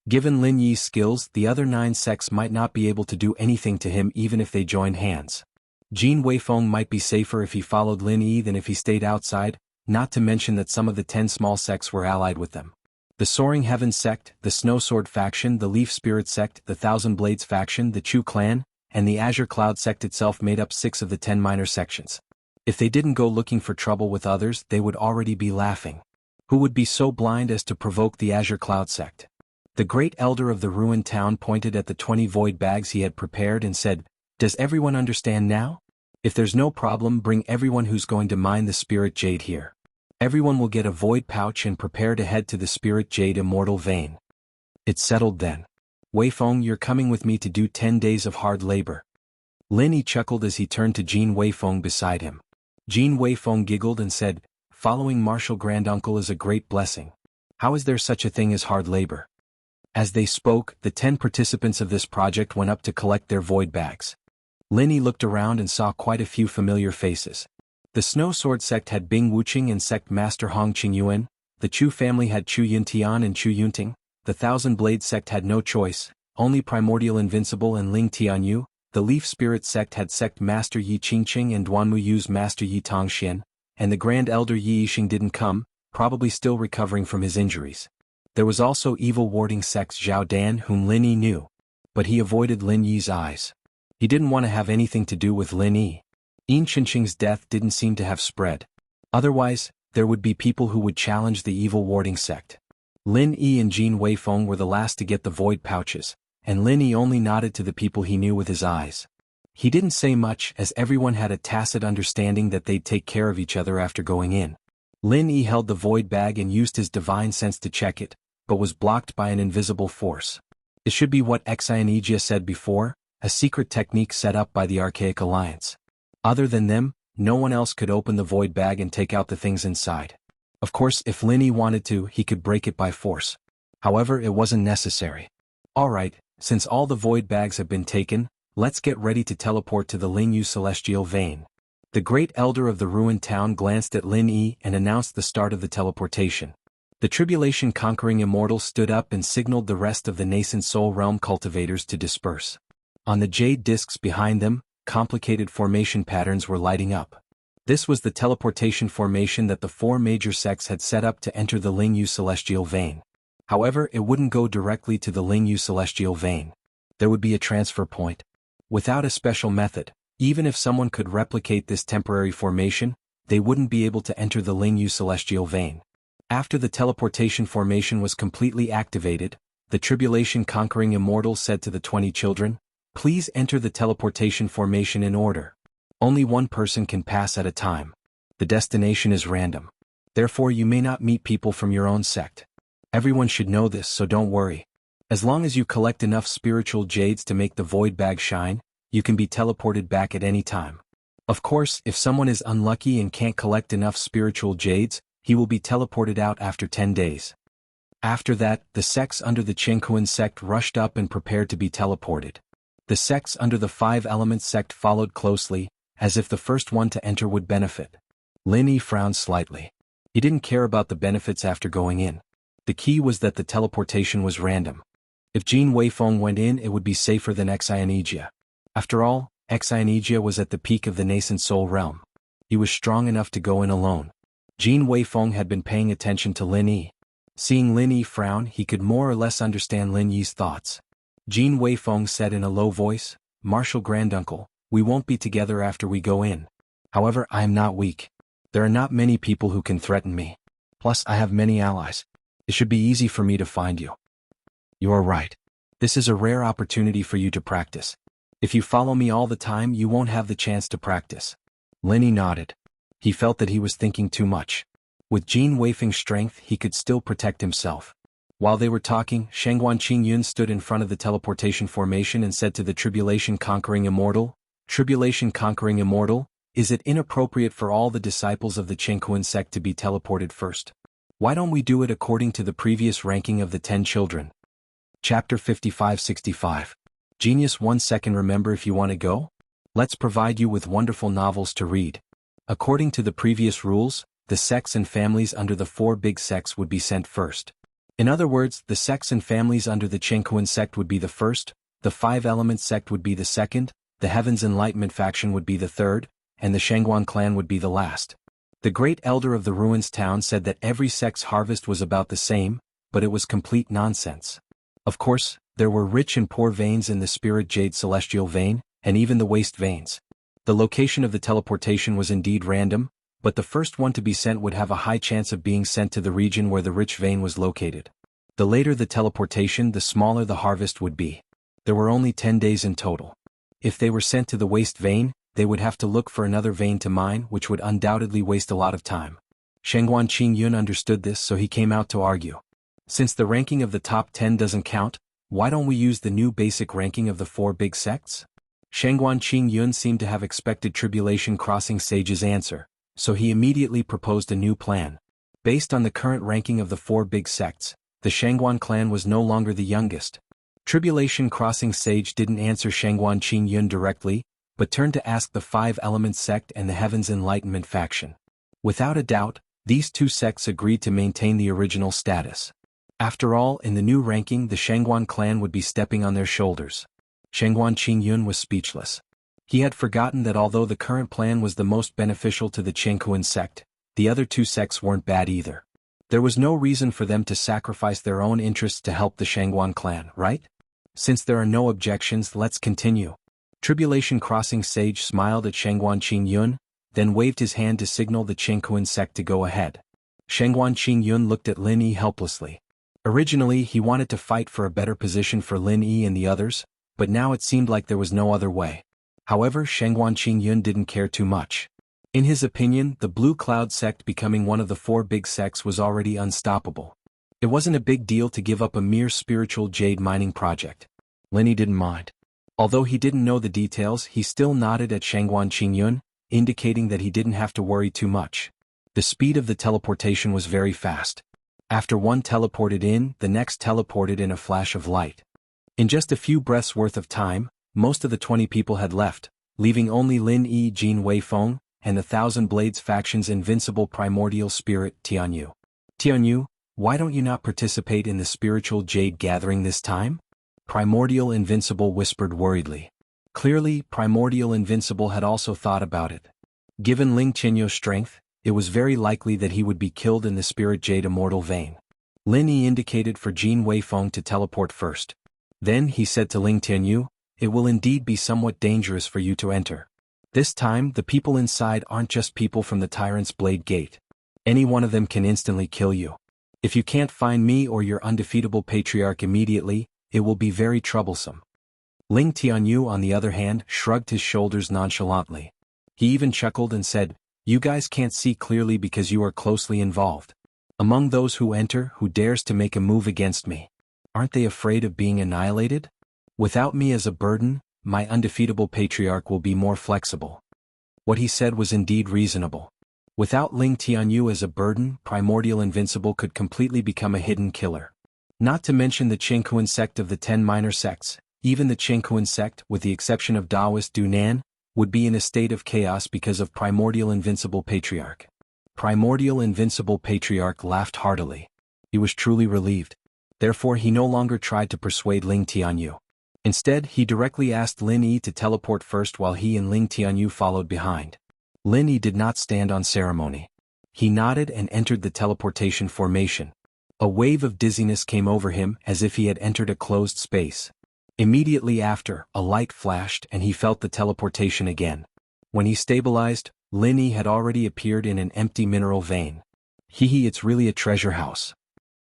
Given Lin Yi's skills, the other 9 sects might not be able to do anything to him even if they joined hands. Jin Weifeng might be safer if he followed Lin Yi than if he stayed outside, not to mention that some of the 10 small sects were allied with them. The Soaring Heaven sect, the Snowsword faction, the Leaf Spirit sect, the Thousand Blades faction, the Chu clan, and the Azure Cloud sect itself made up 6 of the 10 minor sections. If they didn't go looking for trouble with others, they would already be laughing. Who would be so blind as to provoke the Azure Cloud sect? The great elder of the ruined town pointed at the 20 void bags he had prepared and said, "Does everyone understand now? If there's no problem, bring everyone who's going to mine the spirit jade here. Everyone will get a void pouch and prepare to head to the spirit jade immortal vein." It's settled then. Weifeng, you're coming with me to do 10 days of hard labor. Lin Yi chuckled as he turned to Jin Weifeng beside him. Jin Weifeng giggled and said, "Following martial granduncle is a great blessing. How is there such a thing as hard labor?" As they spoke, the 10 participants of this project went up to collect their void bags. Lin Yi looked around and saw quite a few familiar faces. The Snow Sword sect had Bing Wuqing and sect master Hong Qingyuan, the Chu family had Chu Yuntian and Chu Yunting, the Thousand Blades sect had no choice, only Primordial Invincible and Ling Tianyu, the Leaf Spirit sect had sect master Yi Qingqing and Duanmu Yu's master Yi Tongxian, and the Grand Elder Yi Yixing didn't come, probably still recovering from his injuries. There was also evil warding sect Zhao Dan whom Lin Yi knew. But he avoided Lin Yi's eyes. He didn't want to have anything to do with Lin Yi. Yin Qingqing's death didn't seem to have spread. Otherwise, there would be people who would challenge the evil warding sect. Lin Yi and Jin Weifeng were the last to get the void pouches, and Lin Yi only nodded to the people he knew with his eyes. He didn't say much as everyone had a tacit understanding that they'd take care of each other after going in. Lin Yi held the void bag and used his divine sense to check it, but was blocked by an invisible force. It should be what Xianijia said before, a secret technique set up by the Archaic Alliance. Other than them, no one else could open the void bag and take out the things inside. Of course, if Lin Yi wanted to, he could break it by force. However, it wasn't necessary. Alright, since all the void bags have been taken, let's get ready to teleport to the Lingyu Celestial Vein. The great elder of the ruined town glanced at Lin Yi and announced the start of the teleportation. The tribulation-conquering immortal stood up and signaled the rest of the nascent soul realm cultivators to disperse. On the jade discs behind them, complicated formation patterns were lighting up. This was the teleportation formation that the 4 major sects had set up to enter the Lingyu Celestial Vein. However, it wouldn't go directly to the Lingyu Celestial Vein. There would be a transfer point. Without a special method, even if someone could replicate this temporary formation, they wouldn't be able to enter the Lingyu Celestial Vein. After the teleportation formation was completely activated, the tribulation-conquering immortal said to the 20 children, "Please enter the teleportation formation in order. Only one person can pass at a time. The destination is random. Therefore you may not meet people from your own sect. Everyone should know this, so don't worry. As long as you collect enough spiritual jades to make the void bag shine, you can be teleported back at any time. Of course, if someone is unlucky and can't collect enough spiritual jades, he will be teleported out after 10 days. After that, the sects under the Qinghuan sect rushed up and prepared to be teleported. The sects under the 5 Elements sect followed closely, as if the first one to enter would benefit. Lin Yi frowned slightly. He didn't care about the benefits after going in. The key was that the teleportation was random. If Jin Weifeng went in, it would be safer than Xianijia. After all, Xianijia was at the peak of the nascent soul realm. He was strong enough to go in alone. Jin Weifeng had been paying attention to Lin Yi. Seeing Lin Yi frown, he could more or less understand Lin Yi's thoughts. Jin Weifeng said in a low voice, "Martial Granduncle, we won't be together after we go in. However, I am not weak. There are not many people who can threaten me. Plus, I have many allies. It should be easy for me to find you." "You are right. This is a rare opportunity for you to practice. If you follow me all the time you won't have the chance to practice. Lin nodded. He felt that he was thinking too much. With Jin Weifeng's strength he could still protect himself. While they were talking, Shangguan Qingyun stood in front of the teleportation formation and said to the Tribulation-conquering Immortal, Tribulation-conquering Immortal, is it inappropriate for all the disciples of the Qingkuan sect to be teleported first? Why don't we do it according to the previous ranking of the 10 children? Chapter 55-65. Genius 1 second. Remember, if you want to go? Let's provide you with wonderful novels to read. According to the previous rules, the sects and families under the 4 big sects would be sent first. In other words, the sects and families under the Qingkuan sect would be the first, the 5 Elements sect would be the second, the Heaven's Enlightenment faction would be the third, and the Shangguan clan would be the last. The great elder of the ruins town said that every sect's harvest was about the same, but it was complete nonsense. Of course, there were rich and poor veins in the Spirit Jade Celestial vein, and even the waste veins. The location of the teleportation was indeed random, but the first one to be sent would have a high chance of being sent to the region where the rich vein was located. The later the teleportation, the smaller the harvest would be. There were only 10 days in total. If they were sent to the waste vein, they would have to look for another vein to mine, which would undoubtedly waste a lot of time. Shangguan Qingyun understood this, so he came out to argue. Since the ranking of the top 10 doesn't count, why don't we use the new basic ranking of the 4 big sects? Shangguan Qingyun seemed to have expected Tribulation Crossing Sage's answer, so he immediately proposed a new plan. Based on the current ranking of the 4 big sects, the Shangguan clan was no longer the youngest. Tribulation Crossing Sage didn't answer Shangguan Qingyun directly, but turned to ask the 5 Elements sect and the Heaven's Enlightenment faction. Without a doubt, these 2 sects agreed to maintain the original status. After all, in the new ranking the Shangguan clan would be stepping on their shoulders. Shangguan Qingyun was speechless. He had forgotten that although the current plan was the most beneficial to the Qingkuan sect, the other 2 sects weren't bad either. There was no reason for them to sacrifice their own interests to help the Shangguan clan, right? Since there are no objections, let's continue. Tribulation Crossing Sage smiled at Shangguan Qingyun, then waved his hand to signal the Qingkuan sect to go ahead. Shangguan Qingyun looked at Lin Yi helplessly. Originally he wanted to fight for a better position for Lin Yi and the others, but now it seemed like there was no other way. However, Shangguan Qingyun didn't care too much. In his opinion, the Blue Cloud sect becoming one of the 4 big sects was already unstoppable. It wasn't a big deal to give up a mere spiritual jade mining project. Lin Yi didn't mind. Although he didn't know the details, he still nodded at Shangguan Qingyun, indicating that he didn't have to worry too much. The speed of the teleportation was very fast. After one teleported in, the next teleported in a flash of light. In just a few breaths worth of time, most of the 20 people had left, leaving only Lin Yi, Jin Weifeng, and the Thousand Blades faction's invincible primordial spirit, Tianyu. Tianyu, why don't you not participate in the spiritual jade gathering this time? Primordial Invincible whispered worriedly. Clearly, Primordial Invincible had also thought about it. Given Ling Qianyu's strength, it was very likely that he would be killed in the Spirit Jade Immortal vein. Lin Yi indicated for Jin Weifeng to teleport first. Then he said to Ling Qianyu, it will indeed be somewhat dangerous for you to enter. This time, the people inside aren't just people from the Tyrant's Blade Gate. Any one of them can instantly kill you. If you can't find me or your undefeatable patriarch immediately, it will be very troublesome. Ling Tianyu, on the other hand, shrugged his shoulders nonchalantly. He even chuckled and said, you guys can't see clearly because you are closely involved. Among those who enter, who dares to make a move against me? Aren't they afraid of being annihilated? Without me as a burden, my undefeatable patriarch will be more flexible. What he said was indeed reasonable. Without Ling Tianyu as a burden, Primordial Invincible could completely become a hidden killer. Not to mention the Qingkuan sect of the 10 minor sects, even the Qingkuan sect, with the exception of Taoist Dunan, would be in a state of chaos because of Primordial Invincible Patriarch. Primordial Invincible Patriarch laughed heartily. He was truly relieved. Therefore he no longer tried to persuade Ling Tianyu. Instead, he directly asked Lin Yi to teleport first while he and Ling Tianyu followed behind. Lin Yi did not stand on ceremony. He nodded and entered the teleportation formation. A wave of dizziness came over him as if he had entered a closed space. Immediately after, a light flashed and he felt the teleportation again. When he stabilized, Lin Yi had already appeared in an empty mineral vein. It's really a treasure house.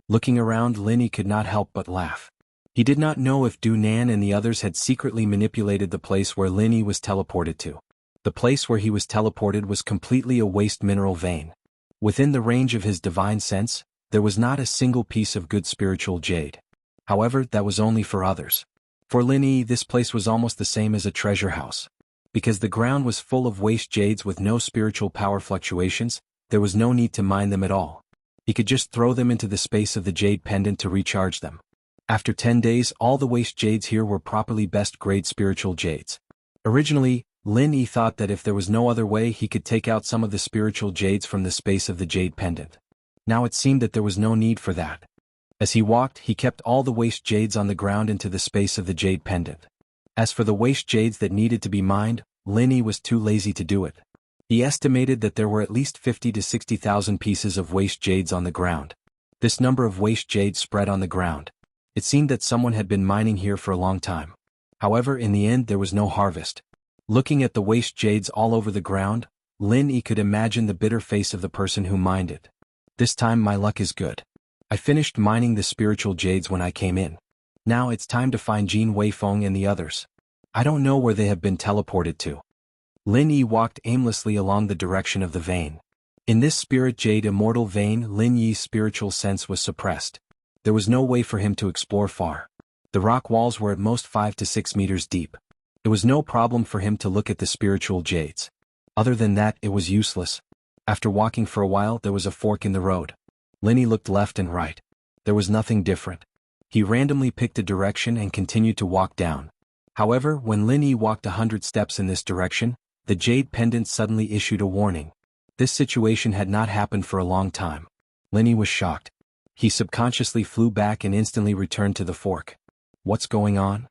Looking around, Lin Yi could not help but laugh. He did not know if Du Nan and the others had secretly manipulated the place where Lin Yi was teleported to. The place where he was teleported was completely a waste mineral vein. Within the range of his divine sense, there was not a single piece of good spiritual jade. However, that was only for others. For Lin Yi, this place was almost the same as a treasure house. Because the ground was full of waste jades with no spiritual power fluctuations, there was no need to mine them at all. He could just throw them into the space of the jade pendant to recharge them. After 10 days, all the waste jades here were properly best-grade spiritual jades. Originally, Lin Yi thought that if there was no other way he could take out some of the spiritual jades from the space of the jade pendant. Now it seemed that there was no need for that. As he walked, he kept all the waste jades on the ground into the space of the jade pendant. As for the waste jades that needed to be mined, Lin Yi was too lazy to do it. He estimated that there were at least 50 to 60,000 pieces of waste jades on the ground. This number of waste jades spread on the ground. It seemed that someone had been mining here for a long time. However, in the end there was no harvest. Looking at the waste jades all over the ground, Lin Yi could imagine the bitter face of the person who mined it. This time my luck is good. I finished mining the spiritual jades when I came in. Now it's time to find Jin Weifeng and the others. I don't know where they have been teleported to. Lin Yi walked aimlessly along the direction of the vein. In this spirit jade immortal vein, Lin Yi's spiritual sense was suppressed. There was no way for him to explore far. The rock walls were at most 5 to 6 meters deep. It was no problem for him to look at the spiritual jades. Other than that, it was useless. After walking for a while, there was a fork in the road. Lin Yi looked left and right. There was nothing different. He randomly picked a direction and continued to walk down. However, when Lin Yi walked 100 steps in this direction, the jade pendant suddenly issued a warning. This situation had not happened for a long time. Lin Yi was shocked. He subconsciously flew back and instantly returned to the fork. What's going on?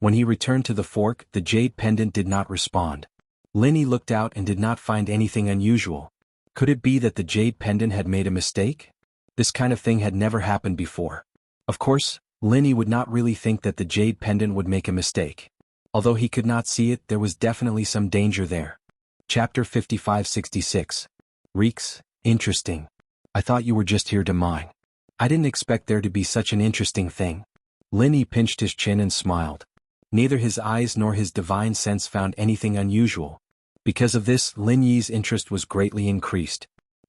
When he returned to the fork, the jade pendant did not respond. Lin Yi looked out and did not find anything unusual. Could it be that the jade pendant had made a mistake? This kind of thing had never happened before. Of course, Lin Yi would not really think that the jade pendant would make a mistake. Although he could not see it, there was definitely some danger there. Chapter 55-66. Reeks, interesting. I thought you were just here to mine. I didn't expect there to be such an interesting thing. Lin Yi pinched his chin and smiled. Neither his eyes nor his divine sense found anything unusual. Because of this, Lin Yi's interest was greatly increased.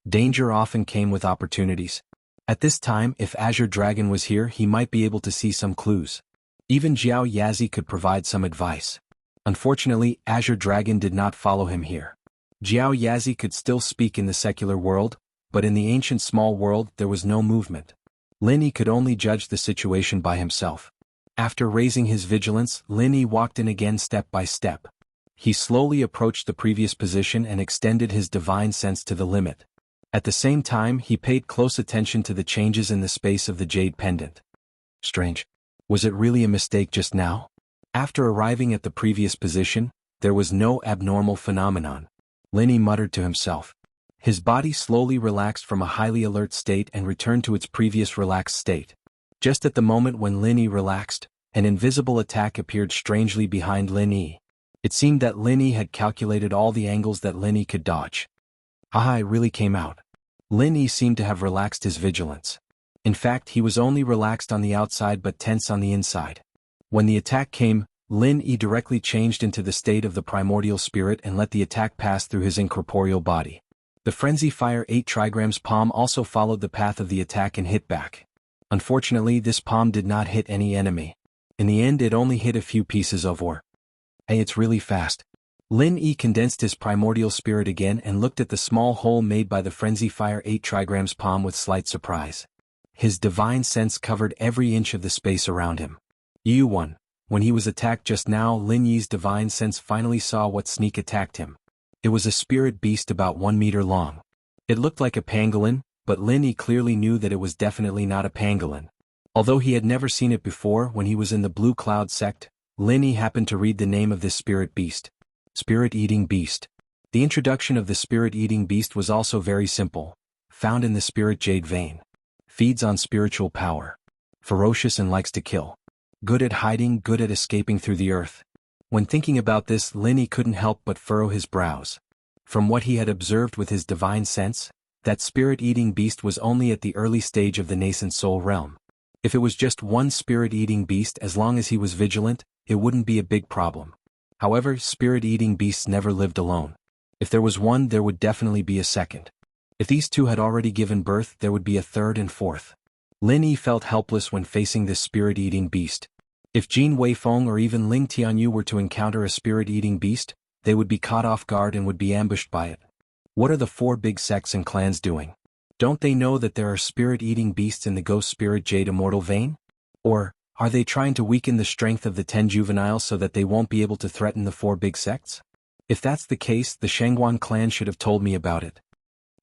Danger often came with opportunities. At this time, if Azure Dragon was here, he might be able to see some clues. Even Jiao Yazi could provide some advice. Unfortunately, Azure Dragon did not follow him here. Jiao Yazi could still speak in the secular world, but in the ancient small world there was no movement. Lin Yi could only judge the situation by himself. After raising his vigilance, Lin Yi walked in again step by step. He slowly approached the previous position and extended his divine sense to the limit. At the same time, he paid close attention to the changes in the space of the jade pendant. Strange. Was it really a mistake just now? After arriving at the previous position, there was no abnormal phenomenon. Lin Yi muttered to himself. His body slowly relaxed from a highly alert state and returned to its previous relaxed state. Just at the moment when Lin Yi relaxed, an invisible attack appeared strangely behind Lin Yi. It seemed that Lin Yi had calculated all the angles that Lin Yi could dodge. Haha, it really came out. Lin Yi seemed to have relaxed his vigilance. In fact, he was only relaxed on the outside but tense on the inside. When the attack came, Lin Yi directly changed into the state of the primordial spirit and let the attack pass through his incorporeal body. The Frenzy Fire 8 trigrams palm also followed the path of the attack and hit back. Unfortunately, this palm did not hit any enemy. In the end, it only hit a few pieces of ore. Hey, it's really fast. Lin Yi condensed his primordial spirit again and looked at the small hole made by the Frenzy Fire 8 trigrams palm with slight surprise. His divine sense covered every inch of the space around him. Yu-1. When he was attacked just now, Lin Yi's divine sense finally saw what sneak attacked him. It was a spirit beast about 1 meter long. It looked like a pangolin, but Lin Yi clearly knew that it was definitely not a pangolin. Although he had never seen it before, when he was in the Blue Cloud sect, Lin Yi happened to read the name of this spirit beast. Spirit-eating beast. The introduction of the spirit-eating beast was also very simple. Found in the spirit jade vein. Feeds on spiritual power. Ferocious and likes to kill. Good at hiding, good at escaping through the earth. When thinking about this, Lin Yi couldn't help but furrow his brows. From what he had observed with his divine sense, that spirit-eating beast was only at the early stage of the nascent soul realm. If it was just one spirit-eating beast, as long as he was vigilant, it wouldn't be a big problem. However, spirit-eating beasts never lived alone. If there was one, there would definitely be a second. If these two had already given birth, there would be a third and fourth. Lin Yi felt helpless when facing this spirit-eating beast. If Jin Weifeng or even Ling Tianyu were to encounter a spirit-eating beast, they would be caught off guard and would be ambushed by it. What are the four big sects and clans doing? Don't they know that there are spirit-eating beasts in the Ghost Spirit Jade Immortal vein? Or, are they trying to weaken the strength of the 10 juveniles so that they won't be able to threaten the four big sects? If that's the case, the Shangguan clan should have told me about it.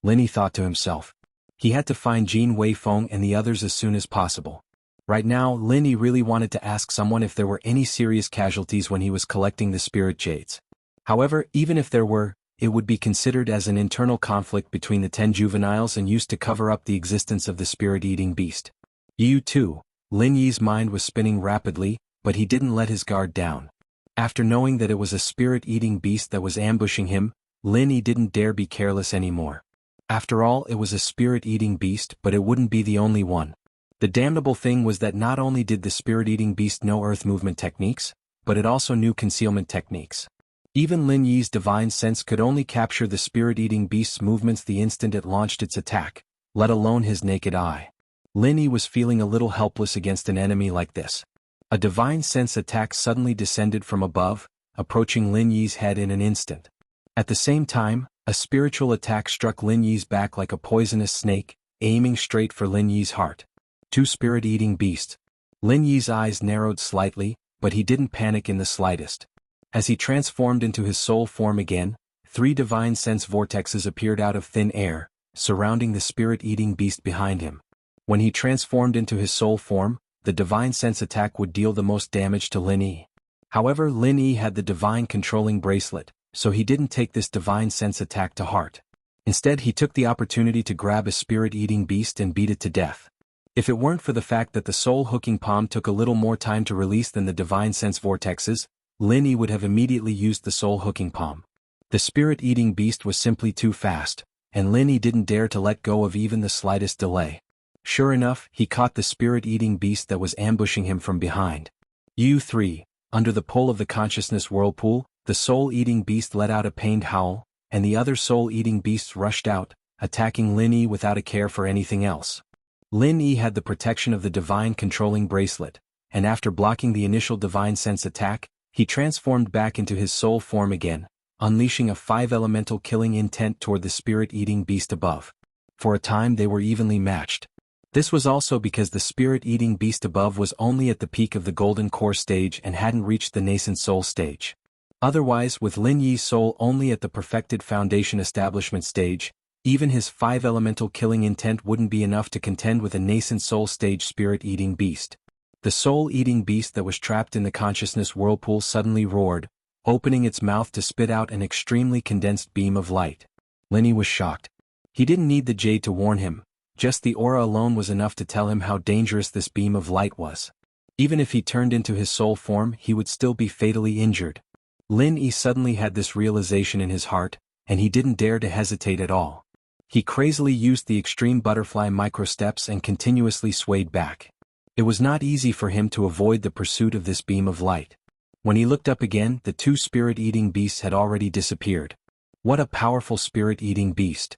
Lin Yi thought to himself. He had to find Jin Weifeng and the others as soon as possible. Right now, Lin Yi really wanted to ask someone if there were any serious casualties when he was collecting the spirit jades. However, even if there were, it would be considered as an internal conflict between the 10 juveniles and used to cover up the existence of the spirit-eating beast. You too. Lin Yi's mind was spinning rapidly, but he didn't let his guard down. After knowing that it was a spirit-eating beast that was ambushing him, Lin Yi didn't dare be careless anymore. After all, it was a spirit-eating beast, but it wouldn't be the only one. The damnable thing was that not only did the spirit-eating beast know earth movement techniques, but it also knew concealment techniques. Even Lin Yi's divine sense could only capture the spirit-eating beast's movements the instant it launched its attack, let alone his naked eye. Lin Yi was feeling a little helpless against an enemy like this. A divine sense attack suddenly descended from above, approaching Lin Yi's head in an instant. At the same time, a spiritual attack struck Lin Yi's back like a poisonous snake, aiming straight for Lin Yi's heart. Two spirit-eating beasts. Lin Yi's eyes narrowed slightly, but he didn't panic in the slightest. As he transformed into his soul form again, 3 divine sense vortexes appeared out of thin air, surrounding the spirit-eating beast behind him. When he transformed into his soul form, the divine sense attack would deal the most damage to Lin Yi. However, Lin Yi had the divine controlling bracelet, so he didn't take this divine sense attack to heart. Instead, he took the opportunity to grab a spirit-eating beast and beat it to death. If it weren't for the fact that the soul-hooking palm took a little more time to release than the divine sense vortexes, Lin Yi would have immediately used the soul-hooking palm. The spirit-eating beast was simply too fast, and Lin Yi didn't dare to let go of even the slightest delay. Sure enough, he caught the spirit-eating beast that was ambushing him from behind. U3, under the pull of the consciousness whirlpool, the soul-eating beast let out a pained howl, and the other soul-eating beasts rushed out, attacking Lin Yi without a care for anything else. Lin Yi had the protection of the divine controlling bracelet, and after blocking the initial divine sense attack, he transformed back into his soul form again, unleashing a 5-elemental killing intent toward the spirit-eating beast above. For a time they were evenly matched. This was also because the spirit-eating beast above was only at the peak of the golden core stage and hadn't reached the nascent soul stage. Otherwise, with Lin Yi's soul only at the perfected foundation establishment stage, even his 5-elemental killing intent wouldn't be enough to contend with a nascent soul stage spirit-eating beast. The soul-eating beast that was trapped in the consciousness whirlpool suddenly roared, opening its mouth to spit out an extremely condensed beam of light. Lin Yi was shocked. He didn't need the jade to warn him, just the aura alone was enough to tell him how dangerous this beam of light was. Even if he turned into his soul form, he would still be fatally injured. Lin Yi suddenly had this realization in his heart, and he didn't dare to hesitate at all. He crazily used the extreme butterfly microsteps and continuously swayed back. It was not easy for him to avoid the pursuit of this beam of light. When he looked up again, the 2 spirit-eating beasts had already disappeared. What a powerful spirit-eating beast!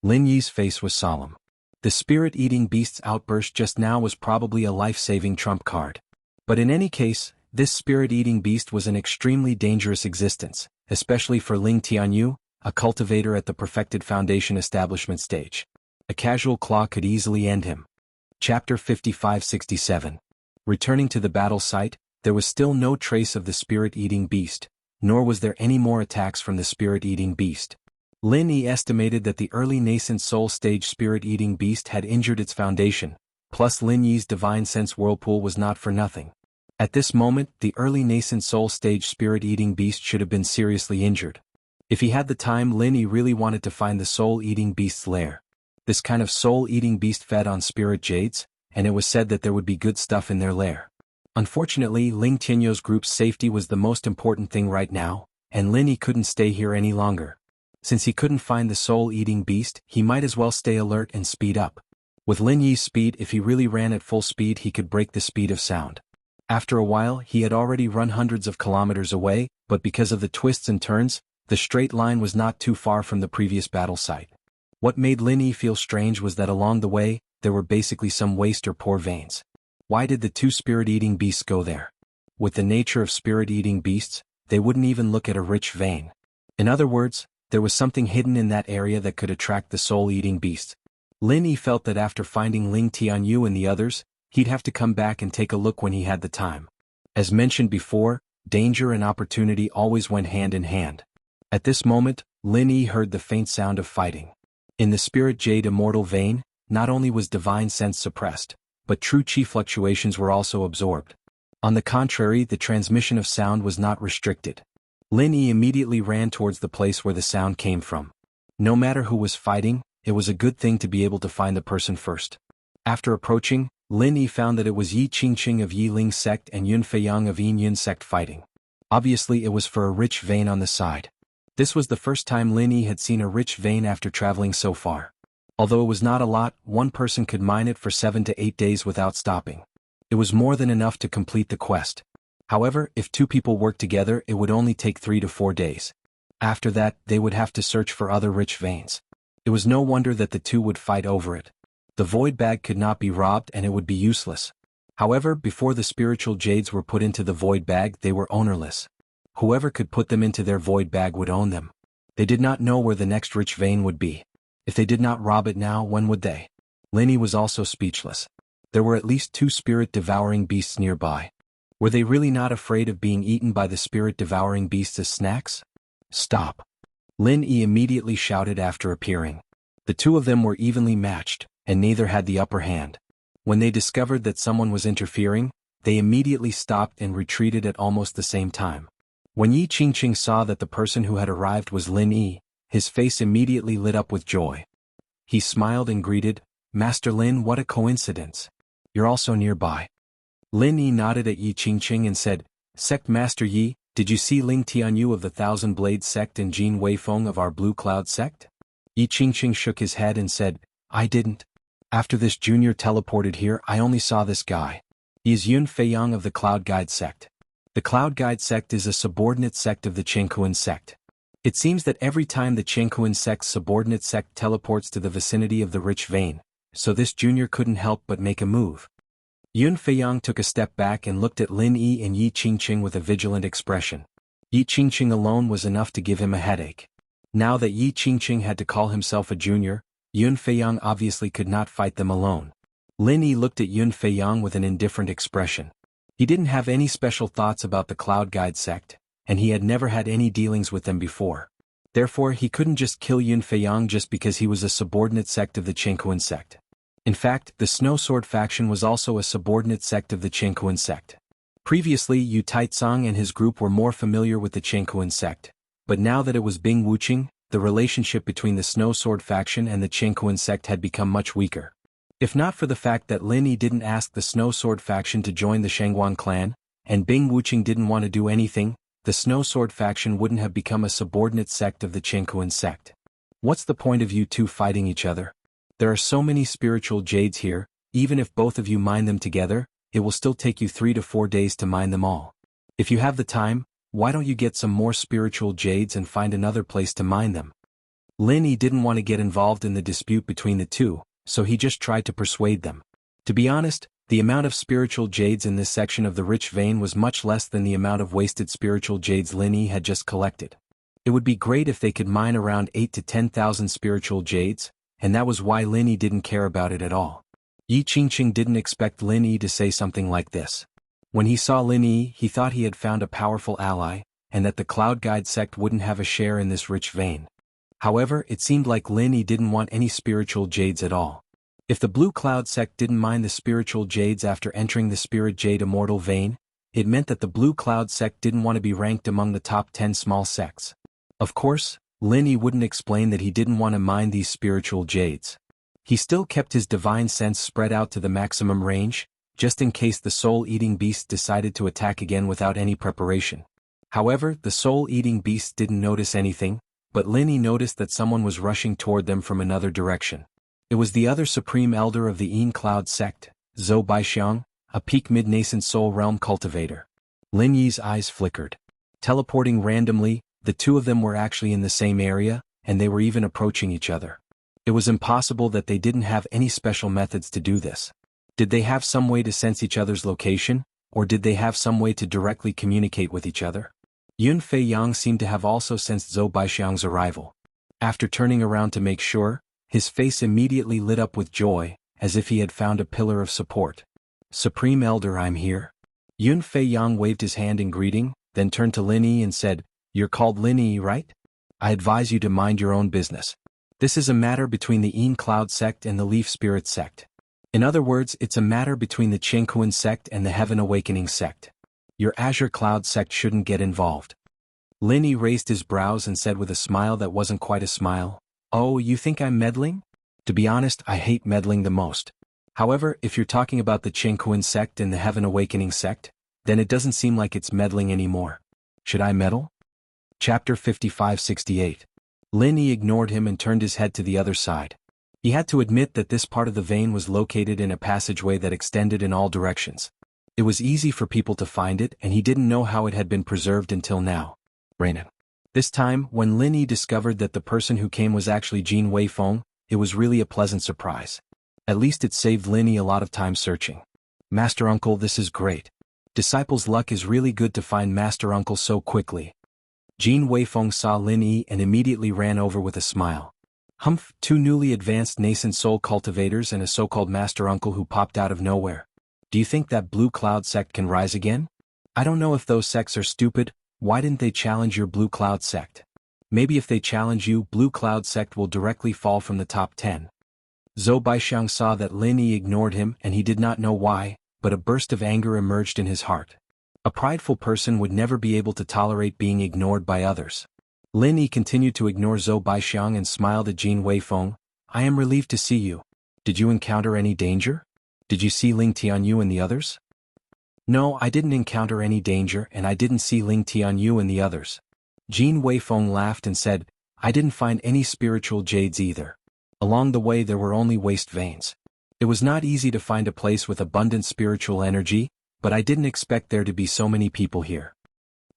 Lin Yi's face was solemn. The spirit-eating beast's outburst just now was probably a life-saving trump card. But in any case, this spirit-eating beast was an extremely dangerous existence, especially for Ling Tianyu, a cultivator at the perfected foundation establishment stage. A casual claw could easily end him. Chapter 55-67. Returning to the battle site, there was still no trace of the spirit-eating beast, nor was there any more attacks from the spirit-eating beast. Lin Yi estimated that the early nascent soul stage spirit-eating beast had injured its foundation, plus Lin Yi's divine sense whirlpool was not for nothing. At this moment, the early nascent soul stage spirit-eating beast should have been seriously injured. If he had the time, Lin Yi really wanted to find the soul-eating beast's lair. This kind of soul-eating beast fed on spirit jades, and it was said that there would be good stuff in their lair. Unfortunately, Ling Tianyu's group's safety was the most important thing right now, and Lin Yi couldn't stay here any longer. Since he couldn't find the soul-eating beast, he might as well stay alert and speed up. With Lin Yi's speed, if he really ran at full speed, he could break the speed of sound. After a while, he had already run hundreds of kilometers away, but because of the twists and turns, the straight line was not too far from the previous battle site. What made Lin Yi feel strange was that along the way, there were basically some waste or poor veins. Why did the two spirit-eating beasts go there? With the nature of spirit-eating beasts, they wouldn't even look at a rich vein. In other words, there was something hidden in that area that could attract the soul-eating beast. Lin Yi felt that after finding Ling Tianyu and the others, he'd have to come back and take a look when he had the time. As mentioned before, danger and opportunity always went hand in hand. At this moment, Lin Yi heard the faint sound of fighting. In the Spirit Jade Immortal vein, not only was divine sense suppressed, but true chi fluctuations were also absorbed. On the contrary, the transmission of sound was not restricted. Lin Yi immediately ran towards the place where the sound came from. No matter who was fighting, it was a good thing to be able to find the person first. After approaching, Lin Yi found that it was Yi Qingqing of Yi Ling sect and Yun Feiyang of Yin Yun sect fighting. Obviously it was for a rich vein on the side. This was the first time Lin Yi had seen a rich vein after traveling so far. Although it was not a lot, one person could mine it for 7 to 8 days without stopping. It was more than enough to complete the quest. However, if 2 people worked together, it would only take 3 to 4 days. After that, they would have to search for other rich veins. It was no wonder that the 2 would fight over it. The void bag could not be robbed and it would be useless. However, before the spiritual jades were put into the void bag, they were ownerless. Whoever could put them into their void bag would own them. They did not know where the next rich vein would be. If they did not rob it now, when would they? Lin Yi was also speechless. There were at least 2 spirit-devouring beasts nearby. Were they really not afraid of being eaten by the spirit-devouring beasts as snacks? Stop! Lin Yi immediately shouted after appearing. The 2 of them were evenly matched, and neither had the upper hand. When they discovered that someone was interfering, they immediately stopped and retreated at almost the same time. When Yi Qingqing saw that the person who had arrived was Lin Yi, his face immediately lit up with joy. He smiled and greeted, "Master Lin, what a coincidence. You're also nearby." Lin Yi nodded at Yi Qingqing and said, "Sect Master Yi, did you see Ling Tianyu of the Thousand Blades sect and Jin Weifeng of our Blue Cloud sect?" Yi Qingqing shook his head and said, "I didn't. After this junior teleported here, I only saw this guy. He is Yun Feiyang of the Cloud Guide sect. The Cloud Guide sect is a subordinate sect of the Chengkuan sect. It seems that every time the Chengkuan sect's subordinate sect teleports to the vicinity of the rich vein, so this junior couldn't help but make a move." Yun Feiyang took a step back and looked at Lin Yi and Yi Qingqing with a vigilant expression. Yi Qingqing alone was enough to give him a headache. Now that Yi Qingqing had to call himself a junior, Yun Feiyang obviously could not fight them alone. Lin Yi looked at Yun Feiyang with an indifferent expression. He didn't have any special thoughts about the Cloud Guide sect, and he had never had any dealings with them before. Therefore, he couldn't just kill Yun Feiyang just because he was a subordinate sect of the Chengkuan sect. In fact, the Snow Sword faction was also a subordinate sect of the Chengkuan sect. Previously, Yu Taizong and his group were more familiar with the Chengkuan sect, but now that it was Bing Wuqing, the relationship between the Snow Sword faction and the Chengkuan sect had become much weaker. If not for the fact that Lin Yi didn't ask the Snow Sword faction to join the Shangguan clan, and Bing Wuqing didn't want to do anything, the Snow Sword faction wouldn't have become a subordinate sect of the Chengkuan sect. What's the point of you 2 fighting each other? There are so many spiritual jades here, even if both of you mine them together, it will still take you 3 to 4 days to mine them all. If you have the time, why don't you get some more spiritual jades and find another place to mine them? Lin Yi didn't want to get involved in the dispute between the 2, so he just tried to persuade them. To be honest, the amount of spiritual jades in this section of the rich vein was much less than the amount of wasted spiritual jades Lin Yi had just collected. It would be great if they could mine around 8 to 10,000 spiritual jades, and that was why Lin Yi didn't care about it at all. Yi Qingqing didn't expect Lin Yi to say something like this. When he saw Lin Yi, he thought he had found a powerful ally, and that the Cloud Guide sect wouldn't have a share in this rich vein. However, it seemed like Lin Yi didn't want any spiritual jades at all. If the Blue Cloud sect didn't mine the spiritual jades after entering the Spirit Jade Immortal vein, it meant that the Blue Cloud sect didn't want to be ranked among the top 10 small sects. Of course, Lin Yi wouldn't explain that he didn't want to mine these spiritual jades. He still kept his divine sense spread out to the maximum range, just in case the soul-eating beast decided to attack again without any preparation. However, the soul-eating beast didn't notice anything, but Lin Yi noticed that someone was rushing toward them from another direction. It was the other supreme elder of the Yin Cloud sect, Zhou Baixiang, a peak mid-nascent soul realm cultivator. Lin Yi's eyes flickered. Teleporting randomly, the two of them were actually in the same area, and they were even approaching each other. It was impossible that they didn't have any special methods to do this. Did they have some way to sense each other's location, or did they have some way to directly communicate with each other? Yun Fei Yang seemed to have also sensed Zhou Baixiang's arrival. After turning around to make sure, his face immediately lit up with joy, as if he had found a pillar of support. Supreme Elder, I'm here. Yun Fei Yang waved his hand in greeting, then turned to Lin Yi and said, You're called Lin Yi, right? I advise you to mind your own business. This is a matter between the Yin Cloud sect and the Leaf Spirit sect. In other words, it's a matter between the Jianghu sect and the Heaven Awakening sect. Your Azure Cloud sect shouldn't get involved. Lin Yi raised his brows and said with a smile that wasn't quite a smile, Oh, you think I'm meddling? To be honest, I hate meddling the most. However, if you're talking about the Jianghu sect and the Heaven Awakening sect, then it doesn't seem like it's meddling anymore. Should I meddle? Chapter 55-68. Lin Yi ignored him and turned his head to the other side. He had to admit that this part of the vein was located in a passageway that extended in all directions. It was easy for people to find it, and he didn't know how it had been preserved until now. Raining. This time, when Lin Yi discovered that the person who came was actually Jin Weifeng, it was really a pleasant surprise. At least it saved Lin Yi a lot of time searching. Master Uncle, this is great. Disciple's luck is really good to find Master Uncle so quickly. Jin Weifeng saw Lin Yi and immediately ran over with a smile. Humph, two newly advanced nascent soul cultivators and a so-called Master Uncle who popped out of nowhere. Do you think that Blue Cloud sect can rise again? I don't know if those sects are stupid. Why didn't they challenge your Blue Cloud sect? Maybe if they challenge you, Blue Cloud sect will directly fall from the top 10. Zhou Baixiang saw that Lin Yi ignored him and he did not know why, but a burst of anger emerged in his heart. A prideful person would never be able to tolerate being ignored by others. Lin Yi continued to ignore Zhou Baixiang and smiled at Jin Weifeng. I am relieved to see you. Did you encounter any danger? Did you see Ling Tianyu and the others? No, I didn't encounter any danger and I didn't see Ling Tianyu and the others. Jin Weifeng laughed and said, I didn't find any spiritual jades either. Along the way there were only waste veins. It was not easy to find a place with abundant spiritual energy, but I didn't expect there to be so many people here.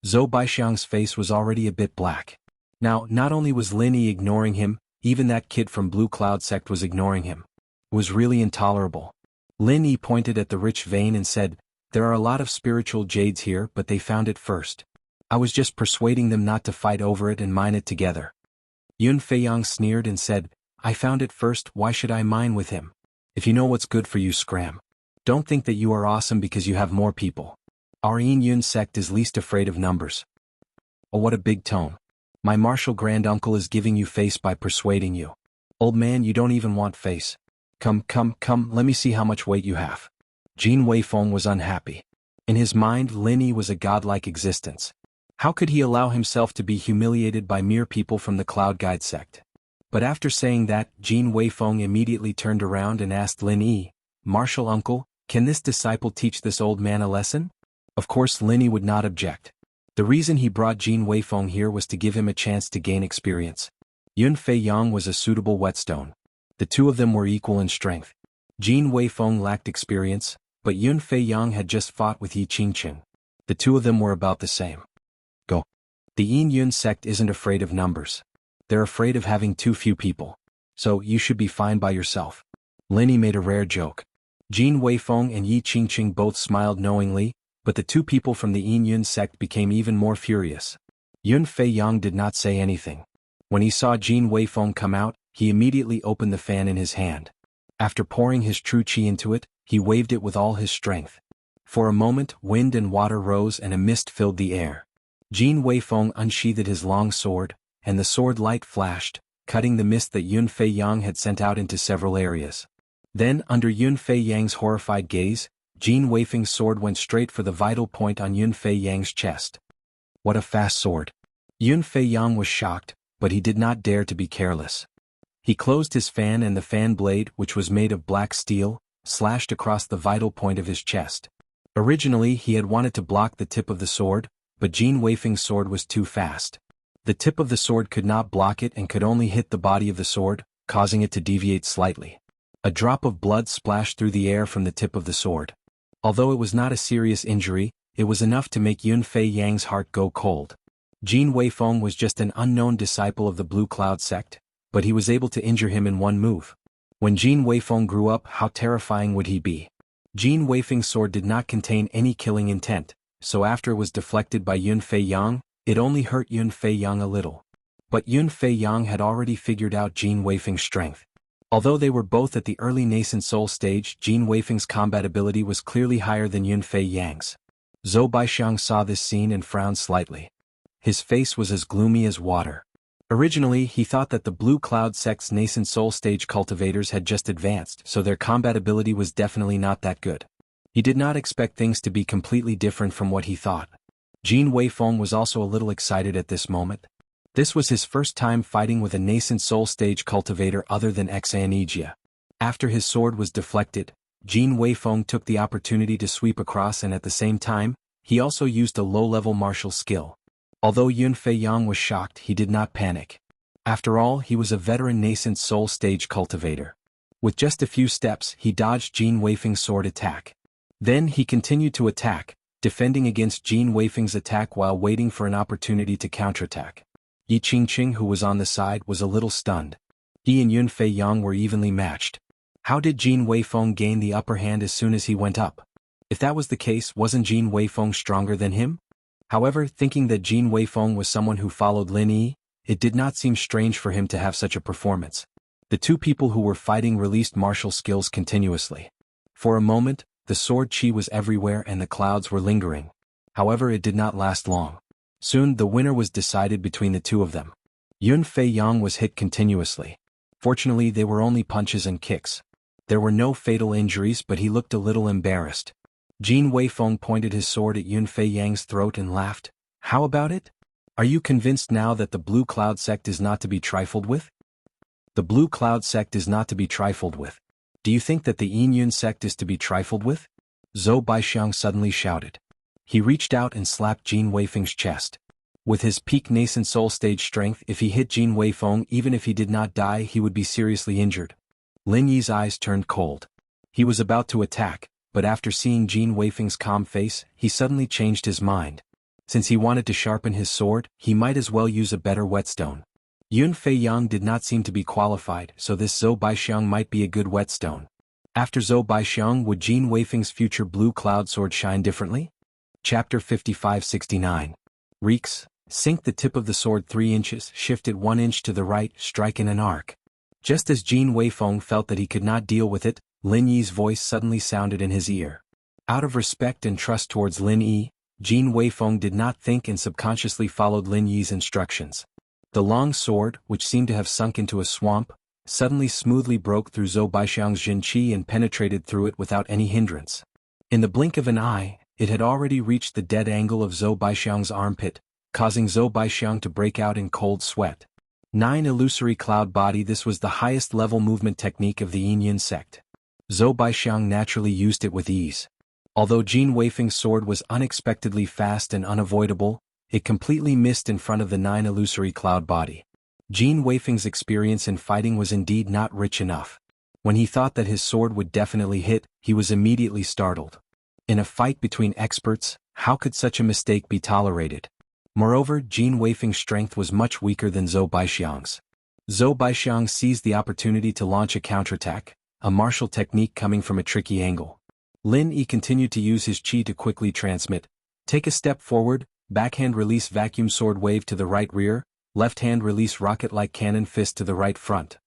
Zhou Baixiang's face was already a bit black. Now, not only was Lin Yi ignoring him, even that kid from Blue Cloud sect was ignoring him. It was really intolerable. Lin Yi pointed at the rich vein and said, There are a lot of spiritual jades here, but they found it first. I was just persuading them not to fight over it and mine it together. Yun Fei Yang sneered and said, I found it first, why should I mine with him? If you know what's good for you, scram. Don't think that you are awesome because you have more people. Our Yin Yun sect is least afraid of numbers. Oh, what a big tone. My martial granduncle is giving you face by persuading you. Old man, you don't even want face. Come, let me see how much weight you have. Jin Weifeng was unhappy. In his mind, Lin Yi was a godlike existence. How could he allow himself to be humiliated by mere people from the Cloud Guide sect? But after saying that, Jin Weifeng immediately turned around and asked Lin Yi, Martial uncle, can this disciple teach this old man a lesson? Of course Lin Yi would not object. The reason he brought Jin Weifeng here was to give him a chance to gain experience. Yun Fei Yang was a suitable whetstone. The two of them were equal in strength. Jin Weifeng lacked experience, but Yun Fei Yang had just fought with Yi Qingqin. The two of them were about the same. Go. The Yin Yun sect isn't afraid of numbers. They're afraid of having too few people. So you should be fine by yourself. Lin Yi made a rare joke. Jin Weifeng and Yi Qingqing both smiled knowingly, but the two people from the Yin Yun sect became even more furious. Yun Fei Yang did not say anything. When he saw Jin Weifeng come out, he immediately opened the fan in his hand. After pouring his true qi into it, he waved it with all his strength. For a moment, wind and water rose and a mist filled the air. Jin Weifeng unsheathed his long sword, and the sword light flashed, cutting the mist that Yun Fei Yang had sent out into several areas. Then, under Yun Fei Yang's horrified gaze, Jin Weifeng's sword went straight for the vital point on Yun Fei Yang's chest. What a fast sword. Yun Fei Yang was shocked, but he did not dare to be careless. He closed his fan and the fan blade, which was made of black steel, slashed across the vital point of his chest. Originally he had wanted to block the tip of the sword, but Jin Weifeng's sword was too fast. The tip of the sword could not block it and could only hit the body of the sword, causing it to deviate slightly. A drop of blood splashed through the air from the tip of the sword. Although it was not a serious injury, it was enough to make Yun Fei Yang's heart go cold. Jin Weifeng was just an unknown disciple of the Blue Cloud sect, but he was able to injure him in one move. When Jin Weifeng grew up, how terrifying would he be? Jin Weifeng's sword did not contain any killing intent, so after it was deflected by Yun Fei Yang, it only hurt Yun Fei Yang a little. But Yun Fei Yang had already figured out Jin Weifeng's strength. Although they were both at the early nascent soul stage, Jin Weifeng's combat ability was clearly higher than Yun Fei Yang's. Zhou Baixiang saw this scene and frowned slightly. His face was as gloomy as water. Originally, he thought that the Blue Cloud sect's nascent soul stage cultivators had just advanced, so their combat ability was definitely not that good. He did not expect things to be completely different from what he thought. Jin Weifeng was also a little excited at this moment. This was his first time fighting with a nascent soul stage cultivator other than Xianijia. After his sword was deflected, Jin Weifeng took the opportunity to sweep across, and at the same time, he also used a low-level martial skill. Although Yun Fei Yang was shocked, he did not panic. After all, he was a veteran nascent soul stage cultivator. With just a few steps, he dodged Jin Weifeng's sword attack. Then he continued to attack, defending against Jin Weifeng's attack while waiting for an opportunity to counterattack. Yi Qingqing, who was on the side, was a little stunned. He and Yun Fei Yang were evenly matched. How did Jin Weifeng gain the upper hand as soon as he went up? If that was the case, wasn't Jin Weifeng stronger than him? However, thinking that Jin Weifeng was someone who followed Lin Yi, it did not seem strange for him to have such a performance. The two people who were fighting released martial skills continuously. For a moment, the sword chi was everywhere and the clouds were lingering. However, it did not last long. Soon, the winner was decided between the two of them. Yun Fei Yang was hit continuously. Fortunately, they were only punches and kicks. There were no fatal injuries, but he looked a little embarrassed. Jin Weifeng pointed his sword at Yun Fei Yang's throat and laughed. How about it? Are you convinced now that the Blue Cloud sect is not to be trifled with? The Blue Cloud sect is not to be trifled with. Do you think that the Yinyun sect is to be trifled with? Zhou Baixiang suddenly shouted. He reached out and slapped Jin Weifeng's chest. With his peak nascent soul stage strength, if he hit Jin Weifeng, even if he did not die, he would be seriously injured. Lin Yi's eyes turned cold. He was about to attack, but after seeing Jin Weifeng's calm face, he suddenly changed his mind. Since he wanted to sharpen his sword, he might as well use a better whetstone. Yun Fei Yang did not seem to be qualified, so this Zhou Baixiang might be a good whetstone. After Zhou Baixiang, would Jin Weifeng's future Blue Cloud sword shine differently? Chapter 5569. Reeks, sink the tip of the sword 3 inches, shift it 1 inch to the right, strike in an arc. Just as Jin Weifeng felt that he could not deal with it, Lin Yi's voice suddenly sounded in his ear. Out of respect and trust towards Lin Yi, Jin Weifeng did not think and subconsciously followed Lin Yi's instructions. The long sword, which seemed to have sunk into a swamp, suddenly smoothly broke through Zhou Baixiang's Jin Qi and penetrated through it without any hindrance. In the blink of an eye, it had already reached the dead angle of Zhou Baixiang's armpit, causing Zhou Baixiang to break out in cold sweat. 9 Illusory Cloud Body. This was the highest level movement technique of the Yinyun sect. Zhou Baixiang naturally used it with ease. Although Jin Weifeng's sword was unexpectedly fast and unavoidable, it completely missed in front of the 9 Illusory Cloud Body. Jin Weifeng's experience in fighting was indeed not rich enough. When he thought that his sword would definitely hit, he was immediately startled. In a fight between experts, how could such a mistake be tolerated? Moreover, Jin Weifeng's strength was much weaker than Zhou Baixiang's. Zhou Baixiang seized the opportunity to launch a counterattack, a martial technique coming from a tricky angle. Lin Yi continued to use his chi to quickly transmit. Take a step forward, backhand release vacuum sword wave to the right rear, left hand release rocket-like cannon fist to the right front.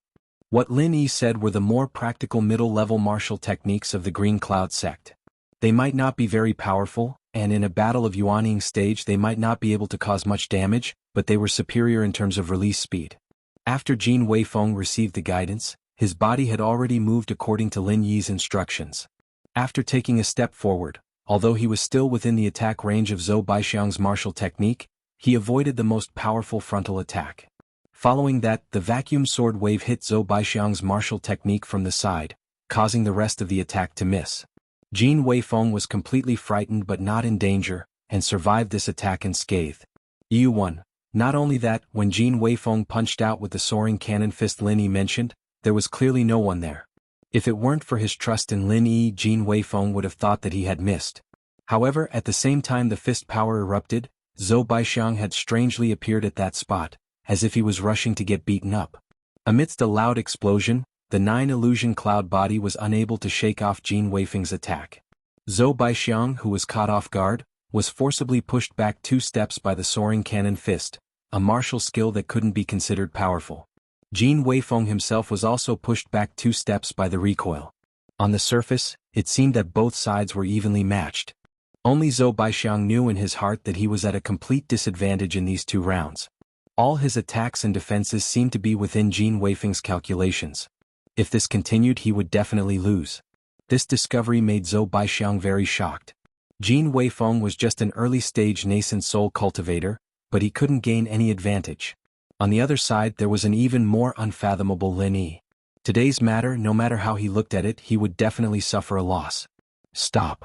What Lin Yi said were the more practical middle-level martial techniques of the Green Cloud sect. They might not be very powerful, and in a battle of Yuanying stage they might not be able to cause much damage, but they were superior in terms of release speed. After Jin Weifeng received the guidance, his body had already moved according to Lin Yi's instructions. After taking a step forward, although he was still within the attack range of Zhou Baixiang's martial technique, he avoided the most powerful frontal attack. Following that, the vacuum sword wave hit Zhou Baixiang's martial technique from the side, causing the rest of the attack to miss. Jin Weifeng was completely frightened but not in danger, and survived this attack unscathed. Yu won. Not only that, when Jin Weifeng punched out with the soaring cannon fist Lin Yi mentioned, there was clearly no one there. If it weren't for his trust in Lin Yi, Jin Weifeng would have thought that he had missed. However, at the same time the fist power erupted, Zhou Baixiang had strangely appeared at that spot, as if he was rushing to get beaten up. Amidst a loud explosion, the 9-illusion cloud body was unable to shake off Jin Weifeng's attack. Zhou Baixiang, who was caught off guard, was forcibly pushed back 2 steps by the soaring cannon fist, a martial skill that couldn't be considered powerful. Jin Weifeng himself was also pushed back 2 steps by the recoil. On the surface, it seemed that both sides were evenly matched. Only Zhou Baixiang knew in his heart that he was at a complete disadvantage in these 2 rounds. All his attacks and defenses seemed to be within Jin Weifeng's calculations. If this continued, he would definitely lose. This discovery made Zhou Baixiang very shocked. Jin Weifeng was just an early-stage nascent soul cultivator, but he couldn't gain any advantage. On the other side there was an even more unfathomable Lin Yi. Today's matter, no matter how he looked at it, he would definitely suffer a loss. Stop.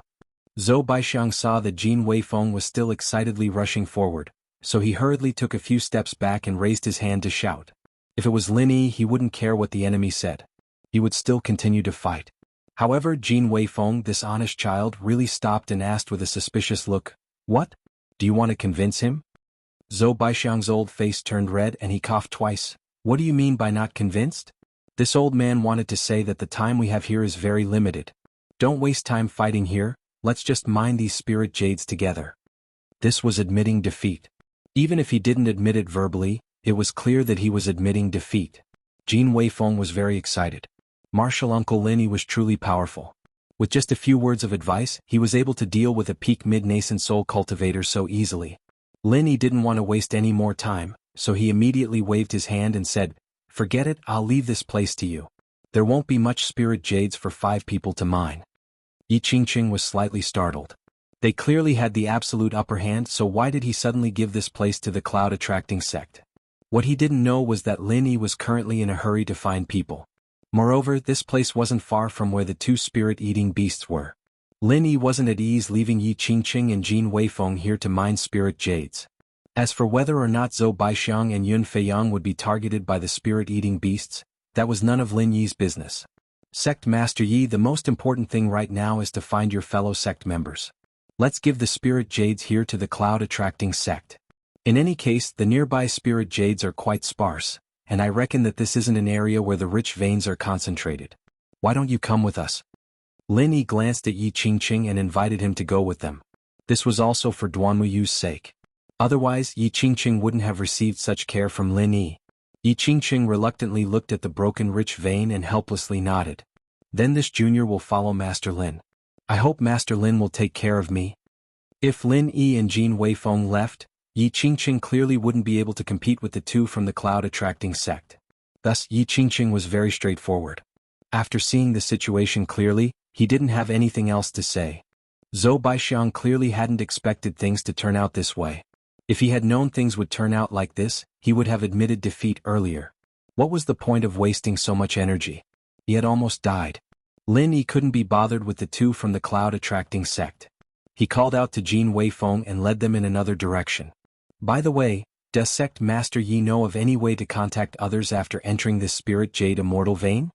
Zhou Baixiang saw that Jin Weifeng was still excitedly rushing forward, so he hurriedly took a few steps back and raised his hand to shout. If it was Lin Yi, he wouldn't care what the enemy said. He would still continue to fight. However, Jin Weifeng, this honest child, really stopped and asked with a suspicious look, "What? Do you want to convince him?" Zhou Baixiang's old face turned red and he coughed twice. "What do you mean by not convinced?" This old man wanted to say that the time we have here is very limited. Don't waste time fighting here, let's just mine these spirit jades together. This was admitting defeat. Even if he didn't admit it verbally, it was clear that he was admitting defeat. Jin Weifeng was very excited. Martial Uncle Lin Yi was truly powerful. With just a few words of advice, he was able to deal with a peak mid-nascent soul cultivator so easily. Lin Yi didn't want to waste any more time, so he immediately waved his hand and said, "Forget it, I'll leave this place to you. There won't be much spirit jades for 5 people to mine." Yi Qingqing was slightly startled. They clearly had the absolute upper hand, so why did he suddenly give this place to the cloud-attracting sect? What he didn't know was that Lin Yi was currently in a hurry to find people. Moreover, this place wasn't far from where the 2 spirit-eating beasts were. Lin Yi wasn't at ease leaving Yi Qingqing and Jin Weifeng here to mine spirit jades. As for whether or not Zhou Baixiang and Yun Feiyang would be targeted by the spirit-eating beasts, that was none of Lin Yi's business. Sect Master Yi, the most important thing right now is to find your fellow sect members. Let's give the spirit jades here to the cloud-attracting sect. In any case, the nearby spirit jades are quite sparse, and I reckon that this isn't an area where the rich veins are concentrated. Why don't you come with us? Lin Yi glanced at Yi Qingqing and invited him to go with them. This was also for Duanmuyu's sake. Otherwise, Yi Qingqing wouldn't have received such care from Lin Yi. Yi Qingqing reluctantly looked at the broken rich vein and helplessly nodded. Then this junior will follow Master Lin. I hope Master Lin will take care of me. If Lin Yi and Jin Weifeng left, Yi Qingqing clearly wouldn't be able to compete with the 2 from the cloud-attracting sect. Thus, Yi Qingqing was very straightforward. After seeing the situation clearly, he didn't have anything else to say. Zhou Baixiang clearly hadn't expected things to turn out this way. If he had known things would turn out like this, he would have admitted defeat earlier. What was the point of wasting so much energy? He had almost died. Lin Yi couldn't be bothered with the 2 from the cloud-attracting sect. He called out to Jin Weifeng and led them in another direction. By the way, does Sect Master Yi know of any way to contact others after entering this spirit jade immortal vein?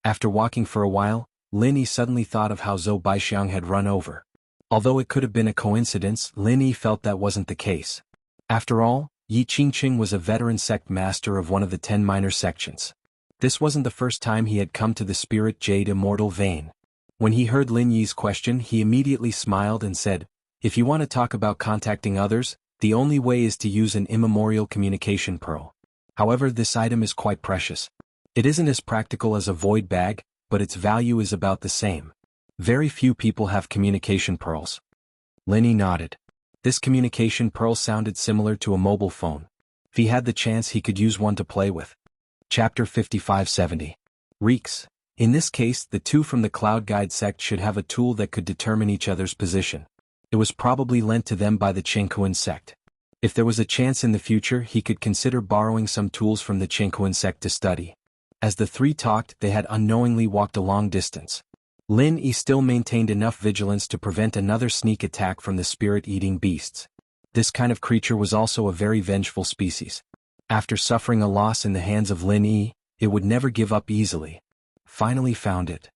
After walking for a while, Lin Yi suddenly thought of how Zhou Baixiang had run over. Although it could have been a coincidence, Lin Yi felt that wasn't the case. After all, Yi Qingqing was a veteran sect master of one of the 10 minor sections. This wasn't the first time he had come to the spirit jade immortal vein. When he heard Lin Yi's question, he immediately smiled and said, "If you want to talk about contacting others, the only way is to use an immemorial communication pearl. However, this item is quite precious. It isn't as practical as a void bag, but its value is about the same. Very few people have communication pearls." Lin Yi nodded. This communication pearl sounded similar to a mobile phone. If he had the chance, he could use one to play with. Chapter 5570. Reeks. In this case, the 2 from the Cloud Guide sect should have a tool that could determine each other's position. It was probably lent to them by the Qinghuan sect. If there was a chance in the future, he could consider borrowing some tools from the Qinghuan sect to study. As the 3 talked, they had unknowingly walked a long distance. Lin Yi still maintained enough vigilance to prevent another sneak attack from the spirit-eating beasts. This kind of creature was also a very vengeful species. After suffering a loss in the hands of Lin Yi, it would never give up easily. Finally found it.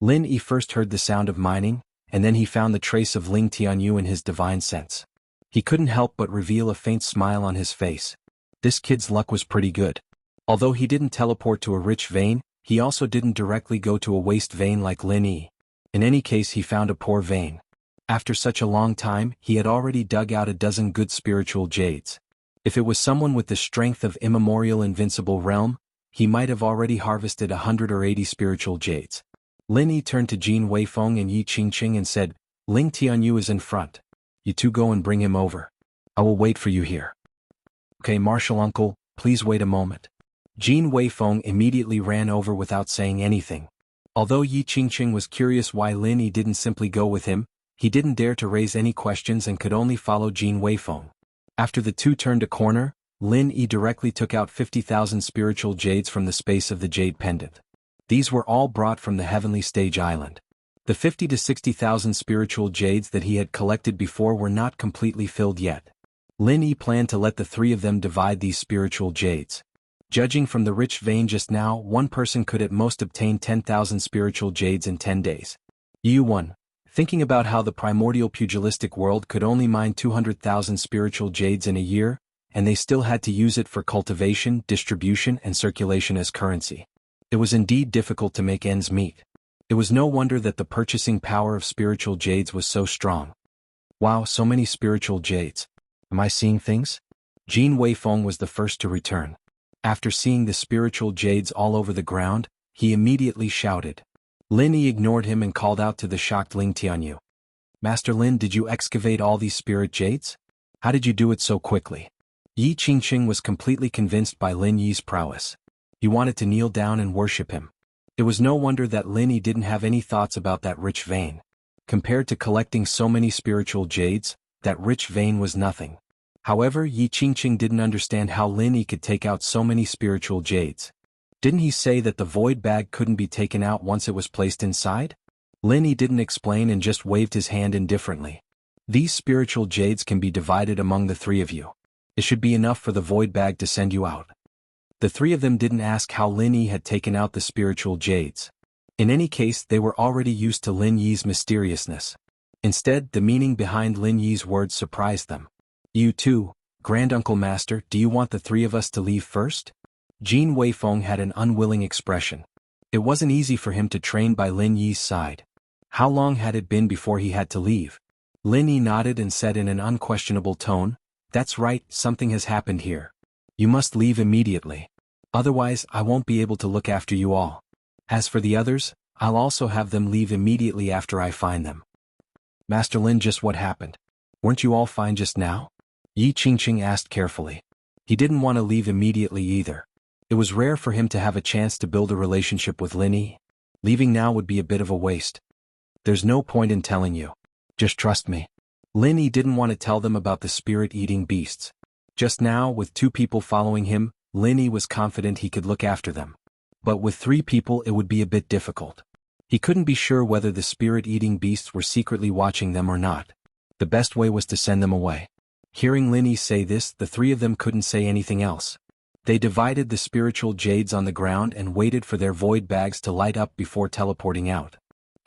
Lin Yi first heard the sound of mining, and then he found the trace of Ling Tianyu in his divine sense. He couldn't help but reveal a faint smile on his face. This kid's luck was pretty good. Although he didn't teleport to a rich vein, he also didn't directly go to a waste vein like Lin Yi. In any case, he found a poor vein. After such a long time, he had already dug out a dozen good spiritual jades. If it was someone with the strength of immemorial invincible realm, he might have already harvested 100 or 80 spiritual jades. Lin Yi turned to Jin Weifeng and Yi Qingqing and said, Ling Tianyu is in front. You two go and bring him over. I will wait for you here. Okay, Martial Uncle, please wait a moment. Jin Weifeng immediately ran over without saying anything. Although Yi Qingqing was curious why Lin Yi didn't simply go with him, he didn't dare to raise any questions and could only follow Jin Weifeng. After the two turned a corner, Lin Yi directly took out 50,000 spiritual jades from the space of the jade pendant. These were all brought from the heavenly stage island. The 50 to 60,000 spiritual jades that he had collected before were not completely filled yet. Lin Yi planned to let the three of them divide these spiritual jades. Judging from the rich vein just now, one person could at most obtain 10,000 spiritual jades in 10 days. Yu-1. Thinking about how the primordial pugilistic world could only mine 200,000 spiritual jades in a year, and they still had to use it for cultivation, distribution, and circulation as currency. It was indeed difficult to make ends meet. It was no wonder that the purchasing power of spiritual jades was so strong. Wow, so many spiritual jades. Am I seeing things? Jin Weifeng was the first to return. After seeing the spiritual jades all over the ground, he immediately shouted. Lin Yi ignored him and called out to the shocked Ling Tianyu. Master Lin, did you excavate all these spirit jades? How did you do it so quickly? Yi Qingqing was completely convinced by Lin Yi's prowess. He wanted to kneel down and worship him. It was no wonder that Lin Yi didn't have any thoughts about that rich vein. Compared to collecting so many spiritual jades, that rich vein was nothing. However, Yi Qingqing didn't understand how Lin Yi could take out so many spiritual jades. Didn't he say that the void bag couldn't be taken out once it was placed inside? Lin Yi didn't explain and just waved his hand indifferently. These spiritual jades can be divided among the three of you. It should be enough for the void bag to send you out. The three of them didn't ask how Lin Yi had taken out the spiritual jades. In any case, they were already used to Lin Yi's mysteriousness. Instead, the meaning behind Lin Yi's words surprised them. You too, Granduncle Master, do you want the three of us to leave first? Jin Weifeng had an unwilling expression. It wasn't easy for him to train by Lin Yi's side. How long had it been before he had to leave? Lin Yi nodded and said in an unquestionable tone, That's right, something has happened here. You must leave immediately. Otherwise, I won't be able to look after you all. As for the others, I'll also have them leave immediately after I find them. Master Lin, just what happened? Weren't you all fine just now? Yi Qingqing asked carefully. He didn't want to leave immediately either. It was rare for him to have a chance to build a relationship with Lin Yi. Leaving now would be a bit of a waste. There's no point in telling you. Just trust me. Lin Yi didn't want to tell them about the spirit-eating beasts. Just now, with two people following him, Lin Yi was confident he could look after them. But with three people it would be a bit difficult. He couldn't be sure whether the spirit-eating beasts were secretly watching them or not. The best way was to send them away. Hearing Lin Yi say this, the three of them couldn't say anything else. They divided the spiritual jades on the ground and waited for their void bags to light up before teleporting out.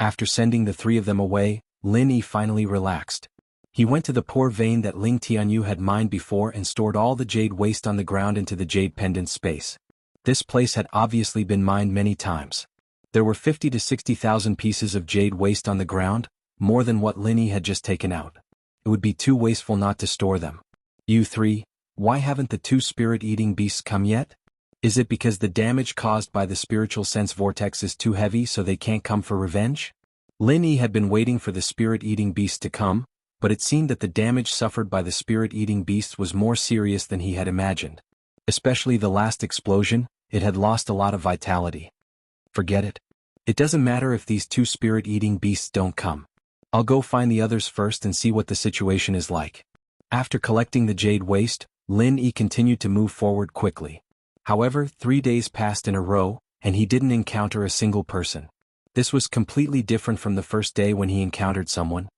After sending the three of them away, Lin Yi finally relaxed. He went to the poor vein that Ling Tianyu had mined before and stored all the jade waste on the ground into the jade pendant space. This place had obviously been mined many times. There were 50 to 60,000 pieces of jade waste on the ground, more than what Lin Yi had just taken out. It would be too wasteful not to store them. You three, why haven't the two spirit-eating beasts come yet? Is it because the damage caused by the spiritual sense vortex is too heavy so they can't come for revenge? Lin Yi had been waiting for the spirit-eating beast to come, but it seemed that the damage suffered by the spirit-eating beasts was more serious than he had imagined. Especially the last explosion, it had lost a lot of vitality. Forget it. It doesn't matter if these two spirit-eating beasts don't come. I'll go find the others first and see what the situation is like. After collecting the jade waste, Lin Yi continued to move forward quickly. However, 3 days passed in a row, and he didn't encounter a single person. This was completely different from the first day when he encountered someone.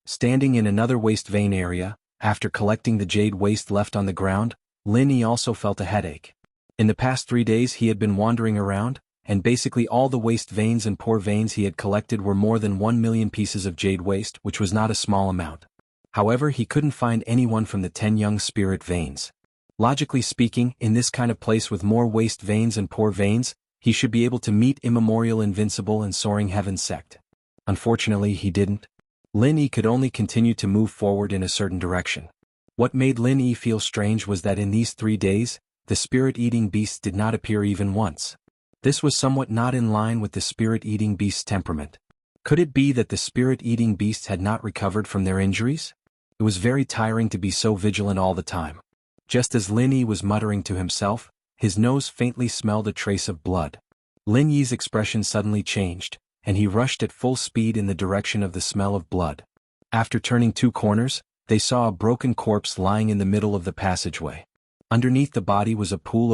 Standing in another waste vein area, after collecting the jade waste left on the ground, Lin Yi also felt a headache. In the past 3 days he had been wandering around, and basically all the waste veins and poor veins he had collected were more than 1 million pieces of jade waste, which was not a small amount. However, he couldn't find anyone from the 10 young spirit veins. Logically speaking, in this kind of place with more waste veins and poor veins, he should be able to meet Immemorial Invincible and Soaring Heaven sect. Unfortunately, he didn't. Lin Yi could only continue to move forward in a certain direction. What made Lin Yi feel strange was that in these 3 days, the spirit-eating beasts did not appear even once. This was somewhat not in line with the spirit-eating beast's temperament. Could it be that the spirit-eating beasts had not recovered from their injuries? It was very tiring to be so vigilant all the time. Just as Lin Yi was muttering to himself, his nose faintly smelled a trace of blood. Lin Yi's expression suddenly changed, and he rushed at full speed in the direction of the smell of blood. After turning 2 corners, they saw a broken corpse lying in the middle of the passageway. Underneath the body was a pool